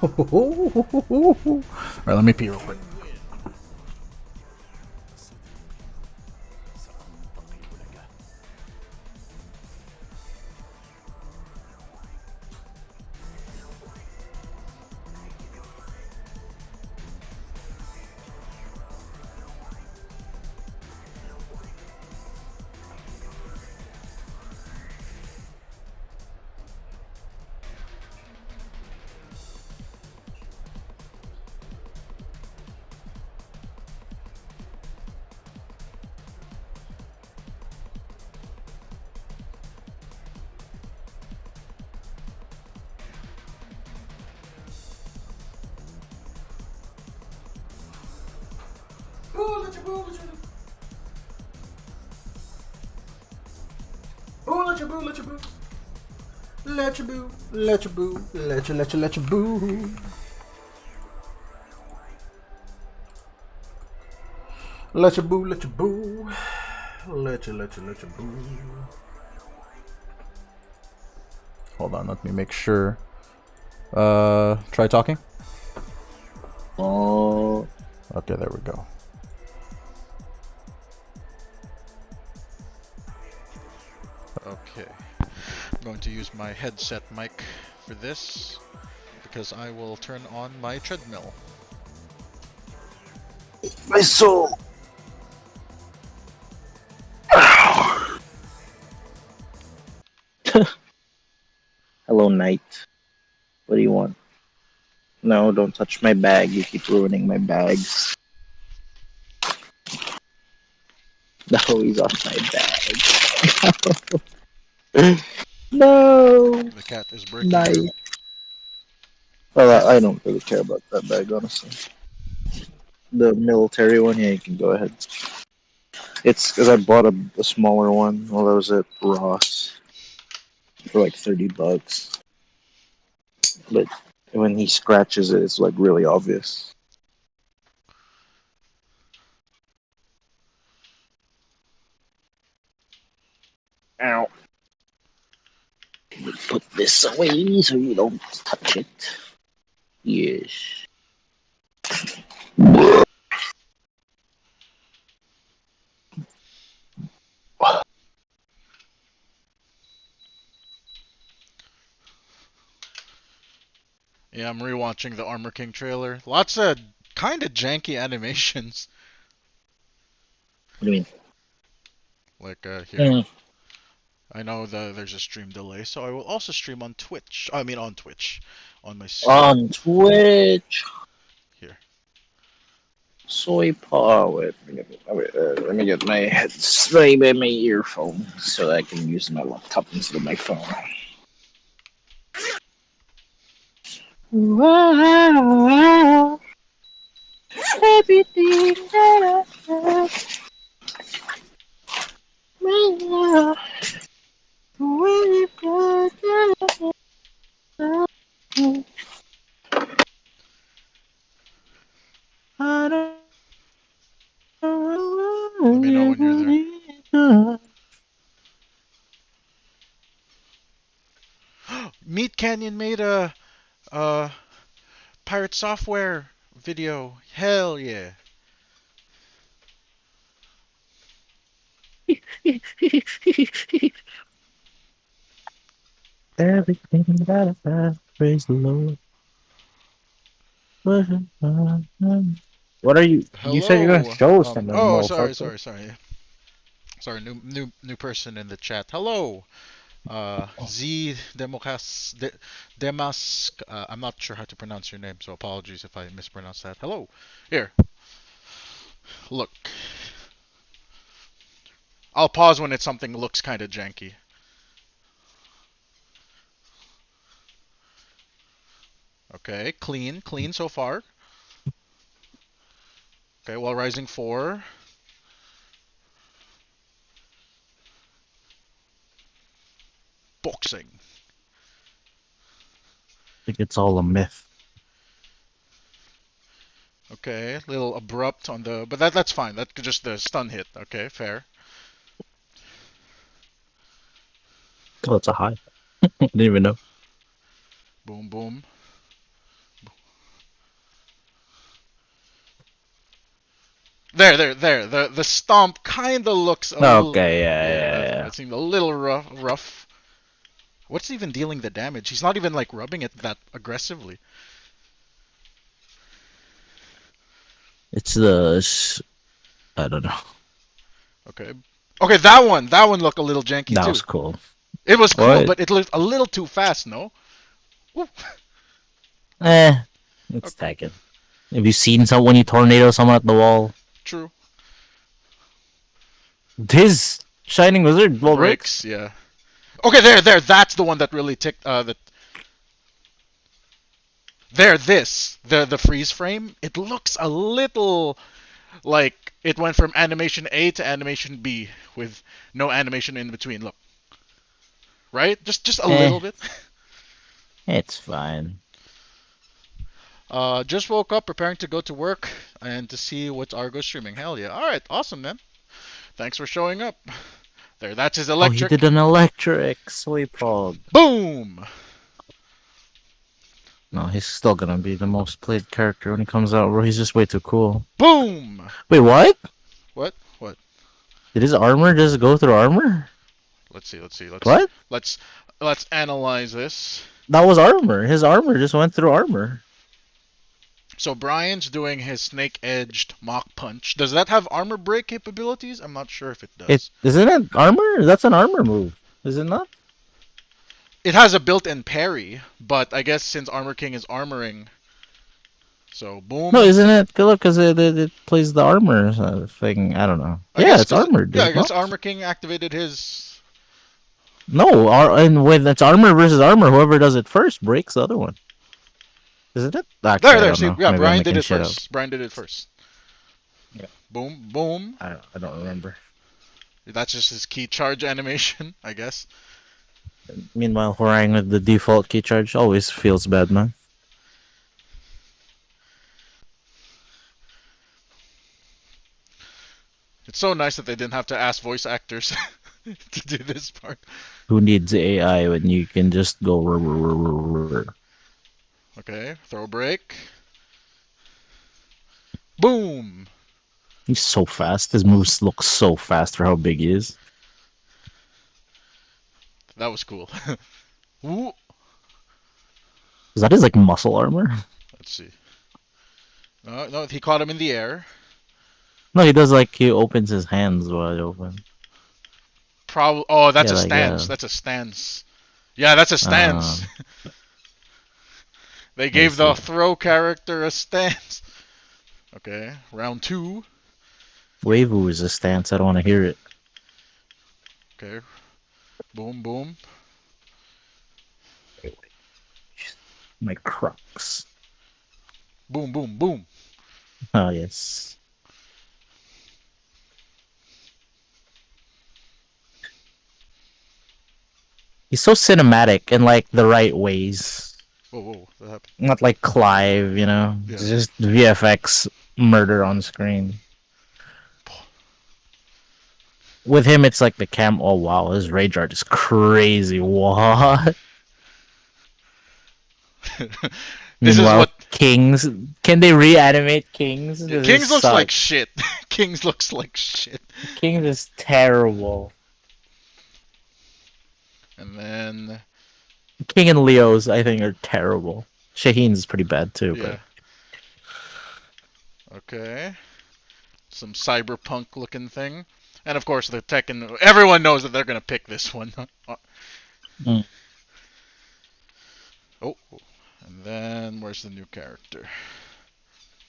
Alright, let me pee real quick. Boo, let you boo, let you boo. Boo, let you boo, let you boo. Let you boo, let you boo, let you boo. Let you boo, let you boo. Let you boo. Hold on, let me make sure. Try talking. Oh. Okay, there we go. Okay. I'm going to use my headset mic for this because I will turn on my treadmill. My soul. Hello, Knight. What do you want? No, don't touch my bag. You keep ruining my bags. No, he's off my bag. No. The cat is breaking. Knight. Well, I don't really care about that bag, honestly. The military one, yeah, you can go ahead. It's because I bought a smaller one while I was at Ross for like $30. But when he scratches it, it's like really obvious. Ow. Put this away so you don't touch it. Yes. Yeah, I'm rewatching the Armor King trailer. Lots of kind of janky animations. What do you mean? Like, here. I know there's a stream delay, so I will also stream on Twitch. I mean, on Twitch. On my On Twitch. Here. Soy paw. Wait, let me get my my earphone so that I can use my laptop instead of my phone. Wow. Everything that I have. My love. Really good. Let me know when you're there. Meat Canyon made a Pirate Software video. Hell yeah. Everything that I have, praise the Lord. What are you? Hello. You said you're gonna show something. Oh, sorry. Sorry, new person in the chat. Hello. Z Demas. I'm not sure how to pronounce your name, so apologies if I mispronounce that. Hello. Here. Look. I'll pause when it's something looks kind of janky. Okay, clean so far. Okay, While Rising 4. Boxing. I think it's all a myth. Okay, a little abrupt on the, but that's fine. That's just the stun hit. Okay, fair. Oh, it's a high. I didn't even know. Boom, boom. There. The stomp kind of looks a little. Okay, yeah. That seemed a little rough. What's even dealing the damage? He's not even like rubbing it that aggressively. It's the. I don't know. Okay, that one looked a little janky too. That was cool. It was cool, What? but it looked a little too fast, no? Woo. It's Tekken. Have you seen when you tornado someone at the wall? True. His Shining Wizard wall breaks. Yeah. Okay, there. That's the one that really ticked. The freeze frame. It looks a little like It went from animation A to animation B with no animation in between. Look, right? Just a little bit. It's fine. Just woke up, preparing to go to work and to see what's Argo streaming. Hell yeah! All right, awesome, man. Thanks for showing up. There, that's his electric. Oh, he did an electric. Sweet Paul. Boom! No, he's still gonna be the most played character when he comes out, bro. He's just way too cool. Boom! Wait, what? What? Did his armor just go through armor? Let's see. What? Let's analyze this. That was armor. His armor just went through armor. So Brian's doing his snake-edged Mach Punch. Does that have armor break capabilities? I'm not sure if it does. Isn't it armor? That's an armor move. Is it not? It has a built-in parry, but I guess since Armor King is armoring, so boom. No, isn't it? Look, because it plays the armor thing. I don't know. It's armored. Yeah, I guess Armor King activated his. No, and when it's armor versus armor, whoever does it first breaks the other one. Isn't it? Actually, There. See, yeah, Maybe Brian I'm did making it shit first. up. Brian did it first. Yeah. Boom. I don't remember. That's just his key charge animation, I guess. Meanwhile, Horang with the default key charge always feels bad, man. It's so nice that they didn't have to ask voice actors to do this part. Who needs AI when you can just go? Okay, throw break. Boom! He's so fast. His moves look so fast for how big he is. That was cool. Ooh. Is that his like muscle armor? Let's see. No, he caught him in the air. No, he does like he opens his hands wide open. Oh, that's Yeah, a like, stance. That's a stance. Yeah, that's a stance. They gave the throw character a stance. Okay, round 2. Wavu is a stance. I don't want to hear it. Okay. Boom. My Crocs. Boom. Oh, yes. He's so cinematic in like the right ways. Whoa, that happened. Not like Clive, you know? Yeah. It's just VFX murder on screen. With him, it's like the cam. Oh, wow. His rage art is crazy. What? This is what Kings. Can they reanimate Kings? Kings looks like shit. Kings looks like shit. Kings is terrible. And then King and Leo's, I think, are terrible. Shaheen's is pretty bad too. yeah. Okay. Some cyberpunk looking thing. And of course the Tekken, everyone knows that they're gonna pick this one. Mm. Oh, and then where's the new character?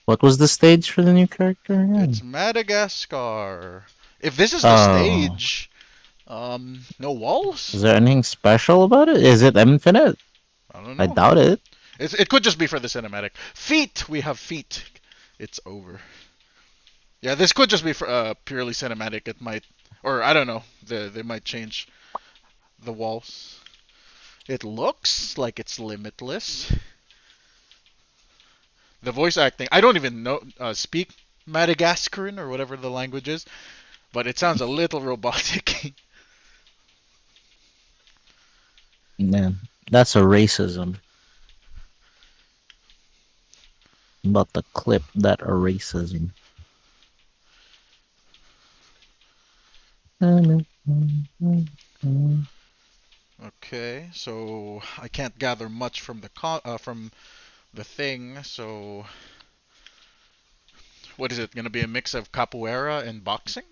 What was the stage for the new character again? It's Madagascar. If this is the stage, no walls? Is there anything special about it? Is it infinite? I don't know. I doubt it. It could just be for the cinematic. Feet! We have feet. It's over. Yeah, this could just be for purely cinematic. It might, or I don't know. They might change the walls. It looks like it's limitless. The voice acting, I don't even know speak Madagascaran or whatever the language is, but it sounds a little robotic. Man, that's a racism. I'm about to clip that a racism. Okay, so I can't gather much from the thing. So what is it going to be? A mix of capoeira and boxing?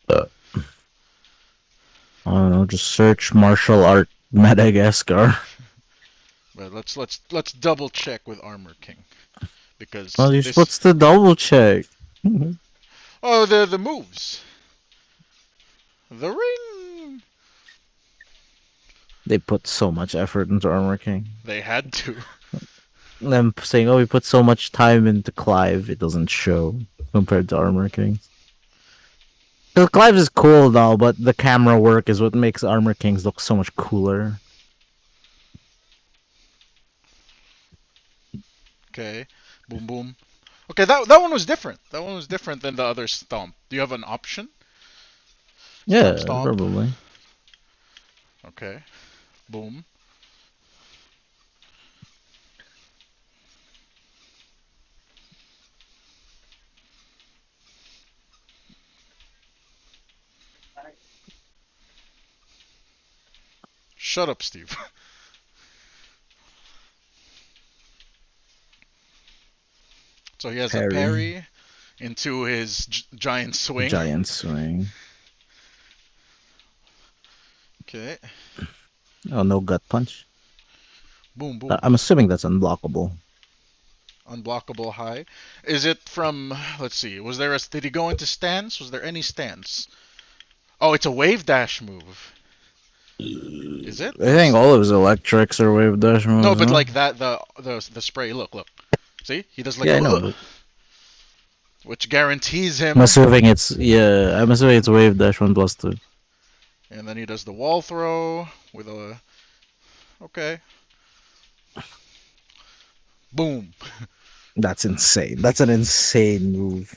I don't know. Just search martial art Madagascar. But let's double check with Armor King because Well, what's the double check? Oh, the moves. The ring. They put so much effort into Armor King. They had to. them saying, "Oh, we put so much time into Clive, it doesn't show compared to Armor Kings." So Clive is cool now, but the camera work is what makes Armor Kings look so much cooler. Okay, boom boom. Okay, that one was different. That one was different than the other stomp. Do you have an option? Yeah, Stomp. probably. Okay, boom. Shut up, Steve. So he has a parry into his giant swing. Giant swing. Okay. Oh, no gut punch. Boom, boom. I'm assuming that's unblockable. Unblockable high. Is it from? Let's see. Was there a? Did he go into stance? Was there any stance? Oh, it's a wave dash move. Is it? I think all of his electrics are wave dash moves. No, but huh? like that, the spray. Look. See, he does like Yeah, a I know. But which guarantees him. I'm assuming it's wave dash 1+2. And then he does the wall throw with a. Okay. Boom. That's insane. That's an insane move.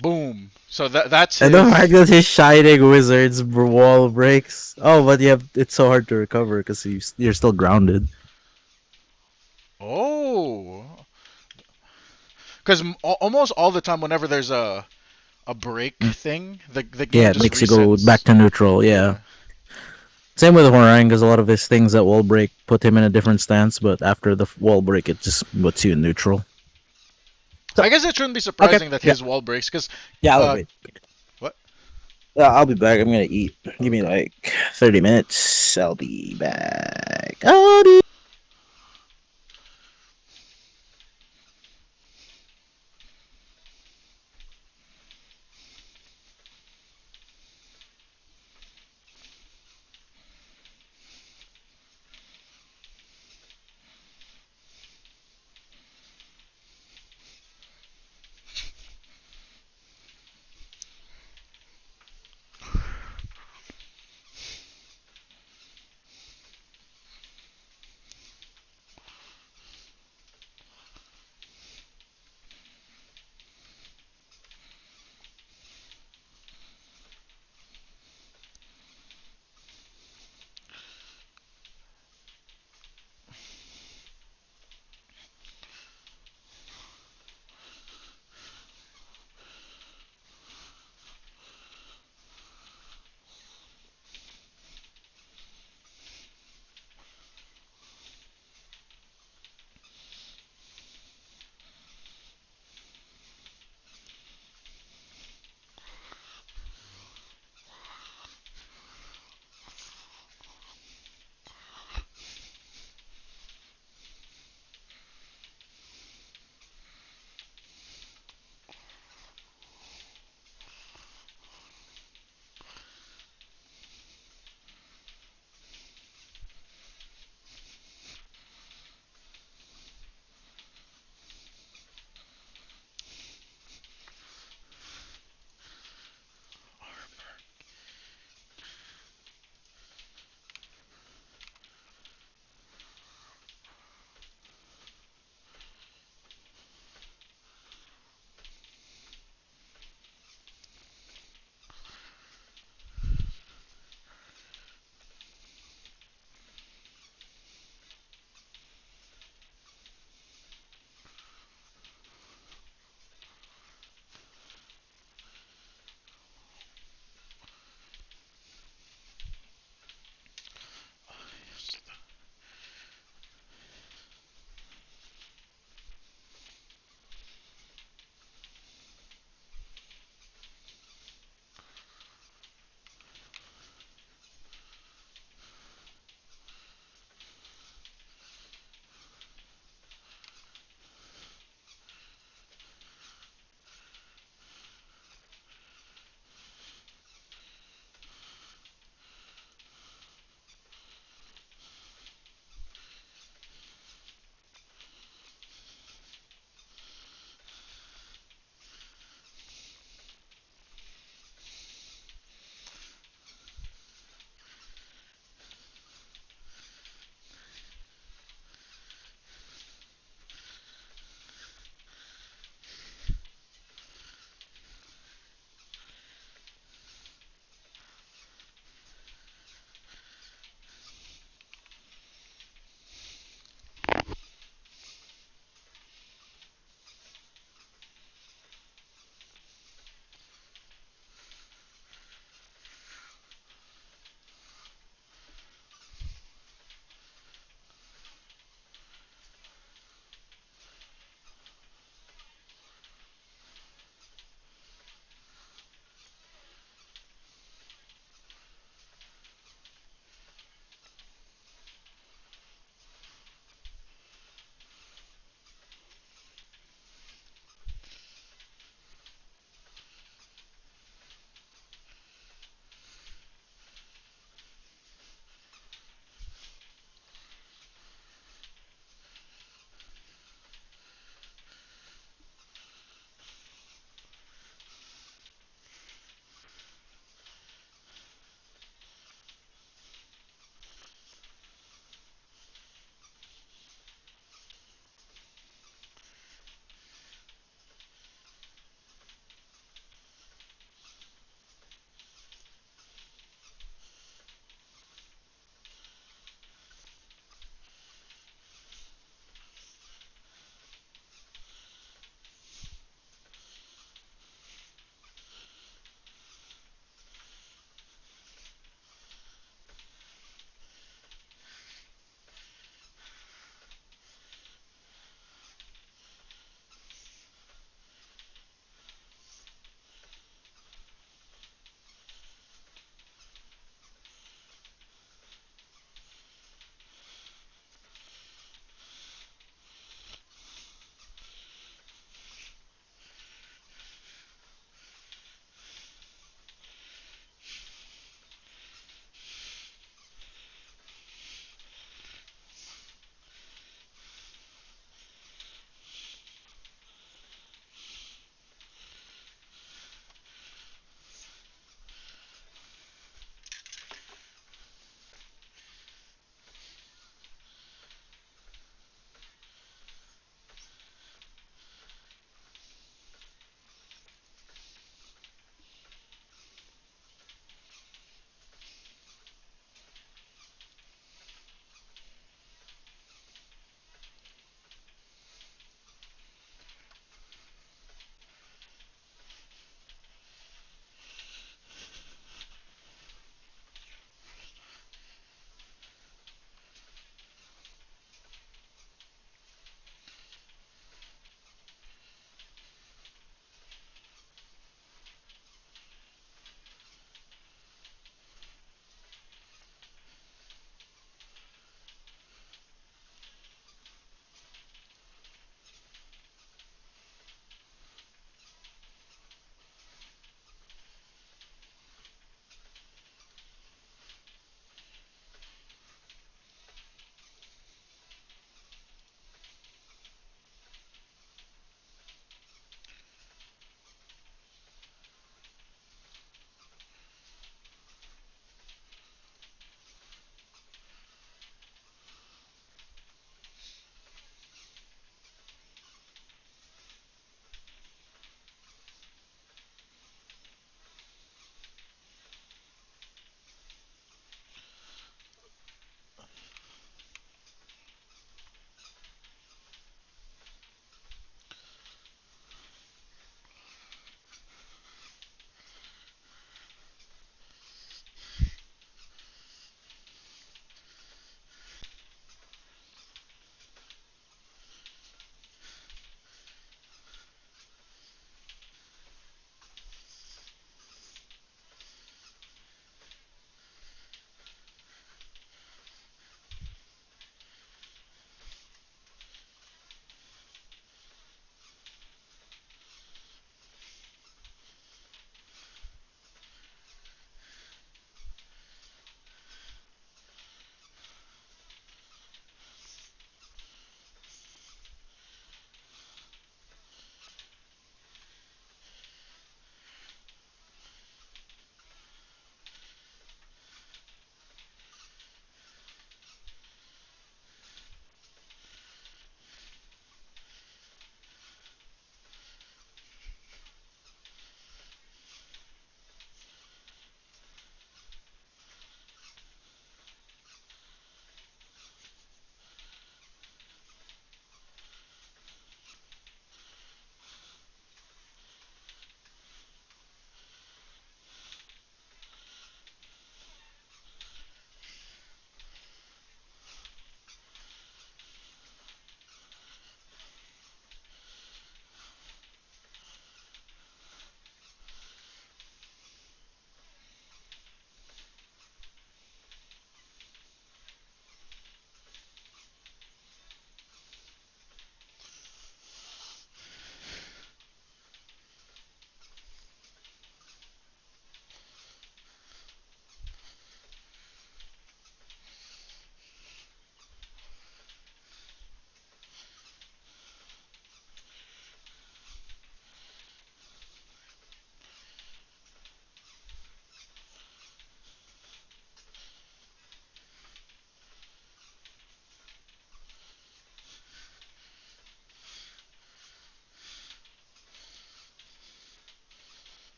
Boom. So that's. And the fact that his Shining Wizard's wall breaks. Oh, but it's so hard to recover because you're still grounded. Oh. Because almost all the time, whenever there's a break thing, the game It just makes resets. you go back to neutral. Yeah. Same with Horang, because a lot of his things that wall break put him in a different stance, but after the wall break, it just puts you in neutral. I guess it shouldn't be surprising that his wall breaks, because... Wait. What? I'll be back. I'm gonna eat. Give me like 30 minutes. I'll be back. Howdy.